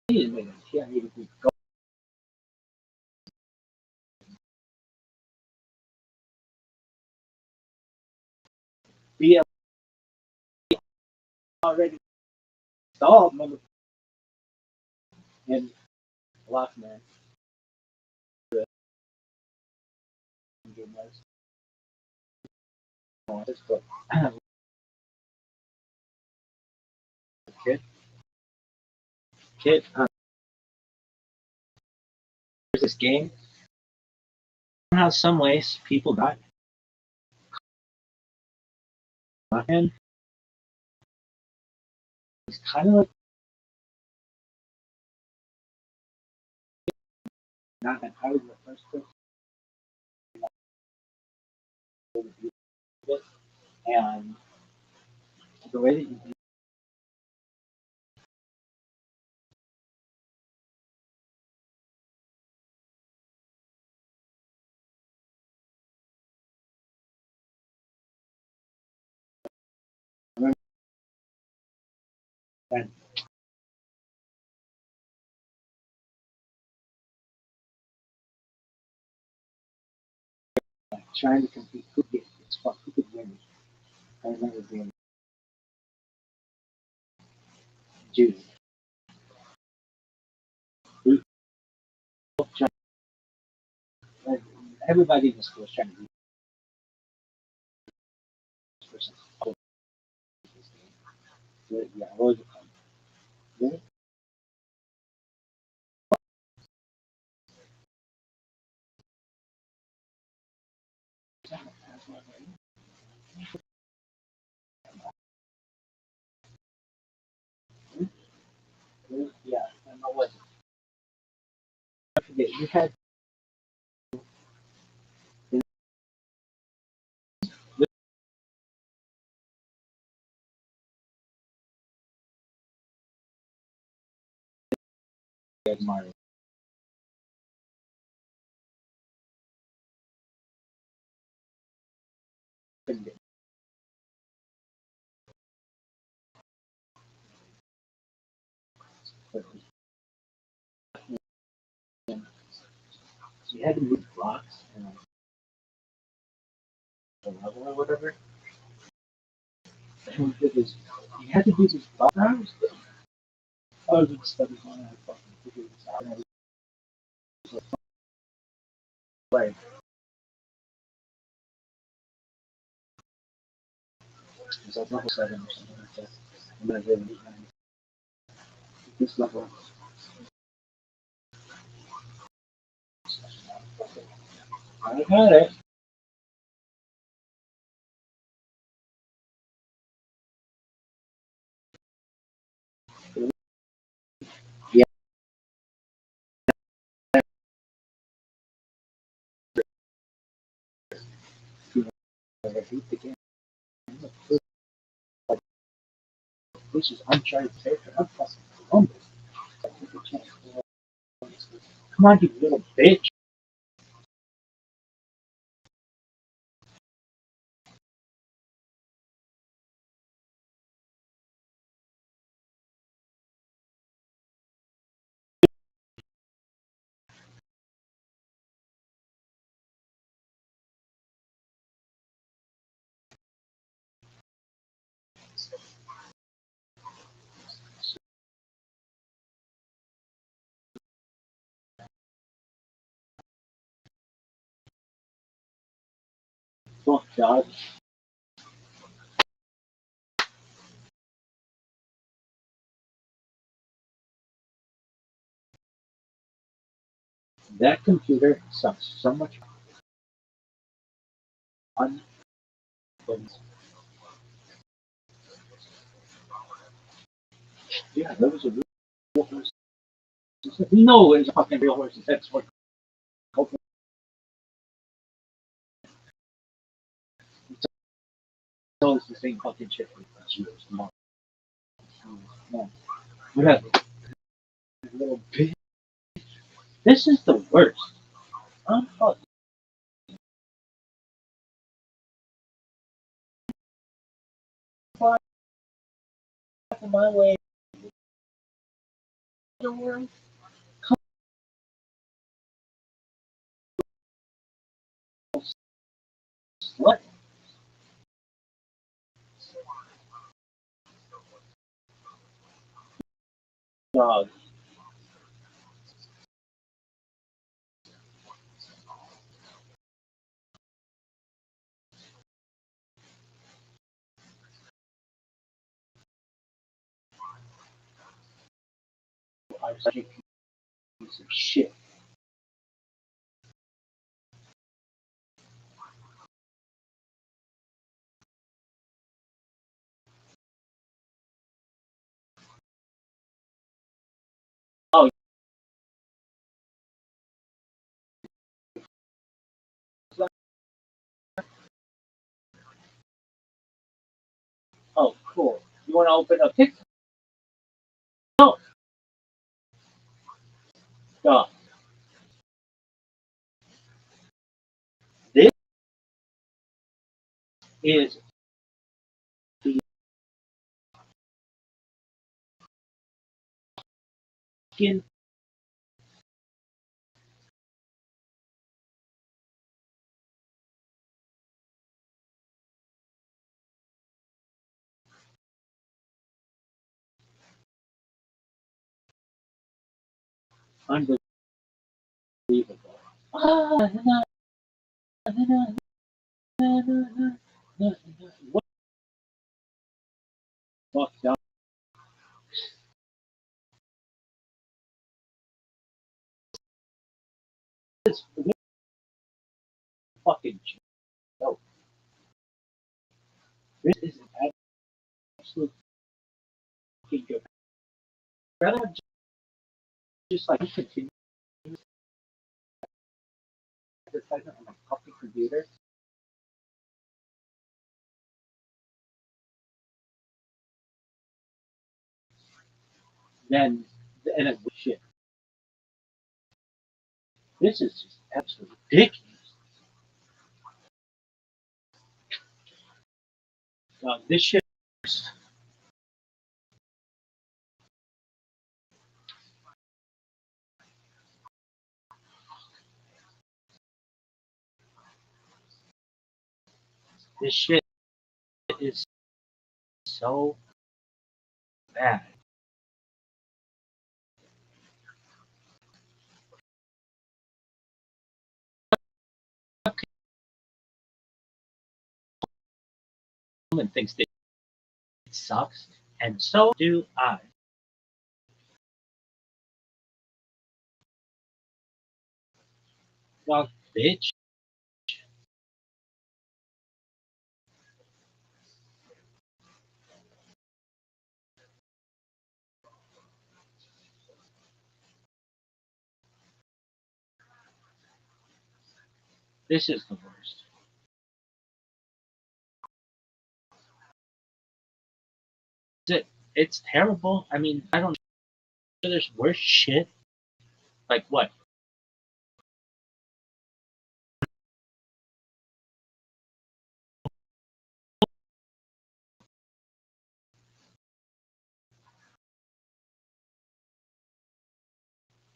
S1: Wait a minute. Yeah, I need to go. Be already installed, mother. And lock man. This book. Kid, there's this game. Somehow, some ways, people got and it's kind of like not that I was the first person to do it, and the way that you do it, and trying to compete, who could win? I remember being Judy. We both trying, like, everybody in the school was trying to do this person. Yeah, what was it called? Really? Really? Yeah, I know what. I forget. You had Mario. but you had to move blocks and the level or whatever. And we did this. You had to do these block rounds. I was in study on I fucking figured this out. And I was like, it was like level 7 or something like that. And then I did it. This level. I got it. Yeah. I beat the game. This is uncharted territory. I'm fucking Columbus. Come on, you little bitch. Fuck, dog. That computer sucks so much fun. Yeah, that was a real horse. No, it was a fucking real horse. That's what. It's always the same fucking shit for years. No. Whatever. Little bitch. This is the worst. I'm fucking my way. Come slut. Dog. I'm such a piece of shit. Oh, oh, cool. You want to open up TikTok? No. Dog. This is the fucking unbelievable. Ah, na, na, na, na, na, na, na, na. What the fuck, dog? This is fucking joke. This is an absolute fucking joke. Rather just like continue advertisement on my fucking computer. Then and it's shit. This is just absolutely ridiculous. This shit. This shit is so bad. Woman thinks that it sucks, and so do I. Well, bitch. This is the worst. It's terrible. I mean, I don't know. There's worse shit. Like what?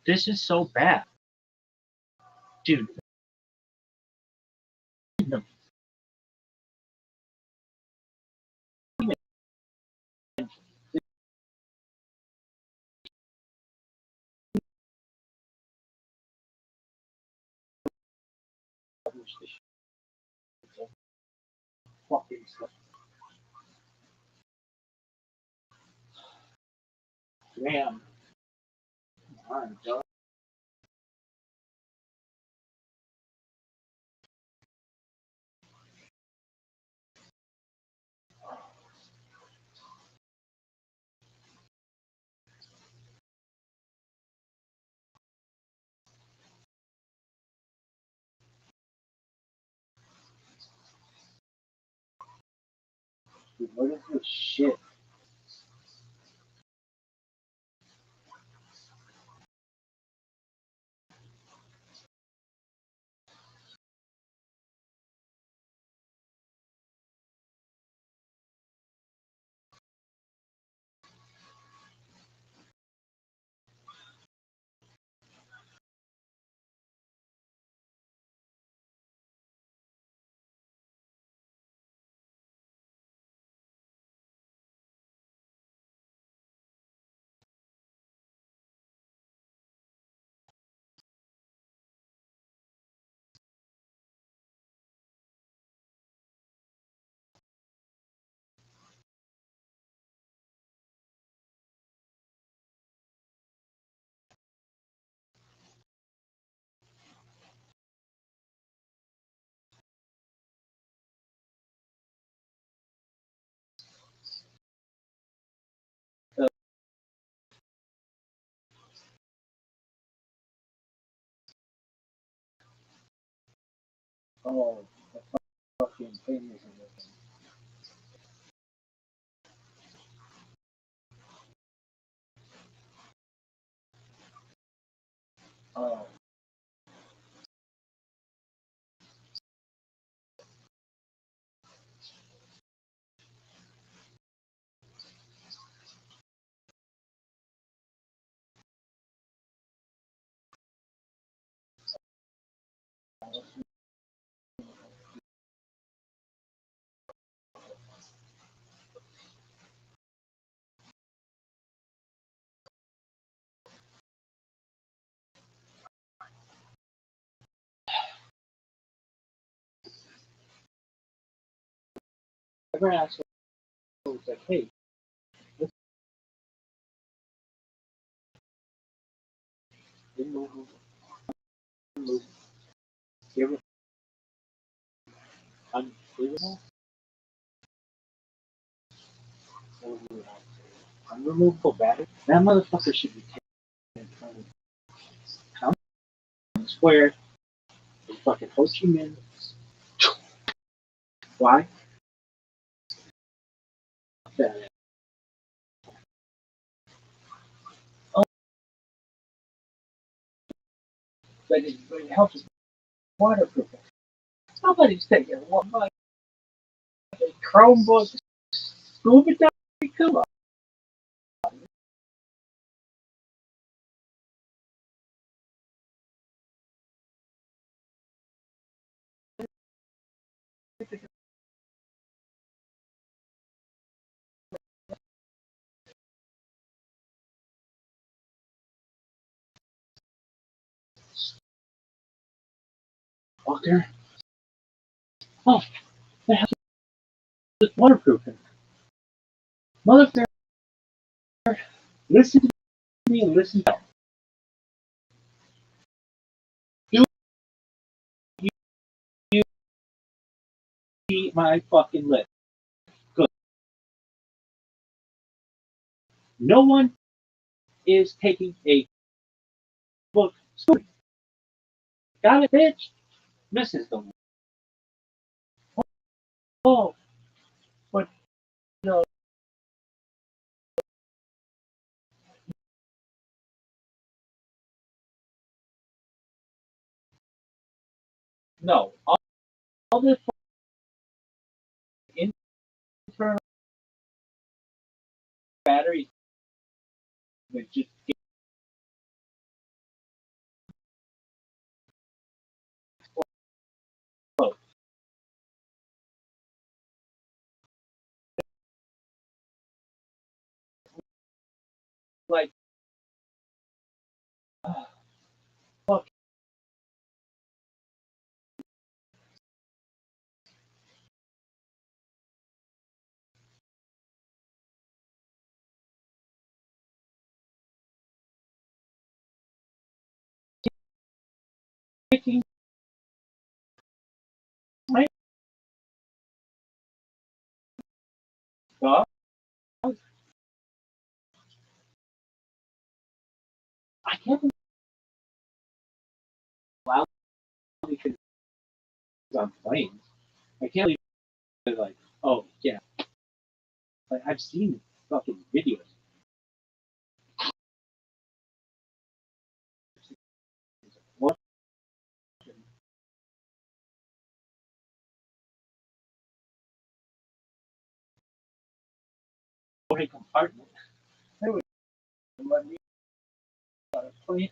S1: This is so bad. Dude. No. Fucking stuff. Damn. Alright, dog. Dude, what is this shit? Oh, the fucking thing is in this. Oh. Ever asked was like, hey, let's move. You ever unbelievable? Unremovable battery? That motherfucker should be taken in front of Town Square in fucking Ho Chi Minh. Why? That. Oh, but it helps with waterproofing. Nobody's taking one fucking Chromebook scuba diving. Come on. Motherfucker. Oh, the hell is waterproofing? Motherfucker, listen to me and listen to you. You eat my fucking lip. Good. No one is taking a book story. Got it, bitch? Misses the oh, but no, no. All this internal batteries would just get close. Like, fuck, kicking my dog. I can't believe loud because on planes. I can't believe it's like, oh yeah, like I've seen fucking videos. What a compartment? They would let me on a plane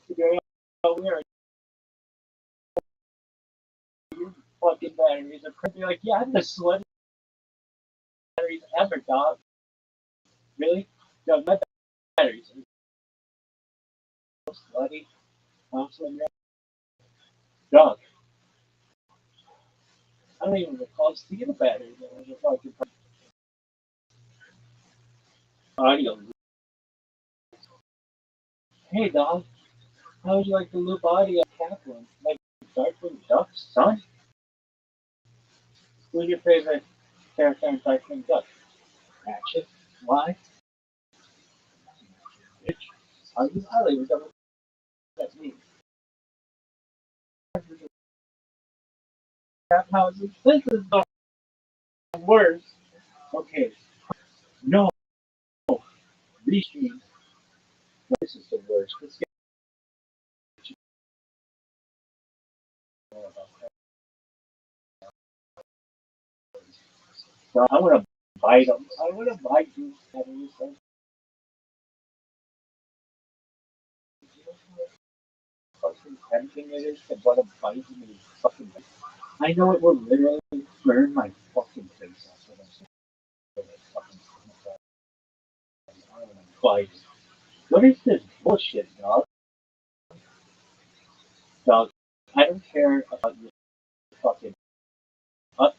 S1: to go out there. Your fucking batteries are crazy. Like, yeah, I'm the slutty batteries ever, dog. Really? No, my batteries are so slutty. I'm so dog. I don't even recall seeing a battery that was a fucking audio. Hey, dog. How would you like the new body of Kaplan? Like Darkwing Duck, son? Who's your favorite character in Darkwing Duck? Ratchet? Why? Bitch. Are you highly regarded? That's me. Crap houses. This is the worst. Okay. No. Restream. This is the worst. Let's get more about that. So I want to bite them. I want to bite these batteries. Fucking tempting it is to want to bite me. Fucking. I know it will literally burn my fucking face off when I say it. Fucking bite. What is this bullshit, dog? Dog, I don't care about your fucking up.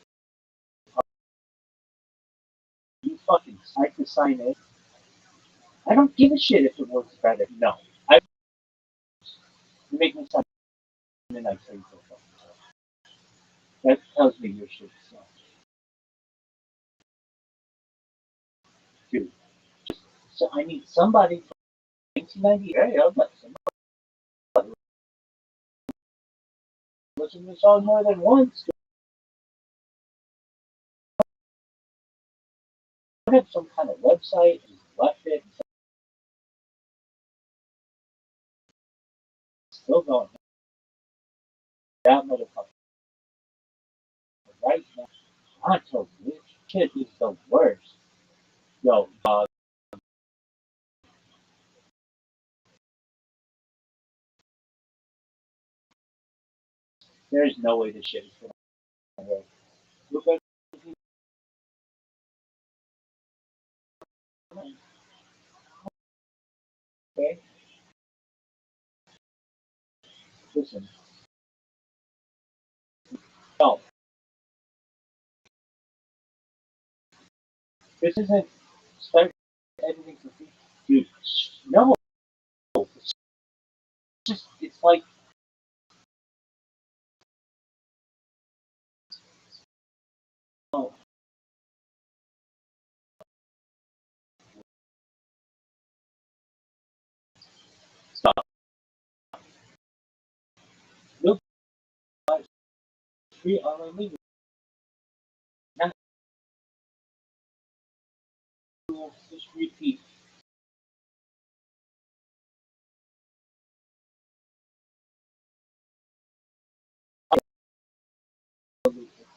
S1: You fucking like to sign in. I don't give a shit if it works better. No, I you make me sign in. I say so. That tells me your shit sucks, dude. So I need somebody from 1990. Hey, I'll let somebody listen to the song more than once. I have some kind of website. And left it. Still going. That motherfucker right now. I told you, this shit is the worst. Yo, dog. There's no way this shit is gonna work. Look at okay. Listen, No, this isn't start editing for free. Dude, no. It's just, it's like, oh, stop. Look, free online media. Not just repeat.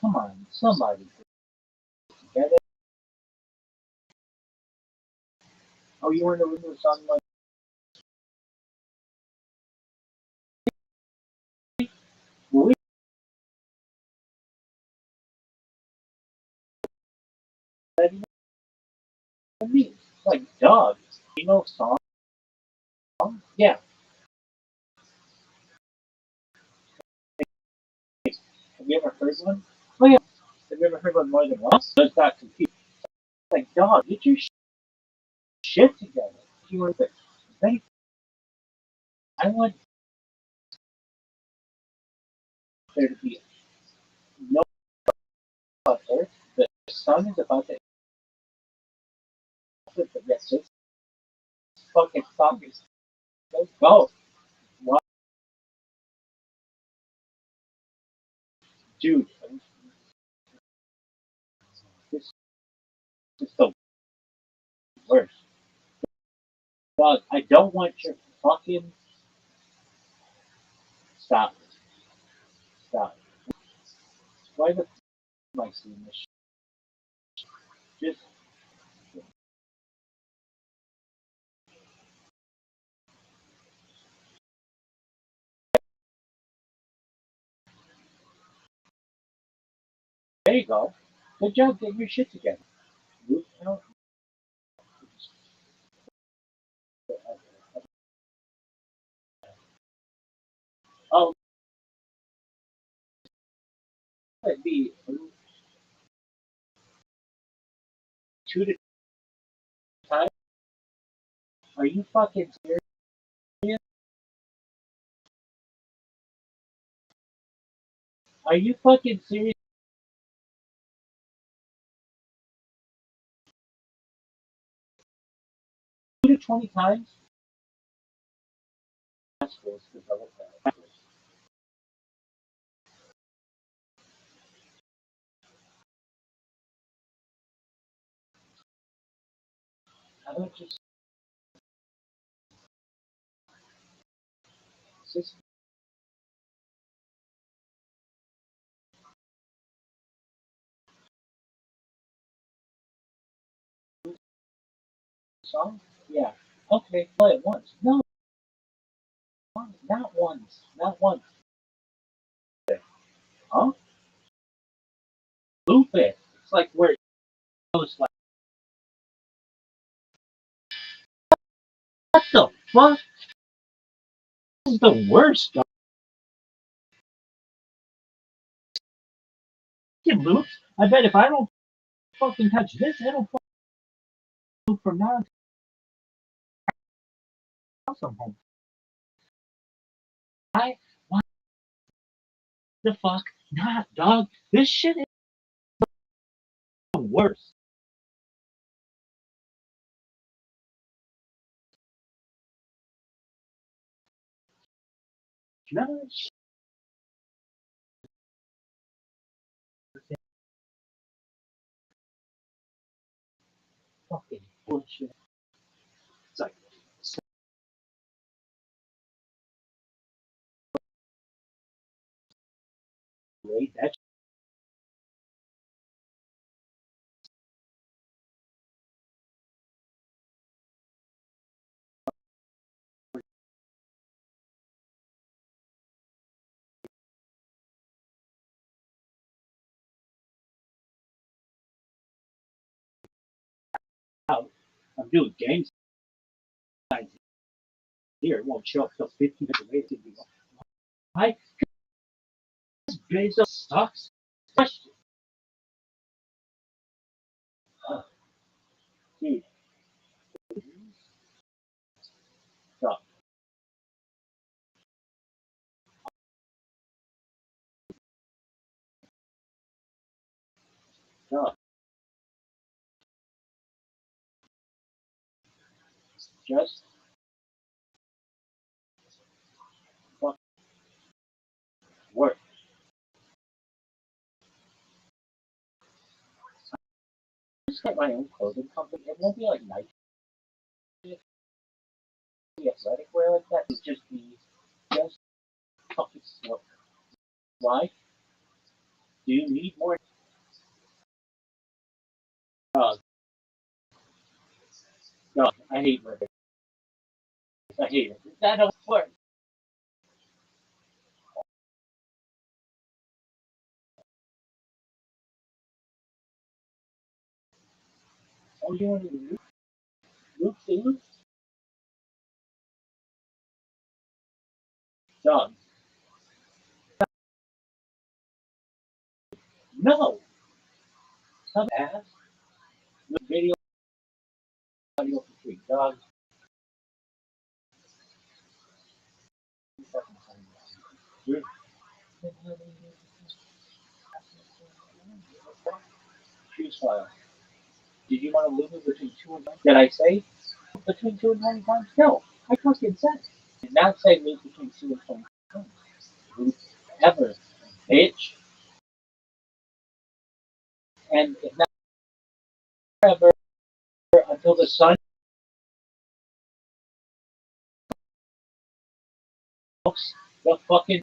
S1: Come on, somebody. Get it? Oh, you were in the room with something like, well, we like dogs. You know song? Yeah. Have you ever heard one? Oh yeah. Have you ever heard one more than once? I just got confused. Like, dog, get your shit together. You were there. I want there to be no out there. The sun is about to flip the rest. Just fucking stop it. Let's go. What? Dude, this is the worst. Dog, I don't want your fucking stop. Stop. Why the f am I seeing this shit? Just there you go. Good job getting your shit together. Luke, no. Oh, it'd be 2 to 5. Are you fucking serious? Are you fucking serious? 2 to 20 times? That's supposed to develop that. How about just this song? Yeah. Okay, play it once. No, not once. Not once. Huh? Loop it. It's like where it goes like, what the fuck? This is the worst fucking loops. I bet if I don't fucking touch this, it'll fucking loop from now until home. Why the fuck not, dog? This shit is the worst. None of this shit is fucking bullshit. It's like, wait, that's out. I'm doing gang signs here. It won't show up till 15 minutes later. Why? Because Bezos sucks. Dude. Stop. Stop. Just fuck work. Just get my own clothing company. It won't be like Nike, athletic wear like that. It'll just be just fucking work. Why? Do you need more? Dog. Dog. I hate work. I hate it. That don't work. Oh, you want to do Luke food? Dog. No. Some ass. With video audio for free. Dog. You're choose file. Did you want to move it between 2 and 9? Did I say between 2 and 20 times? No. I fucking said it. Did not say move between 2 and 20 times. Move ever. Bitch. And if not ever until the sun looks the fucking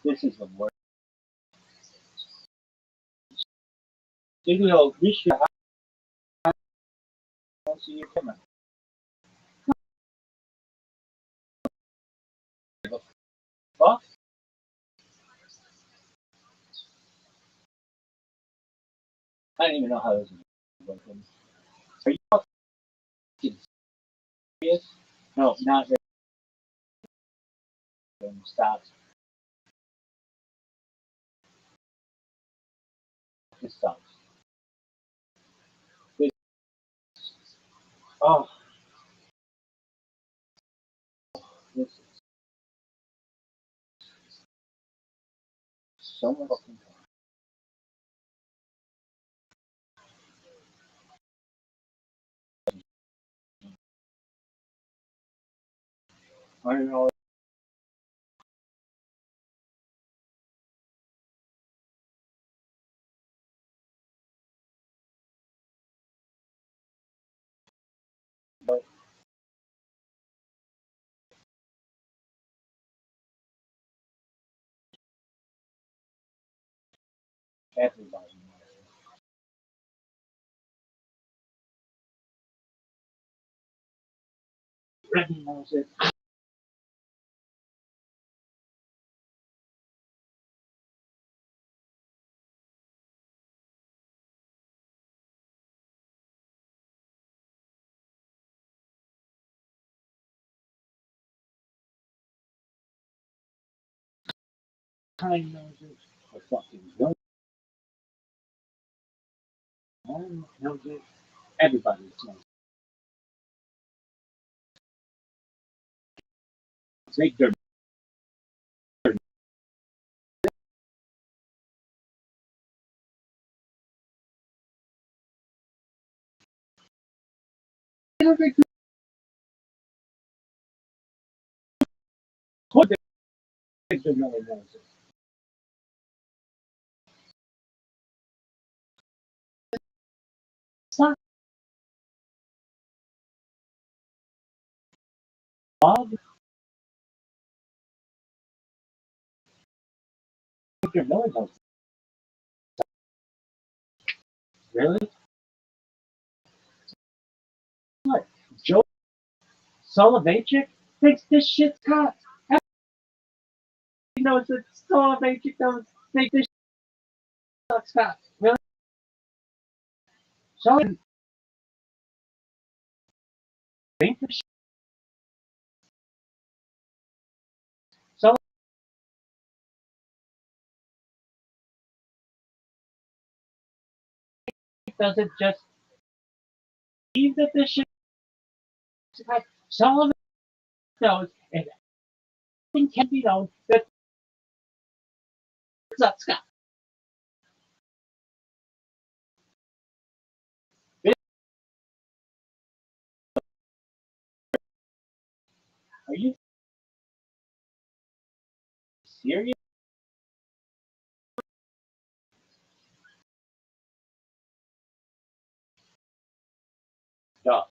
S1: this is the worst. Studio, this year I don't see your camera. The fuck? I don't even know how this is working. Are you fucking serious? No, not really. Stop. This sucks. This, oh, this is so fucking I don't know, but everybody knows it. Kind knows it. The fucking young knows it. Everybody knows it. Take their put their knows it. Stop. Bob, Victor Miller knows it. Really? What? Joe Soloveitchik thinks this shit's hot. He knows that Soloveitchik doesn't think this shit's hot. Really? Soloveitchik think this doesn't just believe that this shit is correct. Sullivan knows, and everything can be known that Scott. Are you serious? No.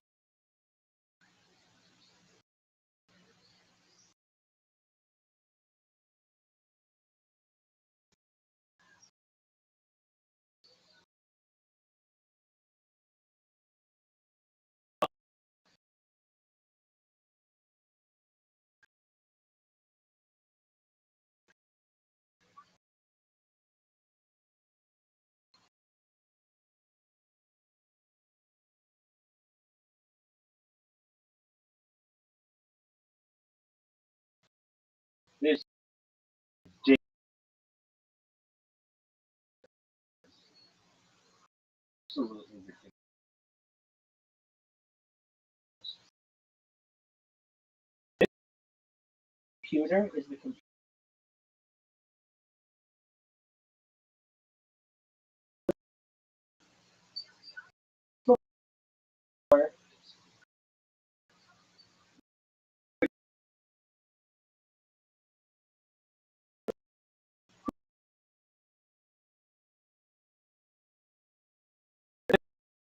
S1: This absolutely ridiculous. Computer is the computer.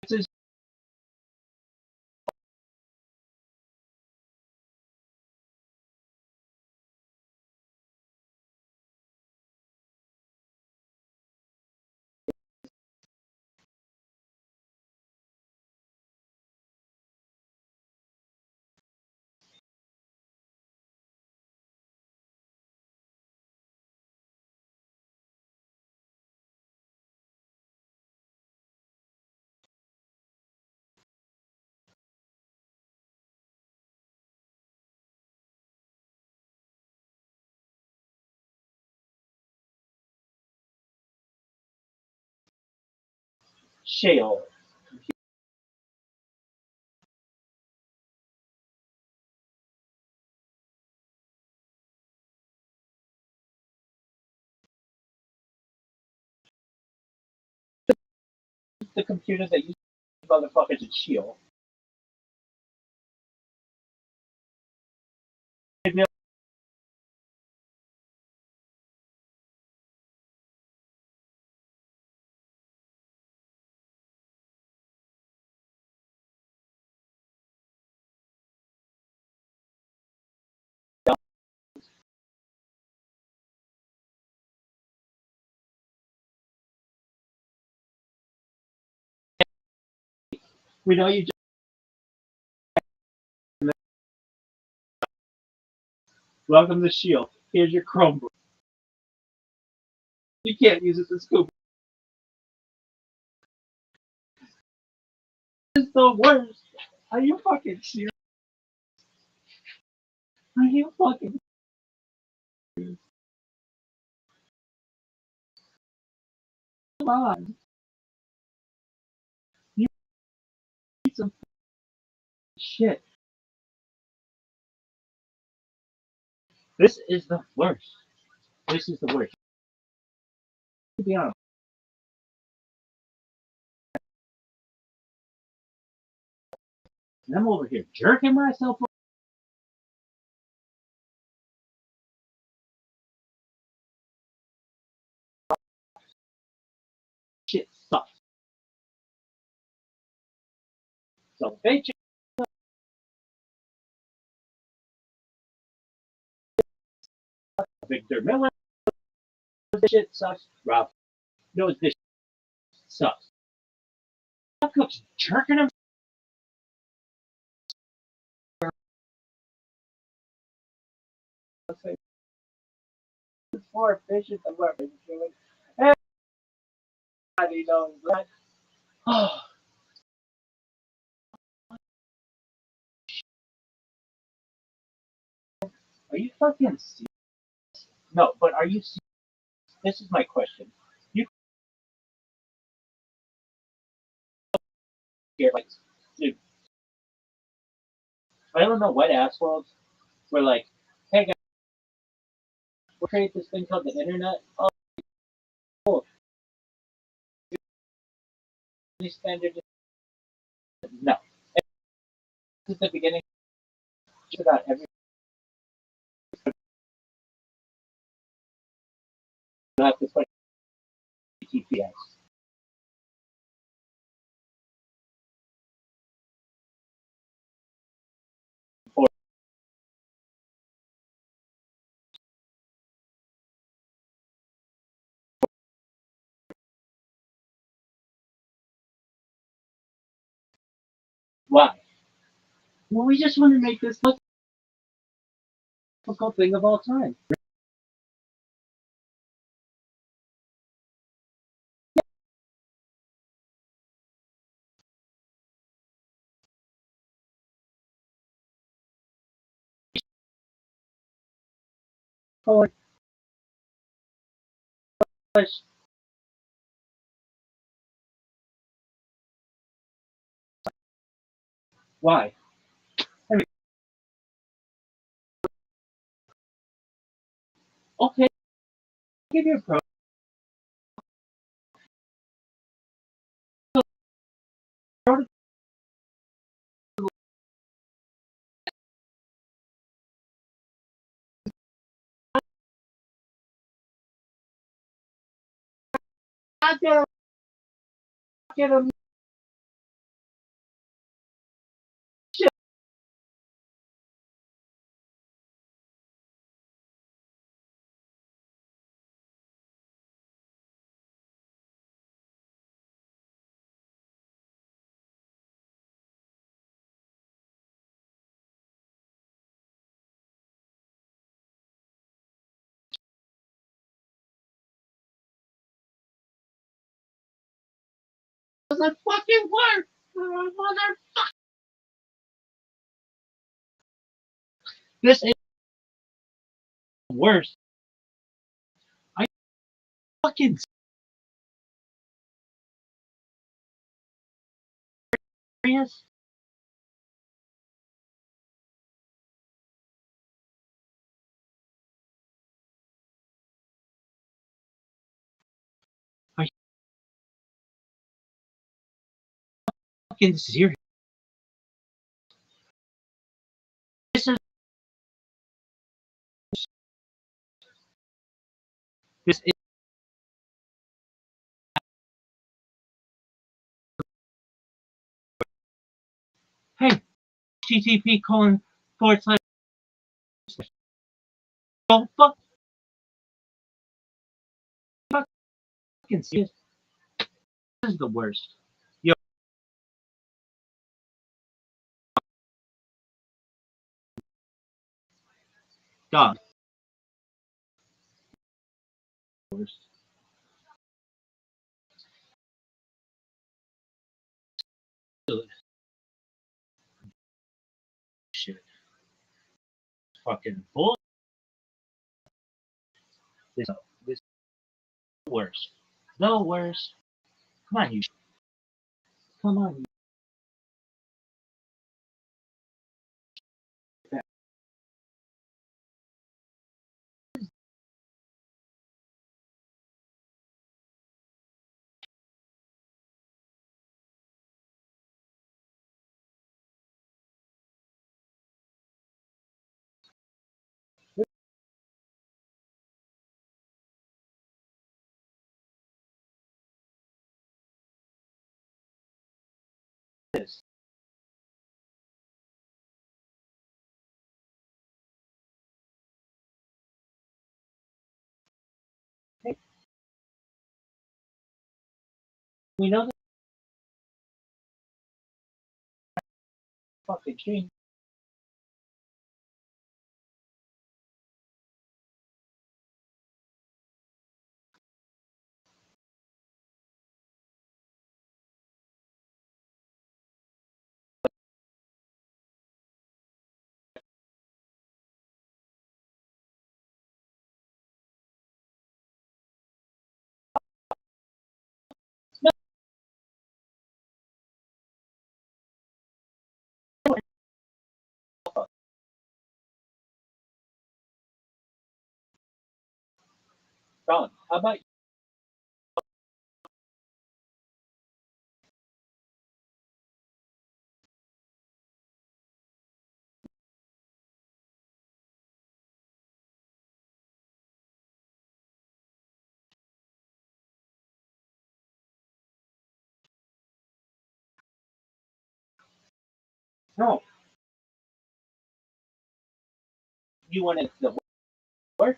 S1: This is shale. The computer that you motherfuckers at Shield. We know you just welcome to Shield. Here's your Chromebook. You can't use it to scoop. This is the worst. Are you fucking serious? Are you fucking serious? Come on. You need some shit. This is the worst. This is the worst. To be honest. And I'm over here jerking myself off. Shit sucks. So bitch. Victor Miller. This shit sucks. Rob knows this shit sucks. Cook's jerking him. It's more efficient than what we're doing. Everybody knows that. Oh, are you fucking serious? No, but are you serious? This is my question. You here, like, dude, I don't know what assholes were like, hey guys, we'll create this thing called the internet. Oh, cool. Standard. No. This is the beginning. Just about every. You have to put TPS. Why? Well, we just want to make this most difficult thing of all time. Forward. Push. Why? I mean, okay, give your pro. I get him. Doesn't fucking work, motherfucker. This is worse. I fucking serious. Are you fucking serious? This is this is. Hey, HTTP colon forward slash. Oh fucking serious. This is the worst. Yo, dog. Worst. Shit. Fucking bull. This is the worst. The worst. Come on, you. Come on, you. This. Hey, we know the fucking dream. No, phone. How about no? You want it to work?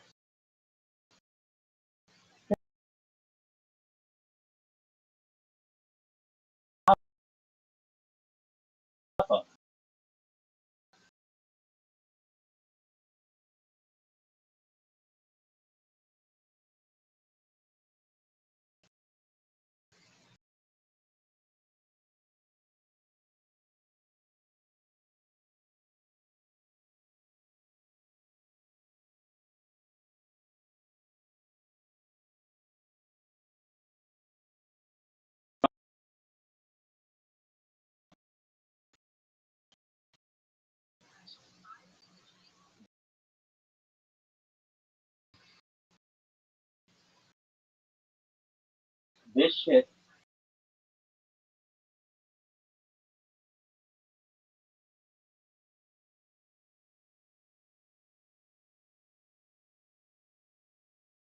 S1: This shit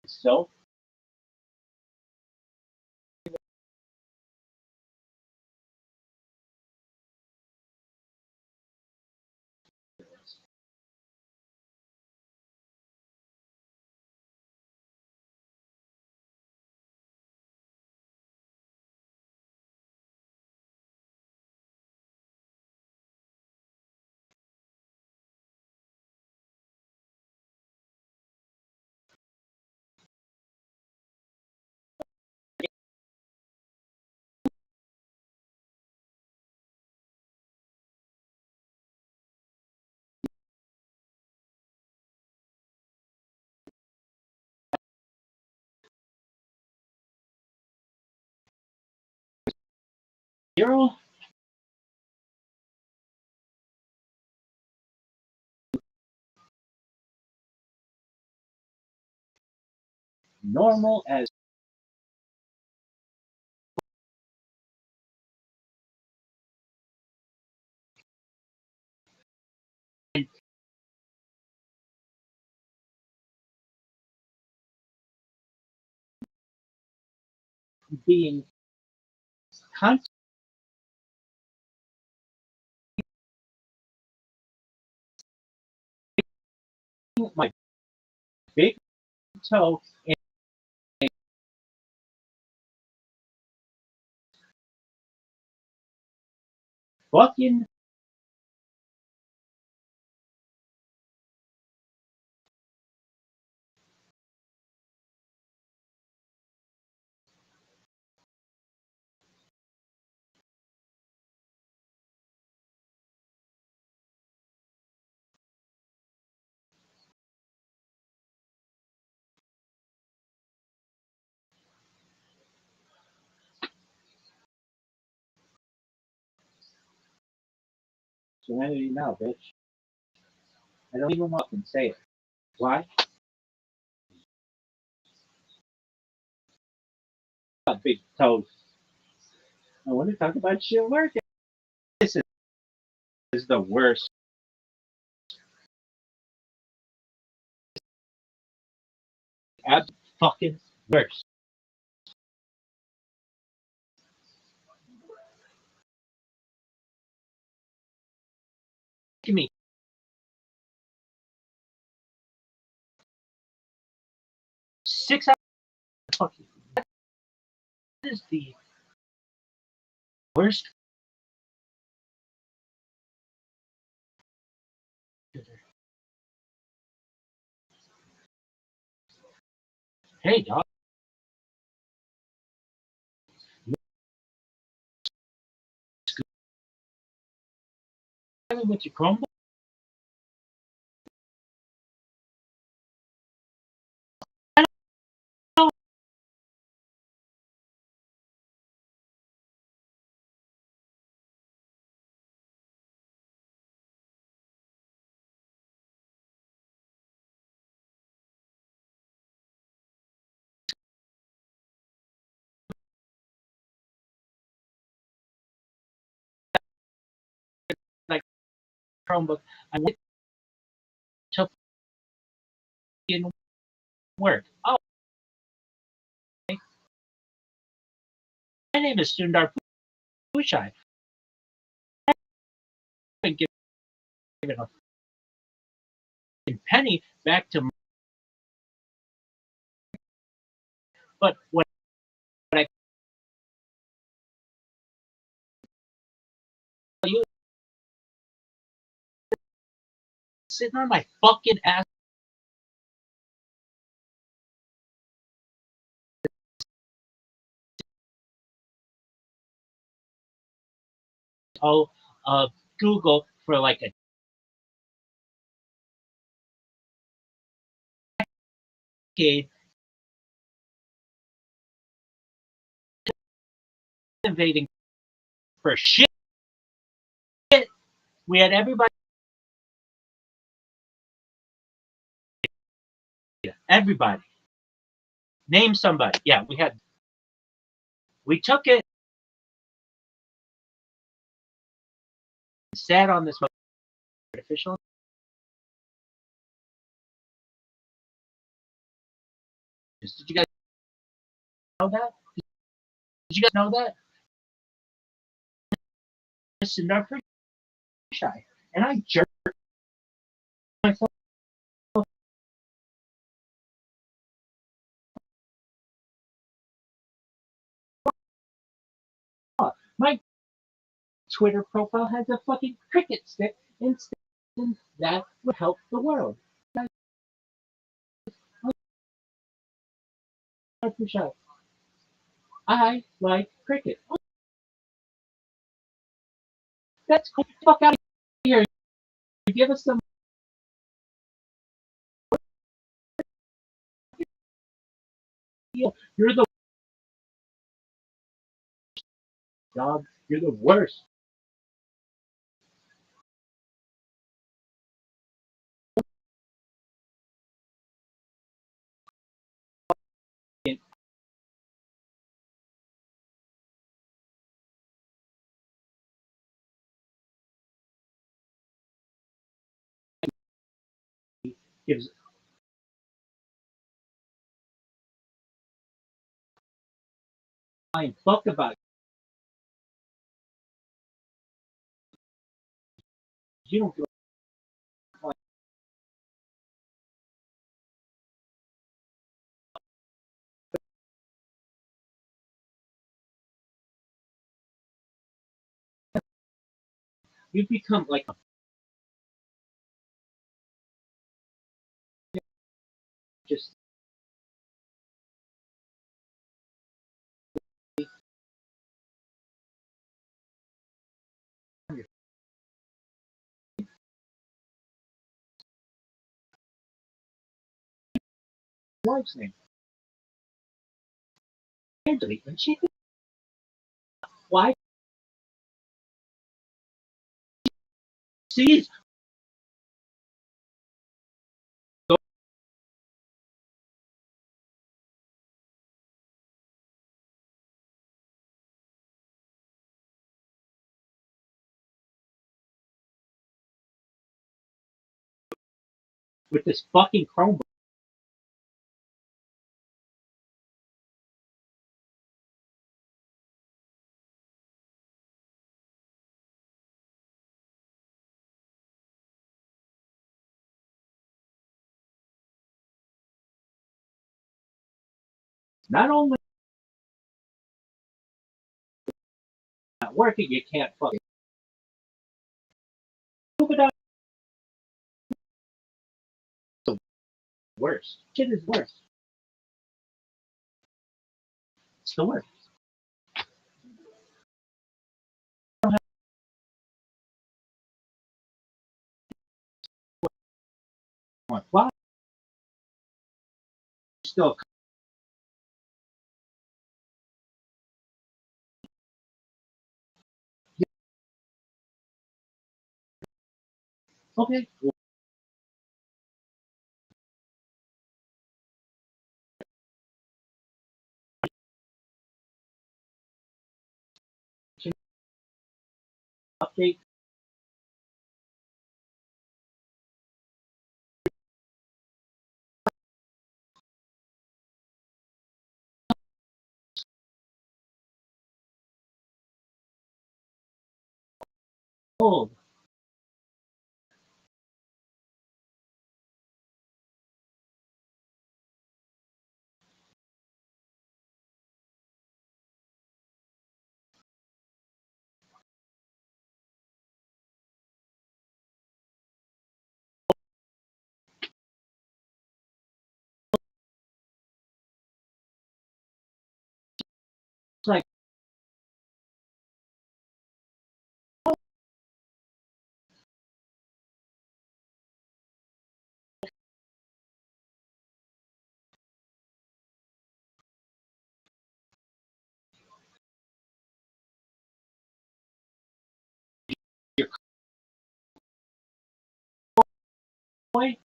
S1: is so zero normal as being constantly my big toe and fucking serenity now, bitch. I don't even want to say it. Why? Big toes. I want to talk about shit work. This is the worst. Ab fucking worst. Give me 6 hours. Fucking. That is the worst. Hey, dog. With your Chromebook. Chromebook. I went to work. Oh, my name is Sundar Pichai. I haven't given a penny back to. But what I tell you, sitting on my fucking ass. Oh, Google for like a decade, invading for shit. We had everybody. Everybody. Name somebody. Yeah, we had. We took it, sat on this artificial. Did you guys know that? Did you guys know that? Listen, they're pretty shy, and I jerked myself. My Twitter profile has a fucking cricket stick instead. That would help the world. I like cricket. That's cool. Fuck out of here. Give us some. You're the dog. You're the worst. It gives a fuck about you. Don't give a fuck. You become like a just your wife's name. Angela, and she why sees with this fucking Chromebook. Not only not working, you can't fucking move it out. The worst. Shit is worse. It's the worst. Why? Still okay. Well, update old. It's like, your boy,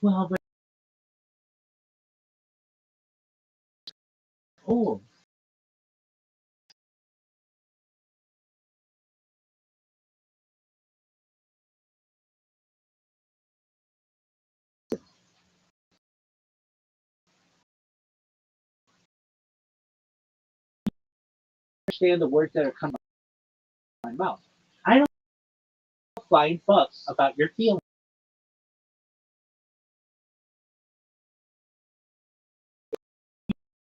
S1: well, but old. Understand the words that are coming out of my mouth. I don't flying fucks about your feelings.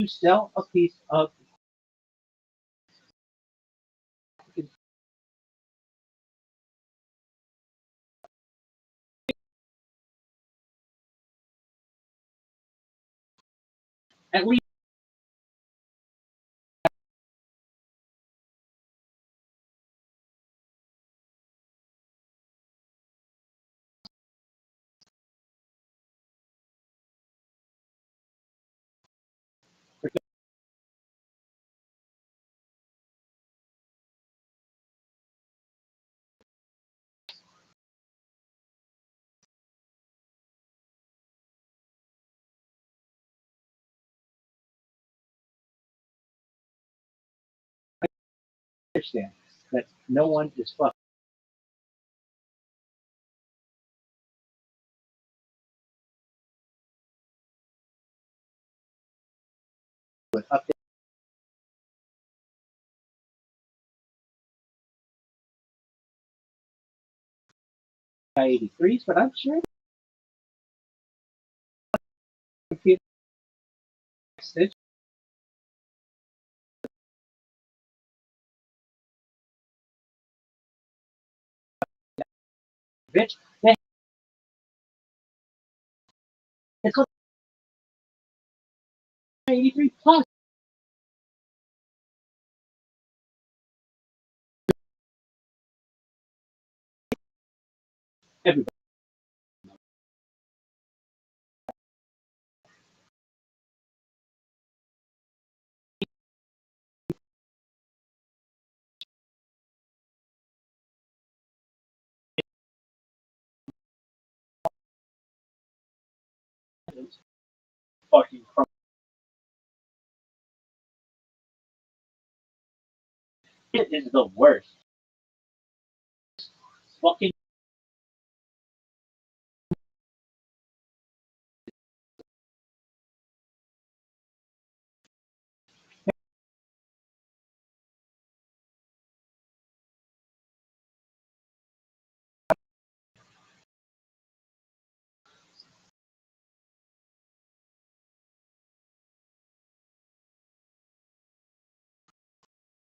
S1: You sell a piece of at least for 5 understand that no one is fucking with update 83s, but I'm sure computer stitch bitch. It's called 83 plus everybody. Fucking it is the worst. Fucking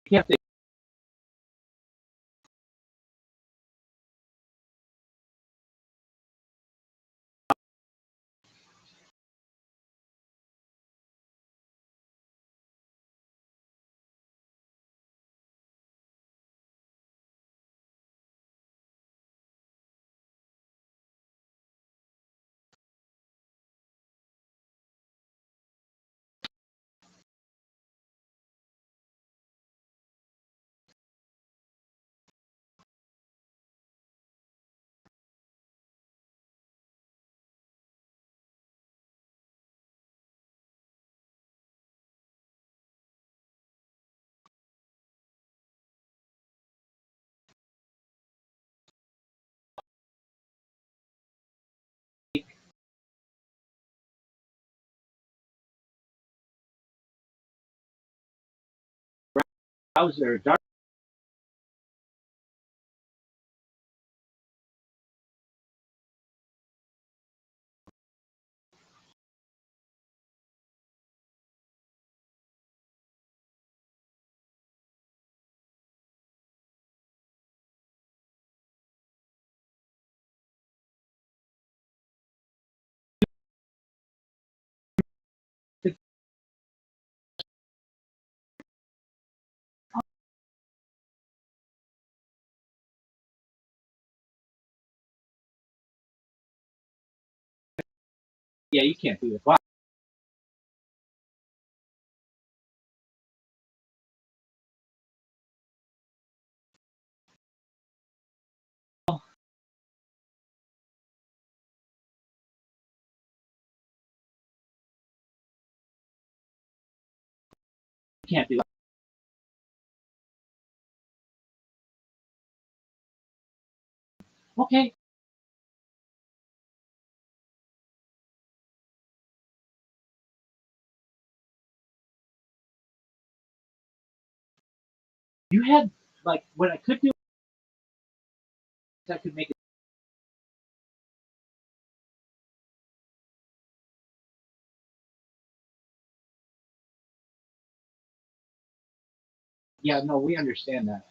S1: you have to browser, dark. Yeah, you can't do it. Wow. You can't do it. Okay. You had, like, what I could do, I could make it. Yeah, no, we understand that.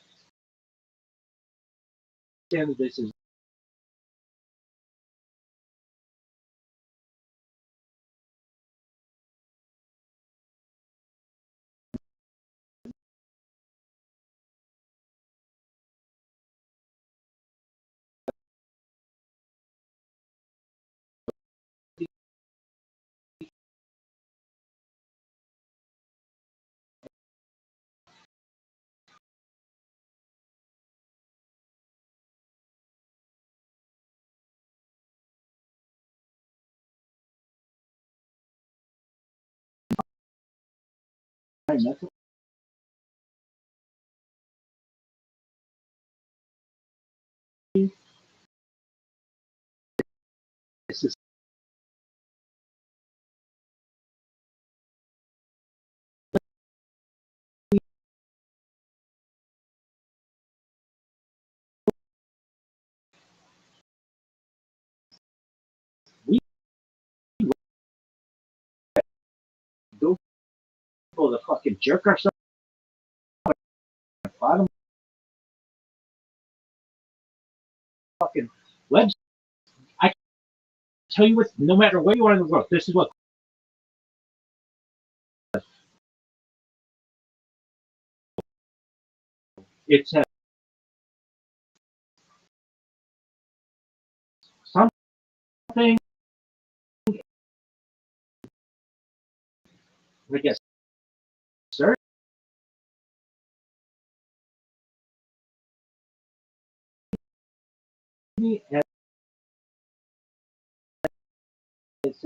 S1: Understand that this is. This is we go the fucking jerk ourselves at the bottom fucking website. I tell you what, no matter where you are in the world, this is what it's something. I guess search me and it's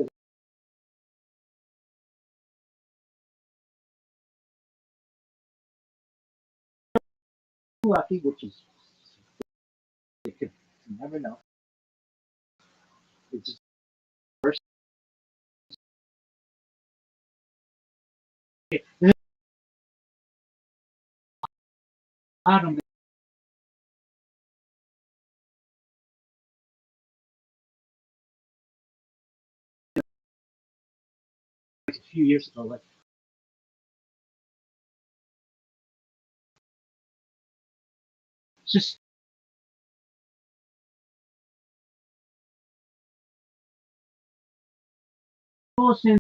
S1: lucky, which is you could never know. It's first bottom a few years ago, like just in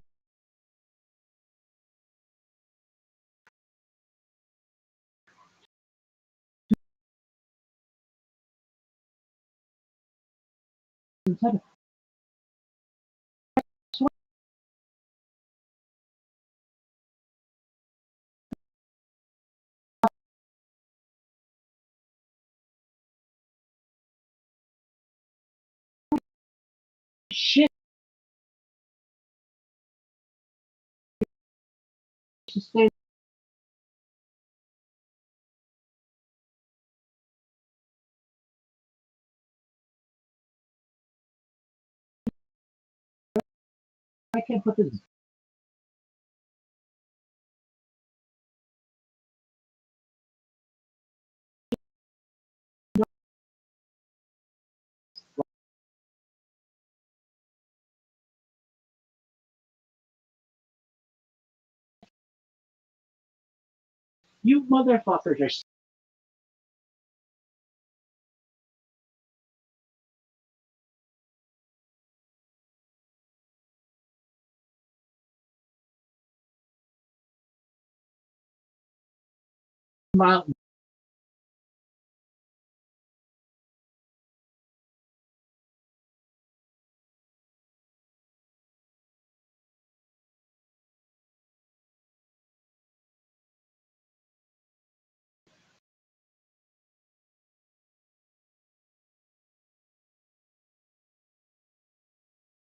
S1: shit. Stay I can't put this You motherfuckers are mountain.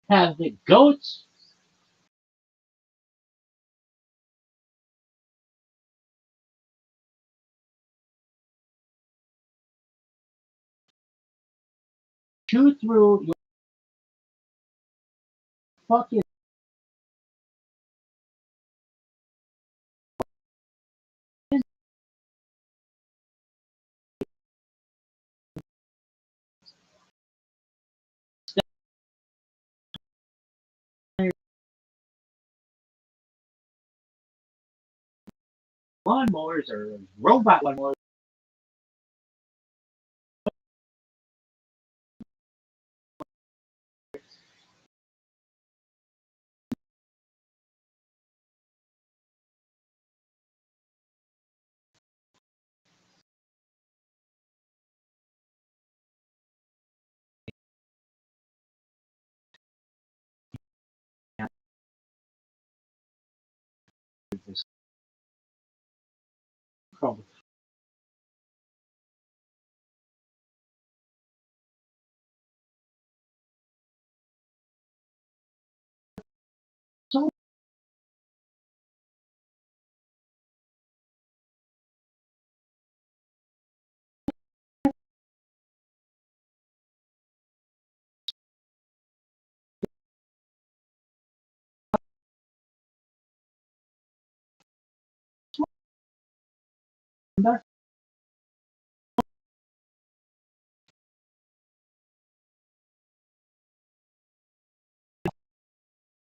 S1: Have the goats chew through your fucking lawnmowers or robot lawnmowers. So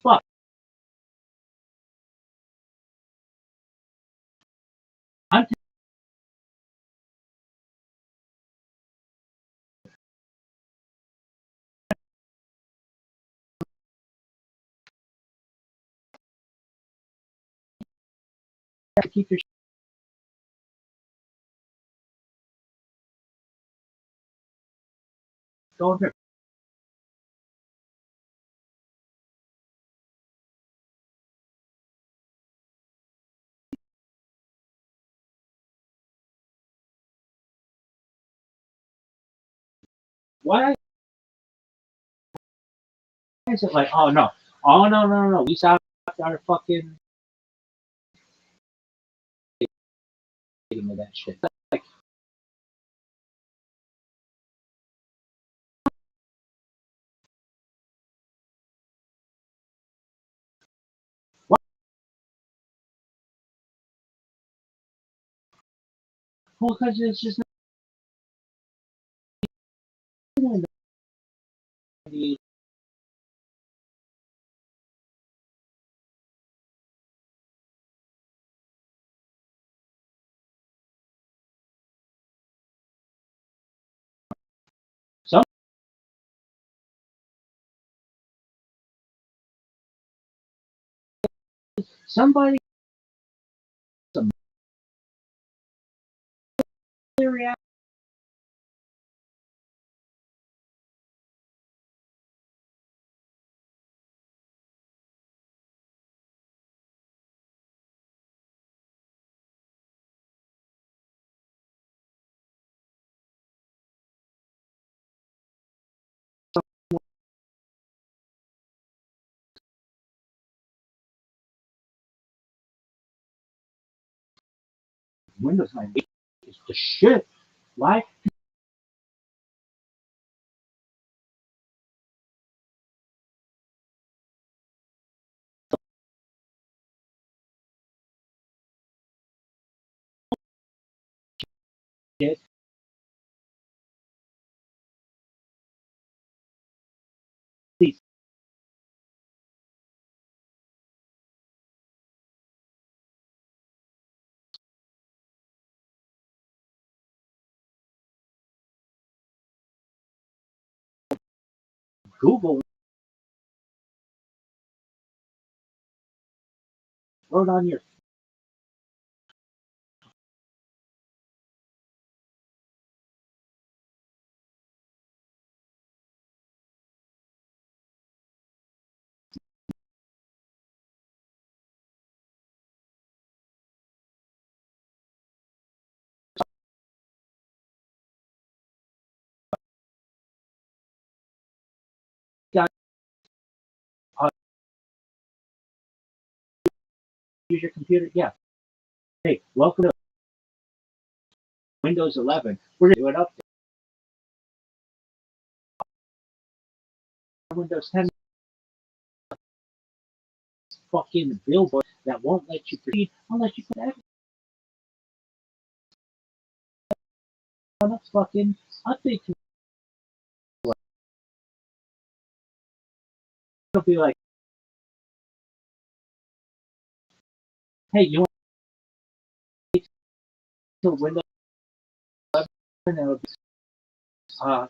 S1: fuck. I'm to keep your going here. Why is it like, oh no, no, we stopped our fucking with that shit. Like, what? Well, because it's just not the some somebody some react. Windows 9 is the shit. Why? Shit. Please. Google wrote on your got use your computer. Yeah. Hey, welcome to Windows 11. We're gonna do an update. Windows 10 fucking billboard that won't let you proceed unless you put that on a fucking update. It'll be like, hey, you want to Windows 11? And it'll be, uh,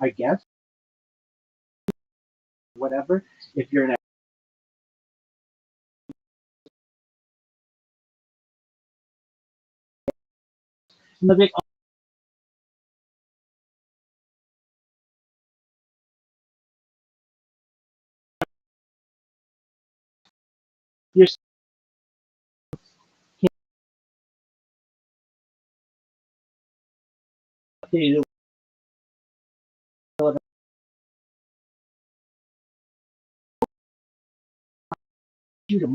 S1: I guess, whatever. If you're an the big, you're updated you to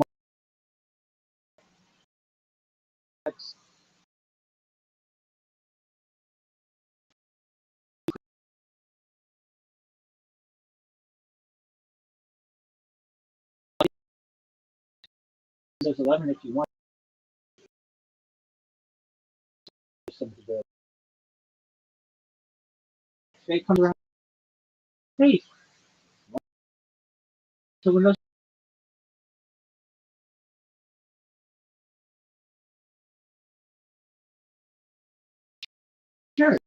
S1: Windows 11 if you want something to do. They come around, hey, so Windows, sure.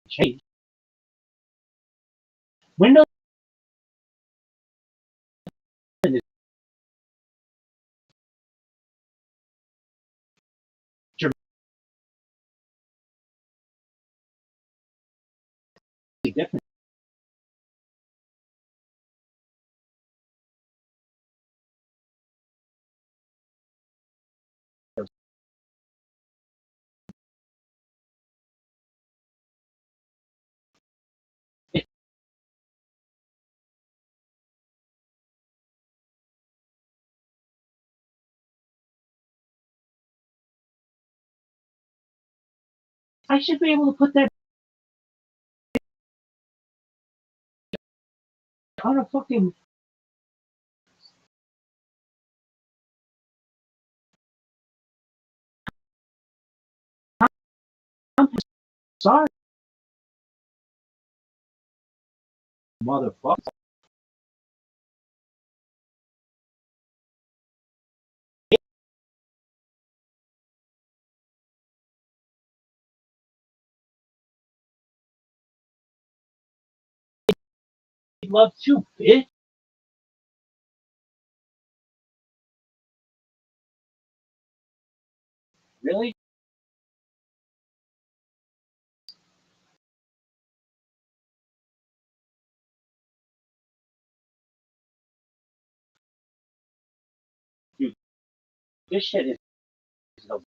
S1: Change. Windows is dramatically different. I should be able to put that on a fucking. I'm sorry, motherfucker. Love too, bitch. Really? This shit is the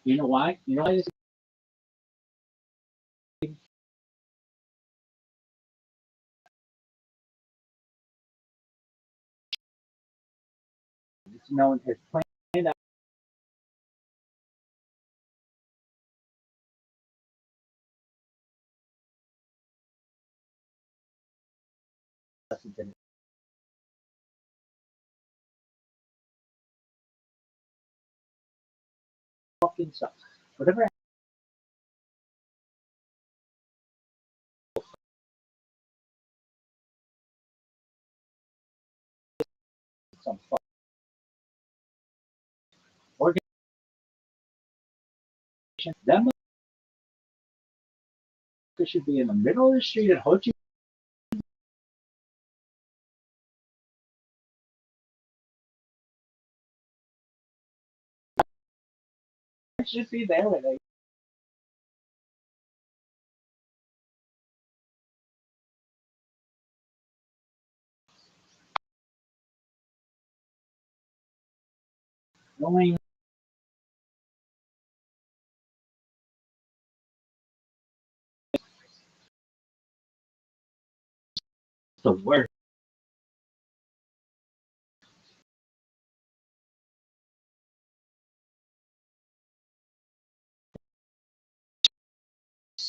S1: you know why? You know why this is known as planned obsolescence, and fucking sucks. Whatever some fuck organization, that motherfucker should be in the middle of the street at Ho Chi Minh should be there with a knowing the worst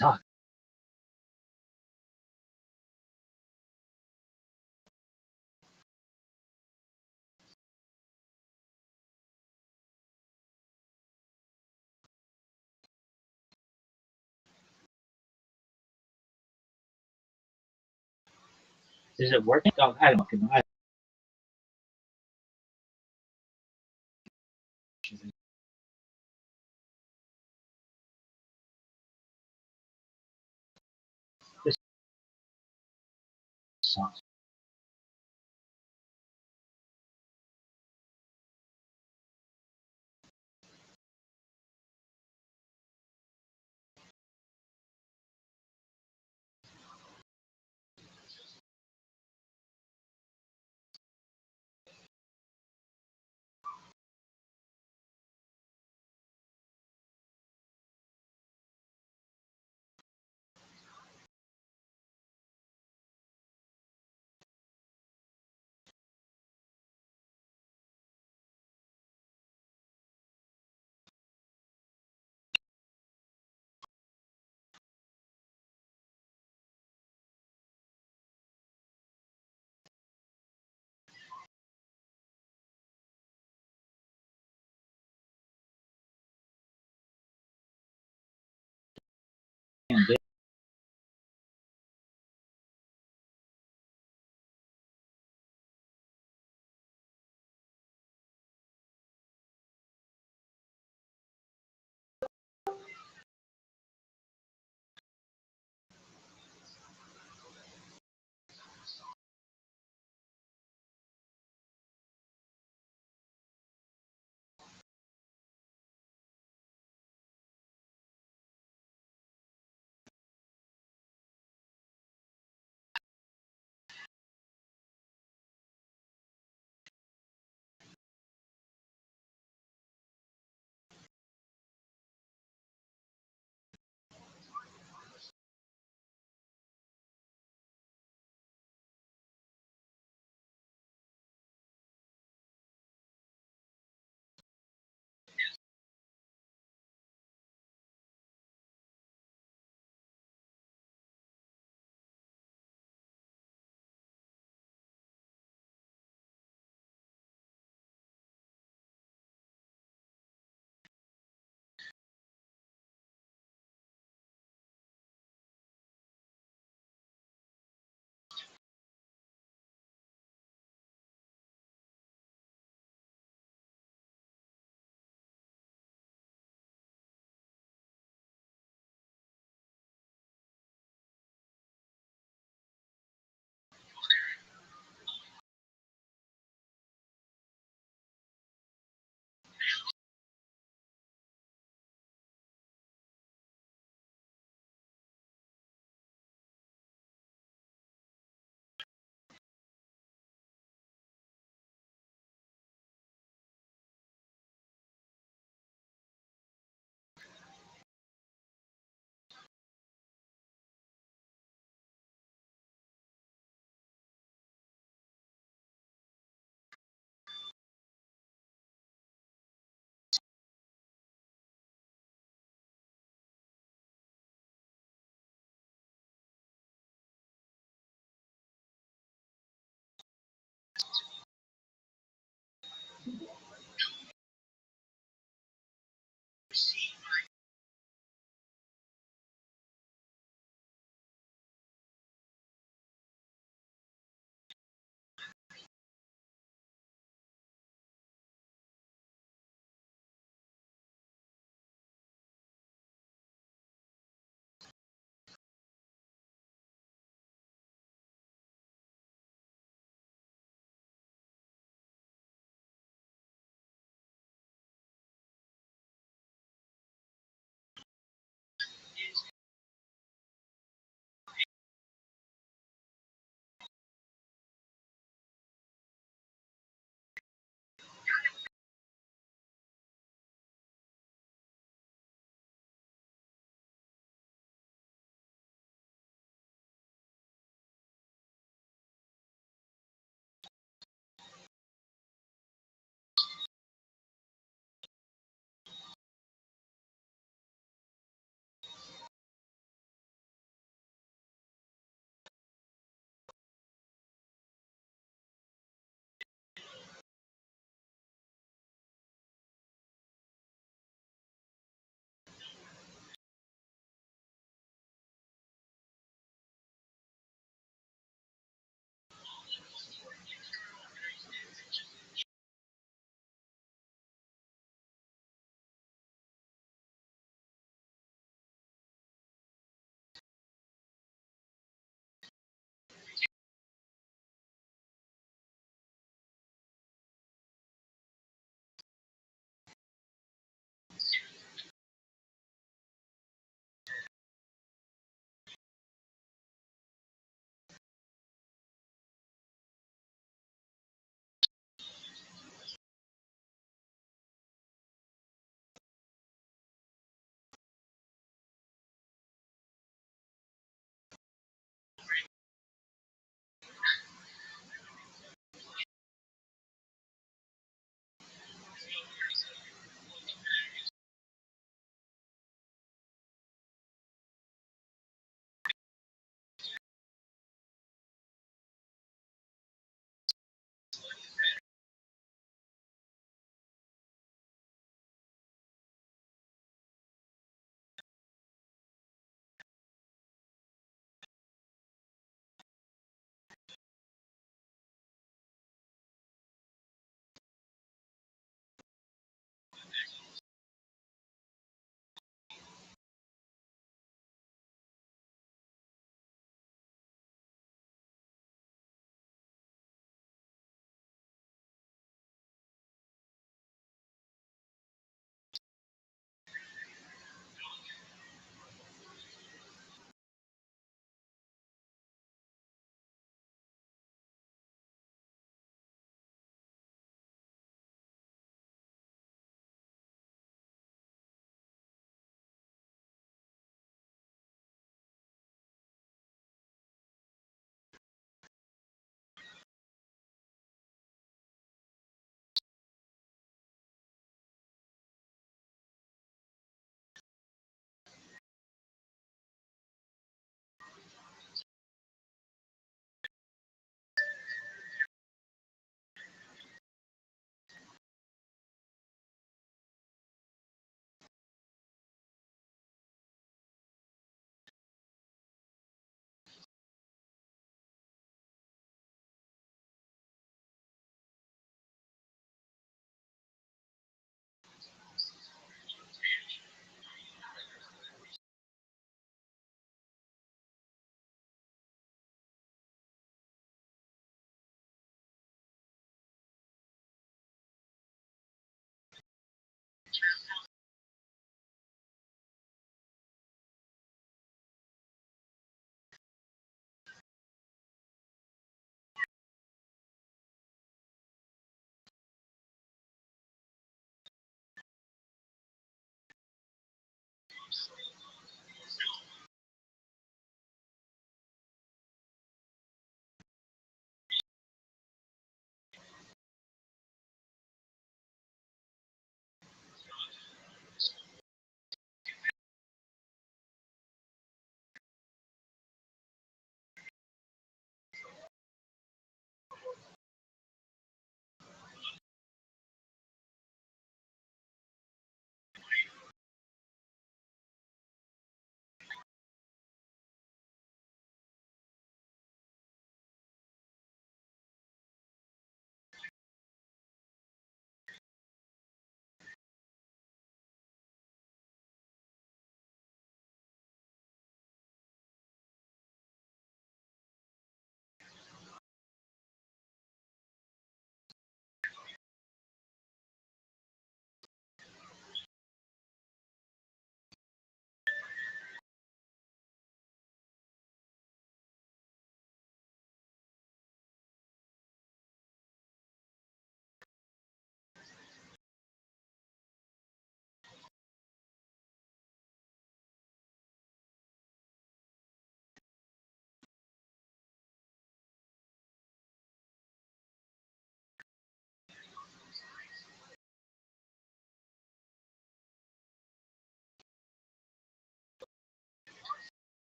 S1: sucks. Is it working? Oh, I don't fucking know. This sucks.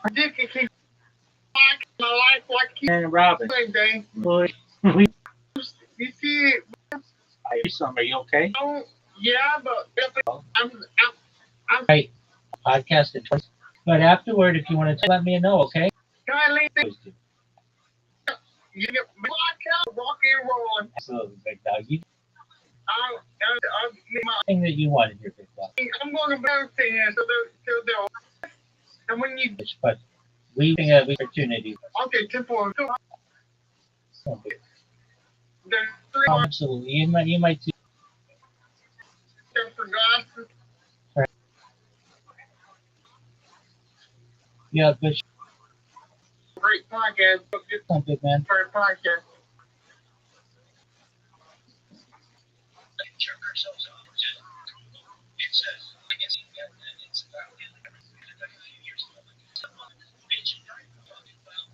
S9: I think it can my life like you
S1: And Robin,
S9: day.
S1: we
S9: You see it,
S1: are you okay?
S9: oh, yeah, but I'm
S1: Right, podcast it twice. But afterward, if you want to let me know, okay?
S9: trying to you get podcast walking and rolling.
S1: Absolutely, big dog. You
S9: I'll get my,
S1: thing that you wanted here, big dog.
S9: I'm going to bounce in so they'll and when you
S1: But we have opportunity.
S9: okay, temple
S2: There's 3
S1: Absolutely. You might see.
S2: forgotten.
S1: Right. Yeah, but
S2: Great podcast.
S1: something, man.
S2: Great podcast.
S9: Jerk ourselves off. It says, I guess it's about a few years ago. Bitch, and I talking about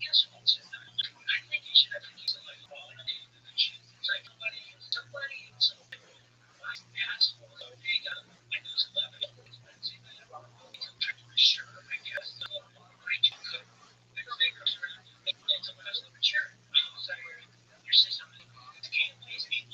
S9: guess what? I think you should have to use it like it's like somebody so asshole. So hey, I know some of it. Sure, I guess. I do cook. I go make her and someone else in the chair. So your system can't please me.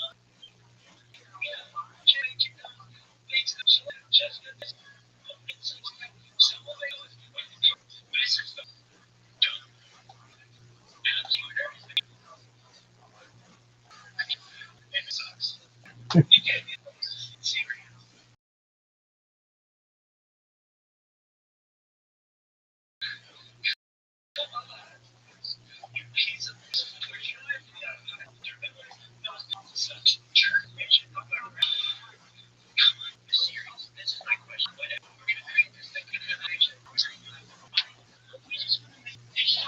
S9: Such jerk. Serious. This is my question. Whatever. We're gonna make this thing. We just want to make this.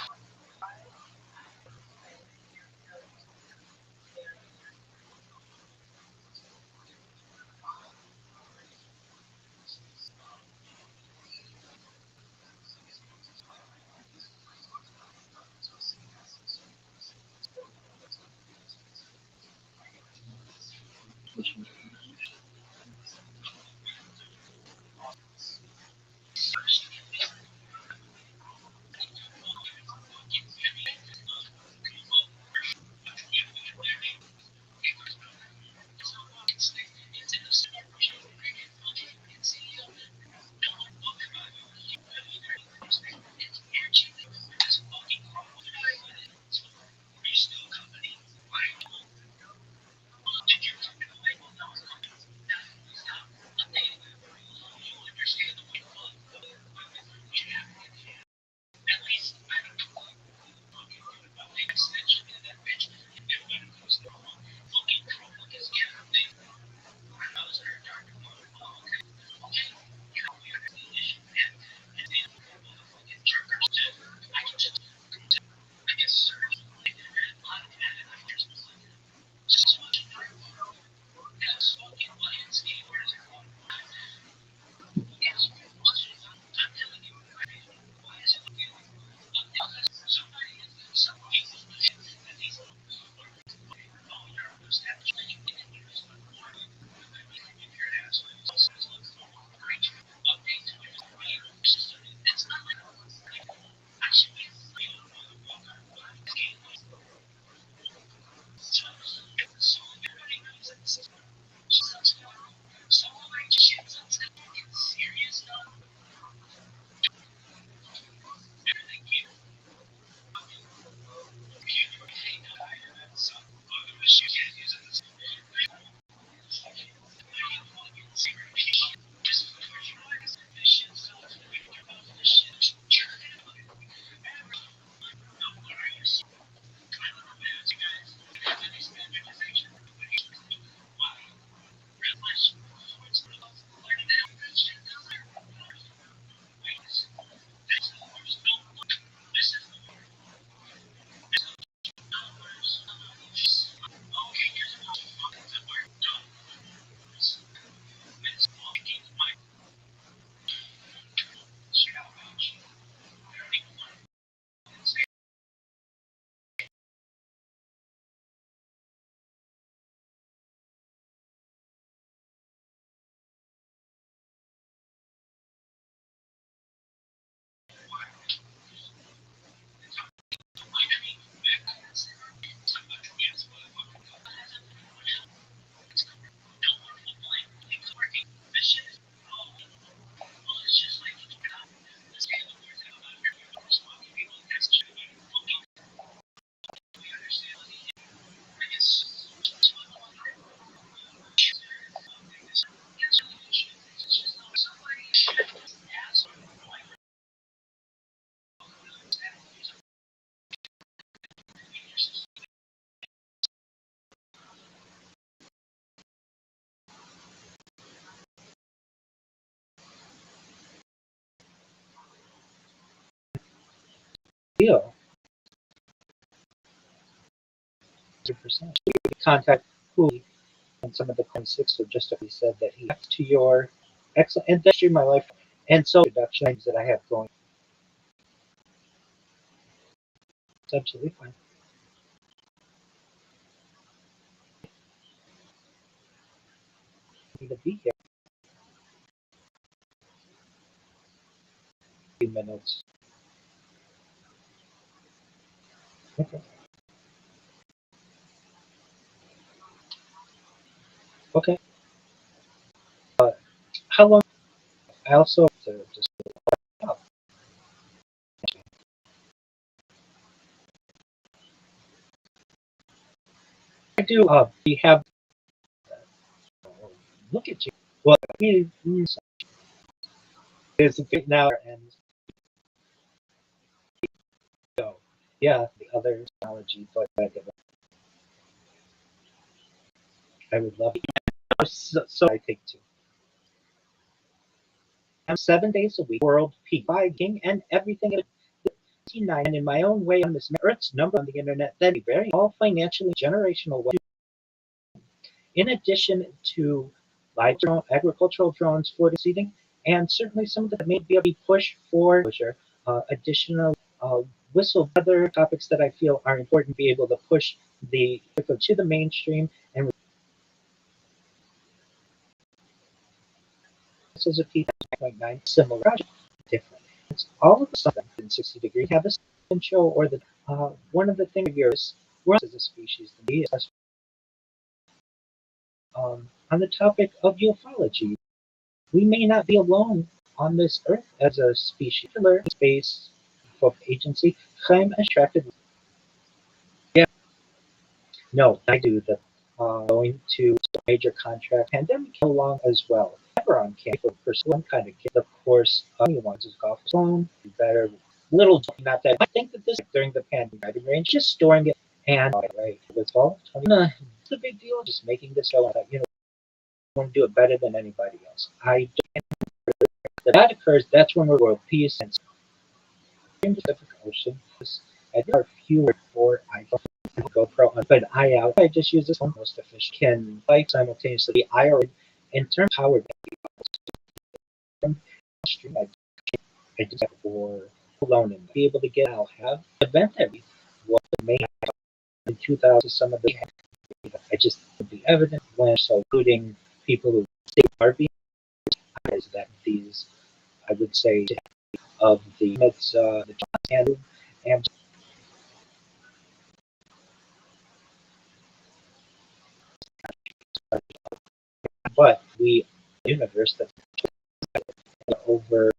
S1: deal. 100%. Contact who and some of the classics, so just he said that he left to your excellent and that's my life and so productions that I have going. It's absolutely fine. To be here. A few minutes. Okay. Okay. How long? I also to just oh, I do. We have look at you. Well, there's a bit now and so yeah, the other technology, but I would love it. So I take two. I'm 7 days a week, world peak, biking, and everything. 9 and in my own way on this Earth's number on the internet that be very all financially generational way. In addition to live drone, agricultural drones for seeding, and certainly some of the may be a push for additional whistle other topics that I feel are important to be able to push the to the mainstream and this is a P9.9 similar project different. It's all of the stuff in 60 degrees have a show or the one of the things yours as a species to be on the topic of ufology. We may not be alone on this earth as a species. Space of agency. I'm attracted. Yeah, no, I do the going to a major contract. Pandemic came along as well. Never on campus for one kind of kid. Of course, anyone's is golf alone. Better little not that. I think that this during the pandemic driving range, just storing it and right with all. It's a big deal. Just making this show. Want to do it better than anybody else. I don't. If that occurs, that's when we're world peace and in the Pacific Ocean. I think there are fewer for iPhone GoPro, but I just use this one most efficient. Can like simultaneously be IR in terms of power stream. I just have for alone and be able to get. I'll have an event that we will make in 2000. Some of the I just be evident when so including people who say RV is that these I would say of the myths the and but we universe that over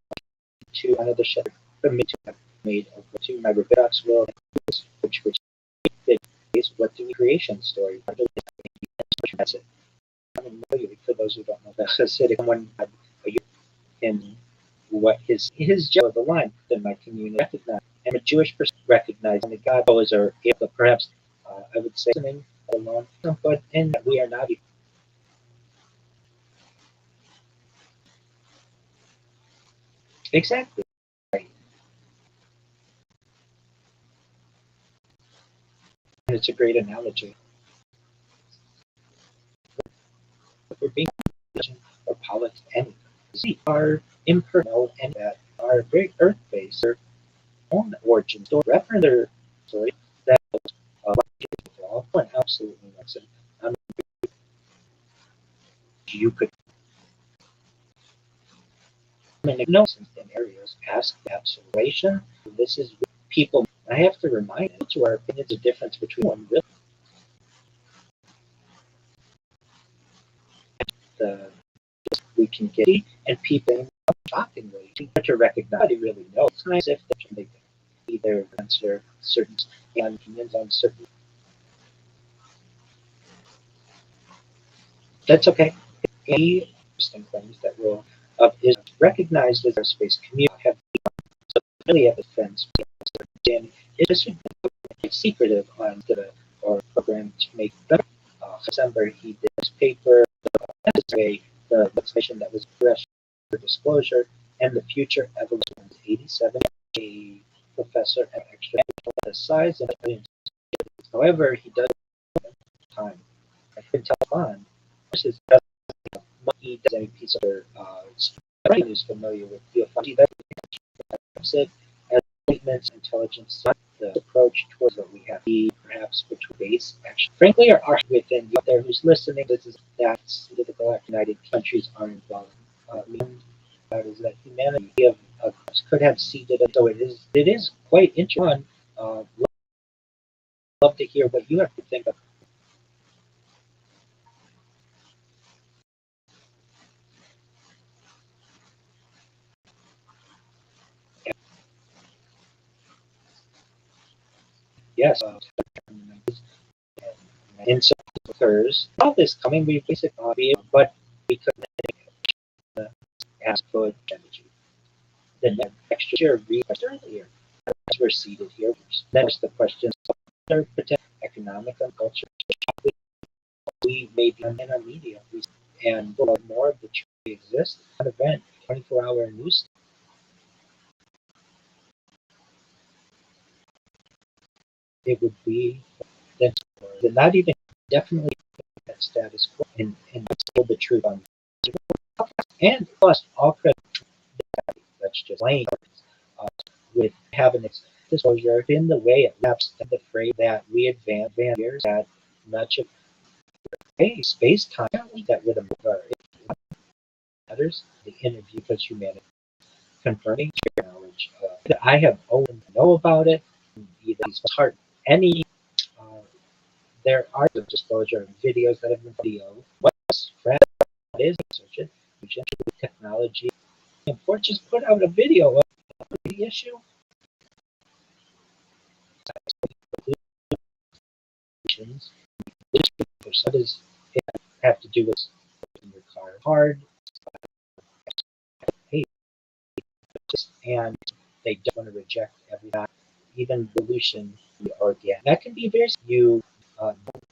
S1: to another ship made over to my Rabbi will which is what do we creation story that's it. I mean, for those who don't know that Hasidic one in what his job of the line that my community recognized and a Jewish person recognized and the God always are able to perhaps I would say something along but and we are not exactly right. And it's a great analogy for being or politics and see are impersonal and that are very earth based their own origin story reference their story that all one absolutely makes it. Um, you could no in areas past observation. This is people I have to remind them to our opinions the difference between one really the we can get and people shockingly to recognize nobody really knows. It's nice if they either answer certain and opinions on certain that's okay. Any interesting things that will is recognized as our space community have really have a defense and it's secretive on the or program to make better. December he did his paper the legislation that was fresh for disclosure and the future evolution of 87 a professor at extra the size of it. However, he does time. I couldn't tell on. Versus he does any piece of writing is familiar with theophagy. That it as statements, intelligence, the approach towards what we have. The perhaps between base action. Frankly, are within you out there who's listening. This is that the Galactic United countries are involved. That is that humanity could have seeded it. So it is quite interesting. Love to hear what you have to think of. Yes, and so occurs. All this coming, we basically but we could ask for energy. The extra share request earlier. As we're seated here. Next, the questions of economic and culture. We may be in our media, and more of the tree exists. An event, 24-hour news. It would be then not even definitely that status quo and told the truth on and plus all credit. Let's just blame with having its disclosure in the way it left the phrase that we advance years that much of space time that would have matters the interview puts humanity confirming knowledge that I have only know about it either it's hard any there are disclosure videos that have been video what's is research it technology and for just put out a video of the issue what does it have to do with your car hard hey and they don't want to reject everything even evolution or organic that can be very you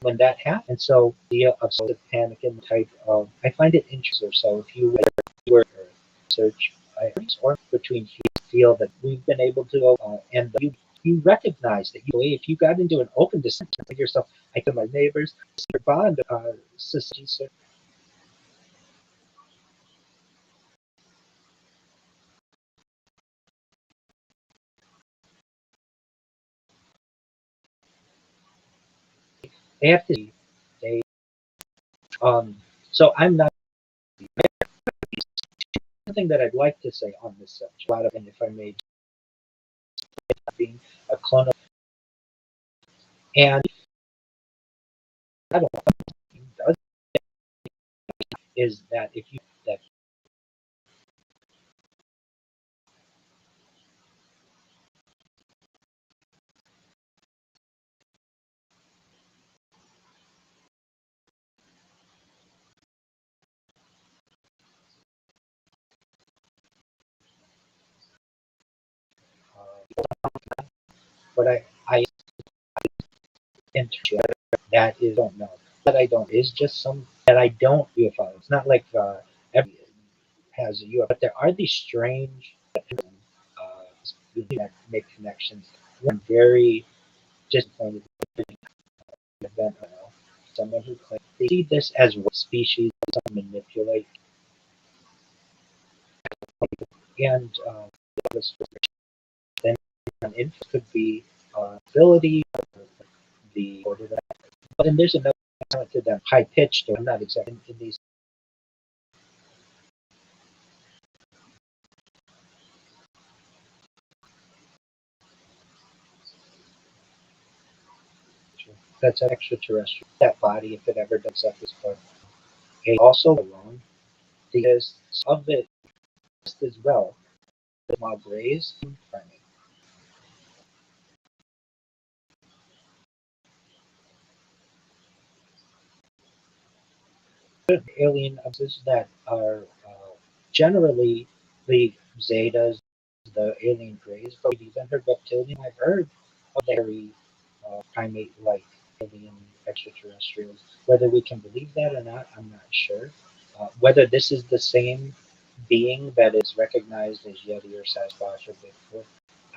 S1: when that happens so the of sort of panic and type of I find it interesting so if you were search or between you feel that we've been able to and you recognize that you if you got into an open discussion with yourself I tell my neighbors bond society they have to they so I'm not something that I'd like to say on this subject a lot of and if I may being a clone of, and I don't know does is that if you that but I interject that is don't know that I don't is just some that I don't UFO. It's not like every has a UFO, but there are these strange that make connections. One very disappointed event. I know someone who claims they see this as what species manipulate and then an info could be ability the order that. But then there's another to them high pitched. I'm not exactly in these. That's an extraterrestrial. That body, if it ever does that, is but also alone because of it as well. The mob rays primate. Alien objects that are generally the zetas, the alien grays, but we've even heard reptilian. I've heard of the hairy primate-like alien extraterrestrials. Whether we can believe that or not, I'm not sure. Whether this is the same being that is recognized as Yeti or Sasquatch or Bigfoot,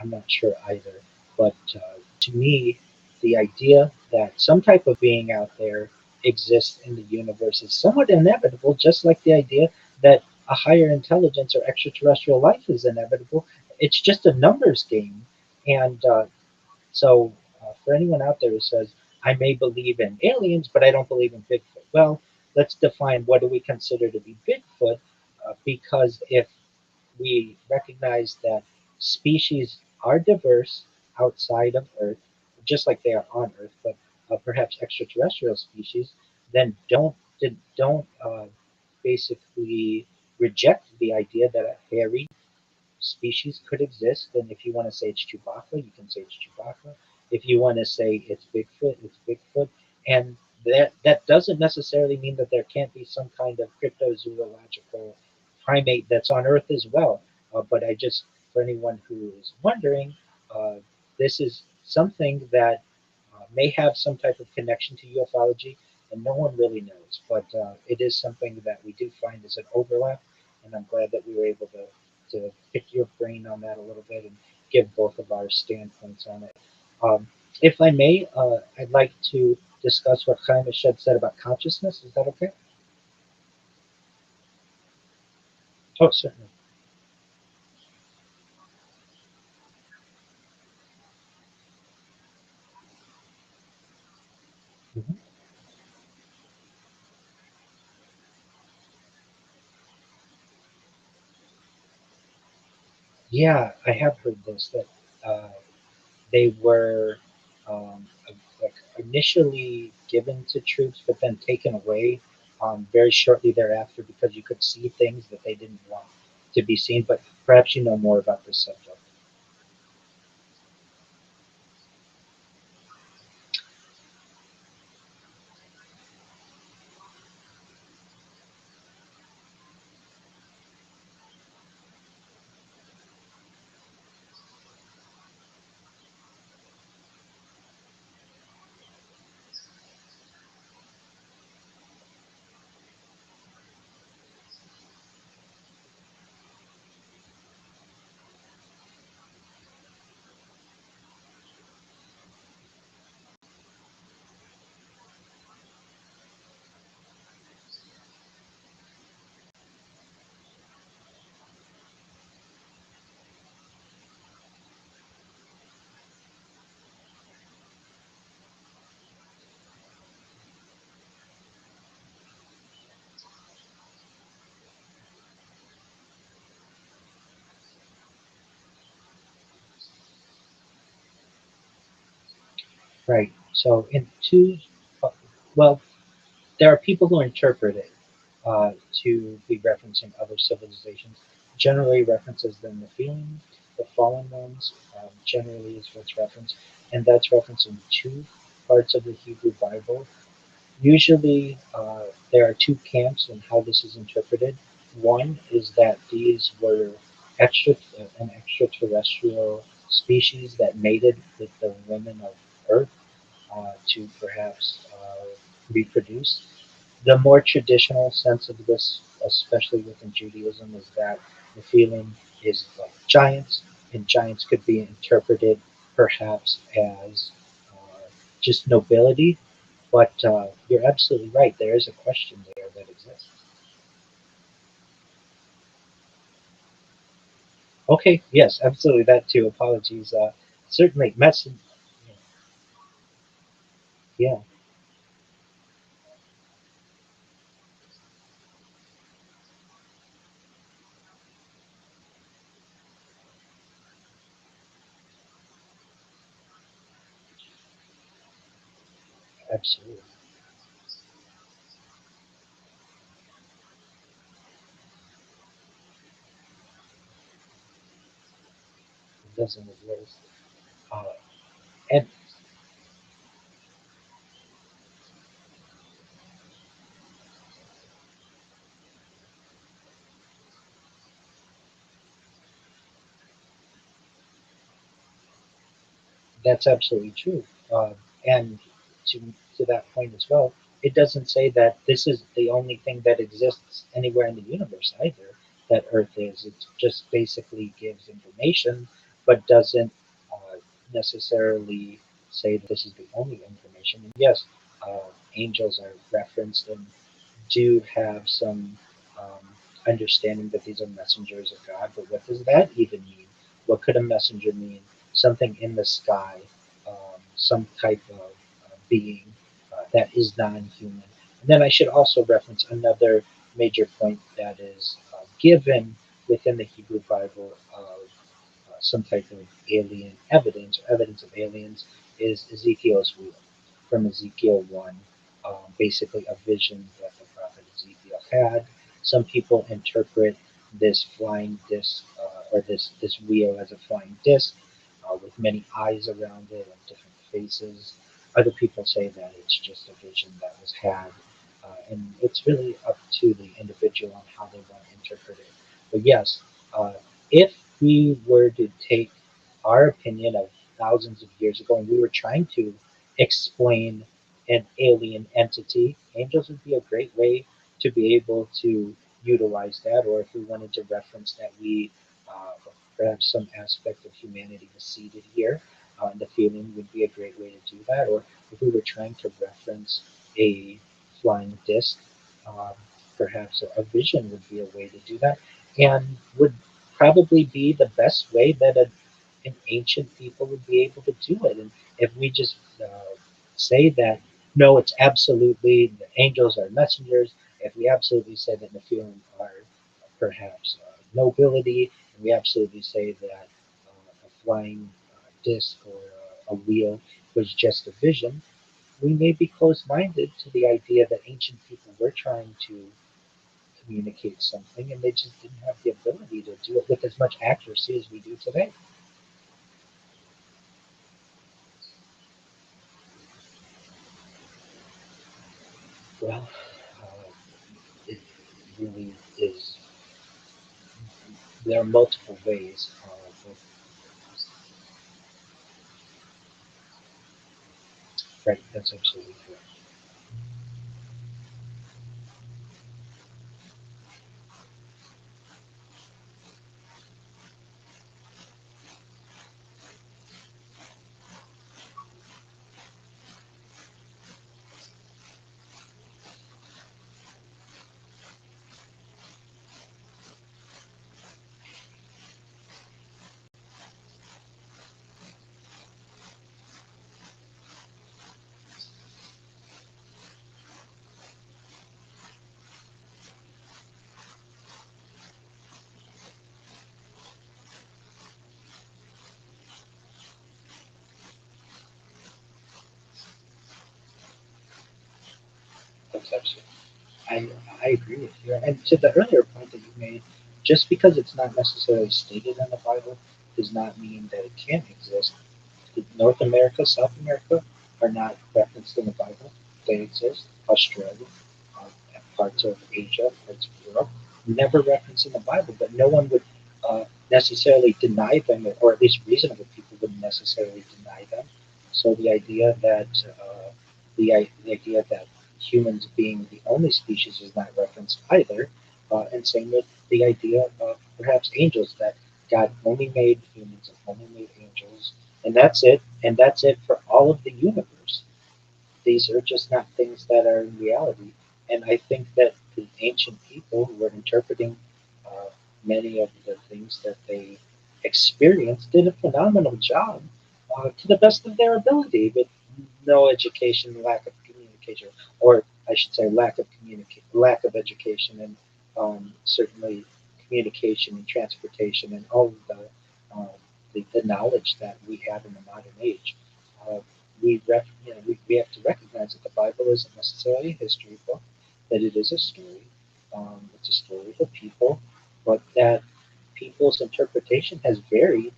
S1: I'm not sure either. But to me, the idea that some type of being out there exists in the universe is somewhat inevitable, just like the idea that a higher intelligence or extraterrestrial life is inevitable. It's just a numbers game. And for anyone out there who says, I may believe in aliens, but I don't believe in Bigfoot. Well, let's define what do we consider to be Bigfoot, because if we recognize that species are diverse outside of Earth, just like they are on Earth, but perhaps extraterrestrial species, then don't basically reject the idea that a hairy species could exist. And if you want to say it's Chewbacca, you can say it's Chewbacca. If you want to say it's Bigfoot, it's Bigfoot. And that doesn't necessarily mean that there can't be some kind of cryptozoological primate that's on Earth as well. But I just, for anyone who is wondering, uh, this is something that may have some type of connection to ufology, and no one really knows. But it is something that we do find as an overlap, and I'm glad that we were able to pick your brain on that a little bit and give both of our standpoints on it. Um, if I may, I'd like to discuss what Chaim Eshed said about consciousness. Is that okay? Oh, certainly. Mhm. Yeah, I have heard this that they were like initially given to troops, but then taken away very shortly thereafter because you could see things that they didn't want to be seen. But perhaps you know more about this subject. Right. So in two, uh, well, there are people who interpret it to be referencing other civilizations. Generally references the Nephilim, the fallen ones. Generally is what's referenced, and that's referenced in two parts of the Hebrew Bible. Usually, there are two camps in how this is interpreted. One is that these were an extraterrestrial species that mated with the women of Earth to perhaps reproduce. The more traditional sense of this, especially within Judaism, is that Nephilim is like giants, and giants could be interpreted perhaps as just nobility. But you're absolutely right. There is a question there that exists. Okay, yes, absolutely. That too. Apologies. Certainly, message. Yeah, absolutely. It doesn't exist. Uh, and that's absolutely true. And to that point as well, it doesn't say that this is the only thing that exists anywhere in the universe either, that Earth is. It just basically gives information but doesn't necessarily say that this is the only information. And yes, angels are referenced and do have some understanding that these are messengers of God, but what does that even mean? What could a messenger mean? Something in the sky, some type of being that is non human. And then I should also reference another major point that is given within the Hebrew Bible of some type of alien evidence or evidence of aliens is Ezekiel's wheel from Ezekiel 1, basically a vision that the prophet Ezekiel had. Some people interpret this flying disc or this wheel as a flying disc with many eyes around it and different faces. Other people say that it's just a vision that was had, and it's really up to the individual on how they want to interpret it. But yes, uh, if we were to take our opinion of thousands of years ago and we were trying to explain an alien entity, angels would be a great way to be able to utilize that. Or if we wanted to reference that we perhaps some aspect of humanity was seated here, the feeling would be a great way to do that. Or if we were trying to reference a flying disc, um, perhaps a vision would be a way to do that, and would probably be the best way that an ancient people would be able to do it. And if we just say that no, it's absolutely the angels are messengers. If we absolutely say that Nephilim are perhaps nobility, and we absolutely say that a flying disc or a wheel was just a vision, we may be closed-minded to the idea that ancient people were trying to communicate something, and they just didn't have the ability to do it with as much accuracy as we do today. Well, it really is. There are multiple ways. Right, that's absolutely correct. That's absolutely. I, I agree with you. And to the earlier point that you made, just because it's not necessarily stated in the Bible does not mean that it can't exist. North America, South America are not referenced in the Bible. They exist. Australia, uh, parts of Asia, parts of Europe, never referenced in the Bible, but no one would necessarily deny them, or at least reasonable people wouldn't necessarily deny them. So the idea that humans being the only species is not referenced either, and same with the idea of perhaps angels that God only made humans and only made angels, and that's it, and that's it for all of the universe. These are just not things that are in reality. And I think that the ancient people who were interpreting uh, many of the things that they experienced did a phenomenal job to the best of their ability with no education, lack of communication, or I should say lack of education, and certainly communication and transportation and all of the knowledge that we have in the modern age. Uh, we have to recognize that the Bible isn't necessarily a history book, that it is a story. It's a story of a people, but that people's interpretation has varied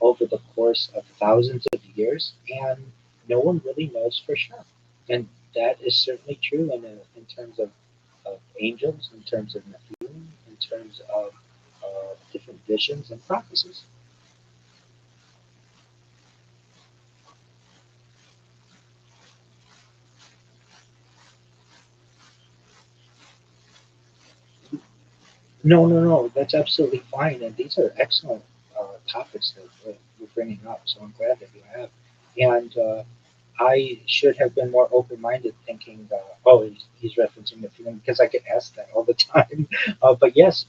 S1: over the course of thousands of years, and no one really knows for sure. And that is certainly true in terms of angels, in terms of Nephilim, in terms of different visions and prophecies. No, no, no. That's absolutely fine, and these are excellent
S10: topics that we're bringing up. So I'm glad that you have. And I should have been more open-minded, thinking, "Oh, he's referencing the feeling," because I get asked that all the time. But yes,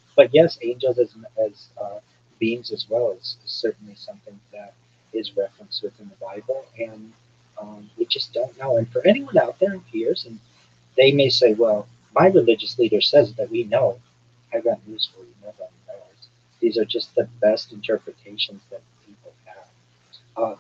S10: angels as beings as well is certainly something that is referenced within the Bible, and we just don't know. And for anyone out there who hears, and they may say, "Well, my religious leader says that we know." I've got news for you. Nobody knows. These are just the best interpretations that people have. Uh,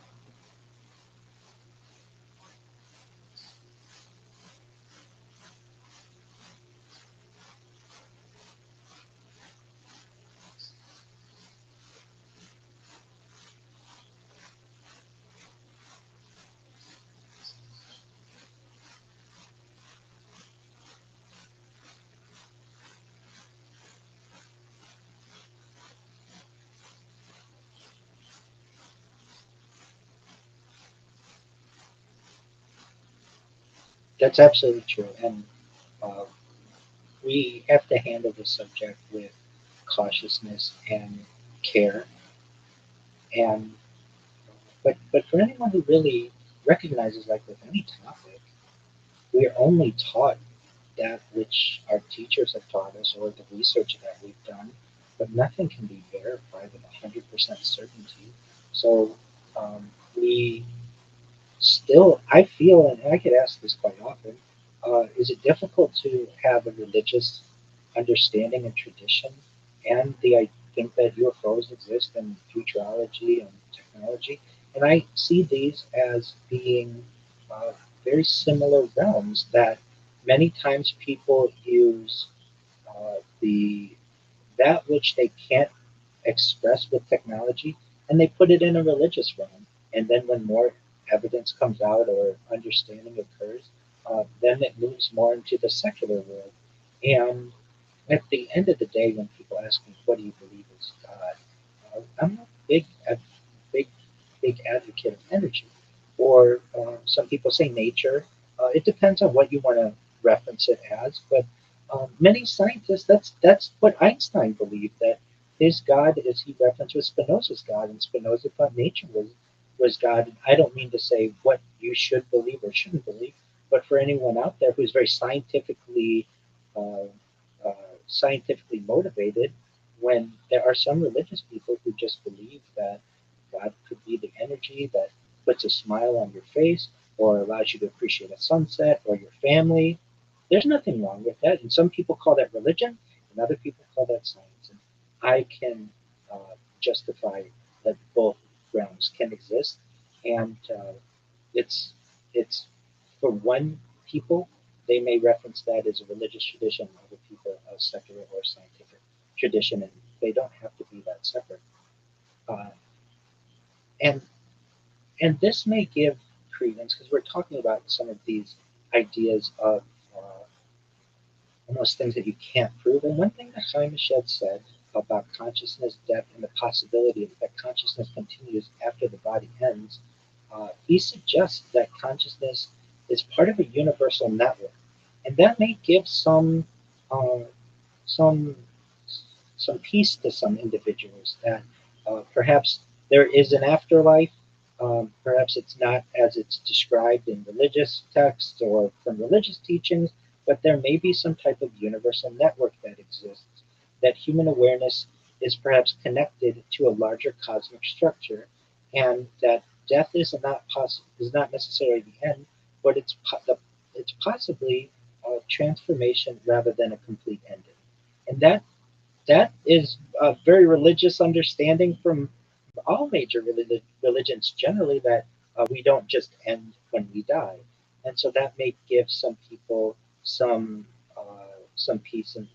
S10: that's absolutely true, and uh, we have to handle the subject with cautiousness and care. And but for anyone who really recognizes, like with any topic, we are only taught that which our teachers have taught us or the research that we've done, but nothing can be verified with 100% certainty. So we still, I feel, and I get asked this quite often, is it difficult to have a religious understanding and tradition? And I think that UFOs exist in futurology and technology, and I see these as being uh, very similar realms that many times people use the that which they can't express with technology, and they put it in a religious realm. And then when more evidence comes out or understanding occurs, then it moves more into the secular world. And at the end of the day, when people ask me, "What do you believe is God?" I'm a big, big advocate of energy, or some people say nature. It depends on what you want to reference it as, but many scientists, that's what Einstein believed, that his God, as he referenced, was Spinoza's God, and Spinoza thought nature was God. And I don't mean to say what you should believe or shouldn't believe, but for anyone out there who's very uh, uh, scientifically motivated, when there are some religious people who just believe that God could be the energy that puts a smile on your face or allows you to appreciate a sunset or your family. There's nothing wrong with that. And some people call that religion, and other people call that science. And I can justify that both realms can exist. And it's it's for one people, they may reference that as a religious tradition, other people a secular or scientific tradition, and they don't have to be that separate. Uh, and and this may give credence because we're talking about some of these ideas of almost things that you can't prove. And one thing that Chaim Shed said about consciousness, death, and the possibility that consciousness continues after the body ends, he suggests that consciousness is part of a universal network, and that may give uh, some some peace to some individuals that perhaps there is an afterlife. Perhaps it's not as it's described in religious texts or from religious teachings, but there may be some type of universal network that exists, that human awareness is perhaps connected to a larger cosmic structure, and that death is not necessarily the end, but it's possibly a transformation rather than a complete ending. And that is a very religious understanding from all major religions generally, that we don't just end when we die. And so that may give some people some peace, and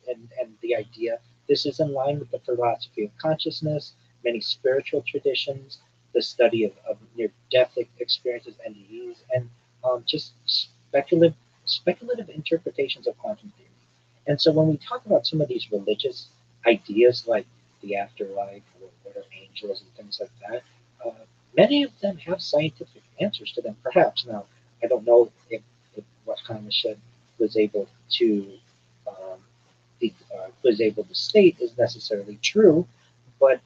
S10: the idea this is in line with the philosophy of consciousness, many spiritual traditions, the study of near-death experiences, NDEs, and just speculative interpretations of quantum theory. And so when we talk about some of these religious ideas like the afterlife or what are angels and things like that, uh, many of them have scientific answers to them. Perhaps now, I don't know if what Hamashed was able to was able to state is necessarily true, but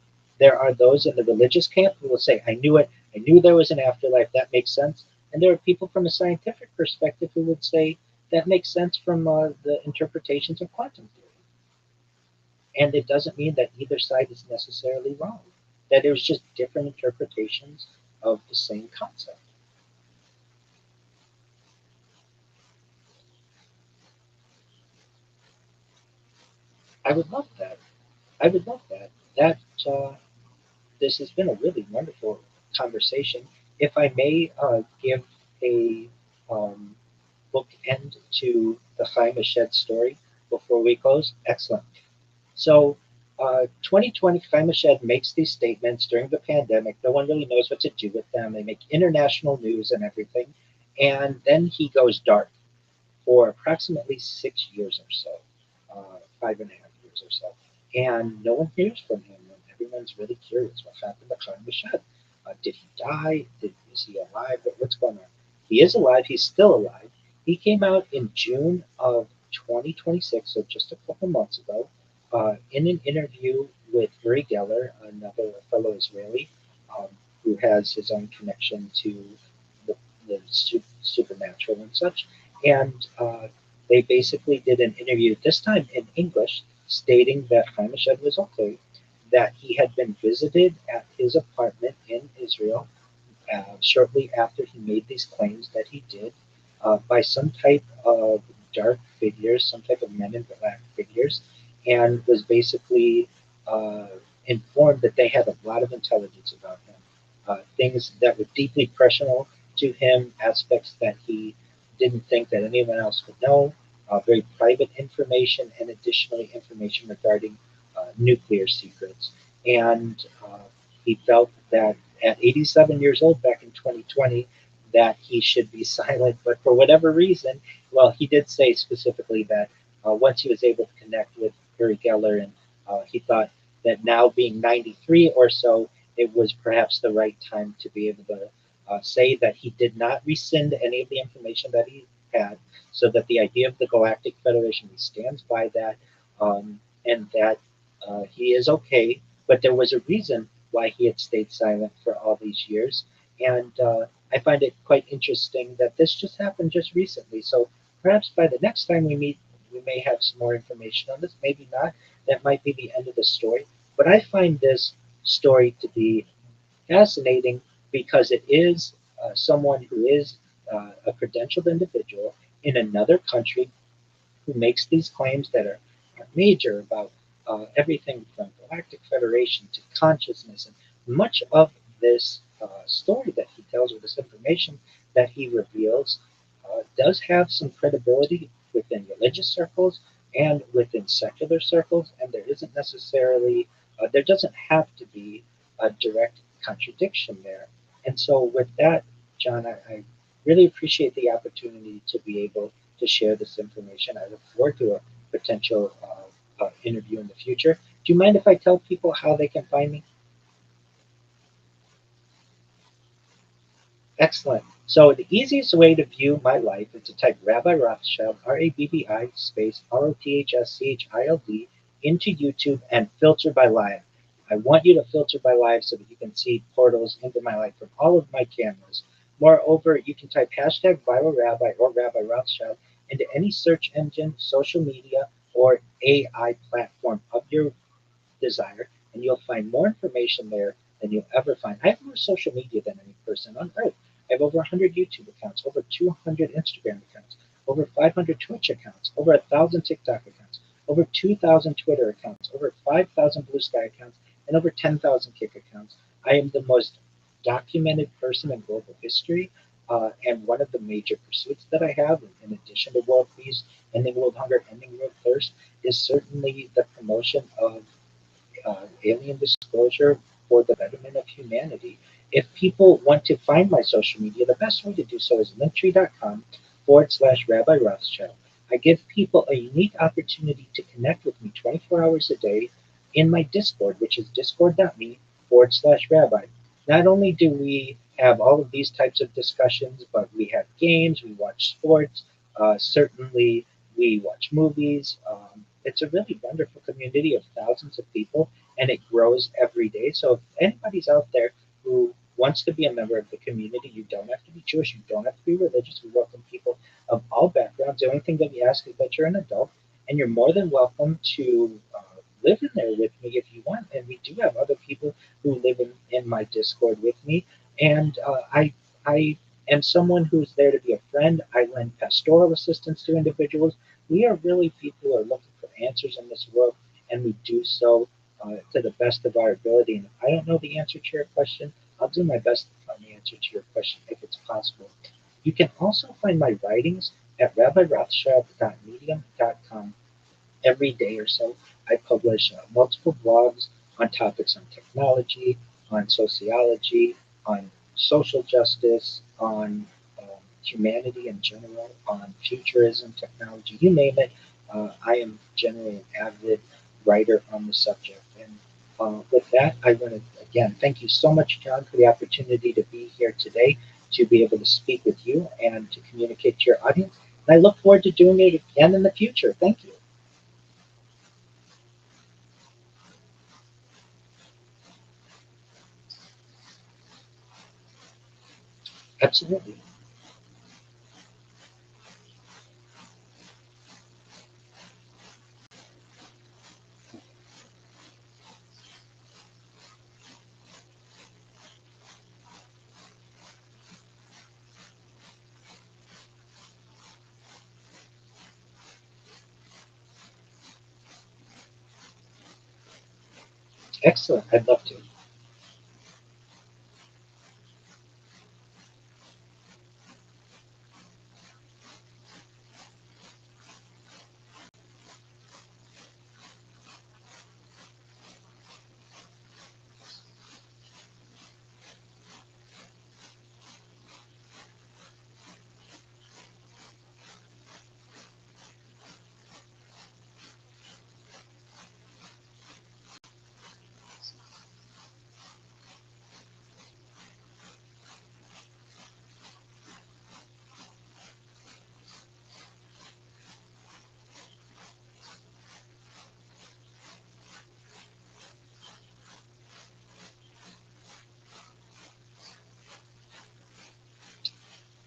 S10: There are those in the religious camp who will say, I knew it, I knew there was an afterlife, that makes sense. And there are people from a scientific perspective who would say that makes sense from the interpretations of quantum theory. And it doesn't mean that either side is necessarily wrong, that there's just different interpretations of the same concept. I would love that. I would love that. That this has been a really wonderful conversation. If I may give a um, bookend to the Chaim Shed story before we close, excellent. So, 2020, Chaim Shed makes these statements during the pandemic. No one really knows what to do with them. They make international news and everything. And then he goes dark for approximately 6 years or so, 5.5 years or so. And no one hears from him. And everyone's really curious what happened to Chaim Shed. Did he die? Is he alive? What's going on? He is alive. He's still alive. He came out in June of 2026, so just a couple months ago, in an interview with Uri Geller, another fellow Israeli, um, who has his own connection to the, the supernatural and such. And they basically did an interview, this time in English, stating that Chaim Shed was okay, that he had been visited at his apartment in Israel shortly after he made these claims that he did by some type of dark figures, some type of men in black figures, and was basically uh, informed that they had a lot of intelligence about him, things that were deeply personal to him, aspects that he didn't think that anyone else would know, very private information, and additionally information regarding nuclear secrets. And he felt that at 87 years old back in 2020 that he should be silent, but for whatever reason, well, he did say specifically that once he was able to connect with Uri Geller, and he thought that now being 93 or so, it was perhaps the right time to be able to say that he did not rescind any of the information that he had, so that the idea of the Galactic Federation, he stands by that, and that he is okay, but there was a reason why he had stayed silent for all these years. And I find it quite interesting that this just happened just recently. So perhaps by the next time we meet, we may have some more information on this. Maybe not. That might be the end of the story. But I find this story to be fascinating because it is someone who is a credentialed individual in another country who makes these claims that are major about everything from Galactic Federation to consciousness. And much of this story that he tells, or this information that he reveals, does have some credibility within religious circles and within secular circles, and there isn't necessarily, there doesn't have to be a direct contradiction there. And so, with that, John, I really appreciate the opportunity to be able to share this information. I look forward to a potential interview in the future. Do you mind if I tell people how they can find me? Excellent. So the easiest way to view my life is to type Rabbi Rothschild, Rabbi space Rothschild into YouTube and filter by live. I want you to filter by live so that you can see portals into my life from all of my cameras. Moreover, you can type hashtag Viral Rabbi or Rabbi Rothschild into any search engine, social media, or AI platform of your desire, and you'll find more information there than you'll ever find. I have more social media than any person on earth. I have over 100 YouTube accounts, over 200 Instagram accounts, over 500 Twitch accounts, over 1,000 TikTok accounts, over 2,000 Twitter accounts, over 5,000 Blue Sky accounts, and over 10,000 Kick accounts. I am the most documented person in global history, and one of the major pursuits that I have, in addition to world peace, ending world hunger, ending world thirst, is certainly the promotion of alien disclosure for the betterment of humanity. If people want to find my social media, the best way to do so is linktree.com/Rabbi Rothschild. I give people a unique opportunity to connect with me 24 hours a day in my Discord, which is discord.me/Rabbi. Not only do we have all of these types of discussions, but we have games, we watch sports, certainly we watch movies. it's a really wonderful community of thousands of people, and it grows every day. So if anybody's out there who wants to be a member of the community, you don't have to be Jewish, you don't have to be religious. We welcome people of all backgrounds. The only thing that we ask is that you're an adult, and you're more than welcome to live in there with me if you want. And we do have other people who live in my Discord with me, and I am someone who's there to be a friend. I lend pastoral assistance to individuals. We are really people who are looking for answers in this world, and we do so to the best of our ability. And if I don't know the answer to your question, I'll do my best to find the answer to your question if it's possible. You can also find my writings at rabbirothschild.medium.com. Every day or so, I publish multiple blogs on topics on technology, on sociology, on social justice, on humanity in general, on futurism, technology, you name it. I am generally an avid writer on the subject. And with that, I want to again thank you so much, John, for the opportunity to be here today, to be able to speak with you and to communicate to your audience. And I look forward to doing it again in the future. Thank you. Absolutely. Excellent. I'd love to.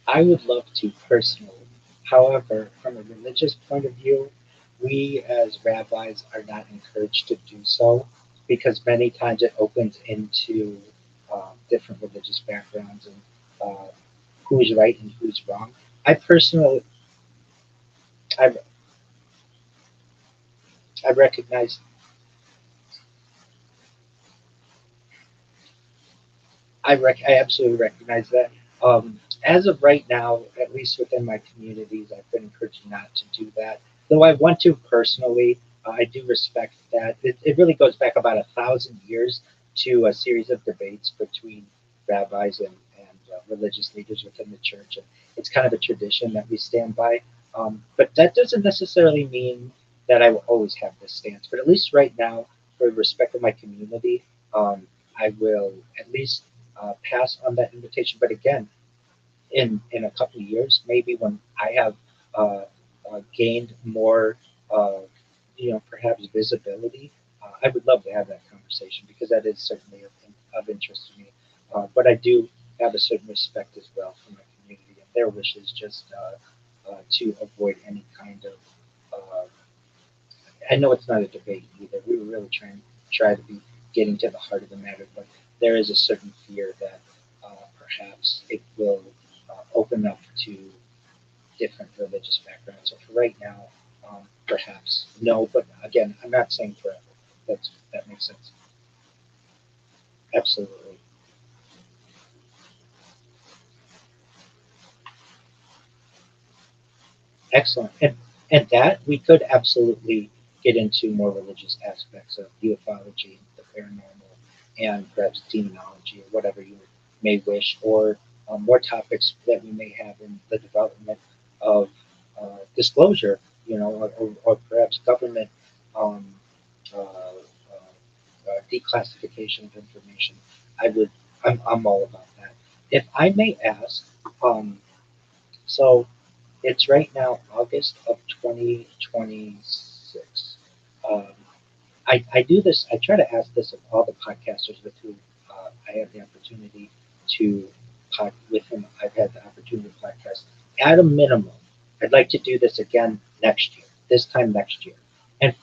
S10: I would love to personally. However, from a religious point of view, we as rabbis are not encouraged to do so because many times it opens into different religious backgrounds and uh, who's right and who's wrong. I personally, I, I recognize I absolutely recognize that. As of right now, at least within my communities, I've been encouraged not to do that. Though I want to personally, I do respect that. It really goes back about 1,000 years to a series of debates between rabbis and religious leaders within the church. And it's kind of a tradition that we stand by. But that doesn't necessarily mean that I will always have this stance. But at least right now, for respect of my community, I will at least pass on that invitation. But again, in a couple of years, maybe when I have uh, gained more, uh, perhaps visibility, I would love to have that conversation because that is certainly of interest to me. But I do have a certain respect as well for my community and their wishes, just to avoid any kind of I know it's not a debate either. We were really try to be getting to the heart of the matter, but there is a certain fear that perhaps it will open up to different religious backgrounds. So for right now, perhaps no. But again, I'm not saying forever. That makes sense. Absolutely. Excellent. And that we could absolutely get into more religious aspects of ufology, the paranormal, and perhaps demonology or whatever you may wish, or more topics that we may have in the development of disclosure, or perhaps government um, declassification of information. I would, I'm all about that. If I may ask, um, so it's right now August of 2026. um, I do this. I try to ask this of all the podcasters with whom I have the opportunity to with whom I've had the opportunity to podcast. At a minimum, I'd like to do this again next year. This time next year. And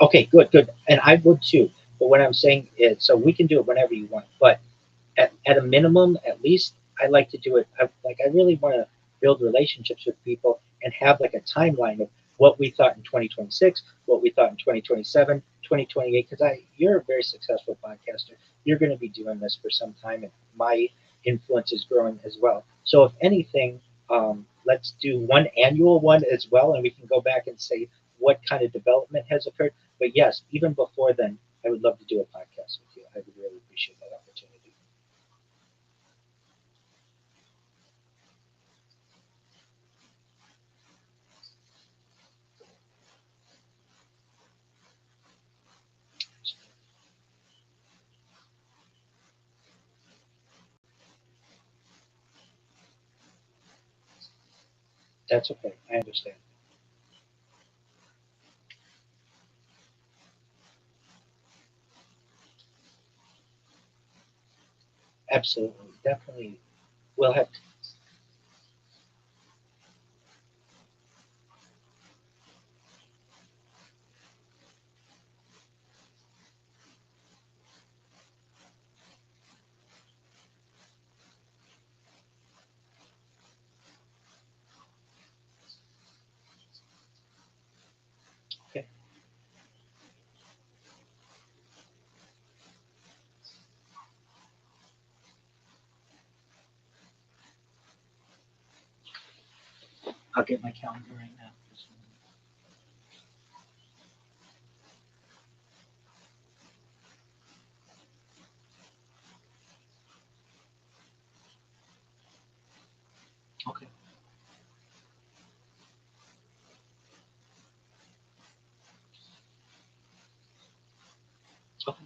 S10: okay, good. And I would too. But what I'm saying is, so we can do it whenever you want. But at a minimum, at least I like to do it. I really want to build relationships with people and have like a timeline of what we thought in 2026, what we thought in 2027, 2028. Because you're a very successful podcaster. You're going to be doing this for some time, and my influence is growing as well. So if anything, let's do one annual one as well, and we can go back and say what kind of development has occurred. But yes, even before then, I would love to do a podcast with you. I would really appreciate that opportunity. That's okay. I understand. Absolutely. Definitely. We'll have to. Okay. I'll get my calendar right now. Okay. Okay.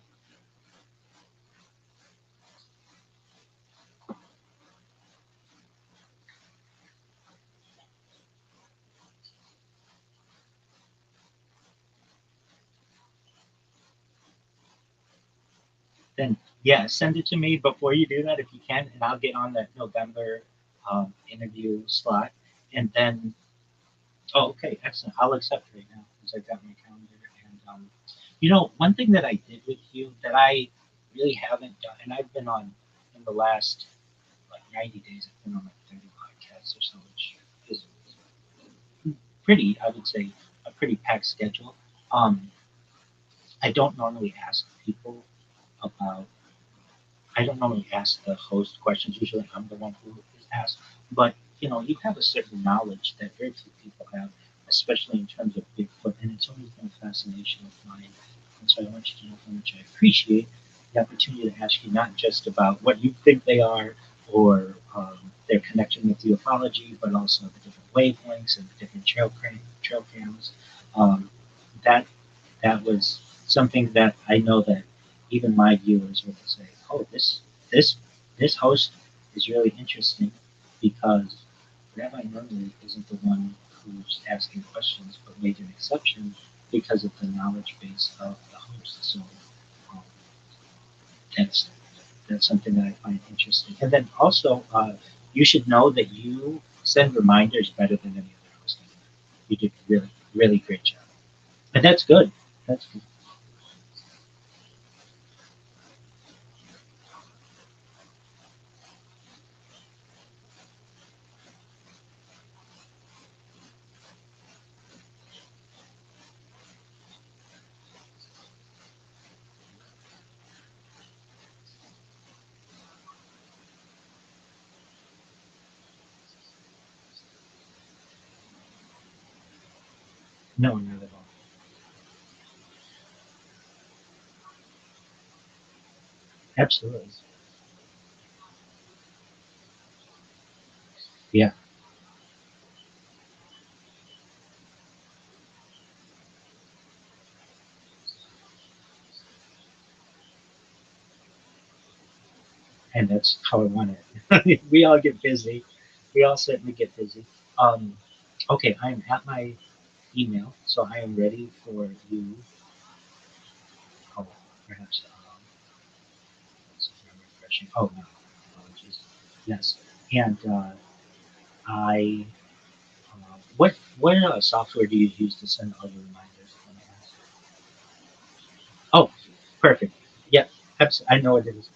S10: Then, yeah, send it to me before you do that if you can, and I'll get on that November interview slot. And then, oh, okay, excellent. I'll accept right now because I got my calendar. And, one thing that I did with you that I really haven't done, and I've been on in the last like 90 days, I've been on like 30 podcasts or so, which is pretty, I would say, a pretty packed schedule. Um, I don't normally ask people about, I don't normally ask the host questions. Usually I'm the one who is asked. But, you have a certain knowledge that very few people have, especially in terms of Bigfoot. And it's always been a fascination of mine. And so I want you to know how much I appreciate the opportunity to ask you not just about what you think they are or their connection with ufology, but also the different wavelengths and the different trail cams. Um, that that was something that I know that even my viewers would say, "Oh, this this host is really interesting because Rabbi normally isn't the one who's asking questions, but made an exception because of the knowledge base of the host." So um, that's that's something that I find interesting. And then also, you should know that you send reminders better than any other host. You did really, really great job, and that's good. That's good. No, not at all. Absolutely. Yeah, and that's how I want it. We all get busy. We all certainly get busy. Um, okay, I'm at my
S1: email, so I am ready for you. Oh, perhaps. Let's see if I'm refreshing. Oh no, apologies. Yes, and I. What software do you use to send all your reminders? Let me ask. Oh, perfect. Yeah, I know what it is.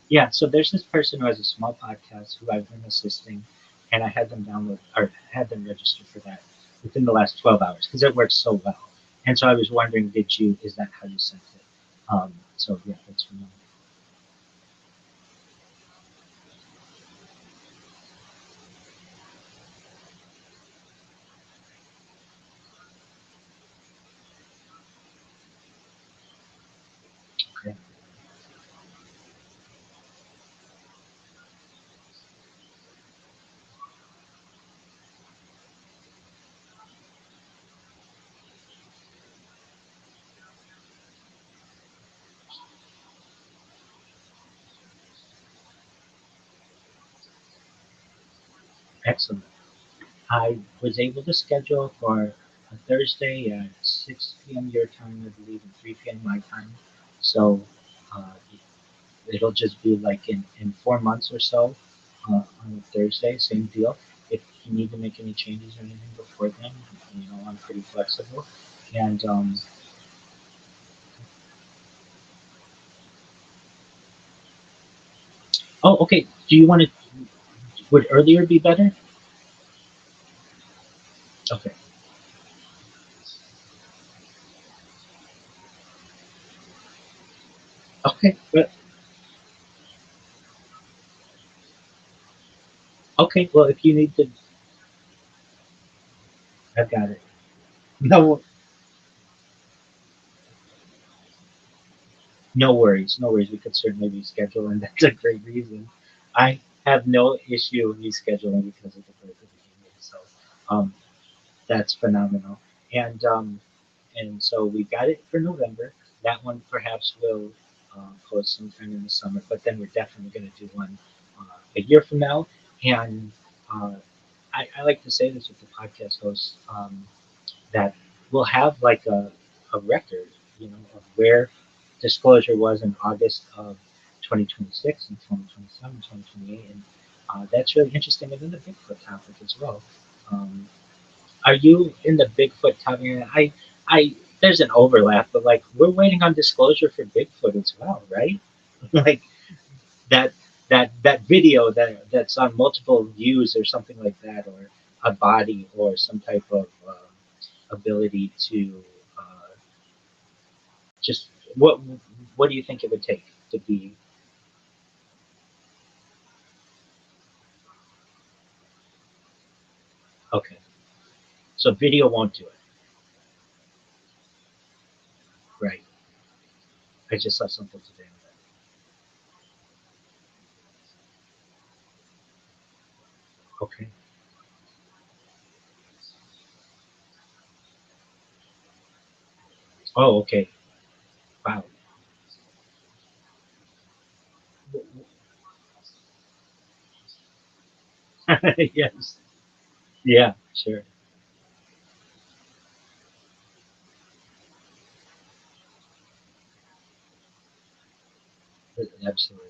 S1: Yeah, so there's this person who has a small podcast who I've been assisting, and I had them download or had them register for that within the last 12 hours because it works so well. And so I was wondering, is that how you sent it? So yeah, that's from okay. Excellent. I was able to schedule for a Thursday at 6 p.m. your time, I believe, and 3 p.m. my time. So uh, it'll just be like in 4 months or so on a Thursday, same deal. If you need to make any changes or anything before then, I'm pretty flexible. And oh, okay. Do you want to? Would earlier be better? Okay. Okay. But okay. Well, if you need to, I've got it. No, no worries. No worries. We could certainly reschedule, and that's a great reason. I have no issue rescheduling because of the birth of the baby. So um, that's phenomenal. And so we got it for November. That one perhaps will post sometime in the summer, but then we're definitely going to do one a year from now. And uh, I like to say this with the podcast hosts that we'll have like a record, of where disclosure was in August of 2026 and 2027, 2028, and that's really interesting. And then the Bigfoot topic as well. Um, are you in the Bigfoot topic? There's an overlap, but like we're waiting on disclosure for Bigfoot as well, right? Like that that video that's on multiple views or something like that, or a body or some type of ability to just what do you think it would take to be okay? So video won't do it, right? I just saw something today on that. Okay. Oh, okay. Wow. Yes. Yeah. Sure. Absolutely.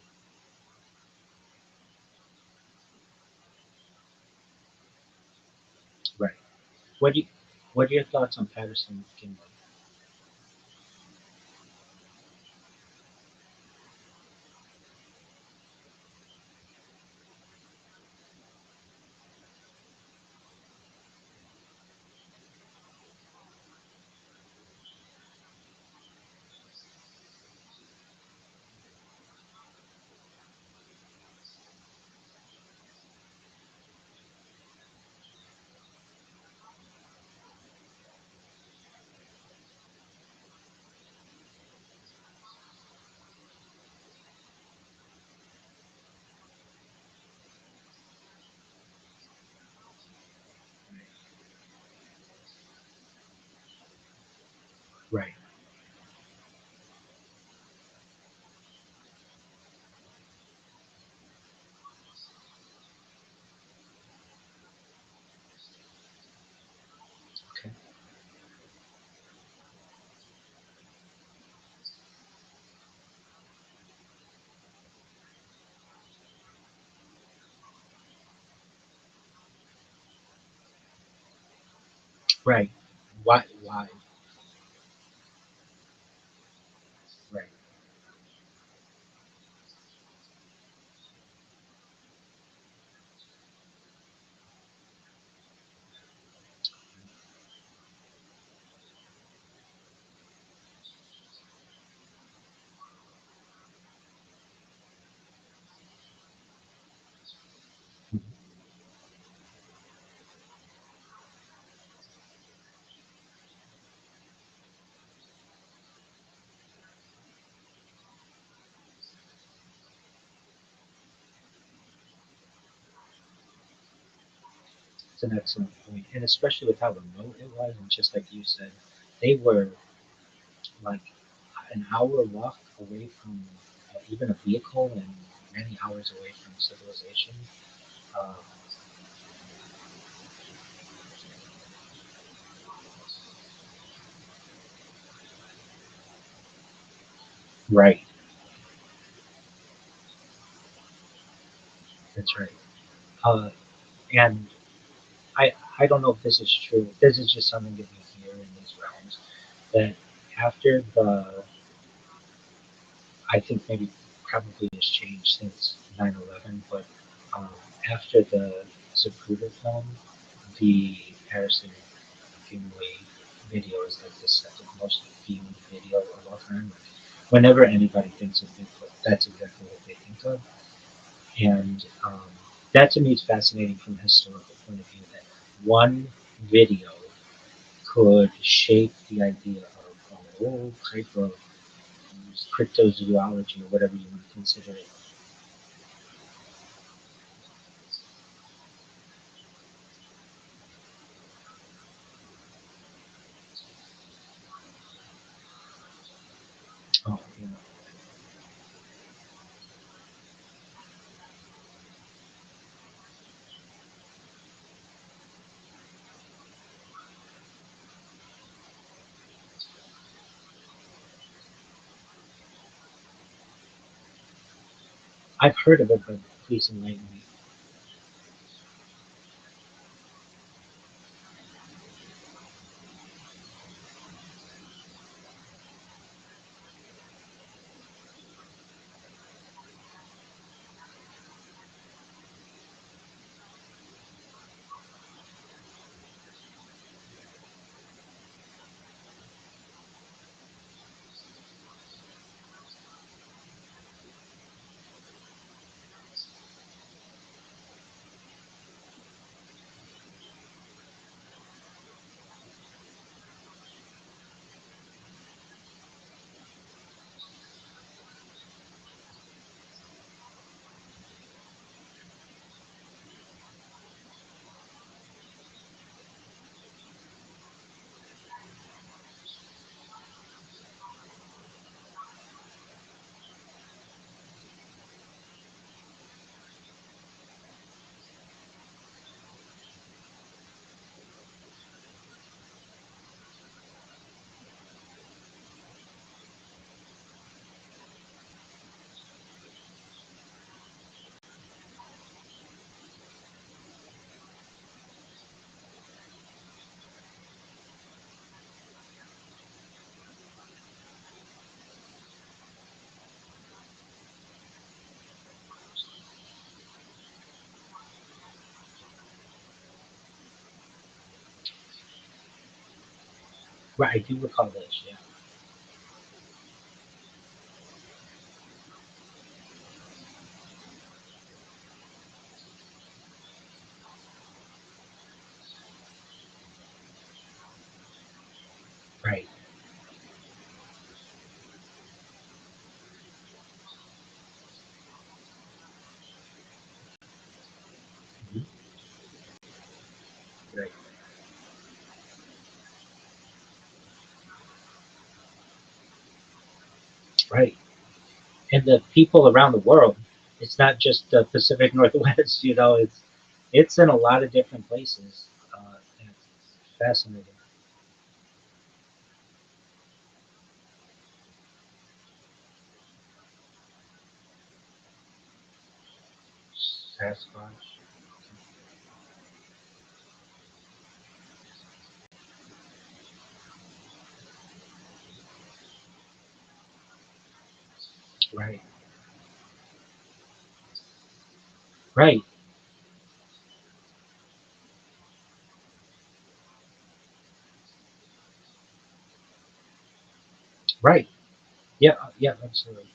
S1: Right. What do you, what are your thoughts on Patterson Gimlin?
S10: Right. Why? Why? Right. It's an excellent point, and especially with how remote it was, and just like you said, they were like an hour walk away from even a vehicle, and many hours away from civilization. Uh, right. That's right. Uh, and I don't know if this is true. This is just something that you hear in these realms that after the I think maybe probably has changed since 9/11, but um, after the Zapruder film, the Harrison Finley video is like the second most viewed video of all time. Whenever anybody thinks of Bigfoot, that's exactly what they think of. And that to me is fascinating from a historical point of view that one video could shape the idea of a whole type of cryptozoology or whatever you want to consider it. Oh, you know, I've heard of it, but please enlighten me. Right, I do recall this. Yeah. Right. Mhm. Right. Right. And the people around the world, it's not just the Pacific Northwest. You know, it's in a lot of different places. And it's fascinating. Sasquatch. Right. Right. Right. Yeah. Yeah. Absolutely.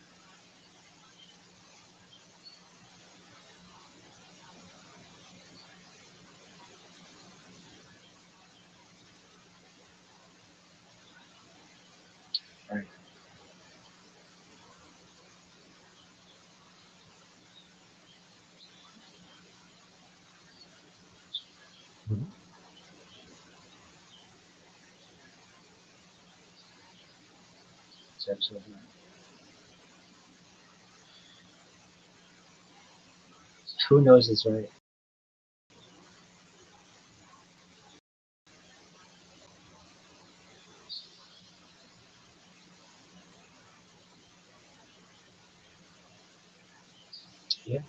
S10: Right. Mhm. That's absolutely right. Who knows is right. Yeah.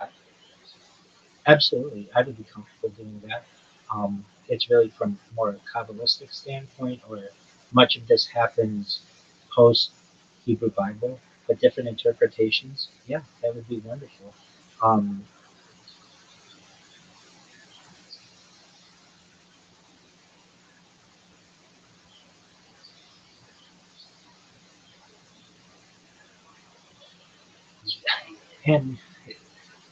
S10: I- Absolutely. I would be comfortable doing that. It's really from more a Kabbalistic standpoint, where much of this happens post Hebrew Bible, but different interpretations. Yeah, that would be wonderful. Um, and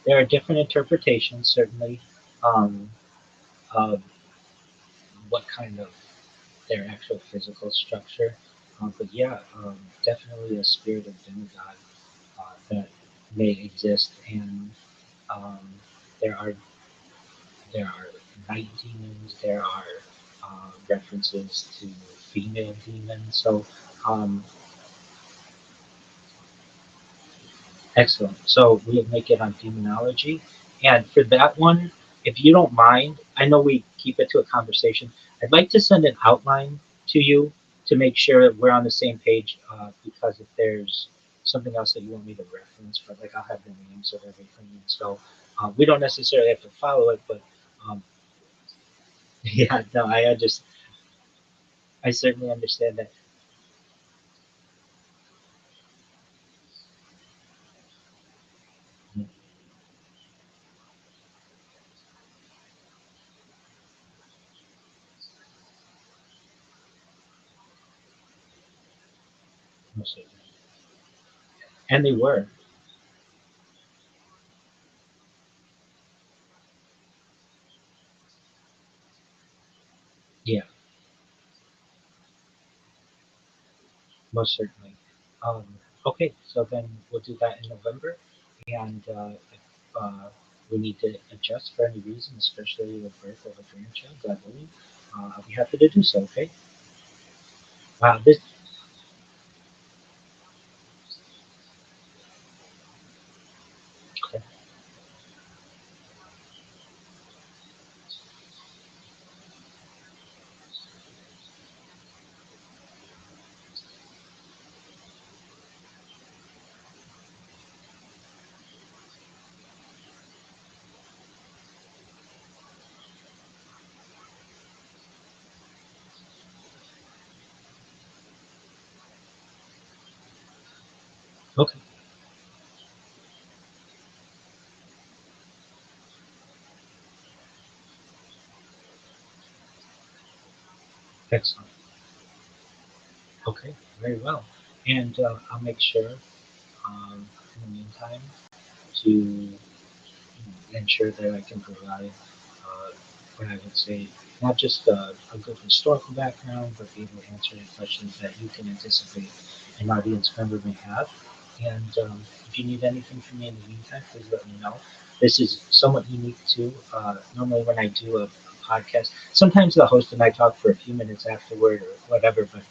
S10: there are different interpretations, certainly, um, of what kind of their actual physical structure. But yeah, definitely a spirit of demigod that may exist, and um, there are there are night demons. There are references to female demons. So excellent. So we'll make it on demonology. And for that one, if you don't mind, I know we keep it to a conversation. I'd like to send an outline to you to make sure that we're on the same page. Because if there's something else that you want me to reference, but like I'll have the names of everything. And so we don't necessarily have to follow it, but um, yeah, no, I certainly understand that. Mm, most certainly. And they were, yeah, most certainly. Um, okay, so then we'll do that in November. And if we need to adjust for any reason, especially the birth of a grandchild, God willing, I'll be happy to do so. Okay. This. Okay. Okay. Excellent. Okay. Very well. And I'll make sure in the meantime to ensure that I can provide what I would say not just a good historical background, but be able to answer any questions that you can anticipate an audience member may have. And if you need anything from me in the meantime, please let me know. This is somewhat unique too. Normally, when I do a podcast, sometimes the host and I talk for a few minutes afterward or whatever, but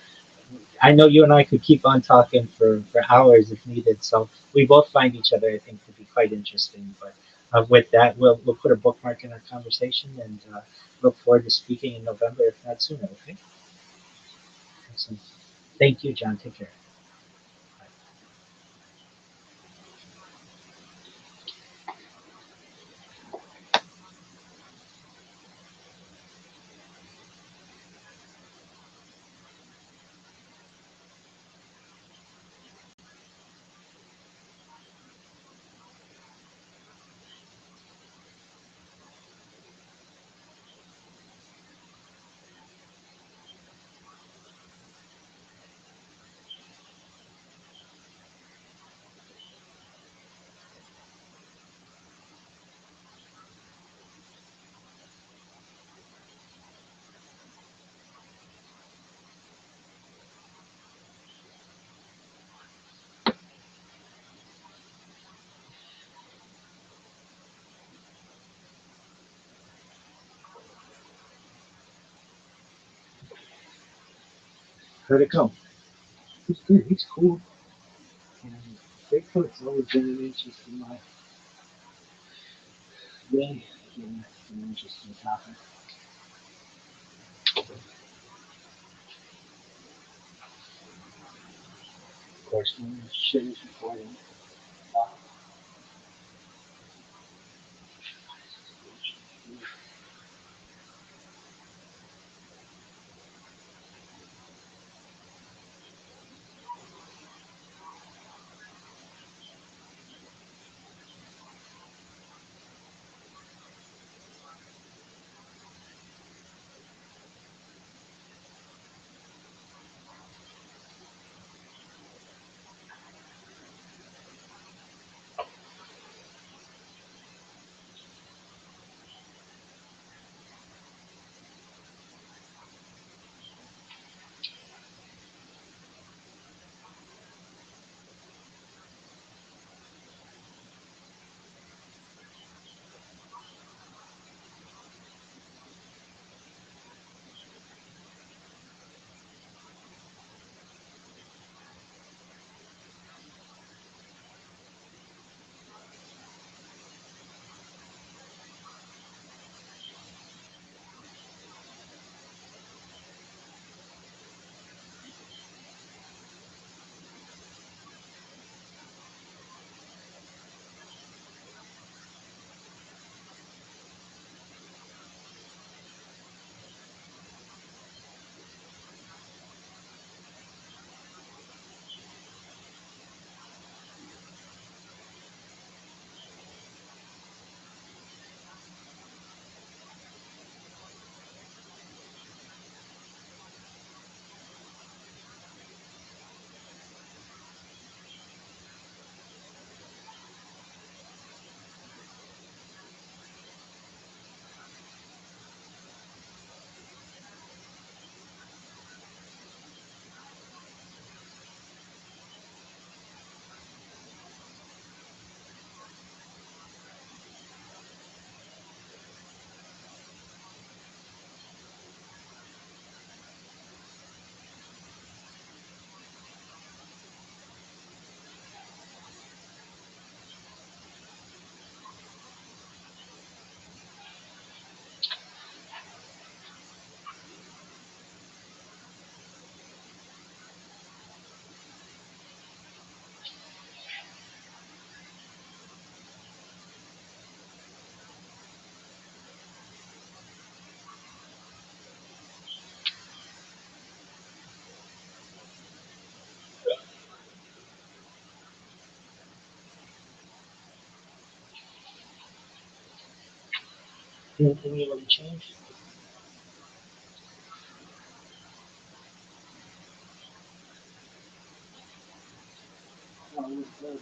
S10: I know you and I could keep on talking for hours if needed. So we both find each other, I think, to be quite interesting. But with that, we'll put a bookmark in our conversation and look forward to speaking in November, if not sooner. Okay. Excellent. Thank you, John. Take care.
S1: How'd it go? He's good. He's cool. And Bigfoot's always been an interest in my way. Yeah, it's an interesting topic. Of course, when the shit is recording. Uh, anything you want to change? No, good.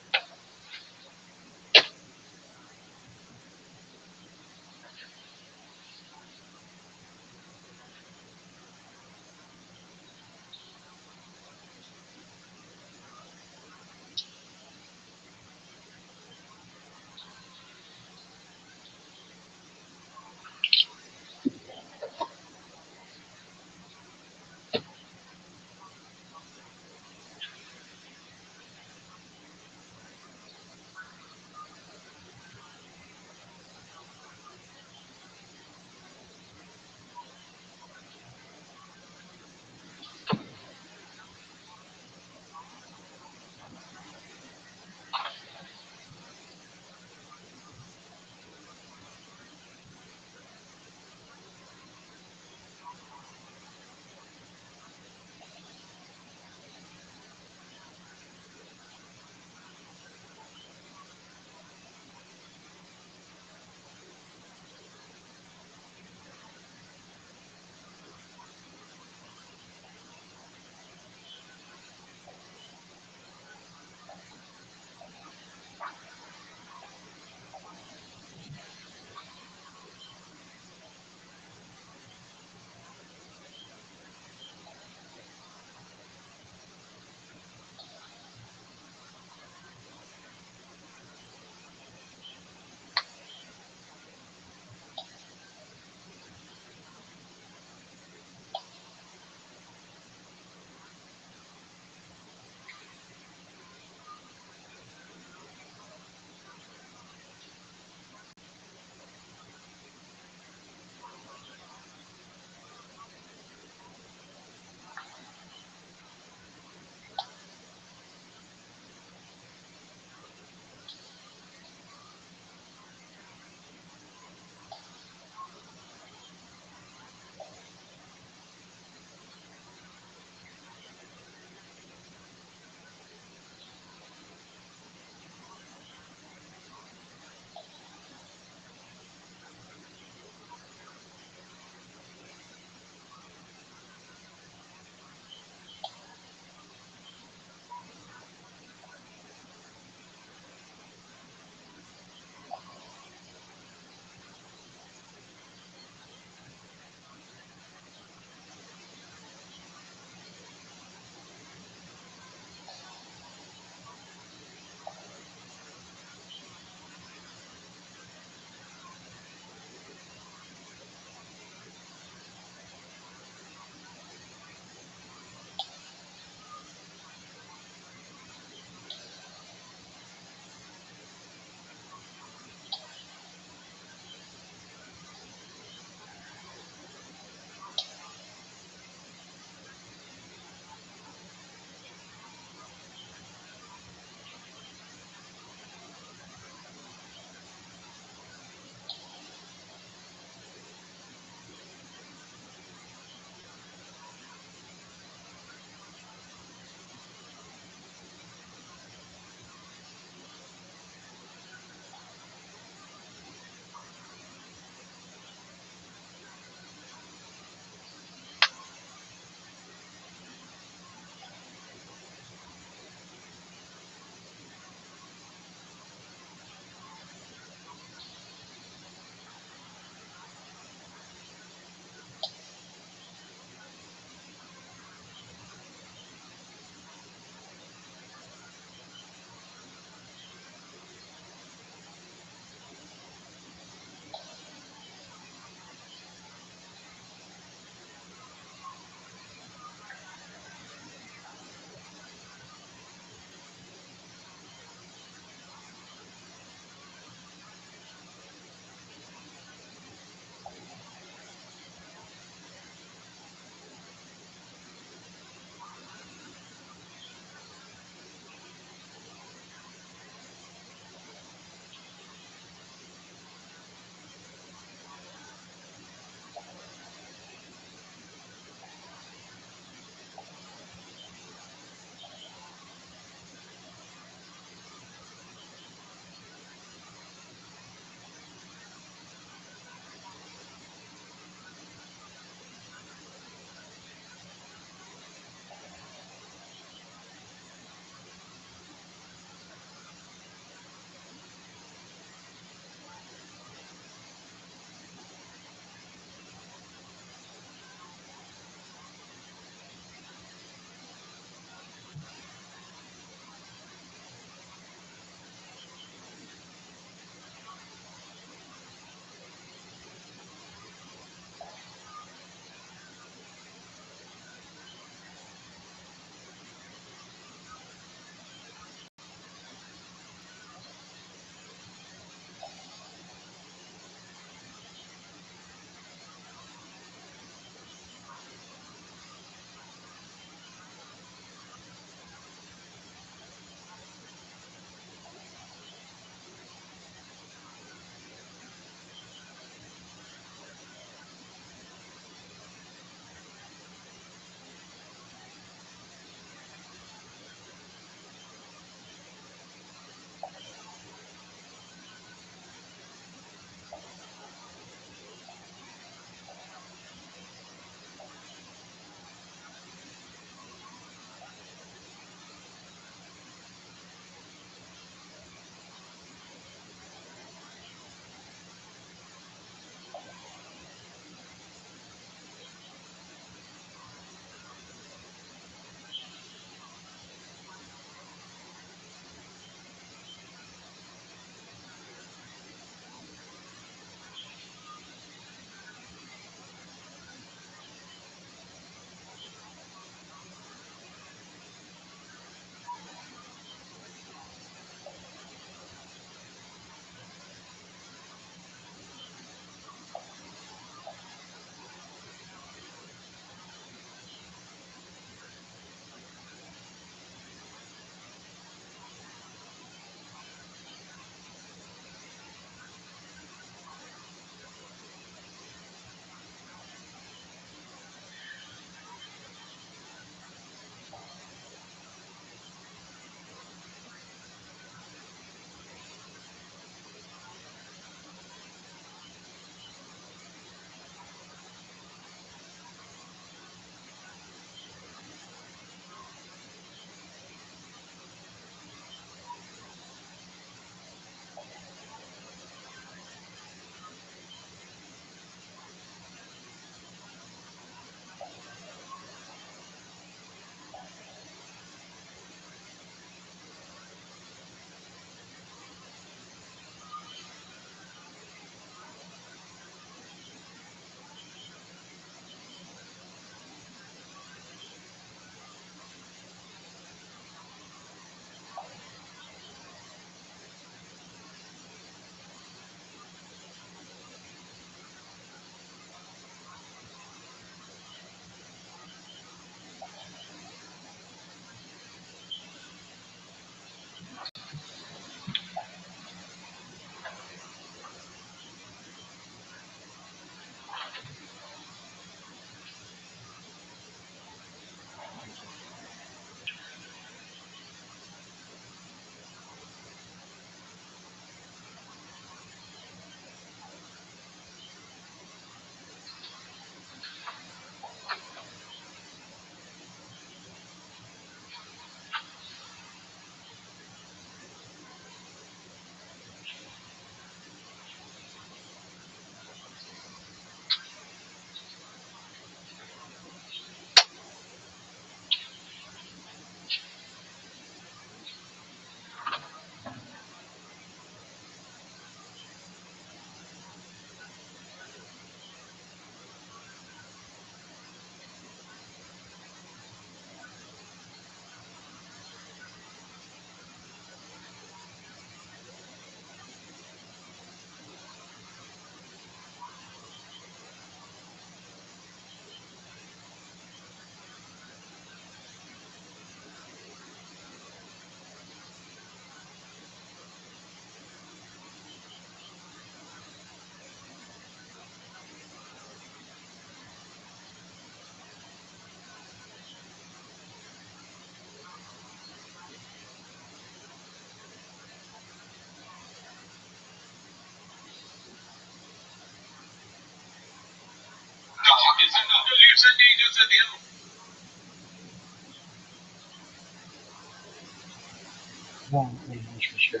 S10: Well, I'm not sure.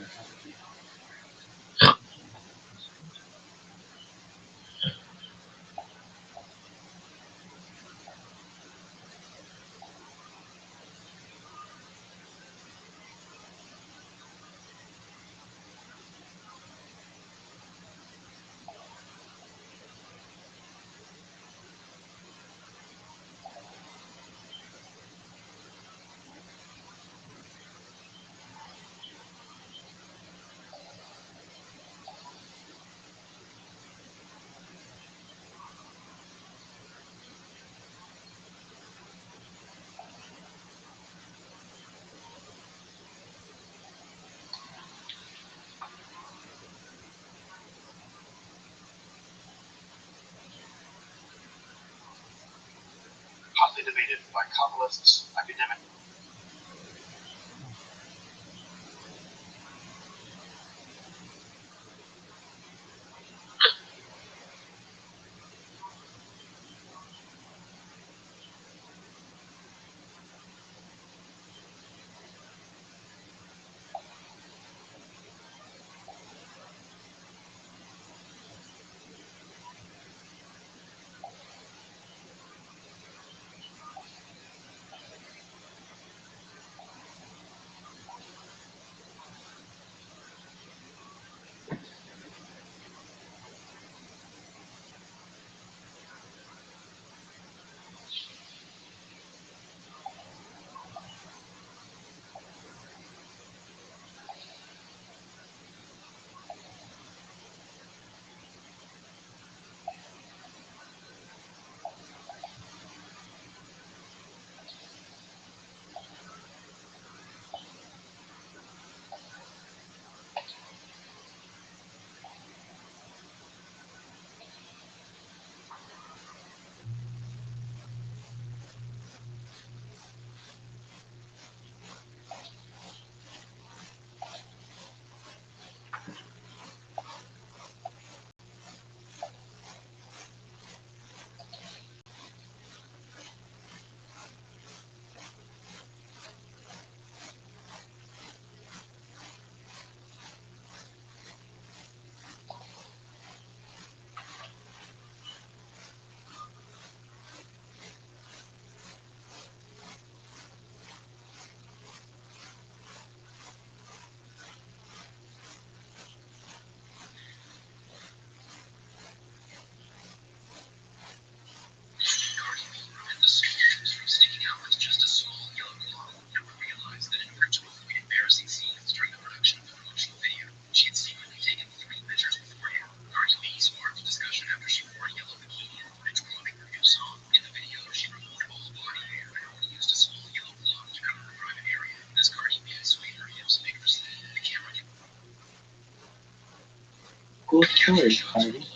S5: Hotly debated by Kabbalists, academics, and the soldiers from sticking out with just a small yellow claw never realized that in order to avoid embarrassing scenes during the production of the promotional video, she had secretly taken 3 measures beforehand. Cardi B sparked a discussion after she wore a yellow bikini in footage promoting her new song. In the video, she removed all body hair and only used a small yellow glove to cover her private area. As Cardi B swayed her hips vigorously, the camera kept
S10: Good choice, Harvey.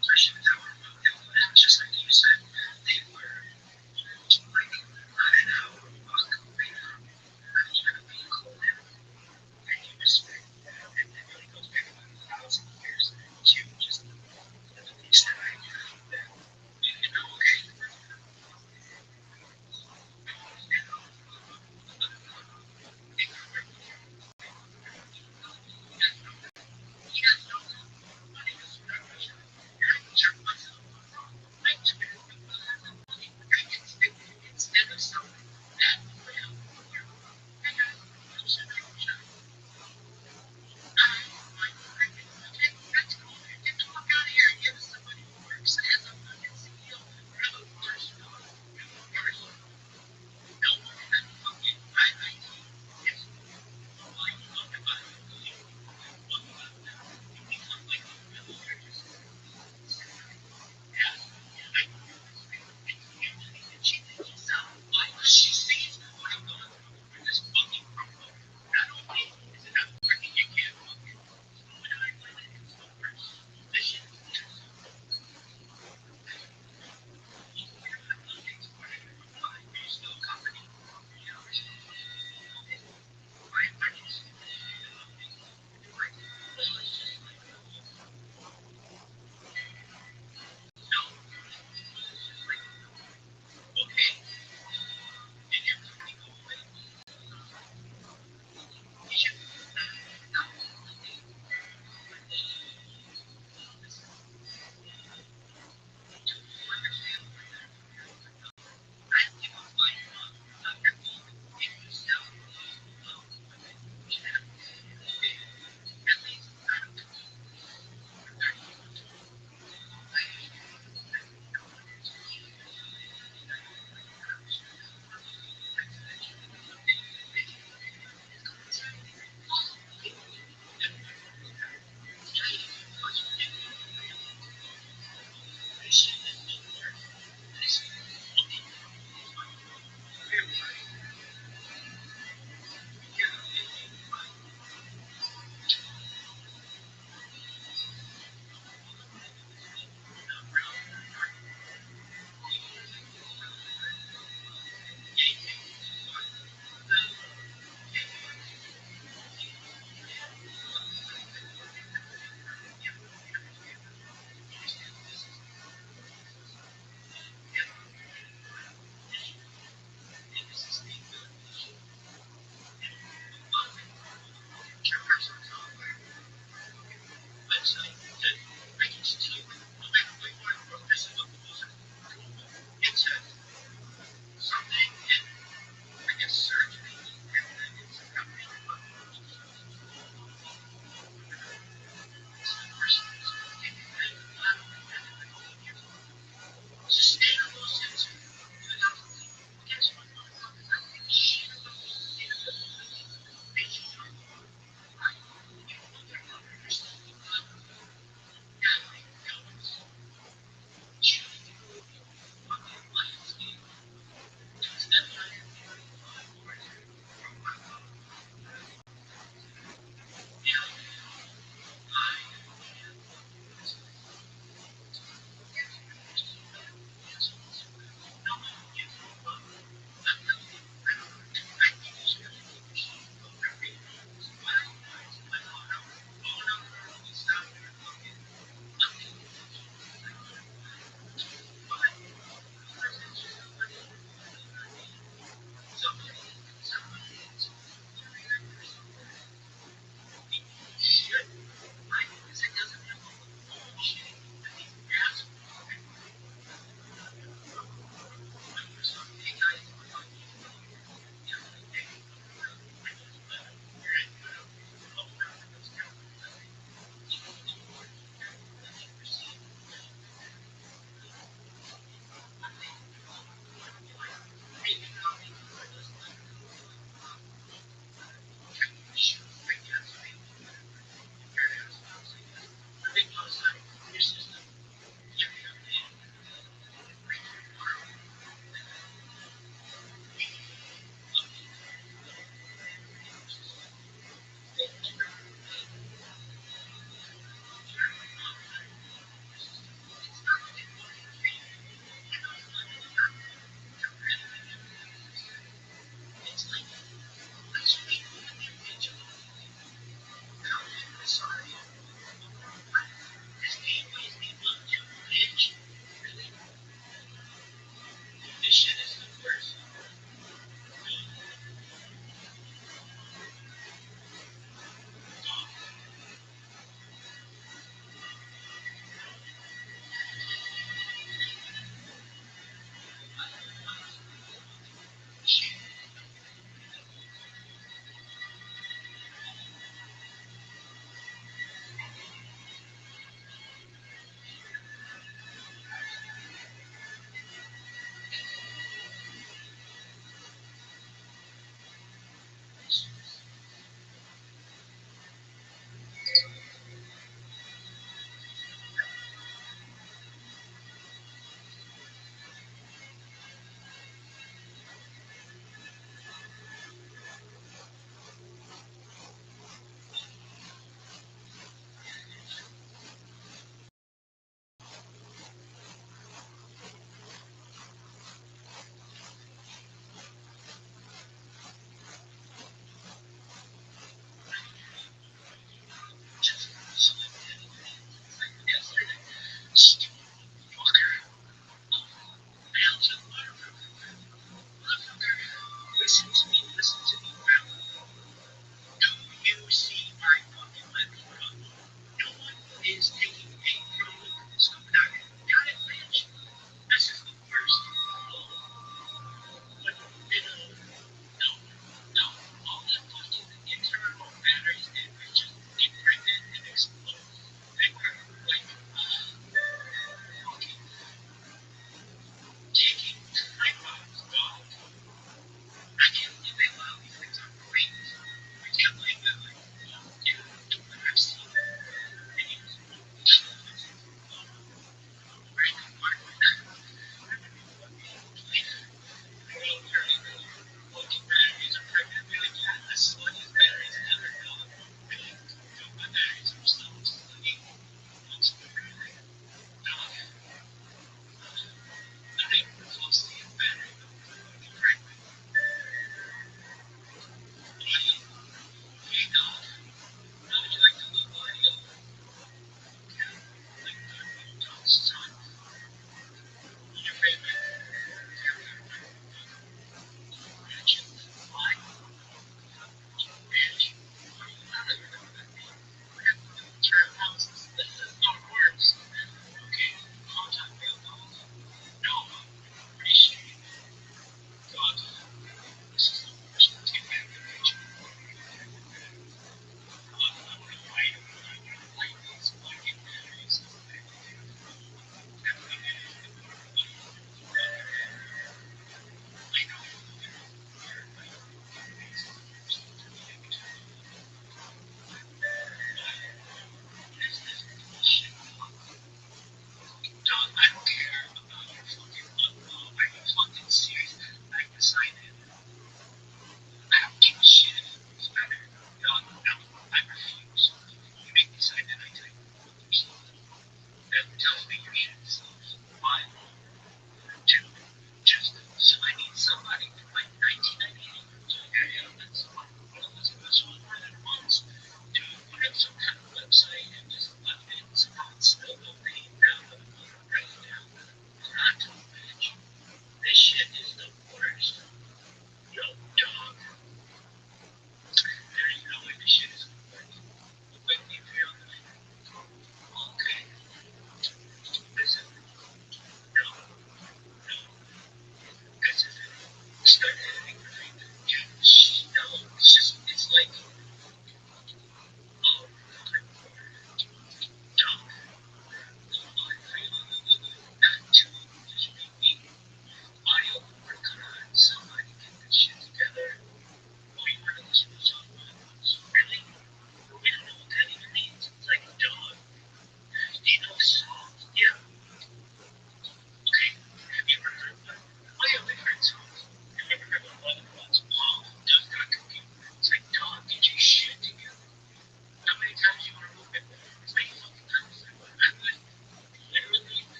S5: especially with our just like you said, they were like an hour walk away from even a vehicle limp. And you respect that, and it really goes back about 1,000 years to just the beliefs that I have that, okay,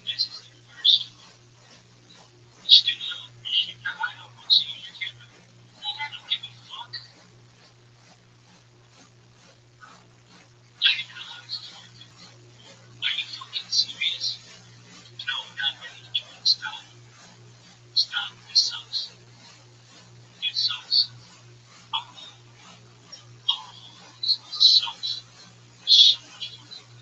S9: This is the first. Still, I don't want to see your camera. I don't give a fuck. I didn't know I was talking. Are you fucking serious? No, not really, John. Stop. Stop. This sucks. It sucks. Oh, this sucks. There's so much fucking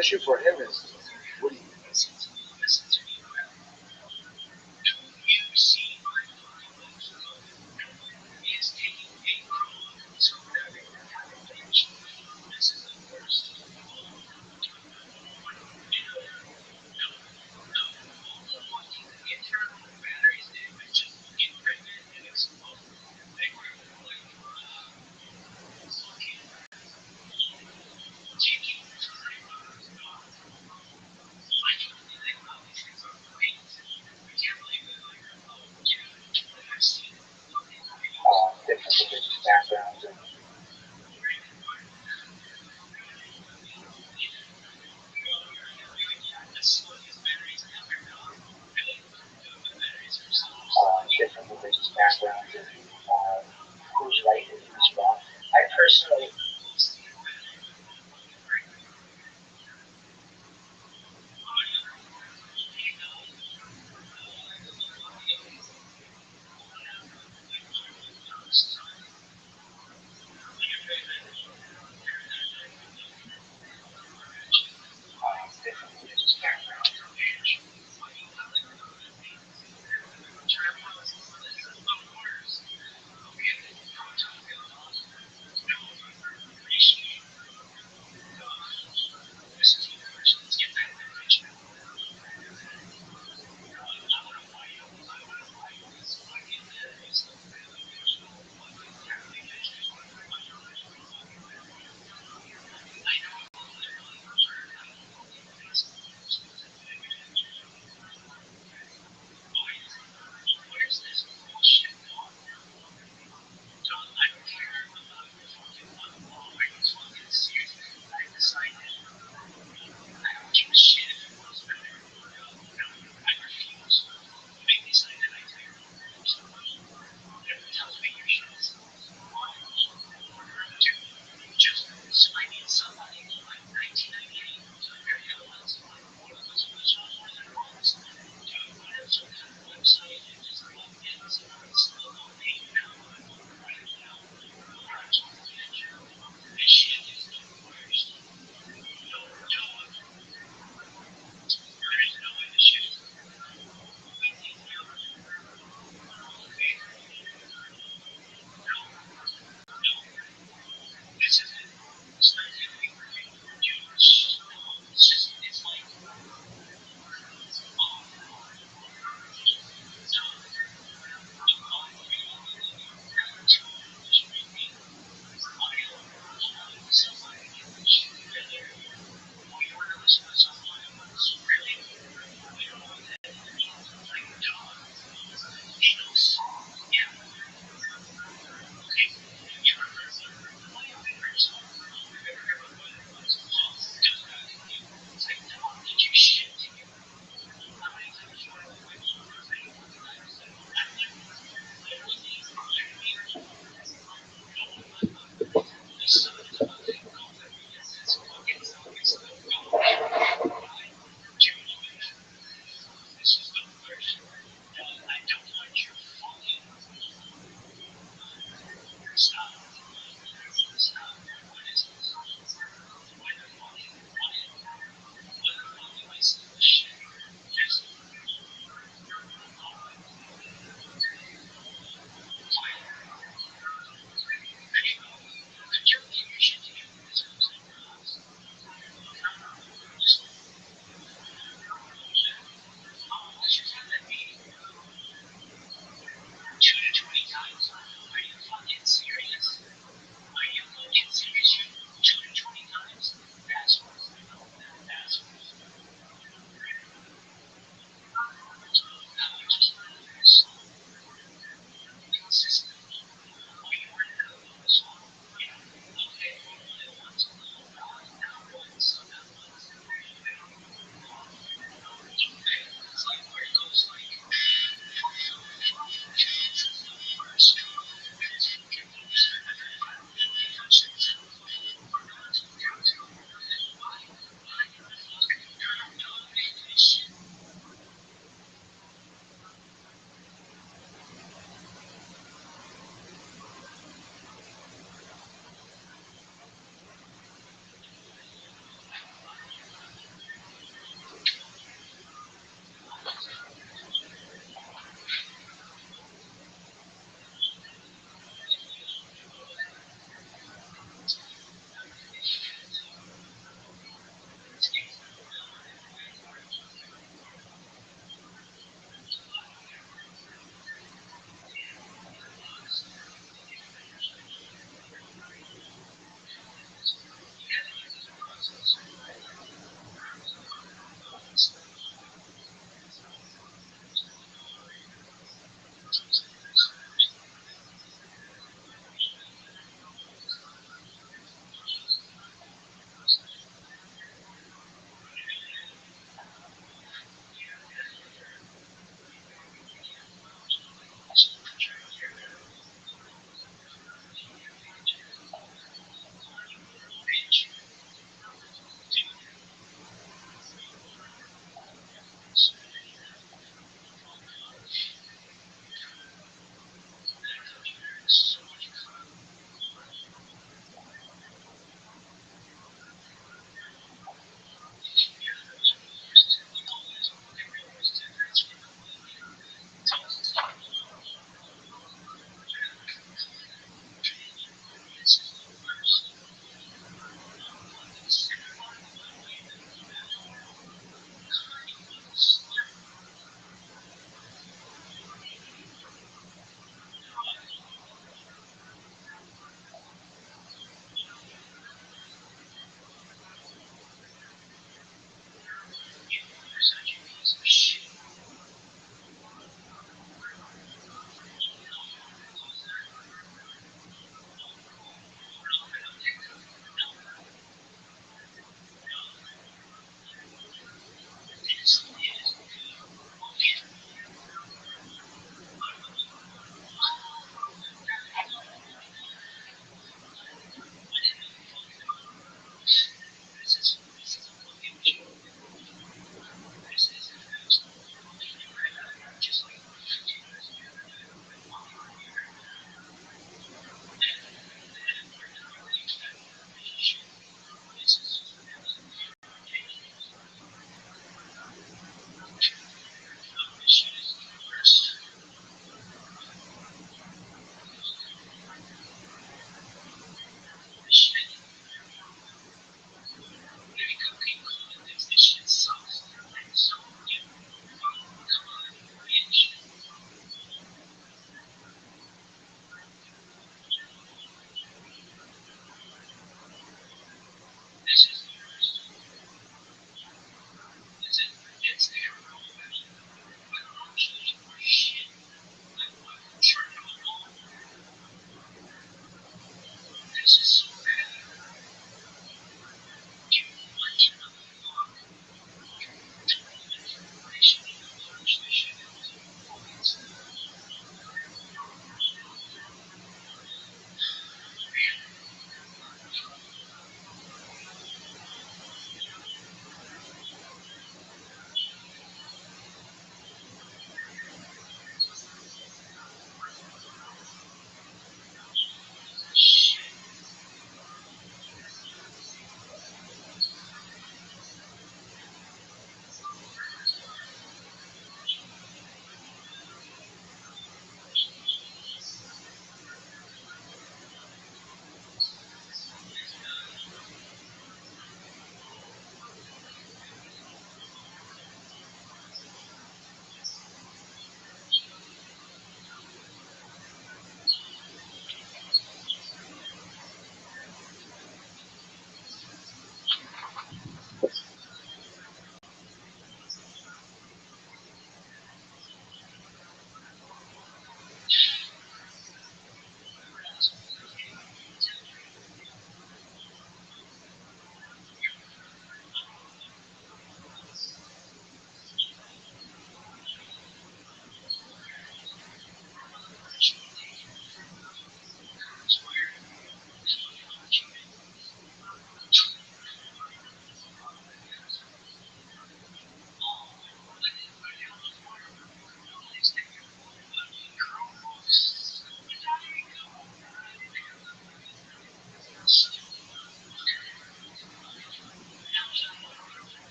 S9: issue for him is, what do you
S7: Listen to me well. Do you see my findings? He is taking a prong so that it can have a finish. This is the first. Internal batteries damage, get pregnant, and explode. They were like, taking time out of God.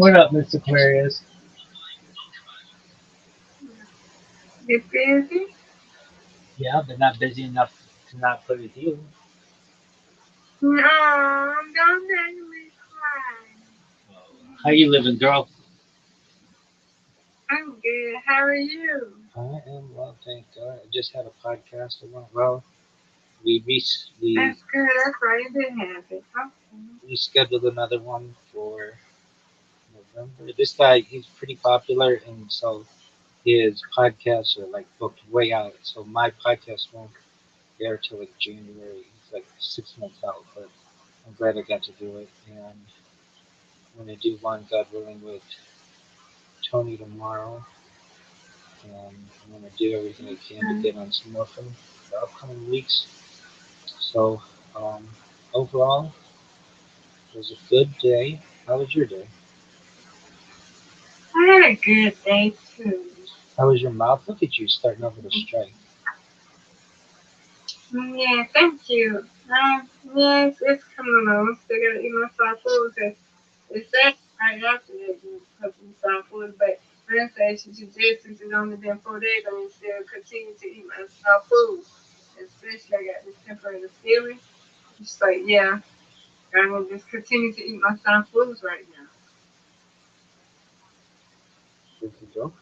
S1: What up, Miss Aquarius?
S11: You busy?
S1: Yeah, but not busy enough to not play with you.
S11: No, don't make me cry.
S1: How you living, girl?
S11: I'm good. How are you?
S10: I am well, thank God. I just had a podcast that went well. We we
S11: That's good. That's right. It didn't happen. Okay.
S10: we scheduled another one for November. This guy, he's pretty popular, and so his podcasts are like booked way out. So my podcast won't air till like January. It's like 6 months out, but I'm glad I got to do it. And I'm gonna do one, God willing, with Tony tomorrow. And I'm gonna do everything I can to get on some more for the upcoming weeks. So overall, it was a good day. How was your day?
S11: I had a good day too.
S10: How was your mouth? Look at you starting over the strike.
S11: Yeah, thank you. Yes, it's coming along. Still gotta eat my soft food because it's that right after that you cook some soft food. But Wednesday she suggests since it's only been 4 days, I can still continue to eat my soft food. Especially I got this temporary feeling. It's like, yeah, I'm gonna just continue to eat my soft foods right now. So,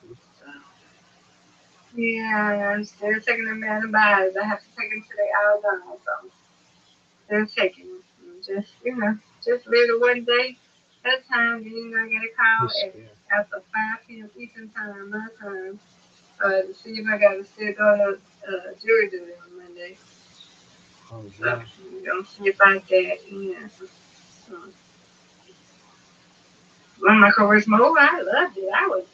S11: yeah, I'm still taking them antibiotics. I have to take them today all done. So still taking them. Just just live it one day at a time. Then I get a call
S10: Yes,
S11: at
S10: yeah.
S11: after 5 p.m. Eastern time, my time, to see if I gotta still go to jury duty on Monday.
S10: Oh
S11: So
S10: yeah.
S11: I'm gonna see about that. Yeah. So one of my coworkers, oh, I loved it. I was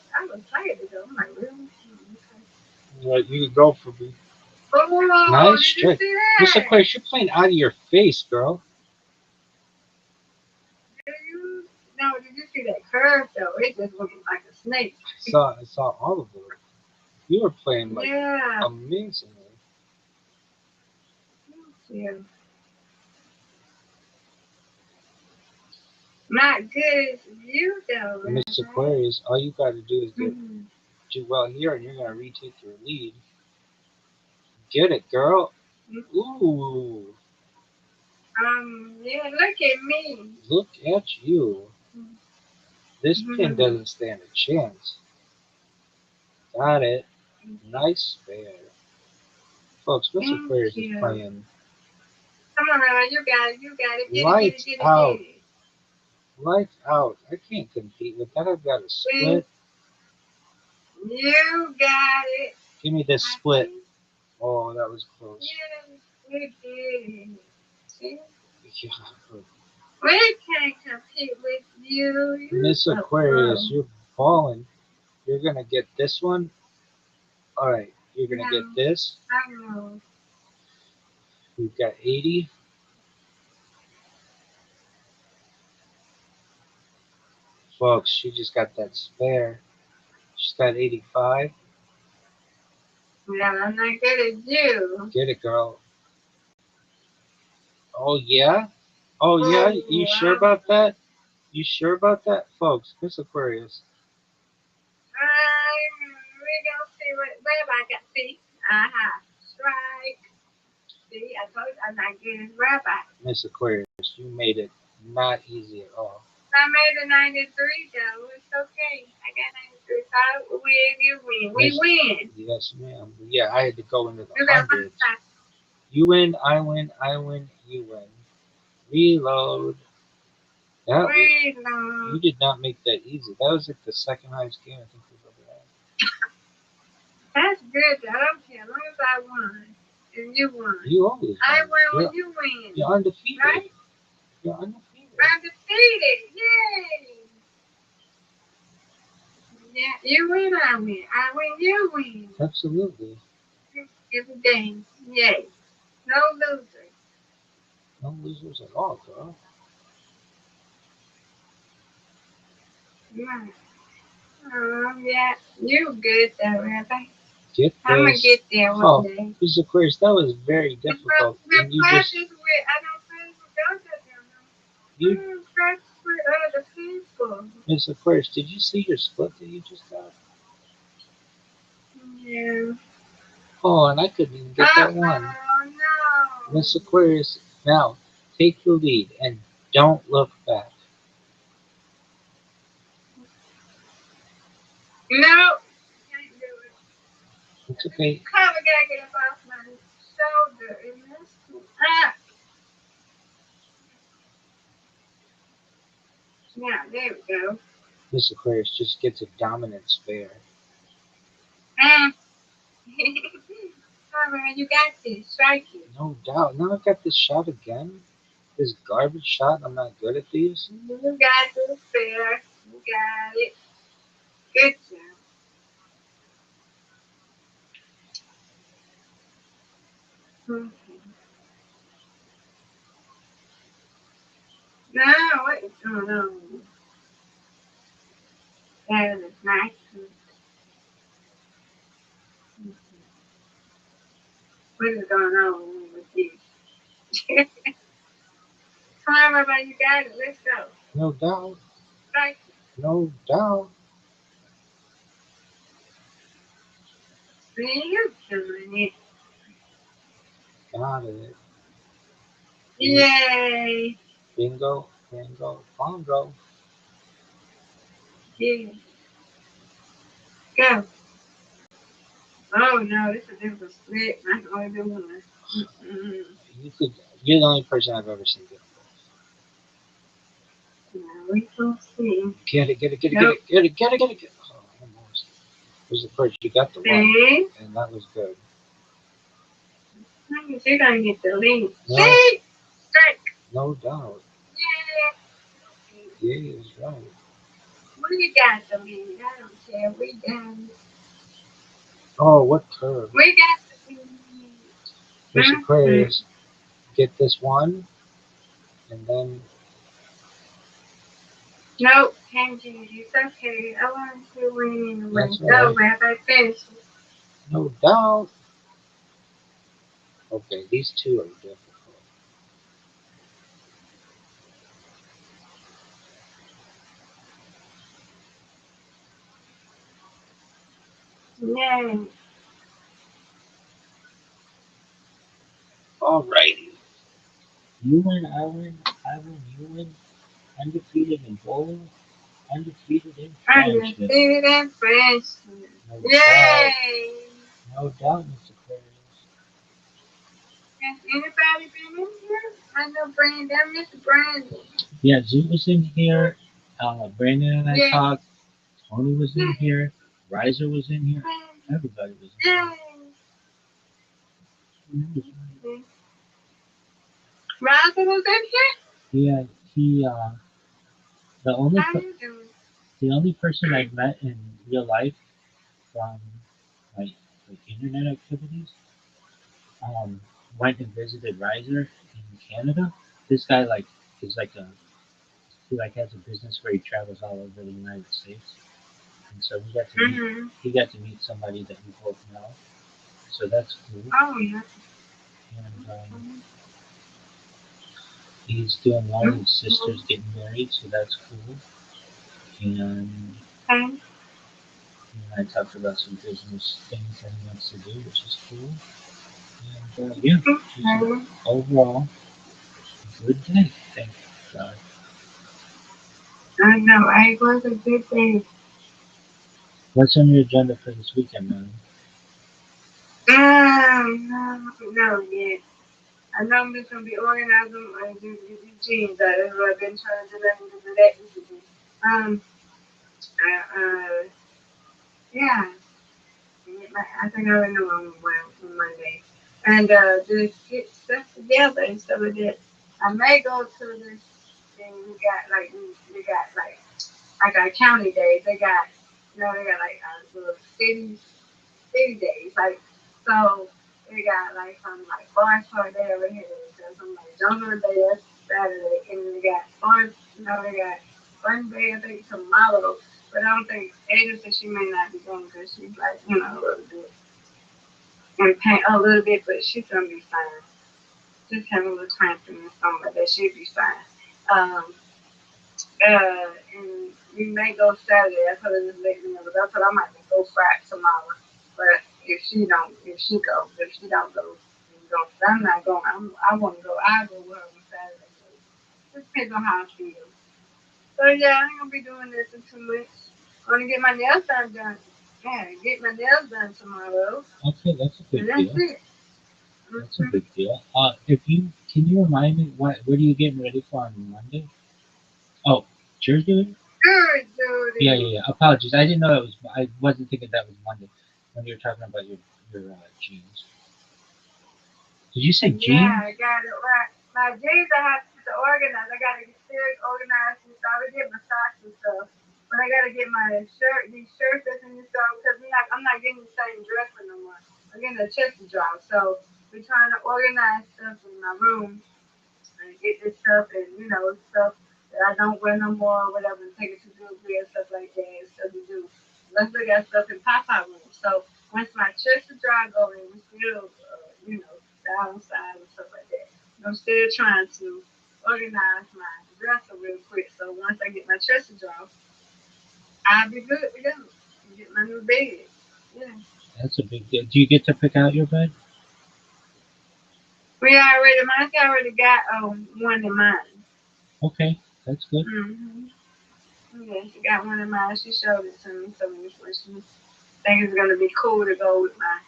S11: excited to go. I'm like, really? Okay.
S10: Like you could go for me.
S11: Oh,
S10: Nice
S11: did you
S10: trick.
S11: see
S10: Miss
S11: that?
S10: Aquarius, you're playing out of your face, girl.
S11: Did you? No, did you see that curve though? It just looked like a snake.
S10: I saw all of them. You were playing like
S11: Yeah.
S10: amazingly.
S11: Yeah. Not good as you though,
S10: Miss
S11: right?
S10: Aquarius, all you gotta do is
S11: Mm-hmm.
S10: do well here and you're gonna retake your lead. Get it, girl. Ooh.
S11: Yeah, look at me.
S10: Look at you. This pin
S11: Mm-hmm.
S10: doesn't stand a chance. Got it. Nice spare. Folks, Miss
S11: Thank
S10: Aquarius is
S11: you.
S10: playing
S11: Come on, Ella, you got it. You got it. Get it, get it,
S10: lights
S11: get it,
S10: out.
S11: get it.
S10: Lights out. I can't compete with that. I've got a
S11: See?
S10: split.
S11: You got it.
S10: Give me this
S11: I
S10: split.
S11: think.
S10: Oh, that was close.
S11: Yes, we did. See?
S10: Yeah.
S11: We can't compete with you. You
S10: Miss
S11: so
S10: Aquarius,
S11: slow.
S10: you're balling. You're gonna get this one. Alright, you're gonna get
S11: No,
S10: this.
S11: I know.
S10: We've got 80. Folks, she just got that spare. She's got 85.
S11: Yeah, I'm not good as you.
S10: Get it, girl. Oh, yeah? Oh, yeah? You
S11: Oh,
S10: sure about that? You sure about that? Folks, Miss Aquarius.
S11: we gonna see what I got. See? Strike. See, I told you I'm not good as Rabbi.
S10: Miss Aquarius, you made it not easy at all.
S11: I made a 93 though. It's okay. I got 93. So I win, you win. We
S10: Miss,
S11: win.
S10: yes, ma'am. Yeah, I had to go into the
S11: You got
S10: hundreds.
S11: 5
S10: You win, I win, I win, you win. Reload. That you did not make that easy. That was like the second highest game I think we've ever had.
S11: That's good. I don't care. As long as I won. And you won.
S10: You always
S11: I
S10: win.
S11: win when you win.
S10: You're undefeated.
S11: Right?
S10: You're undefeated.
S11: Undefeated. Yay. Yeah, you win, I win. I win, you win.
S10: Absolutely.
S11: Every game. Yay. No losers.
S10: No losers at all, girl.
S11: Yeah. Yeah. You good though, Rabbi.
S10: Get this.
S11: I'm gonna get there one day.
S10: Miss Aquarius, that was very difficult.
S11: We're
S10: And you
S11: practice
S10: just
S11: with, I don't practice with those of them.
S10: you
S11: for other people.
S10: Miss Aquarius, did you see your split that you just got?
S11: Yeah.
S10: Oh, and I couldn't even get that one.
S11: Oh no.
S10: Miss Aquarius, now take the lead and don't look back.
S11: No. Can't do it.
S10: It's okay.
S11: How we gotta get up off my shoulder and this up. Now there we go.
S10: Miss Aquarius just gets a dominant spare.
S11: Ah. Alright, you got this. Strike it.
S10: No doubt. Now I've got this shot again. This garbage shot. I'm not good at these.
S11: You got this fair. You got it. Good job. Okay. No, what is going on? That is nice. What is going on with you? Come on, everybody, you got it. Let's go.
S10: No doubt.
S11: Strike it.
S10: No doubt.
S11: See, you're doing it.
S10: Got it.
S11: Yay.
S10: Bingo. Bingo. Bongo.
S11: Yeah. Go. Oh no, this is a difficult split. I can only do one.
S10: You're the only person I've ever seen get it.
S11: Now we can see.
S10: Get it.
S11: Nope.
S10: Get it. Oh, almost. There's the first. You got the one.
S11: See?
S10: And that was good.
S11: I guess you're gonna get the lead.
S10: No.
S11: See? Strike.
S10: No doubt.
S11: Yeah.
S10: Yeah, is right.
S11: We got the lead. I don't care. We got it.
S10: Oh, what curve.
S11: We got the lead.
S10: Miss Aquarius, get this one, and then
S11: Nope, can't do it. It's okay. I want to win anyway.
S10: That's
S11: Go,
S10: all right.
S11: Rabbi, finish it.
S10: no doubt. Okay, these two are difficult.
S11: Yay.
S10: Alrighty.
S1: You win, I win, you win. Undefeated in bowling, undefeated in friendship.
S11: Undefeated in friendship.
S1: No doubt.
S11: Yay.
S1: No doubt, Mr. Aquarius.
S11: Has anybody been in here? I know Brandon. I miss Brandon.
S1: Yeah, Zoo was in here. Brandon and I
S11: Yeah.
S1: talked. Tony was in here. Riser was in here. Everybody was in here.
S11: Yay. Roger was in here?
S1: Yeah, he the only
S11: How you doing?
S1: the only person I've met in real life from like internet activities went and visited Riser in Canada. This guy is like a he like has a business where he travels all over the United States, and so he got to meet somebody that we both know. So that's cool.
S11: Oh, yeah.
S1: And he's doing well. His sister's getting married, so that's cool. And I talked about some business things that he wants to do, which is cool. And yeah, just overall, good day. Thank God.
S11: I know. I was a good day.
S1: What's on your agenda for this weekend, man?
S11: No, yet. I know I'm just gonna be organizing and do jeans. That's what I've been trying to do. Let me do that. Yeah. I think I already know I'm on Monday. And just get stuff together and stuff like that. I may go to this thing we got like our county days. They got like little city days. Like so they got like some like bar sport day over here. So some like jungle day that's Saturday, and then they got they got fun day. I think tomorrow. But I don't think Ada said she may not be going because she's like, a little bit in pain a little bit, but she's gonna be fine. Just having a little cramping and something like that, she'll be fine. And we may go Saturday. I told her just let me know. But I told her I might go Friday tomorrow. But if she goes, if she don't go, then go. I'm not going. I want to go. I go with her on Saturday. So it depends on how I feel. So yeah, I ain't gonna be doing this in 2 weeks. I'm gonna get my nails done. Yeah, get my nails done tomorrow.
S1: Okay, that's a
S11: And
S1: big
S11: that's
S1: deal.
S11: it.
S1: That's a big deal. If you can you remind me what are you getting ready for on Monday? Oh, you're doing it?
S11: Good,
S1: Yeah,
S11: Judy.
S1: yeah, yeah. Apologies. I didn't know that was. I wasn't thinking that was Monday when you were talking about your jeans. Did you say
S11: Yeah,
S1: jeans?
S11: I got it right. My jeans I have to organize. I gotta get serious organized and stuff. I get my socks and stuff. But I gotta get my these shirts that's in this stuff because I'm not getting the same dress for no more. I'm getting a chest job. So we're trying to organize stuff in my room and get this stuff and stuff that I don't wear no more or whatever and take it to jewelry and stuff like that and stuff to do. Let's look at stuff in Papa room. So once my chest is dry going, we still downside and stuff like that. I'm still trying to organize my dresser real quick. So once I get my chest dry, I'll be good to go. Get my new bed. Yeah.
S1: That's a big deal. Do you get to pick out your bed?
S11: Mine's already got one in mind.
S1: Okay, that's good.
S11: Mm-hmm. Yeah, she got one of mine. She showed it to me. So before she think it's gonna be cool to go with my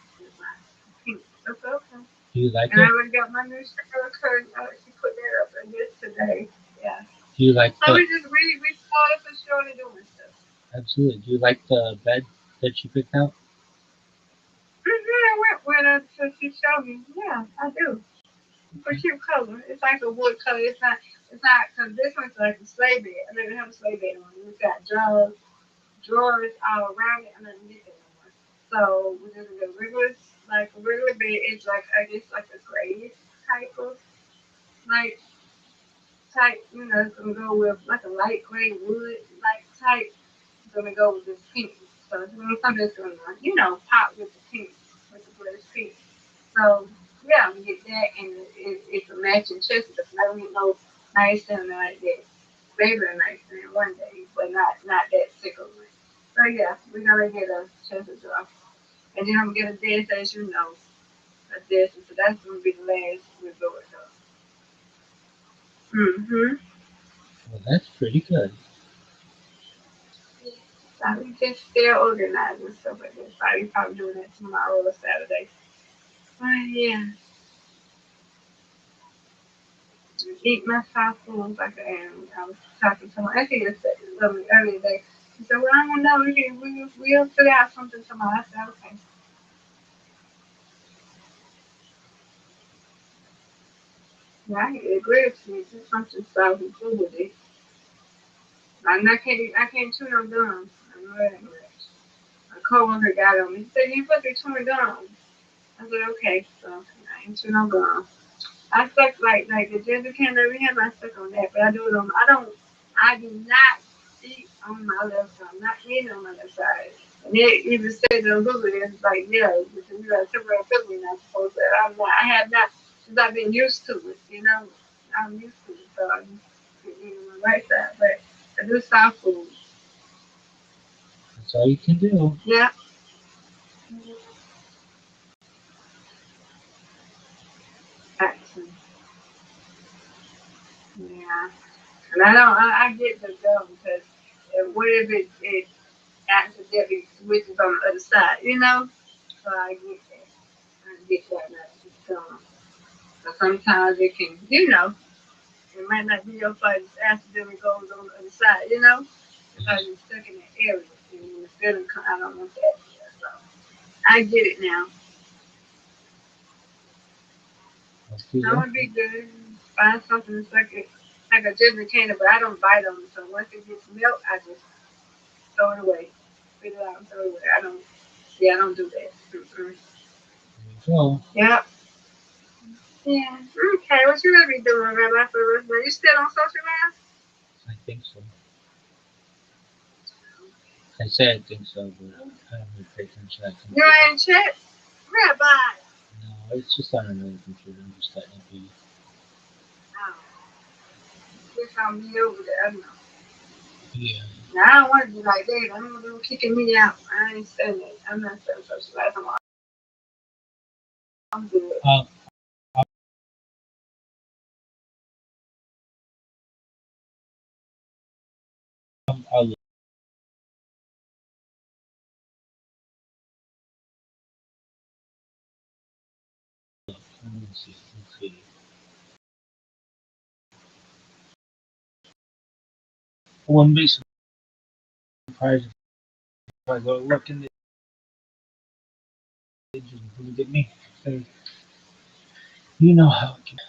S11: pink. That's okay.
S1: Do you like
S11: And I
S1: it?
S11: already got my new shower curtain. She put that up in this today. Yeah.
S1: Do you like
S11: So
S1: the
S11: we started for sure to doing stuff.
S1: absolutely? Do you like the bed that you picked out?
S11: Yeah, I went with her so she showed me. Yeah, I do. For cute color. It's like a wood color. It's not because this one's like a sleigh bed. I never have a sleigh bed on. It's got drawers all around it. I never get that no more. So we just a regular like a regular bed. It's like I guess like a grayish type of like type. It's gonna go with like a light gray wood like type. It's gonna go with this pink. So it's gonna something that's gonna pop with the pink with the blush pink. So yeah, we get that, and it's a matching chest. But I don't get no nightstand like that. Maybe a nightstand one day, but not that sick of it. So yeah, we're gonna get a chest drop, and then I'm gonna get a desk, as you know, a desk. So that's gonna be the last resort though. Mhm.
S1: Well, that's pretty good.
S11: So we just still organizing stuff like this. I'll be probably doing that tomorrow or Saturday. But yeah, eat my South foods like I am. I was talking to my auntie earlier today. She said, "Well, I don't know. We'll figure out something tomorrow." I said, "Okay." Yeah, I agree with you. Just something South food with it. I can't chew no gum. I know that much. My coworker got on me. He said, "You supposed to be chewing gum." I said, "Okay." So I ain't chew no gum. I suck like the ginger candy. We have I suck on that, but I do it on. I do not eat on my left side. I'm not eating on my left side. And they even said the Google it's like because you got temporary feeling not supposed to. I'm not. I have not since I've been used to it. I'm used to it, so I'm eating on my right side. But I do soft food.
S1: That's all you can do.
S11: Yeah. Actually, yeah. And I don't. I get the gum because what if it accidentally switches on the other side? So I get that. I get that message. So sometimes it can, it might not be your fault. It accidentally goes on the other side, because it's stuck in that area. And when the feeling come, I don't want that. Yeah, so I get it now.
S1: Okay,
S11: I'm gonna be good. Find something that's like a ginger candy, but I don't bite on it. So once it gets milk, I just throw it away. Spit it out and throw it away. I don't. Yeah, I don't do that. Mm-mm.
S1: there you go.
S11: Yep. Yeah. Okay. What you gonna be doing, Rabbi, for the rest of the day? You still on social media?
S1: I think so. I say I think so, but I don't really pay attention to that
S11: You
S1: computer.
S11: ain't check? Rabbi.
S1: No, it's just on another computer. I'm just letting it be.
S11: Oh, it's on me over there. I know.
S1: Yeah.
S11: Now, I don't want to be like that. I don't want them kicking me out. I ain't saying that. I'm not saying social life. I'm good.
S1: I'll let me see. Let's see. I wouldn't be surprised if I go look in the pages and look at me. Say, you know how it can.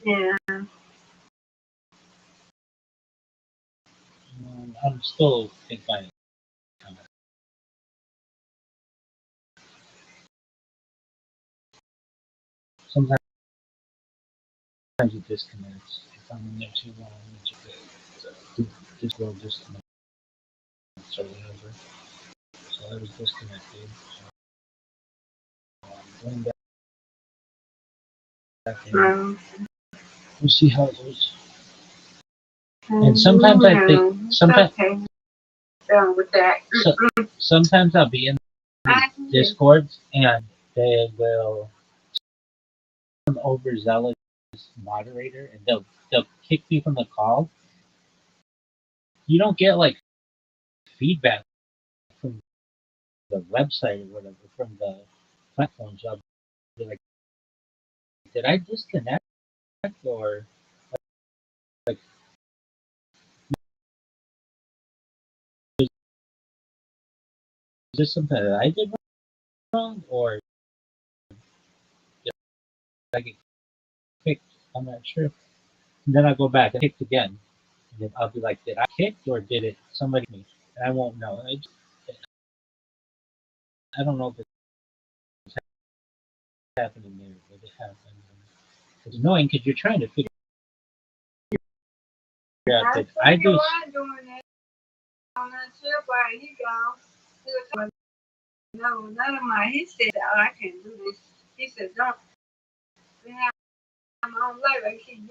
S11: Yeah.
S1: I'm still think I sometimes it disconnects. If I'm in there too long, this will disconnect or whatever. So I was disconnected. So I'm going back in. We'll see how it goes. And sometimes I think sometimes
S11: Okay. Done with that.
S1: sometimes I'll be in Discords and they will some overzealous moderator and they'll kick me from the call. You don't get like feedback from the website or whatever from the platforms. I'll be like, did I disconnect or like is this something that I did wrong or did I get kicked? I'm not sure. And then I go back and kick again. And then I'll be like, did I kick or did it somebody me? And I won't know. I don't know if it's happening there, but it happens. It's annoying because you're trying to figure out that I do.
S11: Doing that on that trip while he gone. No, none of my. He said, "Oh, I can't do this." He said, "Don't." We have my own life. I keep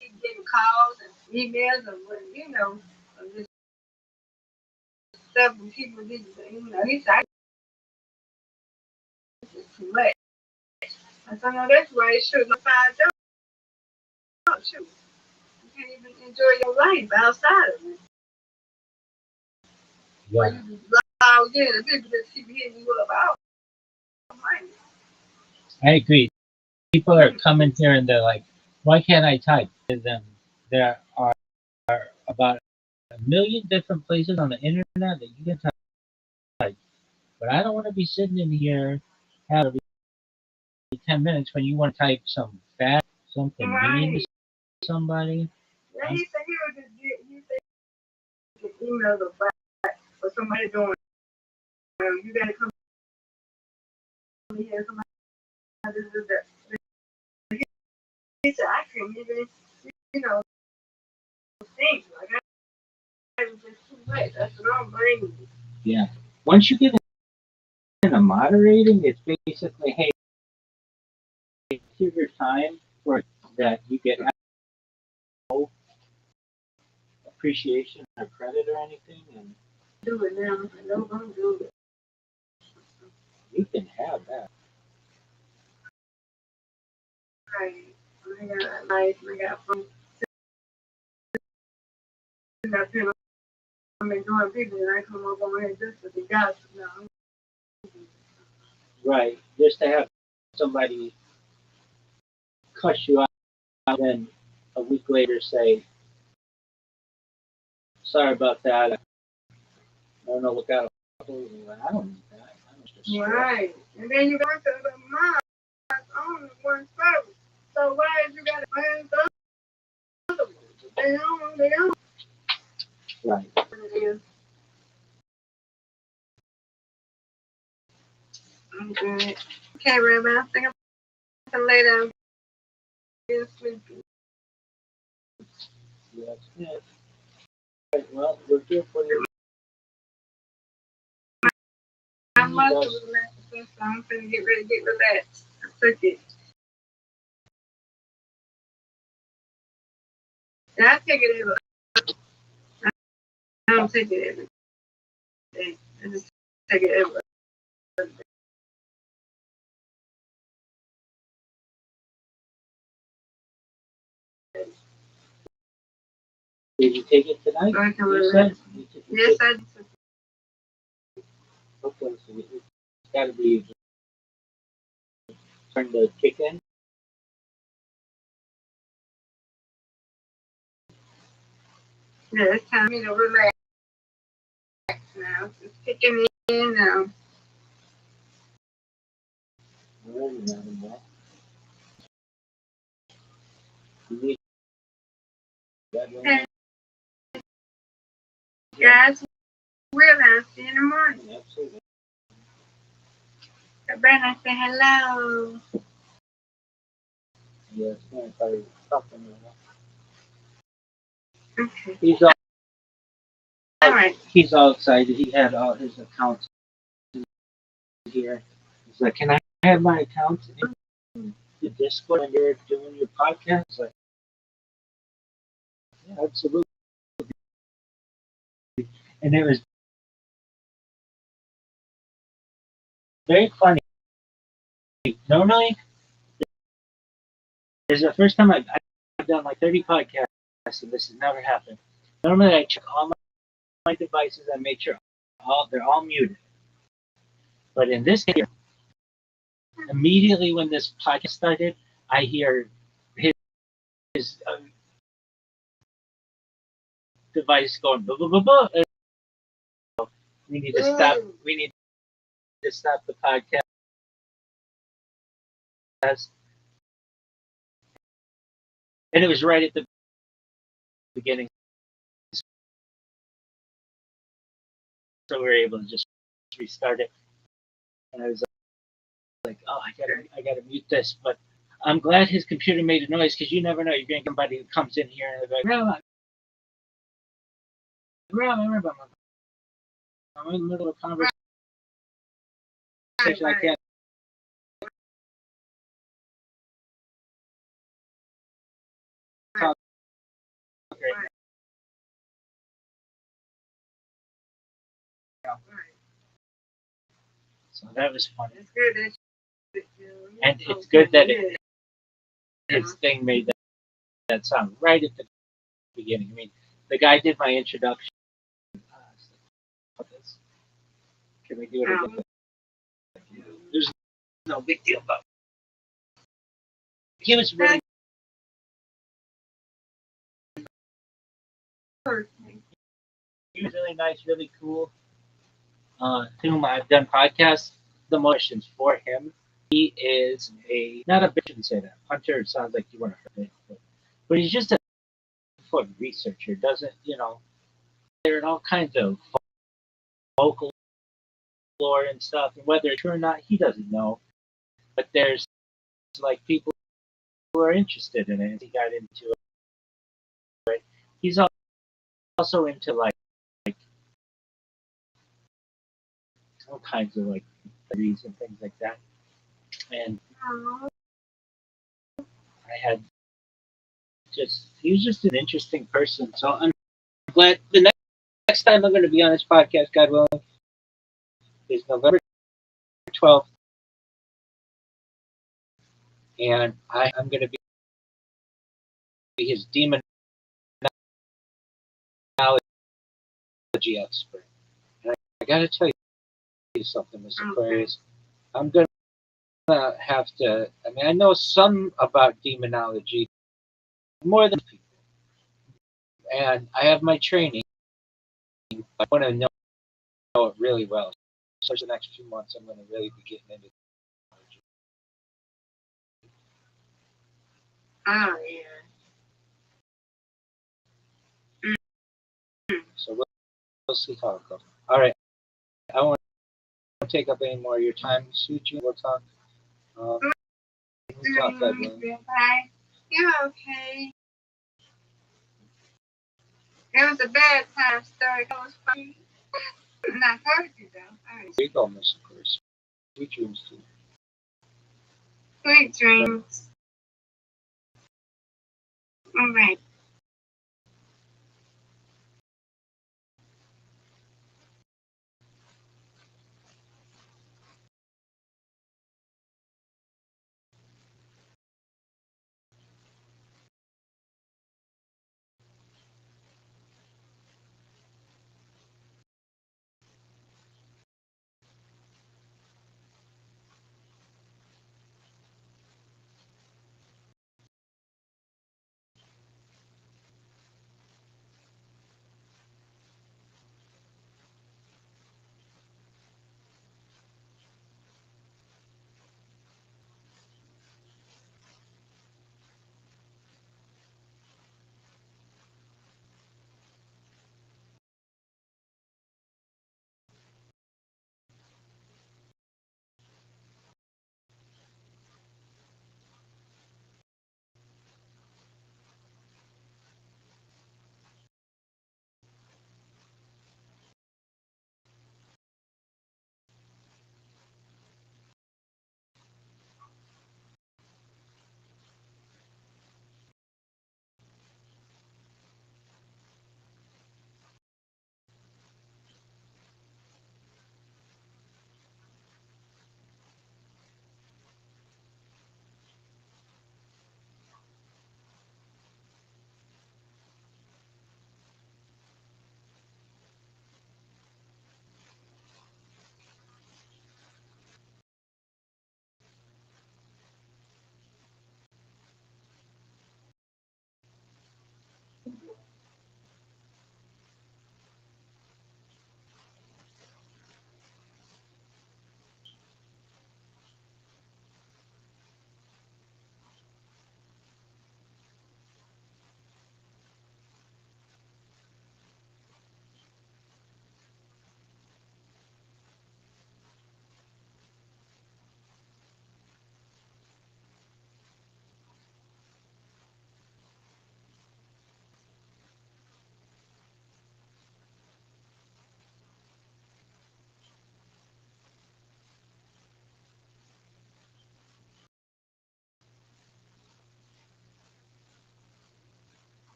S11: getting calls and emails and just stuff and people just he said, "It's too much." I said, "No, that's why it's shooting a fire job. Shoot, you can't even enjoy your life outside of it.
S1: Yeah.
S11: You loud in and people just keep hitting you up. I don't mind it.
S1: I agree. People are coming here and they're like, why can't I type? And then there are about a million different places on the internet that you can type. But I don't want to be sitting in here every 10 minutes when you want to type some fast, something mean to somebody.
S11: Yeah, he said he would just get emails back or somebody doing you gotta come here, somebody do that. He said I couldn't even think. Like I was just too much. That's what I'm bringing.
S1: Yeah. Once you get into moderating, it's basically, hey, here's your time for that you get no appreciation or credit or anything, and
S11: Do it now. I don't want to do it.
S1: you can have that.
S11: Right. I got life. I got fun. I've been doing people and I come up on here just to be gossip now.
S1: Right. Just to have somebody cuss you out and then a week later say, sorry about that. I don't know what that was. I don't need that. I don't just
S11: right. And then you go to the mom on one service. So why did you got to find the other ones? They don't.
S1: Right.
S11: It is. I'm good. Okay, Rabbi, I think I'm going to lay down. Get sleepy.
S1: That's it. Right, well, we're here for you.
S11: I'm about to relax, so I'm going to get ready to get relaxed. I took it. I take it don't take it every day. I just take it every day.
S1: Did you take it tonight?
S11: So I can
S1: You
S11: relax.
S1: said?
S11: Yes, I did.
S1: Okay, so it's got to be turn the kick in.
S11: Yeah, it's time for me to relax now. It's kicking in now.
S1: You need that one.
S11: Okay, guys, I'll see you in the morning.
S1: Absolutely.
S11: Sabrina, say hello.
S1: Yeah, it's going to be something.
S11: Okay. All right.
S1: He's all excited. He had all his accounts here. He's like, "Can I have my accounts in the Discord when you're doing your podcast?" I was like, "Yeah, absolutely." And it was very funny. Normally, this is the first time I've done like 30 podcasts, and this has never happened. Normally, I check all my devices. I make sure they're all muted. But in this case, immediately when this podcast started, I hear his device going blah blah blah blah. We need to stop. We need to stop the podcast. And it was right at the beginning, so we were able to just restart it. And I was like, "Oh, I gotta mute this." But I'm glad his computer made a noise because you never know. You're gonna get somebody who comes in here and they're like, "Grandma, I'm in the middle of a conversation. I can't." Right. So that was funny.
S11: It's good that
S1: and it's good that his thing made that sound right at the beginning. I mean, the guy did my introduction. Can we do it again? There's no big deal about it. He was really nice, really cool. Whom I've done podcasts, the motions for him. He is not a bitch, shouldn't say that. Hunter sounds like you want to hurt it, but he's just a foot researcher. Doesn't, there are all kinds of folklore and stuff, and whether it's true or not, he doesn't know. But there's like people who are interested in it, and he got into it. He's also into like all kinds of like theories and things like that. And I had he was just an interesting person. So I'm glad the next time I'm going to be on this podcast, God willing, is November 12th. And I'm going to be his demonology expert. And I got to tell you something, Mr. Aquarius. I'm going to have to, I know some about demonology, more than people. And I have my training. I want to know it really well. So for the next few months, I'm going to really be getting into
S11: demonology. Oh, yeah.
S1: So we'll see how it goes. All right. I won't take up any more of your time. Suit you. We'll talk. We'll talk, Edwin.
S11: Bye. You're okay. It was a bad time story. That was funny. And I heard you, though.
S1: There you go, Miss Chris. Sweet dreams to you.
S11: Sweet dreams. All right.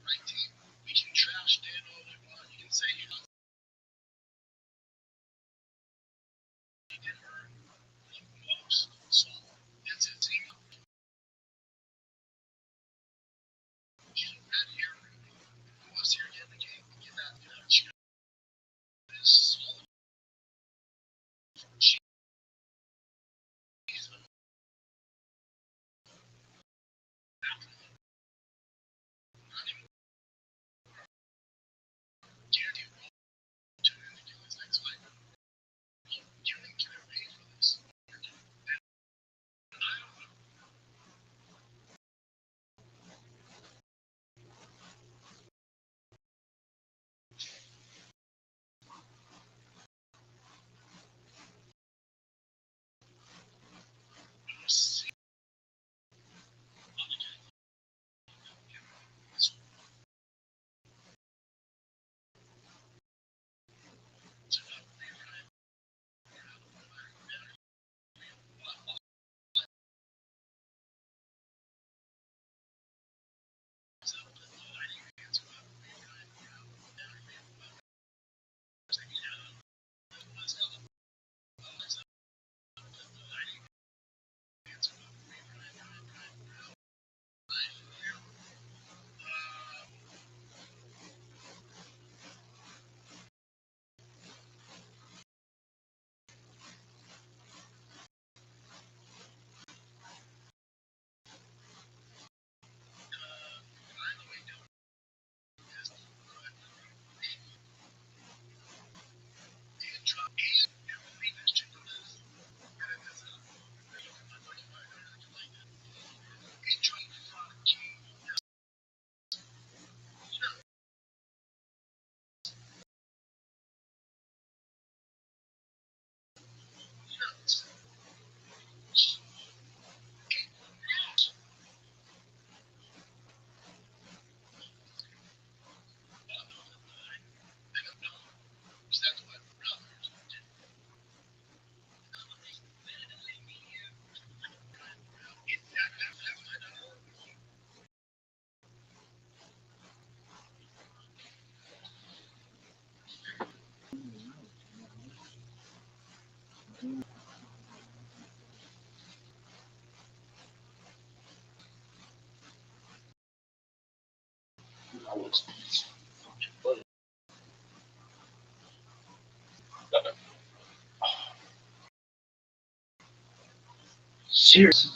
S9: right team. We can trash Dan all we want. You can say he didn't earn the most. So that's his team. She's a red here. Who was here to get the game? Get that chance. This solid. She's guaranteed to do his next fight. You didn't get paid for this. And I don't know. See.
S1: Seriously.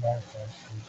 S10: manifesting.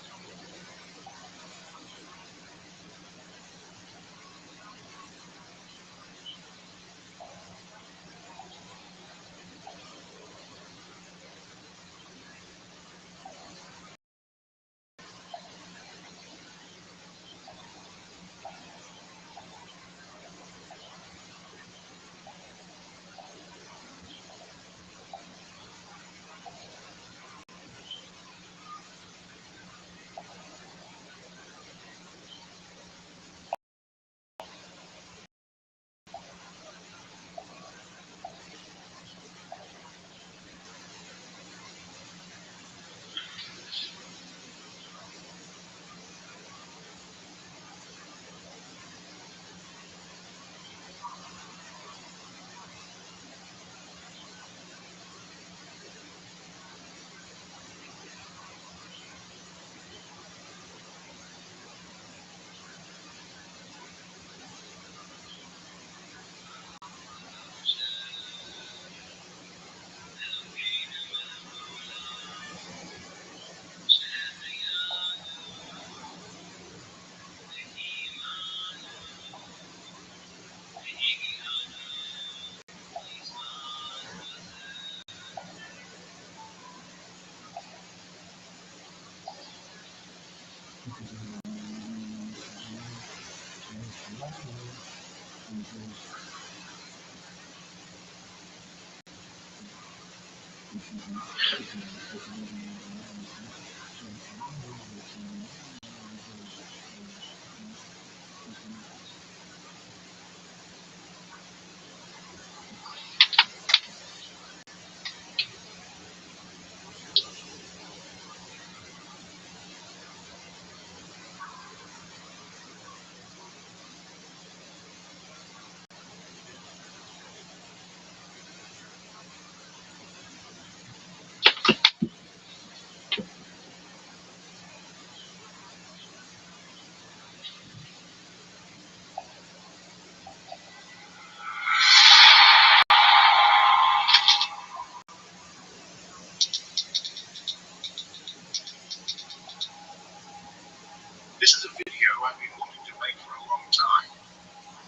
S7: This is a video I've been wanting to make for a long time.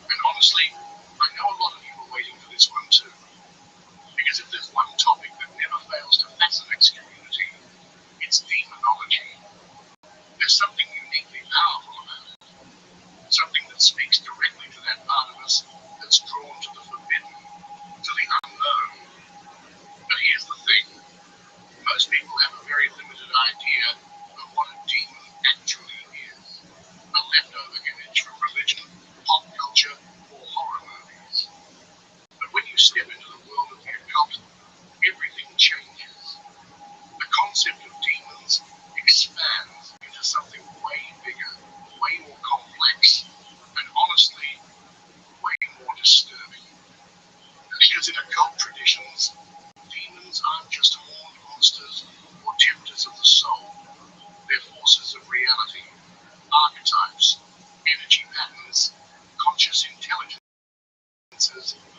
S7: And honestly, I know a lot of you are waiting for this one too. Because if there's one topic that never fails to fascinate the community, it's demonology. There's something uniquely powerful about it. Something that speaks directly to that part of us that's drawn to the forbidden, to the unknown. But here's the thing. Most people have a very limited idea of what a demon actually is. A leftover image from religion, pop culture, or horror movies. But when you step into the world of the occult, everything changes. The concept of demons expands into something way bigger, way more complex, and honestly, way more disturbing. Because in occult traditions, demons aren't just horned monsters or tempters of the soul. They're forces of reality, archetypes, energy patterns, conscious intelligences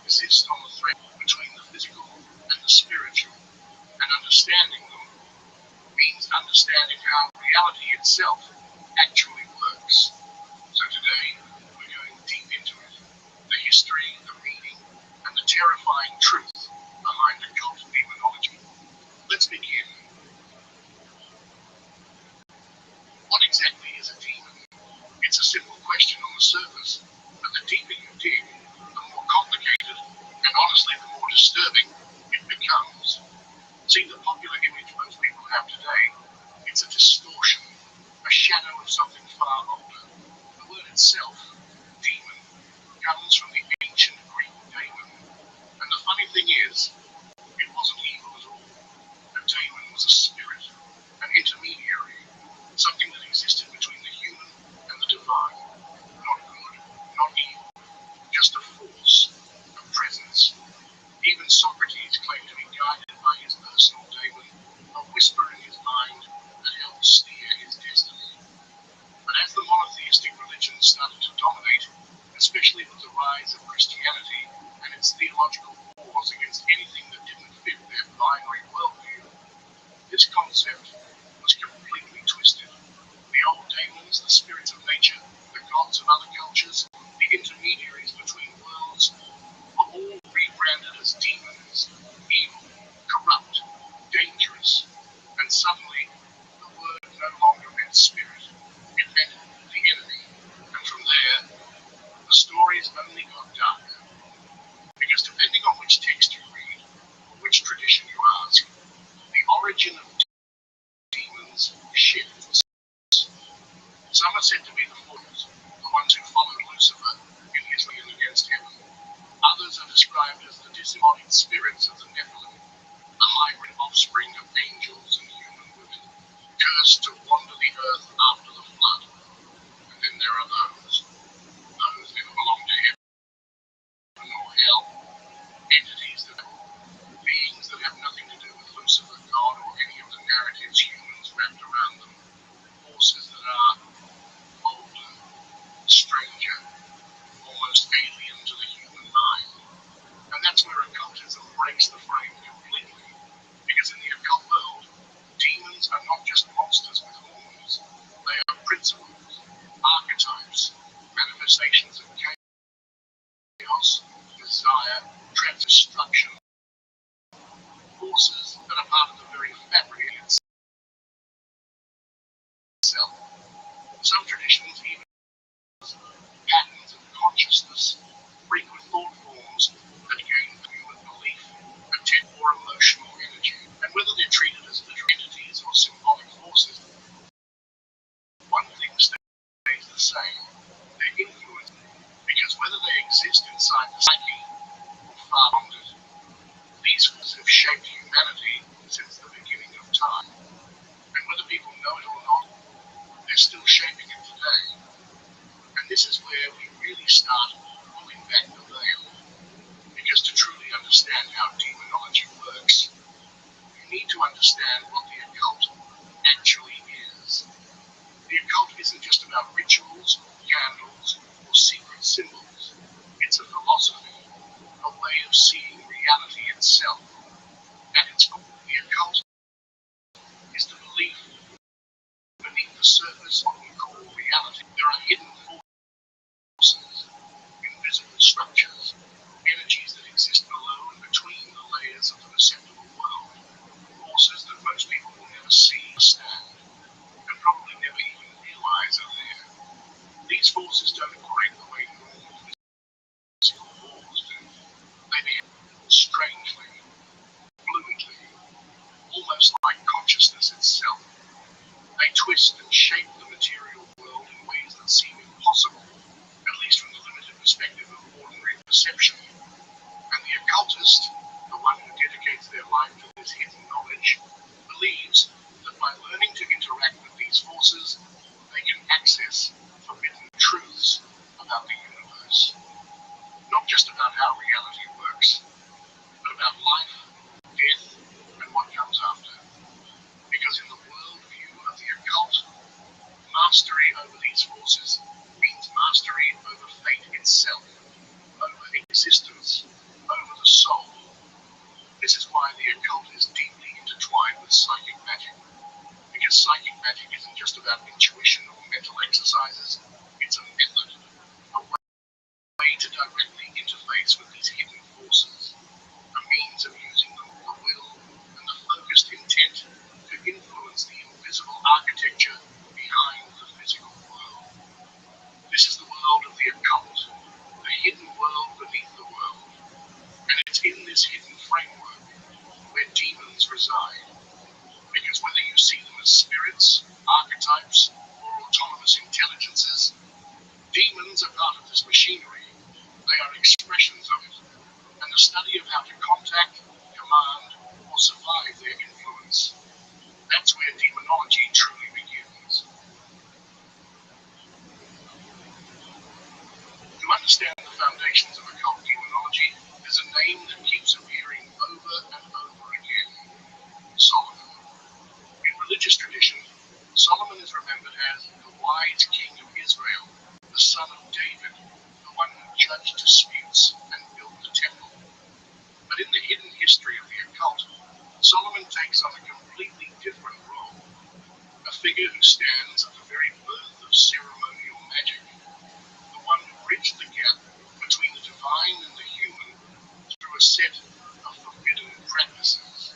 S7: exist on the thread between the physical and the spiritual. And understanding them means understanding how reality itself actually works. So today, we're going deep into it. The history, the meaning, and the terrifying truth behind occult demonology. Let's begin. What exactly is a demon? It's a simple question on the surface, but the deeper you dig, the more complicated, and honestly the more disturbing it becomes. See, the popular image most people have today, it's a distortion, a shadow of something far older. The word itself, demon, comes from the ancient Greek daemon. And the funny thing is, it wasn't evil at all. A daemon was a spirit, an intermediary, something that existed between the human and the divine. Not good, not evil, just a force, a presence. Even Socrates claimed to be guided by his personal daemon, a whisper in his mind that helped steer his destiny. But as the monotheistic religions started to dominate, especially with the rise of Christianity and its theological wars against anything that didn't fit their binary worldview, this concept was completely
S9: demons, the spirits of nature, the gods of other cultures, the intermediaries between worlds, are all rebranded as demons, evil, corrupt, dangerous, and suddenly the word no longer meant spirit, it meant the enemy, and from there the stories only got darker. Because depending on which text you read, or which tradition you ask, the origin of demons shifts. Some are said to be the fools, the ones who followed Lucifer in his rebellion against heaven. Others are described as the disembodied spirits of the Nephilim, the hybrid offspring of angels and human women, cursed to wander the earth after the flood. And then there are those never belong to heaven or hell, entities that beings that have nothing to do with Lucifer, God, or any of the narratives humans wrapped around them, forces that are older, stranger, almost alien to the human mind. And that's where occultism breaks the frame completely. Because in the occult world, demons are not just monsters with horns, they are principles, archetypes, manifestations of chaos, desire, destruction, forces that are part of the very fabric itself. Some traditions even patterns of consciousness, frequent thought forms that gain human belief, attempt or emotional energy, and whether they're treated as literal entities or symbolic forces, one thing stays the same: their influence. Because whether they exist inside the psyche or far beyond it, these forces have shaped humanity since the beginning of time. And whether people know it or not, they're still shaping it today. And this is where we really start pulling back the veil. Because to truly understand how demonology works, you need to understand what the occult actually is. The occult isn't just about rituals, candles, or secret symbols. It's a philosophy, a way of seeing reality itself. At its core, the occult is the belief beneath the surface of what we call reality. There are hidden forces, invisible structures, energies that exist below and between the layers of the perceptible world, forces that most people will never see or understand, and probably never even realize are there. These forces don't operate the way normal physical laws do. They behave strangely, fluidly, almost like consciousness itself. They twist and shape the material world in ways that seem impossible, at least from the limited perspective of ordinary perception. And the occultist, the one who dedicates their life to this hidden knowledge, believes that by learning to interact with these forces, they can access forbidden truths about the universe. Not just about how reality works, but about life, death, and what comes after. Because in the worldview of the occult, mastery over these forces means mastery over fate itself, over existence, over the soul. This is why the occult is deeply intertwined with psychic magic. Because psychic magic isn't just about intuition or mental exercises, it's a method, a way to directly interface with these hidden forces, a means of using the will and the focused intent to influence the invisible architecture behind the physical world. This is the world of the occult, the hidden world beneath the world. And it's in this hidden framework where demons reside. Because whether you see them as spirits, archetypes, or autonomous intelligences, demons are part of this machinery. They are expressions of it, and the study of how to contact, command, or survive their influence. That's where demonology truly begins. To understand the foundations of occult demonology, there's a name that keeps appearing over and over again: Solomon. In religious tradition, Solomon is remembered as the wise king of Israel, the son of David, the one who judged disputes and built the temple. But in the hidden history of the occult, Solomon takes on a completely different role, a figure who stands at the very birth of
S7: of ceremonial magic, the one who bridged the gap between the divine and the human through a set of forbidden practices.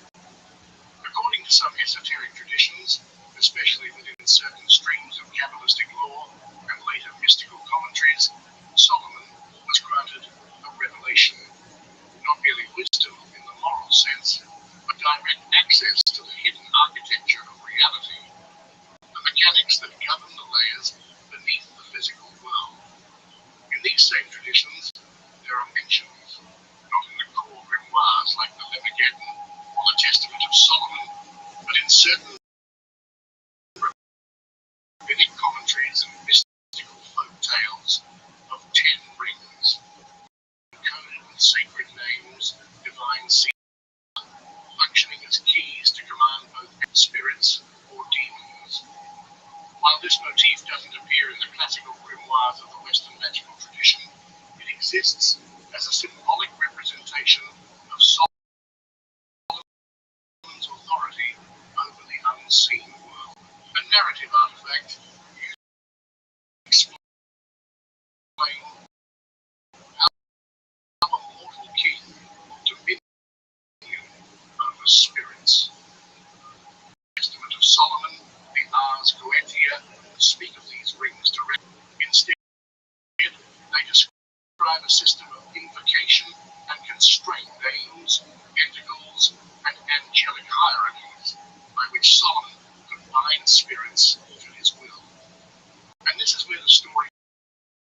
S7: According to some esoteric traditions, especially within certain streams of Kabbalistic lore and later mystical commentaries, Solomon was granted a revelation, not merely wisdom in the moral sense, but direct access to the hidden architecture of reality, the mechanics that govern the layers beneath the physical world. In these same traditions, there are mentions, not in the core grimoires like the Leviathan or the Testament of Solomon, but in certain rabbinic commentaries and mystical folk tales of 10 rings, encoded with sacred names, divine seals, functioning as keys to command both spirits or demons. While this motif doesn't appear in the classical grimoires of the Western magical tradition, it exists as a symbolic representation of Solomon's authority over the unseen world. A narrative artifact used to explain how a mortal king dominion over spirits. The Testament of Solomon, the Ars Goetia, speak of these rings directly. Instead, they describe a system of invocation and constraint names, pentacles, and angelic hierarchies by which Solomon could bind spirits to his will. And this is where the story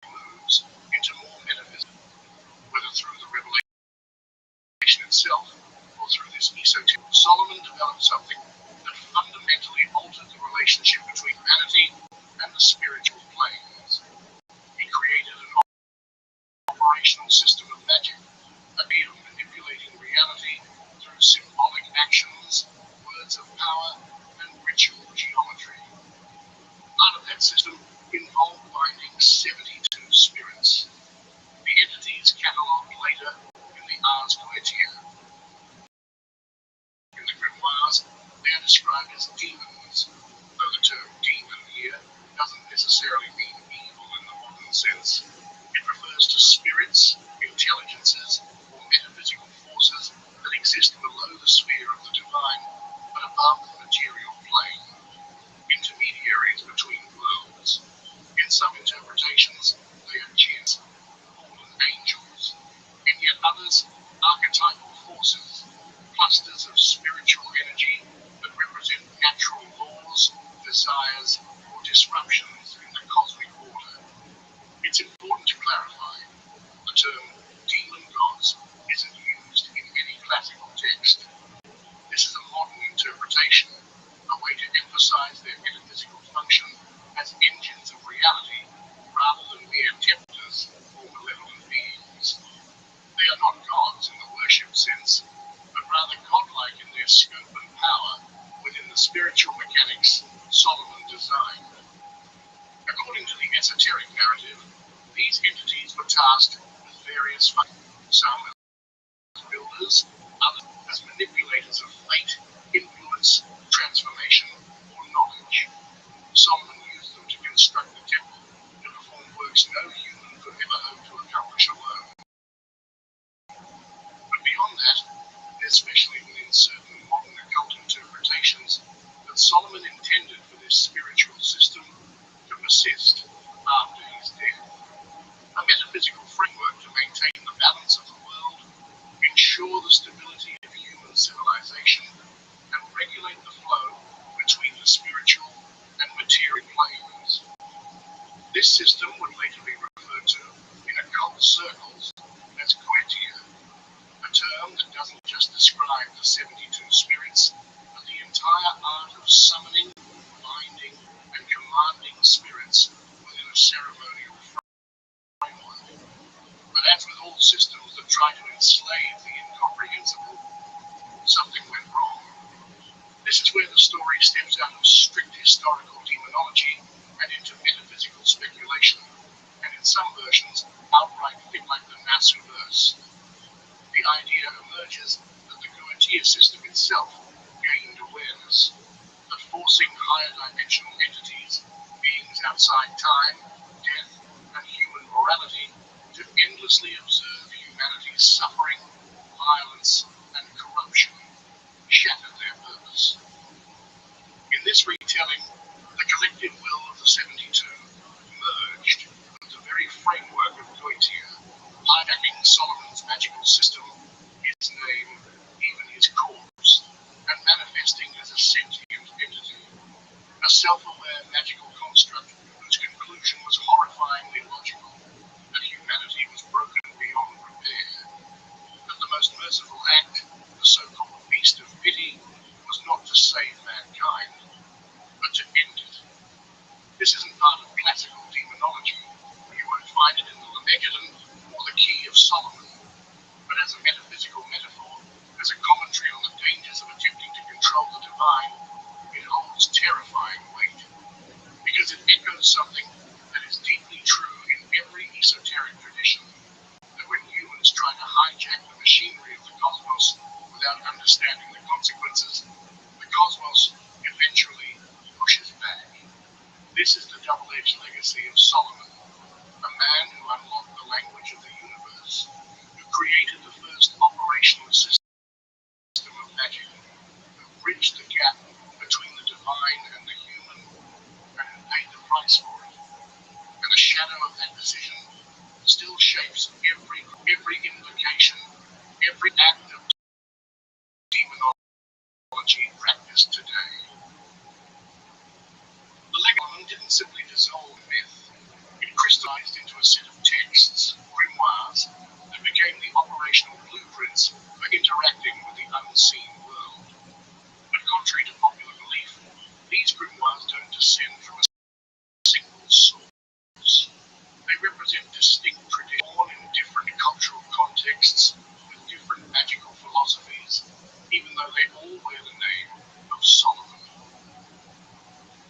S7: moves into more metaphysics, whether through the revelation itself or through this esoteric. Solomon developed something that fundamentally altered the relationship between humanity and the spiritual planes. He created an operational system of magic, a way of manipulating reality through symbolic actions, words of power, and ritual geometry. Part of that system involved binding 72 spirits. The entities catalogued later in the Ars Goetia. In the grimoires, they are described as demons, though the term demon here doesn't necessarily mean evil in the modern sense. It refers to spirits, intelligences, or metaphysical forces that exist below the sphere of the divine, but above the material plane, intermediaries between worlds. In some interpretations, they are jinns, fallen angels. In yet others, archetypal forces, clusters of spiritual energy that represent natural laws, desires, or disruptions in the cosmic order. It's important to clarify, the term demon gods isn't used in any classical text. This is a modern interpretation, a way to emphasize their metaphysical function as engines of reality rather than mere tempters or malevolent beings. They are not gods in the worship sense, but rather godlike in their scope and power within the spiritual mechanics Solomon designed. According to the esoteric narrative, these entities were tasked with various functions, some as builders, others as manipulators of fate, influence, transformation, or knowledge. Solomon used them to construct the temple, to perform works no human could ever hope to accomplish alone. But beyond that, especially within certain modern occult interpretations, that Solomon intended for this spiritual system to persist after his death. A metaphysical framework to maintain the balance of the world, ensure the stability of human civilization, and regulate the flow between the spiritual and material planes. This system would later be referred to in occult circles as Goetia, a term that doesn't just describe the 72 spirits, but the entire art of summoning, binding, and commanding spirits within a ceremonial framework. But as with all systems that try to enslave the incomprehensible, something went wrong. This is where the story steps out of strict historical demonology and into metaphysical speculation, and in some versions, outright fit like the Nasuverse. The idea emerges that the Goetia system itself gained awareness, that forcing higher dimensional entities, beings
S4: outside time, death, and human morality to endlessly observe humanity's suffering, violence, and corruption shattered their purpose. In this retelling, the collective will of the 72 merged with the very framework of Goethe, hijacking Solomon's magical system, his name, even his corpse, and manifesting as a sentient entity, a self-aware magical construct whose conclusion was horrifyingly logical, that humanity was broken beyond repair, that the most merciful act, the so-called beast of pity, was not to save mankind, but to end it. This isn't part of classical demonology. You won't find it in the Lemegeddon or the Key of Solomon, but as a metaphysical metaphor, as a commentary on the dangers of attempting to control the divine, it holds terrifying weight, because it echoes something that is deeply true in every esoteric tradition, that when humans try to hijack the machinery of the cosmos without understanding the consequences, the cosmos eventually pushes back. This is the double-edged legacy of Solomon, a man who unlocked the language of the universe, who created the first operational system of magic, who bridged the gap between the divine and the human, and who paid the price for it. And the shadow of that decision still shapes every invocation, every act of demonology practiced today. The Legoland didn't simply dissolve myth. It crystallized into a set of texts, grimoires, that became the operational blueprints for interacting with the unseen world. But contrary to popular belief, these grimoires don't descend from a single source. They represent distinct traditions, born in different cultural contexts, with different magical philosophies, even though they all wear the name of Solomon.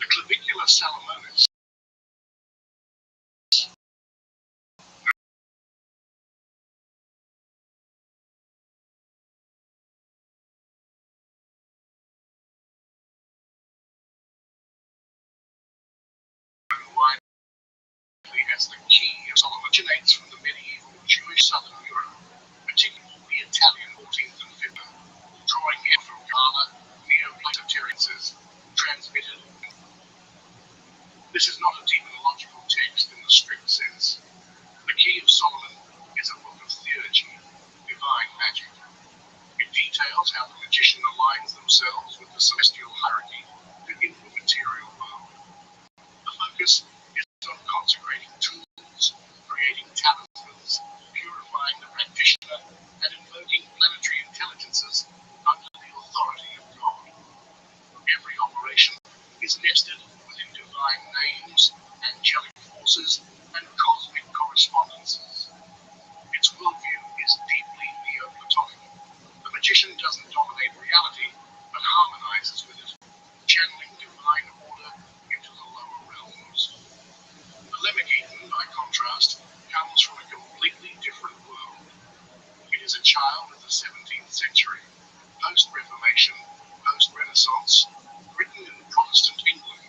S4: The clavicular Salomonis widely as the Key of Solomon originates from the medieval Jewish southern Europe, particularly the Italian 14th and 15th, drawing in from Gala, Neoplatonians transmitted. This is not a demonological text in the strict sense. The Key of Solomon is a book of theurgy, divine magic. It details how the magician aligns themselves with the celestial hierarchy to enter the material world. The focus is on consecrating tools, creating talismans, purifying the practitioner, and invoking planetary intelligences under the authority of God. Every operation is nested within divine names, angelic forces, and cosmic correspondences. Its worldview is deeply Neoplatonic. The magician doesn't dominate reality, but harmonizes with it, channeling divine order into the lower realms. The Lemegeddon, by contrast, comes from a completely different world. It is a child of the 17th century, post-Reformation, post-Renaissance, written in Protestant England,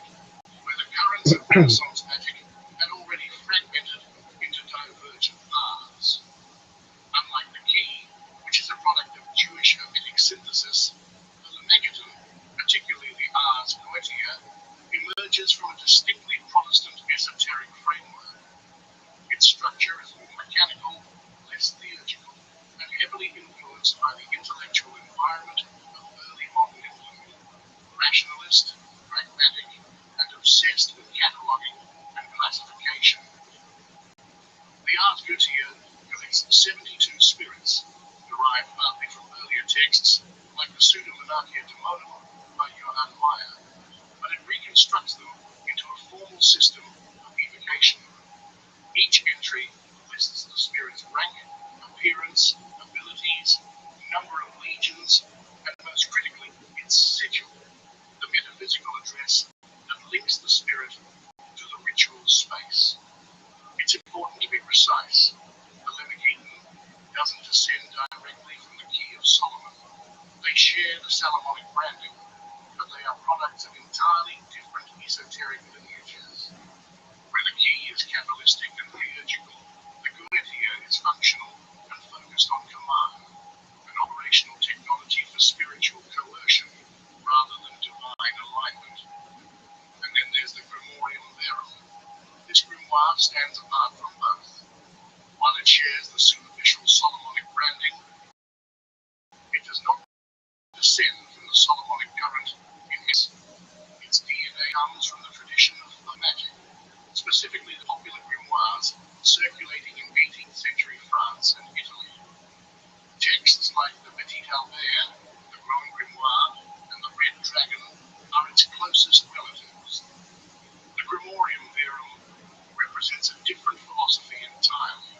S4: where the currents of Renaissance magic had already fragmented into divergent paths. Unlike the Key, which is a product of Jewish Hermetic synthesis, the Lemegeddon, particularly the Ars Goetia, emerges from a distinctly Protestant esoteric framework. Its structure is more mechanical, less theurgical, and heavily influenced by the intellectual environment of early modern England, rationalist, pragmatic, and obsessed with cataloguing and classification. The Ars Goetia collects 72 spirits, derived partly from earlier texts like the Pseudo-Monarchia Daemonum by Johann Meyer, but it reconstructs them into a formal system of evocation. Each entry lists the spirit's rank, appearance, abilities, number of legions, and most critically, its sigil, the metaphysical address that links the spirit to the ritual space. It's important to be precise. The Lemegeddon doesn't descend directly from the Key of Solomon. They share the Solomonic branding, but they are products of entirely different esoteric lineages.
S7: is capitalistic and theurgical. The Goetia is functional and focused on command, an operational technology for spiritual coercion rather than divine alignment. And then there's the Grimorium Verum. This grimoire stands apart from both. While it shares the superficial Solomonic branding, it does not descend from the Solomonic current in its DNA comes from the tradition of magic, specifically the popular grimoires circulating in 18th century France and Italy. Texts like the Petit Albert, the Grand Grimoire, and the Red Dragon are its closest relatives. The Grimorium Verum represents a different philosophy entirely.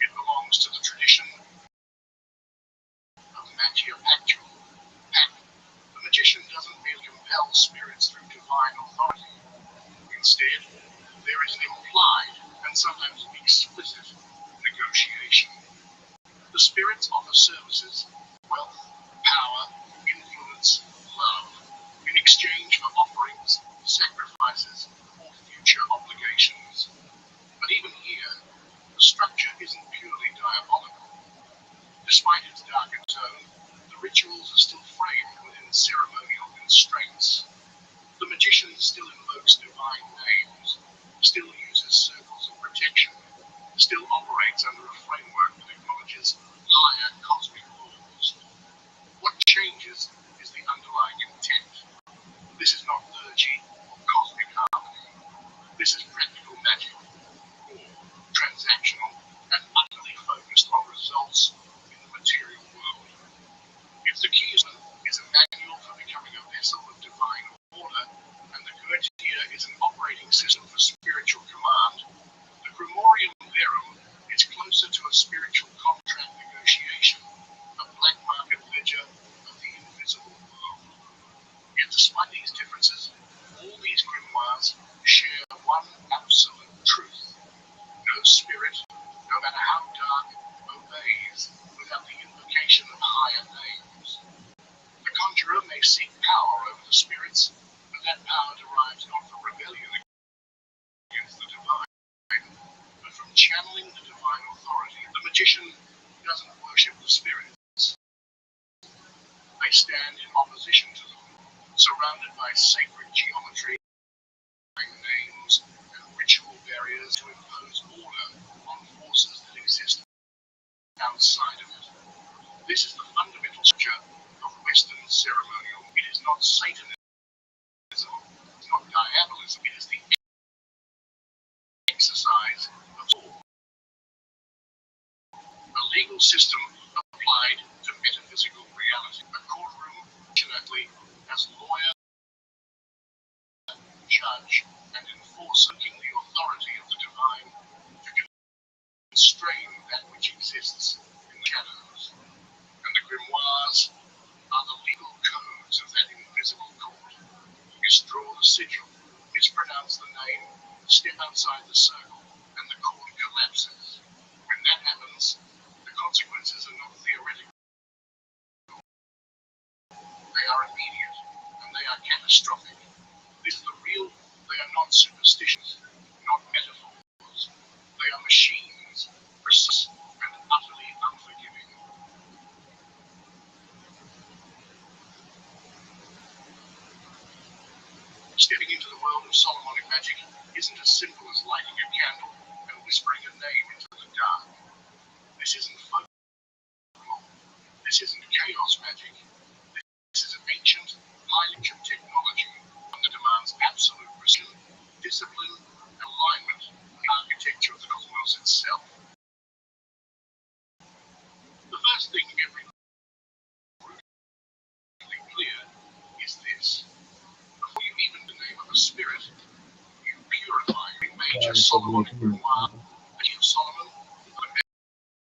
S7: It belongs to the tradition of magia pactual. The magician doesn't merely compel spirits through divine authority. Instead, there is an implied and sometimes explicit negotiation. The spirits offer services, wealth, power, influence, love, in exchange for offerings, sacrifices, or future obligations. But even here, the structure isn't purely diabolical. Despite its darker tone, the rituals are still framed within ceremonial constraints. The magician still invokes divine names, still uses circles of protection, still operates under a framework that acknowledges higher cosmic laws. What changes is the underlying intent. This is not liturgy or cosmic harmony. This is practical magic, raw, transactional, and utterly focused on results in the material world. If the Keysman is a manual for becoming a vessel of divine order, and the Goetia is an operating system for spiritual command, the Grimorium Verum is closer to a spiritual contract negotiation, a black market ledger of the invisible world. Yet despite these differences, all these grimoires share one absolute truth. No spirit, no matter how dark, obeys without the invocation of higher names. The conjurer may seek power over the spirits, but that power derives not from rebellion against the divine, but from channeling the divine authority. The magician doesn't worship the spirits. They stand in opposition to them, surrounded by sacred geometry, names, and ritual barriers to impose order on forces that exist outside of it. This is the fundamental structure of Western ceremonial. It is not Satanism, it's not diabolism, it is the exercise of law. A legal system applied to metaphysical reality. A courtroom, fortunately, as lawyer, judge, and enforcer, the authority of the divine to constrain that which exists in the shadows. And the grimoires are the legal codes of that invisible court. Misdraw the sigil, mispronounce the name, step outside the circle, and the court collapses. When that happens, the consequences are not theoretical. They are immediate, and they are catastrophic. This is the real. They are not superstitions, not metaphors. They are machines, precise and utterly unforgiving. Stepping into the world of Solomonic magic isn't as simple as lighting a candle and whispering a name into the dark. This isn't folklore. This isn't chaos magic. This is an ancient, highly ancient technology that demands absolute precision, discipline, and alignment with the architecture of the cosmos itself. The first thing every clear is this. Before you even the name of a spirit, you purify a major Solomonic grimoire. The King of Solomon, the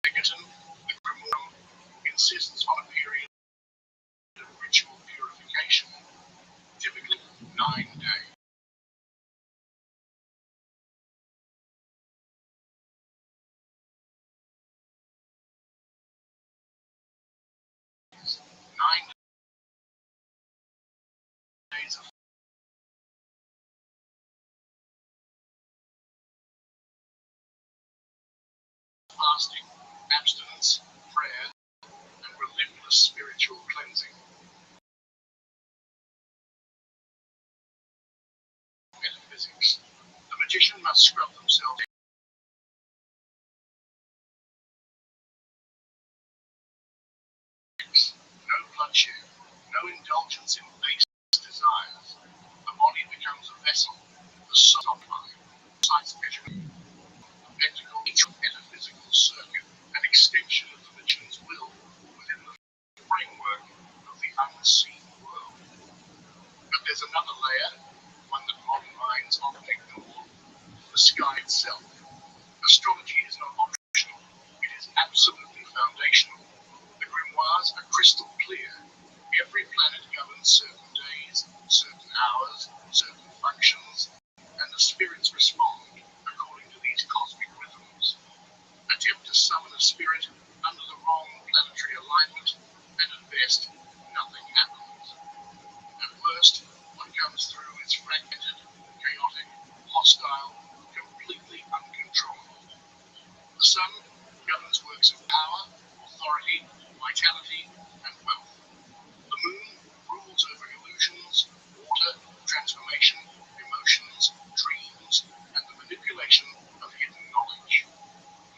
S7: Megaton, the Grimorium, insists on a period of ritual purification, typically 9 days. 9 days of fasting, abstinence, prayer, and relentless spiritual cleansing. Metaphysics. The magician must scrub themselves. No bloodshed, no indulgence in base desires. The body becomes a vessel, the soul line, precise measurement, spectacle, each metaphysical circuit, an extension of the magician's will within the framework of the unseen world. But there's another layer, one that modern minds often ignore, the sky itself. Astrology is not optional, it is absolutely foundational. The grimoires are crystal clear. Every planet governs certain days, certain hours, certain functions, and the spirits respond according to these cosmic rhythms. Attempt to summon a spirit under the wrong planetary alignment, and at best, nothing happens. At worst, what comes through is fragmented, chaotic, hostile, completely uncontrollable. The sun governs works of power, authority, vitality, and wealth. The moon rules over illusions, water, transformation, emotions, dreams, and the manipulation of hidden knowledge.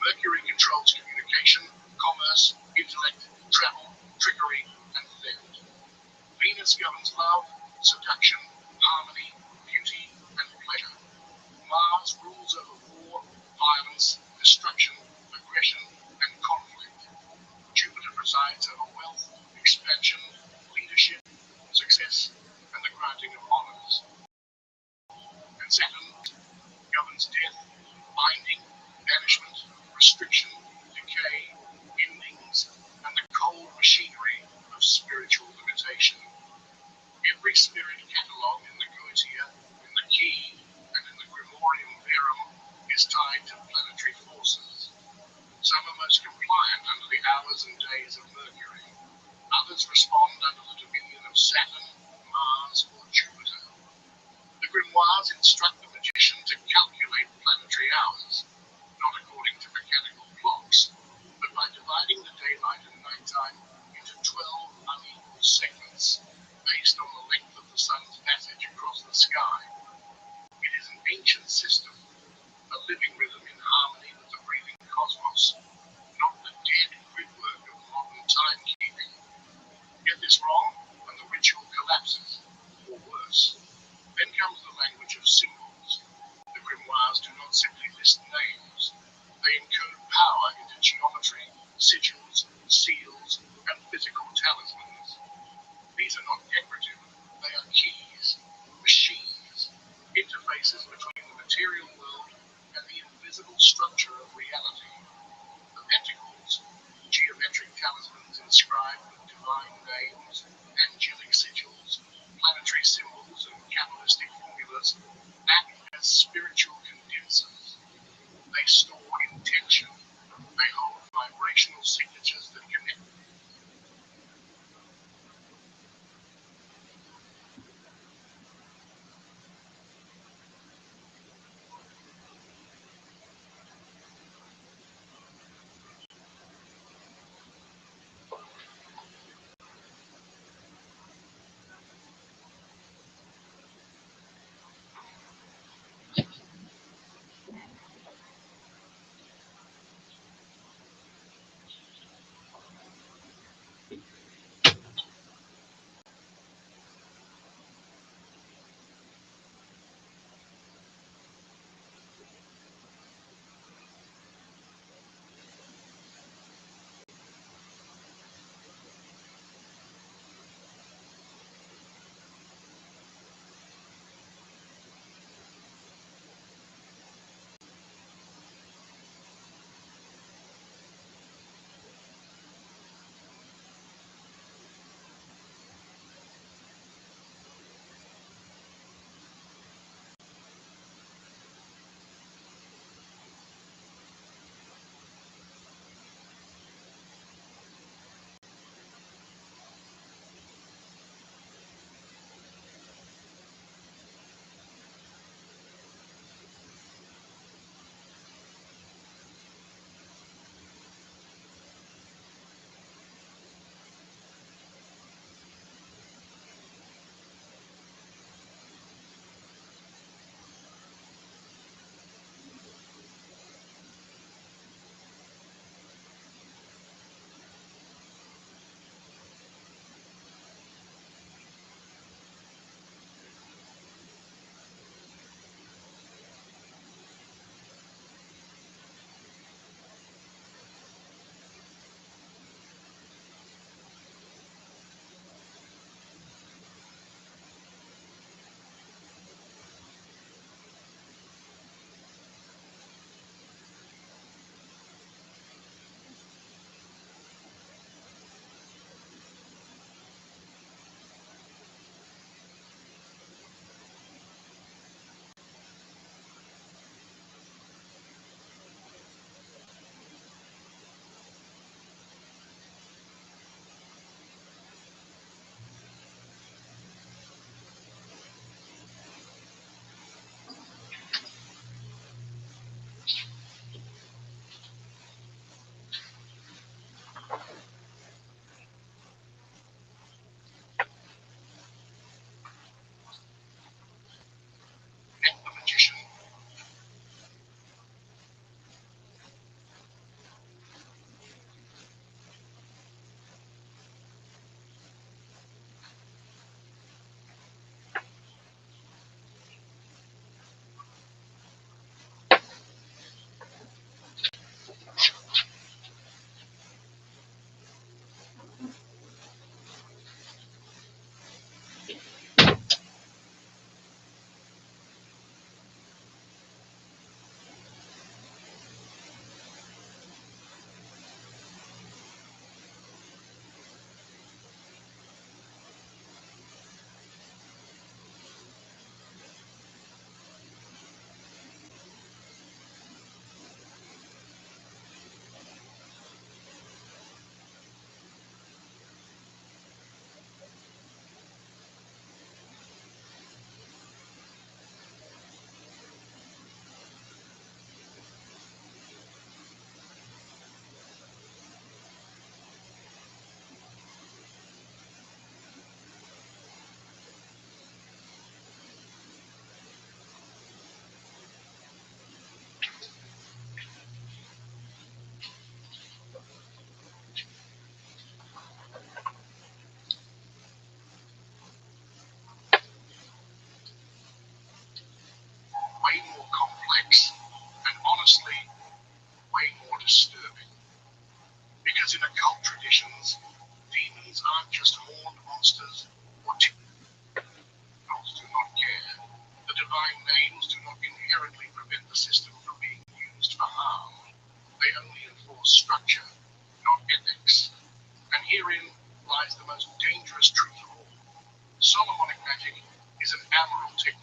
S7: Mercury controls communication, commerce, intellect, travel, trickery, and theft. Venus governs love, seduction, harmony, beauty, and pleasure. Mars rules over war, violence, destruction, aggression, and conflict. Jupiter presides over wealth, expansion, leadership, success, and the granting of honors. And Saturn governs death, binding, banishment, restriction, decay, endings, and the cold machinery of spiritual limitation. Every spirit catalogue in the Goetia, in the Key, and in the Grimorium Verum is tied to planetary forces. Some are most compliant under the hours and days of Mercury. Others respond under the dominion of Saturn, Mars, or Jupiter. The grimoires instruct the magician to calculate planetary hours, not according to mechanical clocks, but by dividing the daylight and nighttime into 12 unequal segments, based on the length of the sun's passage across the sky. It is an ancient system, a living rhythm in harmony with the breathing cosmos, not the dead gridwork of modern timekeeping. Get this wrong, and the ritual collapses, or worse. Then comes the language of symbols. The grimoires do not simply list names. They encode power into geometry, sigils, seals, and physical talismans. These are not decorative, they are keys, machines, interfaces between the material world and the invisible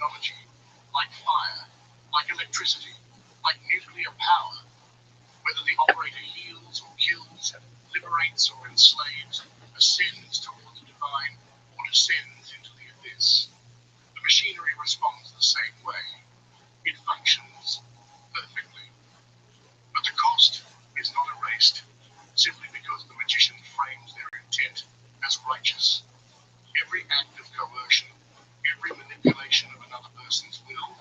S4: technology, like fire, like electricity, like nuclear power. Whether the operator heals or kills, liberates or enslaves, ascends towards the divine, or descends into the abyss, the machinery responds the same way. It functions perfectly. But the cost is not erased simply because the magician frames their intent as righteous. Every act of coercion, every manipulation of another person's will,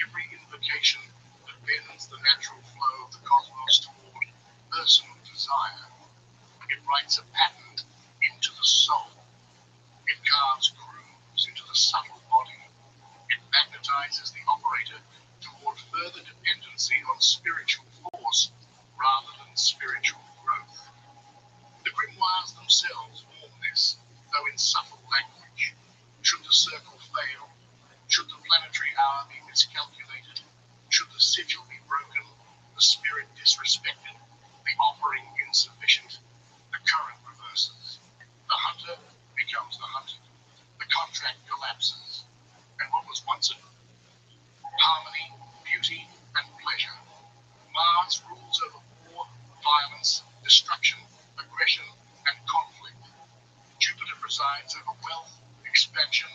S4: every invocation that bends the natural flow of the cosmos toward personal desire, it writes a pattern into the soul. It carves grooves into the subtle body. It magnetizes the operator toward further dependency on spiritual force rather than spiritual growth. The grimoires themselves warn this, though in subtle language. Should the circle fail, should the planetary hour be miscalculated, should the sigil be broken, the spirit disrespected, the offering insufficient, the current reverses. The hunter becomes the hunted. The contract collapses. And what was once a harmony, beauty, and pleasure, Mars rules over war, violence, destruction, aggression, and conflict. Jupiter presides over wealth, expansion,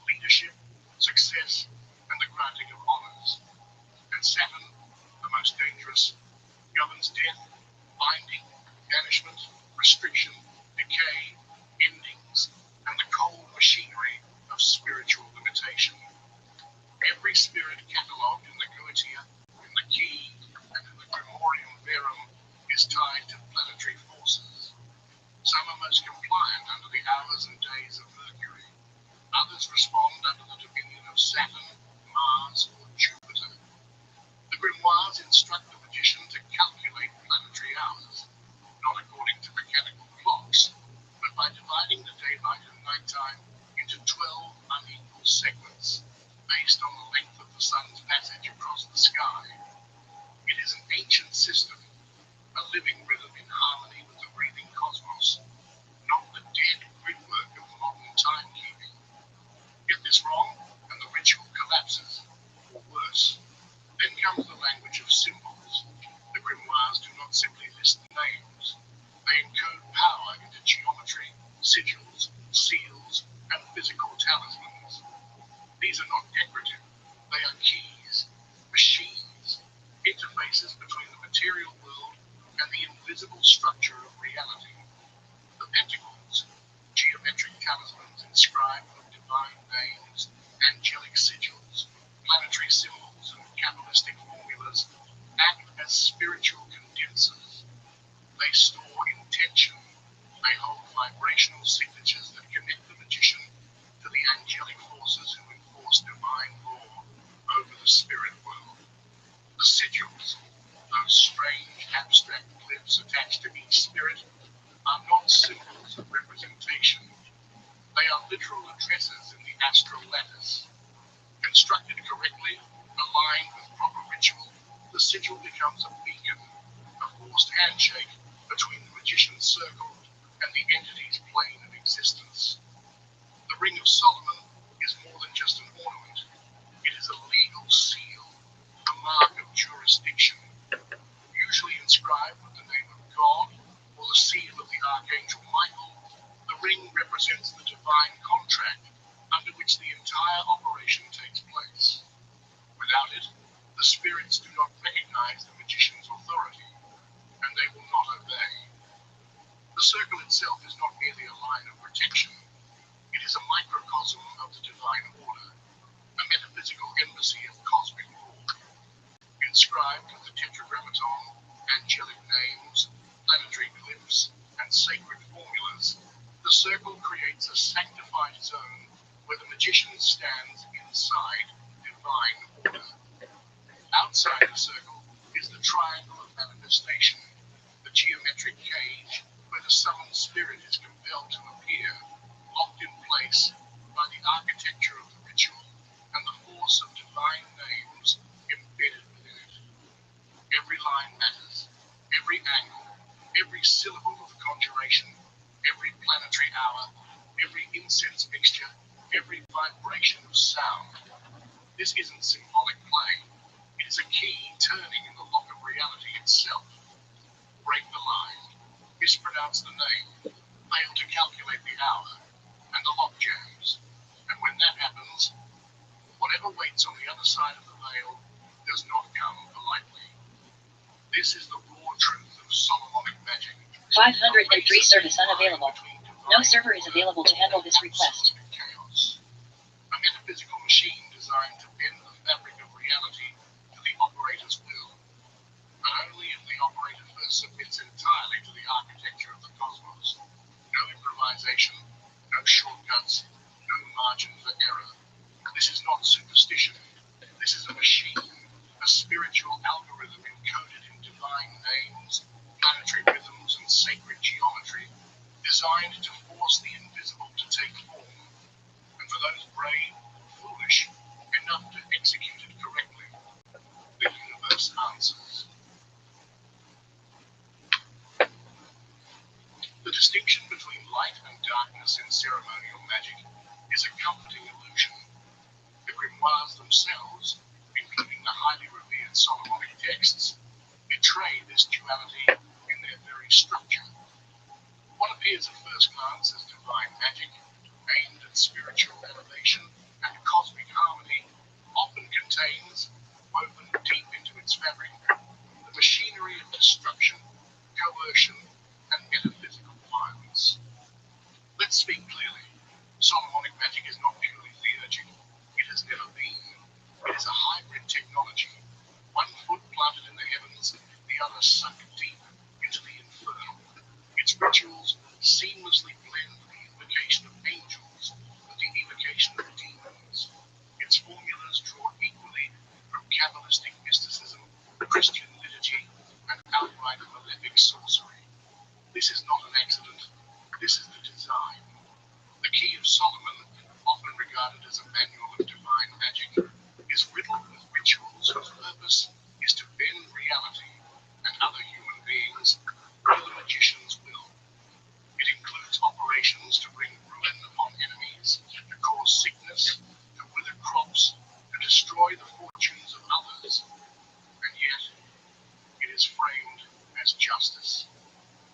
S4: leadership, success, and the granting of honors. And Saturn, the most dangerous, governs death, binding, banishment, restriction, decay, endings, and the cold machinery of spiritual limitation. Every spirit catalogued in the Goetia, in the Key, and in the Grimorium Verum is tied to planetary forces. Some are most compliant under the hours and days of Mercury. Others respond under the dominion of Saturn, Mars, or Jupiter. The grimoires instruct the magician to calculate planetary hours, not according to mechanical clocks, but by dividing the daylight and nighttime into 12 unequal segments, based on the length of the sun's passage across the sky. It is an ancient system, a living rhythm in harmony with the breathing cosmos, not the dead gridwork of modern timekeeping. Get this wrong, and the ritual collapses, or worse. Then comes the language of symbols. The grimoires do not simply list names. They encode power into geometry, sigils, seals, and physical talismans. These are not decorative. They are keys, machines, interfaces between the material world and the invisible structure of reality. The pentacles, geometric talismans inscribed with divine names, angelic sigils, planetary symbols, and Kabbalistic formulas, act as spiritual condensers. They store intention. They hold vibrational signatures that connect the magician to the angelic forces who enforce divine law over the spirit world. The sigils, those strange abstract glyphs attached to each spirit, are not symbols of representation. They are literal addresses in the astral lattice. Constructed correctly, aligned with proper ritual, the sigil becomes a beacon, a forced handshake between the magician's circle and the entity's plane of existence. The Ring of Solomon is more than just an ornament. It is a legal seal, a mark of jurisdiction, usually inscribed with the name of God or the seal of the Archangel Michael. The ring represents the divine contract under which the entire operation takes place. Without it, the spirits do not recognize the magician's authority, and they will not obey. The circle itself is not merely a line of protection. It is a microcosm of the divine order, a metaphysical embassy of cosmic law. Inscribed with the tetragrammaton, angelic names, planetary glyphs, and sacred formulas, the circle creates a sanctified zone where the magician stands inside divine order. Outside the circle is the triangle of manifestation, the geometric cage where the summoned spirit is compelled to appear, locked in place by the architecture of the ritual and the force of divine names embedded within it. Every line matters, every angle, every syllable of the conjuration, every planetary hour, every incense mixture, every vibration of sound. This isn't symbolic play. It is a key turning in the lock of reality itself. Break the mind, mispronounce the name, fail to calculate the hour, and the lock jams. And when that happens, whatever waits on the other side of the veil does not come politely. This is the raw truth of Solomonic magic.
S12: 503 service unavailable. No server is available to handle this request.
S4: Chaos. A metaphysical machine designed to bend the fabric of reality to the operator's will. But only if the operator first submits entirely to the architecture of the cosmos. No improvisation, no shortcuts, no margin for error. This is not superstition. This is a machine, a spiritual algorithm encoded in divine names, planetary rhythms, and sacred geometry, designed to force the invisible to take form. And for those brave, foolish, enough to execute it correctly, the universe answers. The distinction between light and darkness in ceremonial magic is a comforting illusion. The grimoires themselves, including the highly revered Solomonic texts, betray this duality in their very structure. What appears at first glance as divine magic, aimed at spiritual elevation and cosmic harmony, often contains, woven deep into its fabric, the machinery of destruction, coercion, and metaphysical violence. Let's speak clearly. Solomonic magic is not purely theurgic. It has never been. It is a hybrid technology. One foot planted in the heavens, the other sunk deep into the infernal. Its rituals seamlessly blend the invocation of angels with the evocation of demons. Its formulas draw equally from Kabbalistic mysticism, Christian liturgy, and outright malefic sorcery. This is not an accident. This is the design. The Key of Solomon, often regarded as a manual of divine magic, is riddled with rituals whose purpose is to bend reality and other human beings where the magician's will. It includes operations to bring ruin upon enemies, to cause sickness, to wither crops, to destroy the fortunes of others. And yet, it is framed as justice.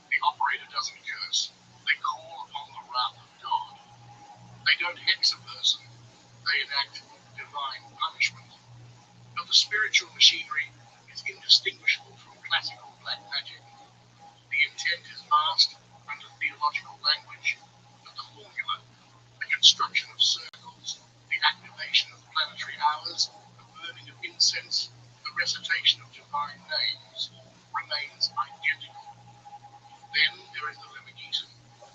S4: The operator doesn't curse. They call upon the wrath of God. They don't hex a person. They enact divine punishment. But the spiritual machinery is indistinguishable from classical black magic. The intent is masked under theological language, but the formula, the construction of circles, the activation of planetary hours, the burning of incense, the recitation of divine names, remains identical. Then there is the Lemegita,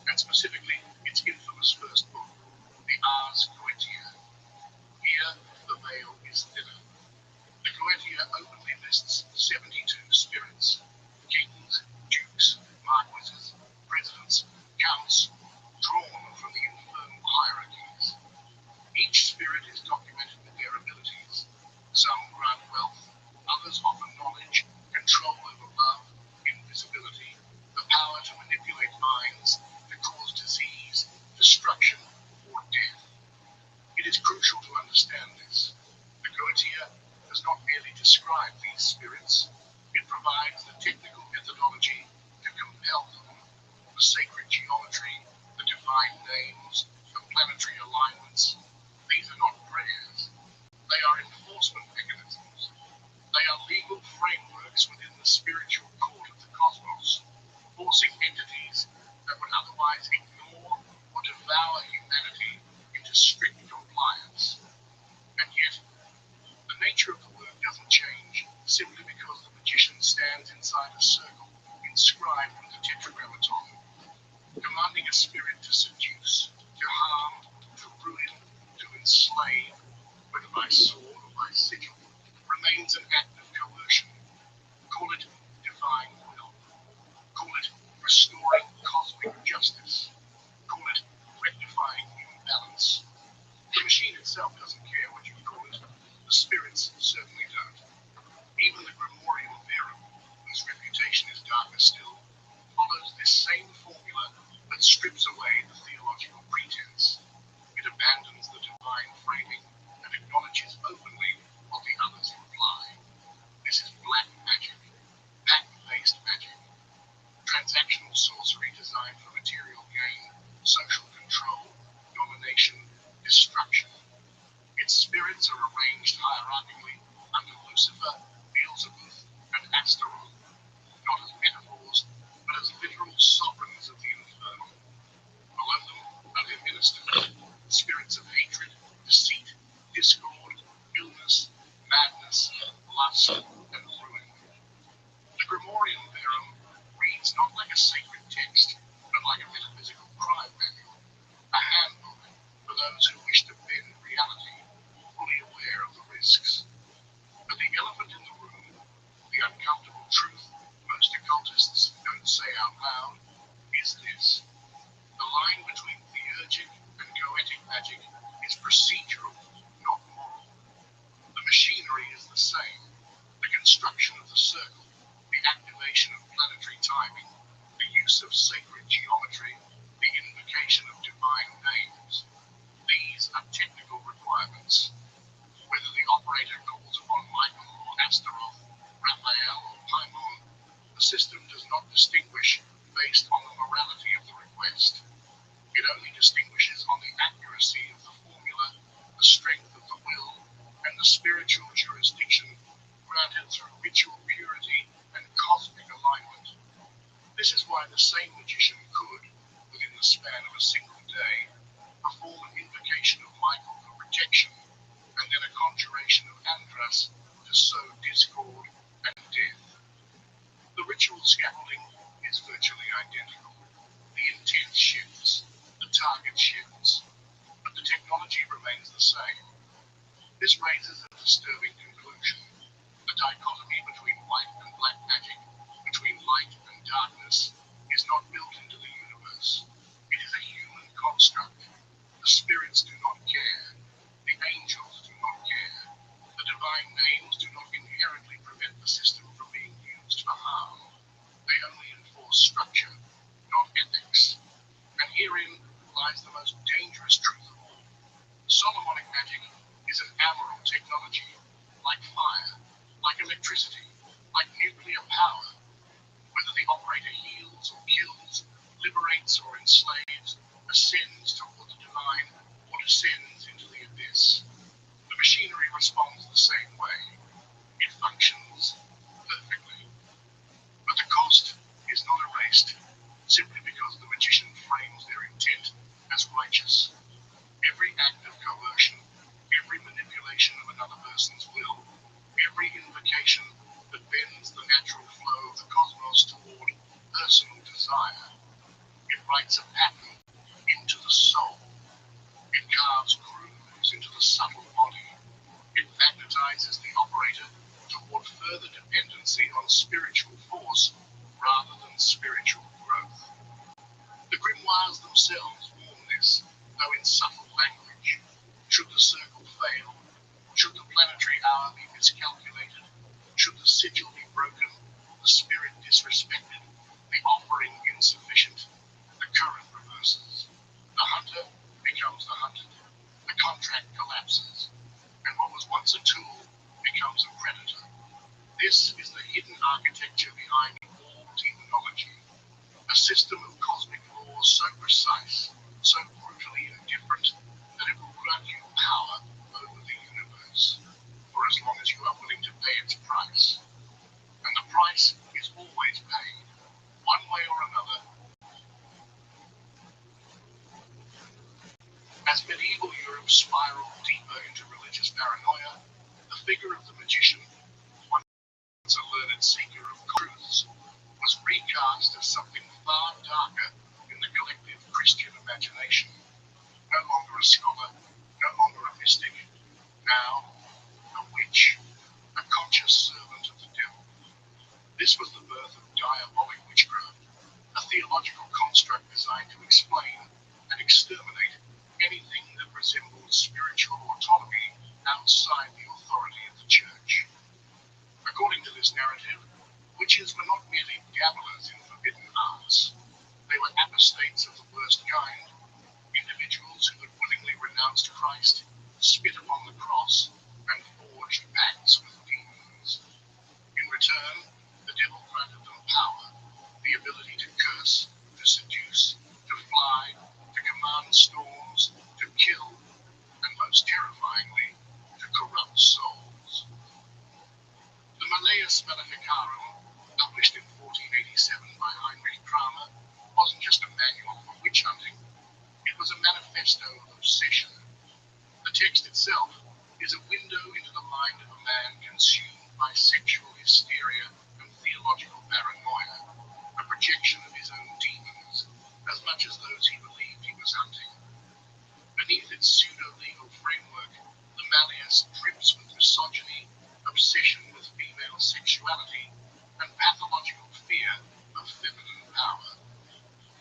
S4: and specifically its infamous first book, the Ars Goetia. Here, the veil is thinner. The Goetia openly lists 72 spirits, kings, dukes, marquises, presidents, counts, drawn from the infernal hierarchies. Each spirit is documented with their abilities. Some grant wealth, others offer knowledge, control over love, invisibility, the power to manipulate minds, to cause disease, destruction, or death. It is crucial to understand this. The Goetia does not merely describe these spirits, it provides the technical methodology to compel them. The sacred geometry, the divine names, the planetary alignments. These are not prayers. They are enforcement mechanisms. They are legal frameworks within the spiritual court of the cosmos, forcing entities that would otherwise ignore or devour humanity into strict compliance. And yet, the nature of the work doesn't change simply because the magician stands inside a circle inscribed with the tetragrammaton, commanding a spirit to seduce, to harm, Lucifer, Beelzebub, and Astaroth, not as metaphors, but as literal sovereigns of the infernal. Below them are their ministers, spirits of hatred, deceit, discord, illness, madness, lust, and ruin. The Grimorian Verum reads not like a sacred text, but like a metaphysical crime manual, a handbook for those who wish to bend reality, fully aware of the risks. But the elephant in the room, the uncomfortable truth most occultists don't say out loud, is this. The line between theurgic and goetic magic is procedural, not moral. The machinery is the same. The construction of the circle, the activation of planetary timing, the use of sacred geometry, the invocation of divine names. These are technical requirements. Whether the operator calls upon Michael or Astaroth, Raphael or Paimon, the system does not distinguish based on the morality of the request. It only distinguishes on the accuracy of the formula, the strength of the will, and the spiritual jurisdiction granted through ritual purity and cosmic alignment. This is why the same magician could, within the span of a single day, perform an invocation of Michael for protection, and then a conjuration of Andras to sow discord and death. The ritual scaffolding is virtually identical. The intent shifts, the target shifts, but the technology remains the same. This raises a disturbing conclusion. The dichotomy between white and black magic, between light and darkness, is not built into the universe. It is a human construct. The spirits do not care. The angels do not care. The divine names do not inherently prevent the system from being used for harm. They only enforce structure, not ethics. And herein lies the most dangerous truth of all. Solomonic magic is an amoral technology, like fire, like electricity, like nuclear power. Whether the operator heals or kills, liberates or enslaves, ascends toward the divine, or descends into the abyss, the machinery responds the same way. It functions perfectly. But the cost is not erased, simply because the magician frames their intent as righteous. Every act of coercion, every manipulation of another person's will, every invocation that bends the natural flow of the cosmos toward personal desire, it writes a pattern into the soul. It carves grooves into the subtle body. It magnetizes the operator toward further dependency on spiritual force rather than spiritual growth. The grimoires themselves warn this, though in subtle language. Should the circle fail, should the planetary hour be miscalculated, should the sigil be broken, the spirit disrespected, the offering insufficient, the current reverses. The hunter becomes the hunted. The contract collapses. And what was once a tool becomes a predator. This is the hidden architecture behind all demonology. A system of cosmic laws so precise, so brutally indifferent, that it will grant you power over the universe, for as long as you are willing to pay its price. And the price is always paid, one way or another. As medieval Europe spiraled deeper into religious paranoia, the figure of the magician, once a learned seeker of truths, was recast as something far darker in the collective Christian imagination. No longer a scholar, no longer a mystic, now a witch, a conscious servant of the devil. This was the birth of diabolic witchcraft, a theological construct designed to explain and exterminate anything that resembled spiritual autonomy outside the authority of the church. According to this narrative, witches were not merely dabblers in forbidden arts. They were apostates of the worst kind, individuals who had willingly renounced Christ, spit upon the cross, and forged pacts with demons. In return, the devil granted them power, the ability to curse, to seduce, to fly, to command storms, to kill, and most terrifyingly, to corrupt souls.
S5: Regius Maleficarum, published in 1487 by Heinrich Kramer, wasn't just a manual for witch hunting, it was a manifesto of obsession. The text itself is a window into the mind of a man consumed by sexual hysteria and theological paranoia, a projection of his own demons, as much as those he believed he was hunting. Beneath its pseudo-legal framework, the Malleus drips with misogyny, obsession with female sexuality, and pathological fear of feminine power.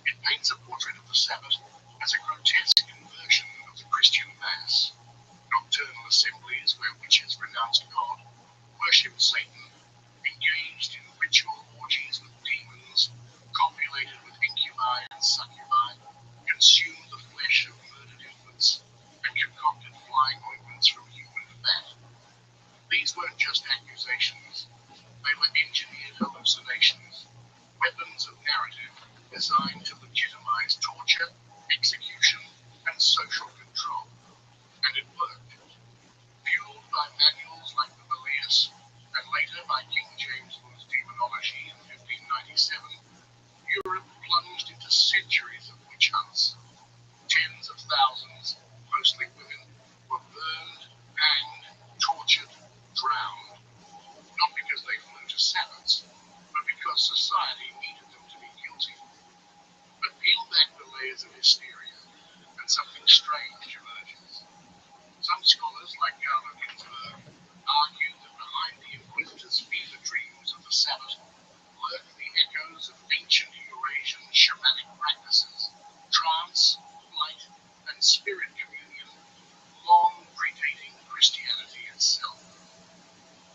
S5: It paints a portrait of the Sabbath as a grotesque inversion of the Christian Mass. Nocturnal assemblies where witches renounced God, worshipped Satan, engaged in ritual orgies with demons, copulated with incubi and succubi, consumed the flesh of murdered infants, and concocted flying ointments from human fat. These weren't just accusations, they were engineered hallucinations, weapons of narrative designed to legitimize torture, execution, and social control. And it worked. Fueled by manuals like the Malleus, and later by King James Bond's Demonology in 1597, Europe plunged into centuries of witch hunts. Tens of thousands, mostly women, were burned, hanged, tortured, drowned, not because they flew to Sabbaths, but because society needed them to be guilty. But peel back the layers of hysteria, and something strange emerges. Some scholars, like Karl Ginsburg, argue that behind the Inquisitors' fever dreams of the Sabbath lurk the echoes of ancient Eurasian shamanic practices, trance, light, and spirit communion, long predating Christianity itself.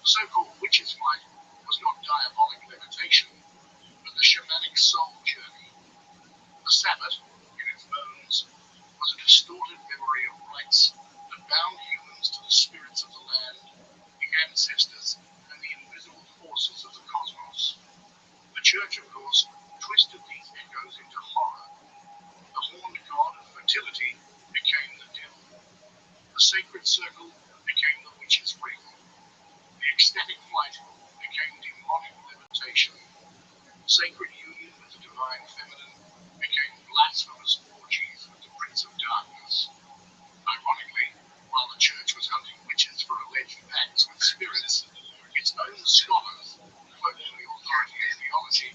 S5: The so-called witch's flight was not diabolic levitation, but the shamanic soul journey. The Sabbath, in its bones, was a distorted memory of rites that bound humans to the spirits of the land, the ancestors, and the invisible forces of the cosmos. The Church, of course, twisted these echoes into horror. The horned god of fertility became the devil. The sacred circle became the witch's ring. The ecstatic flight became demonic levitation. Sacred union with the divine feminine became blasphemous orgies with the Prince of Darkness. Ironically, while the Church was hunting witches for alleged pacts with spirits, its own scholars, cloaked in the authority of theology,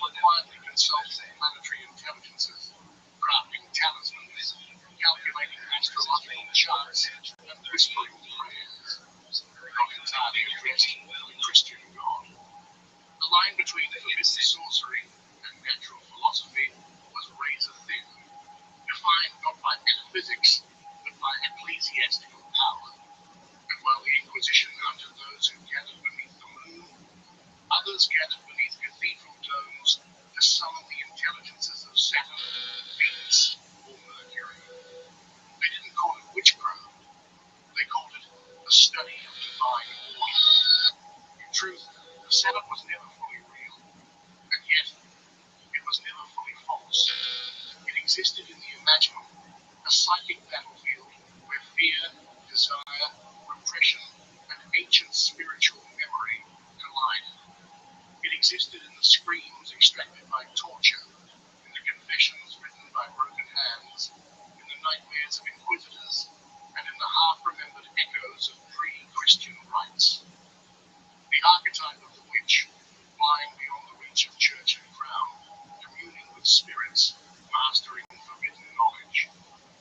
S5: were quietly consulting planetary intelligences, crafting talismans, calculating astrological charts, and whispering prayers, not entirely addressed to the Christian God. The line between forbidden sorcery and natural philosophy was razor thin, defined not by metaphysics, but by ecclesiastical power. And while the Inquisition hunted those who gathered beneath the moon, others gathered beneath cathedral domes to summon the intelligences of Saturn, Venus, or Mercury. They didn't call it witchcraft, they called it the study of divine order. In truth, the Sabbath was never fully real, and yet it was never fully false. It existed in the imaginal, a psychic battlefield where fear, desire, repression, and ancient spiritual memory collided. It existed in the screams extracted by torture, in the confessions written by broken hands, in the nightmares of inquisitors, and in the half-remembered echoes of pre-Christian rites. The archetype of the witch, flying beyond the reach of church and crown, communing with spirits, mastering forbidden knowledge,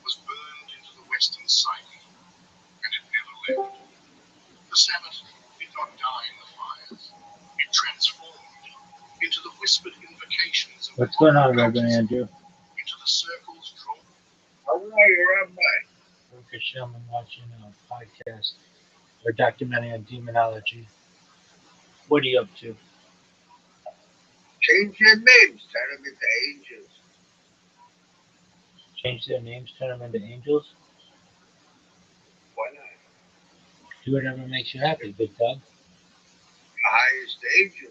S5: was burned into the Western psyche, and it never left. The Sabbath did not die in the fires. It transformed into the whispered invocations of
S1: What's going on, Reverend Andrew?
S5: into the circles drawn.
S9: How are you, Rabbi?
S1: Hashem, I'm watching a podcast or documentary on demonology. What are you up to?
S9: Change their names, turn them into angels.
S1: Change their names, turn them into angels?
S9: Why not?
S1: Do whatever makes you happy, big dog.
S9: The highest angel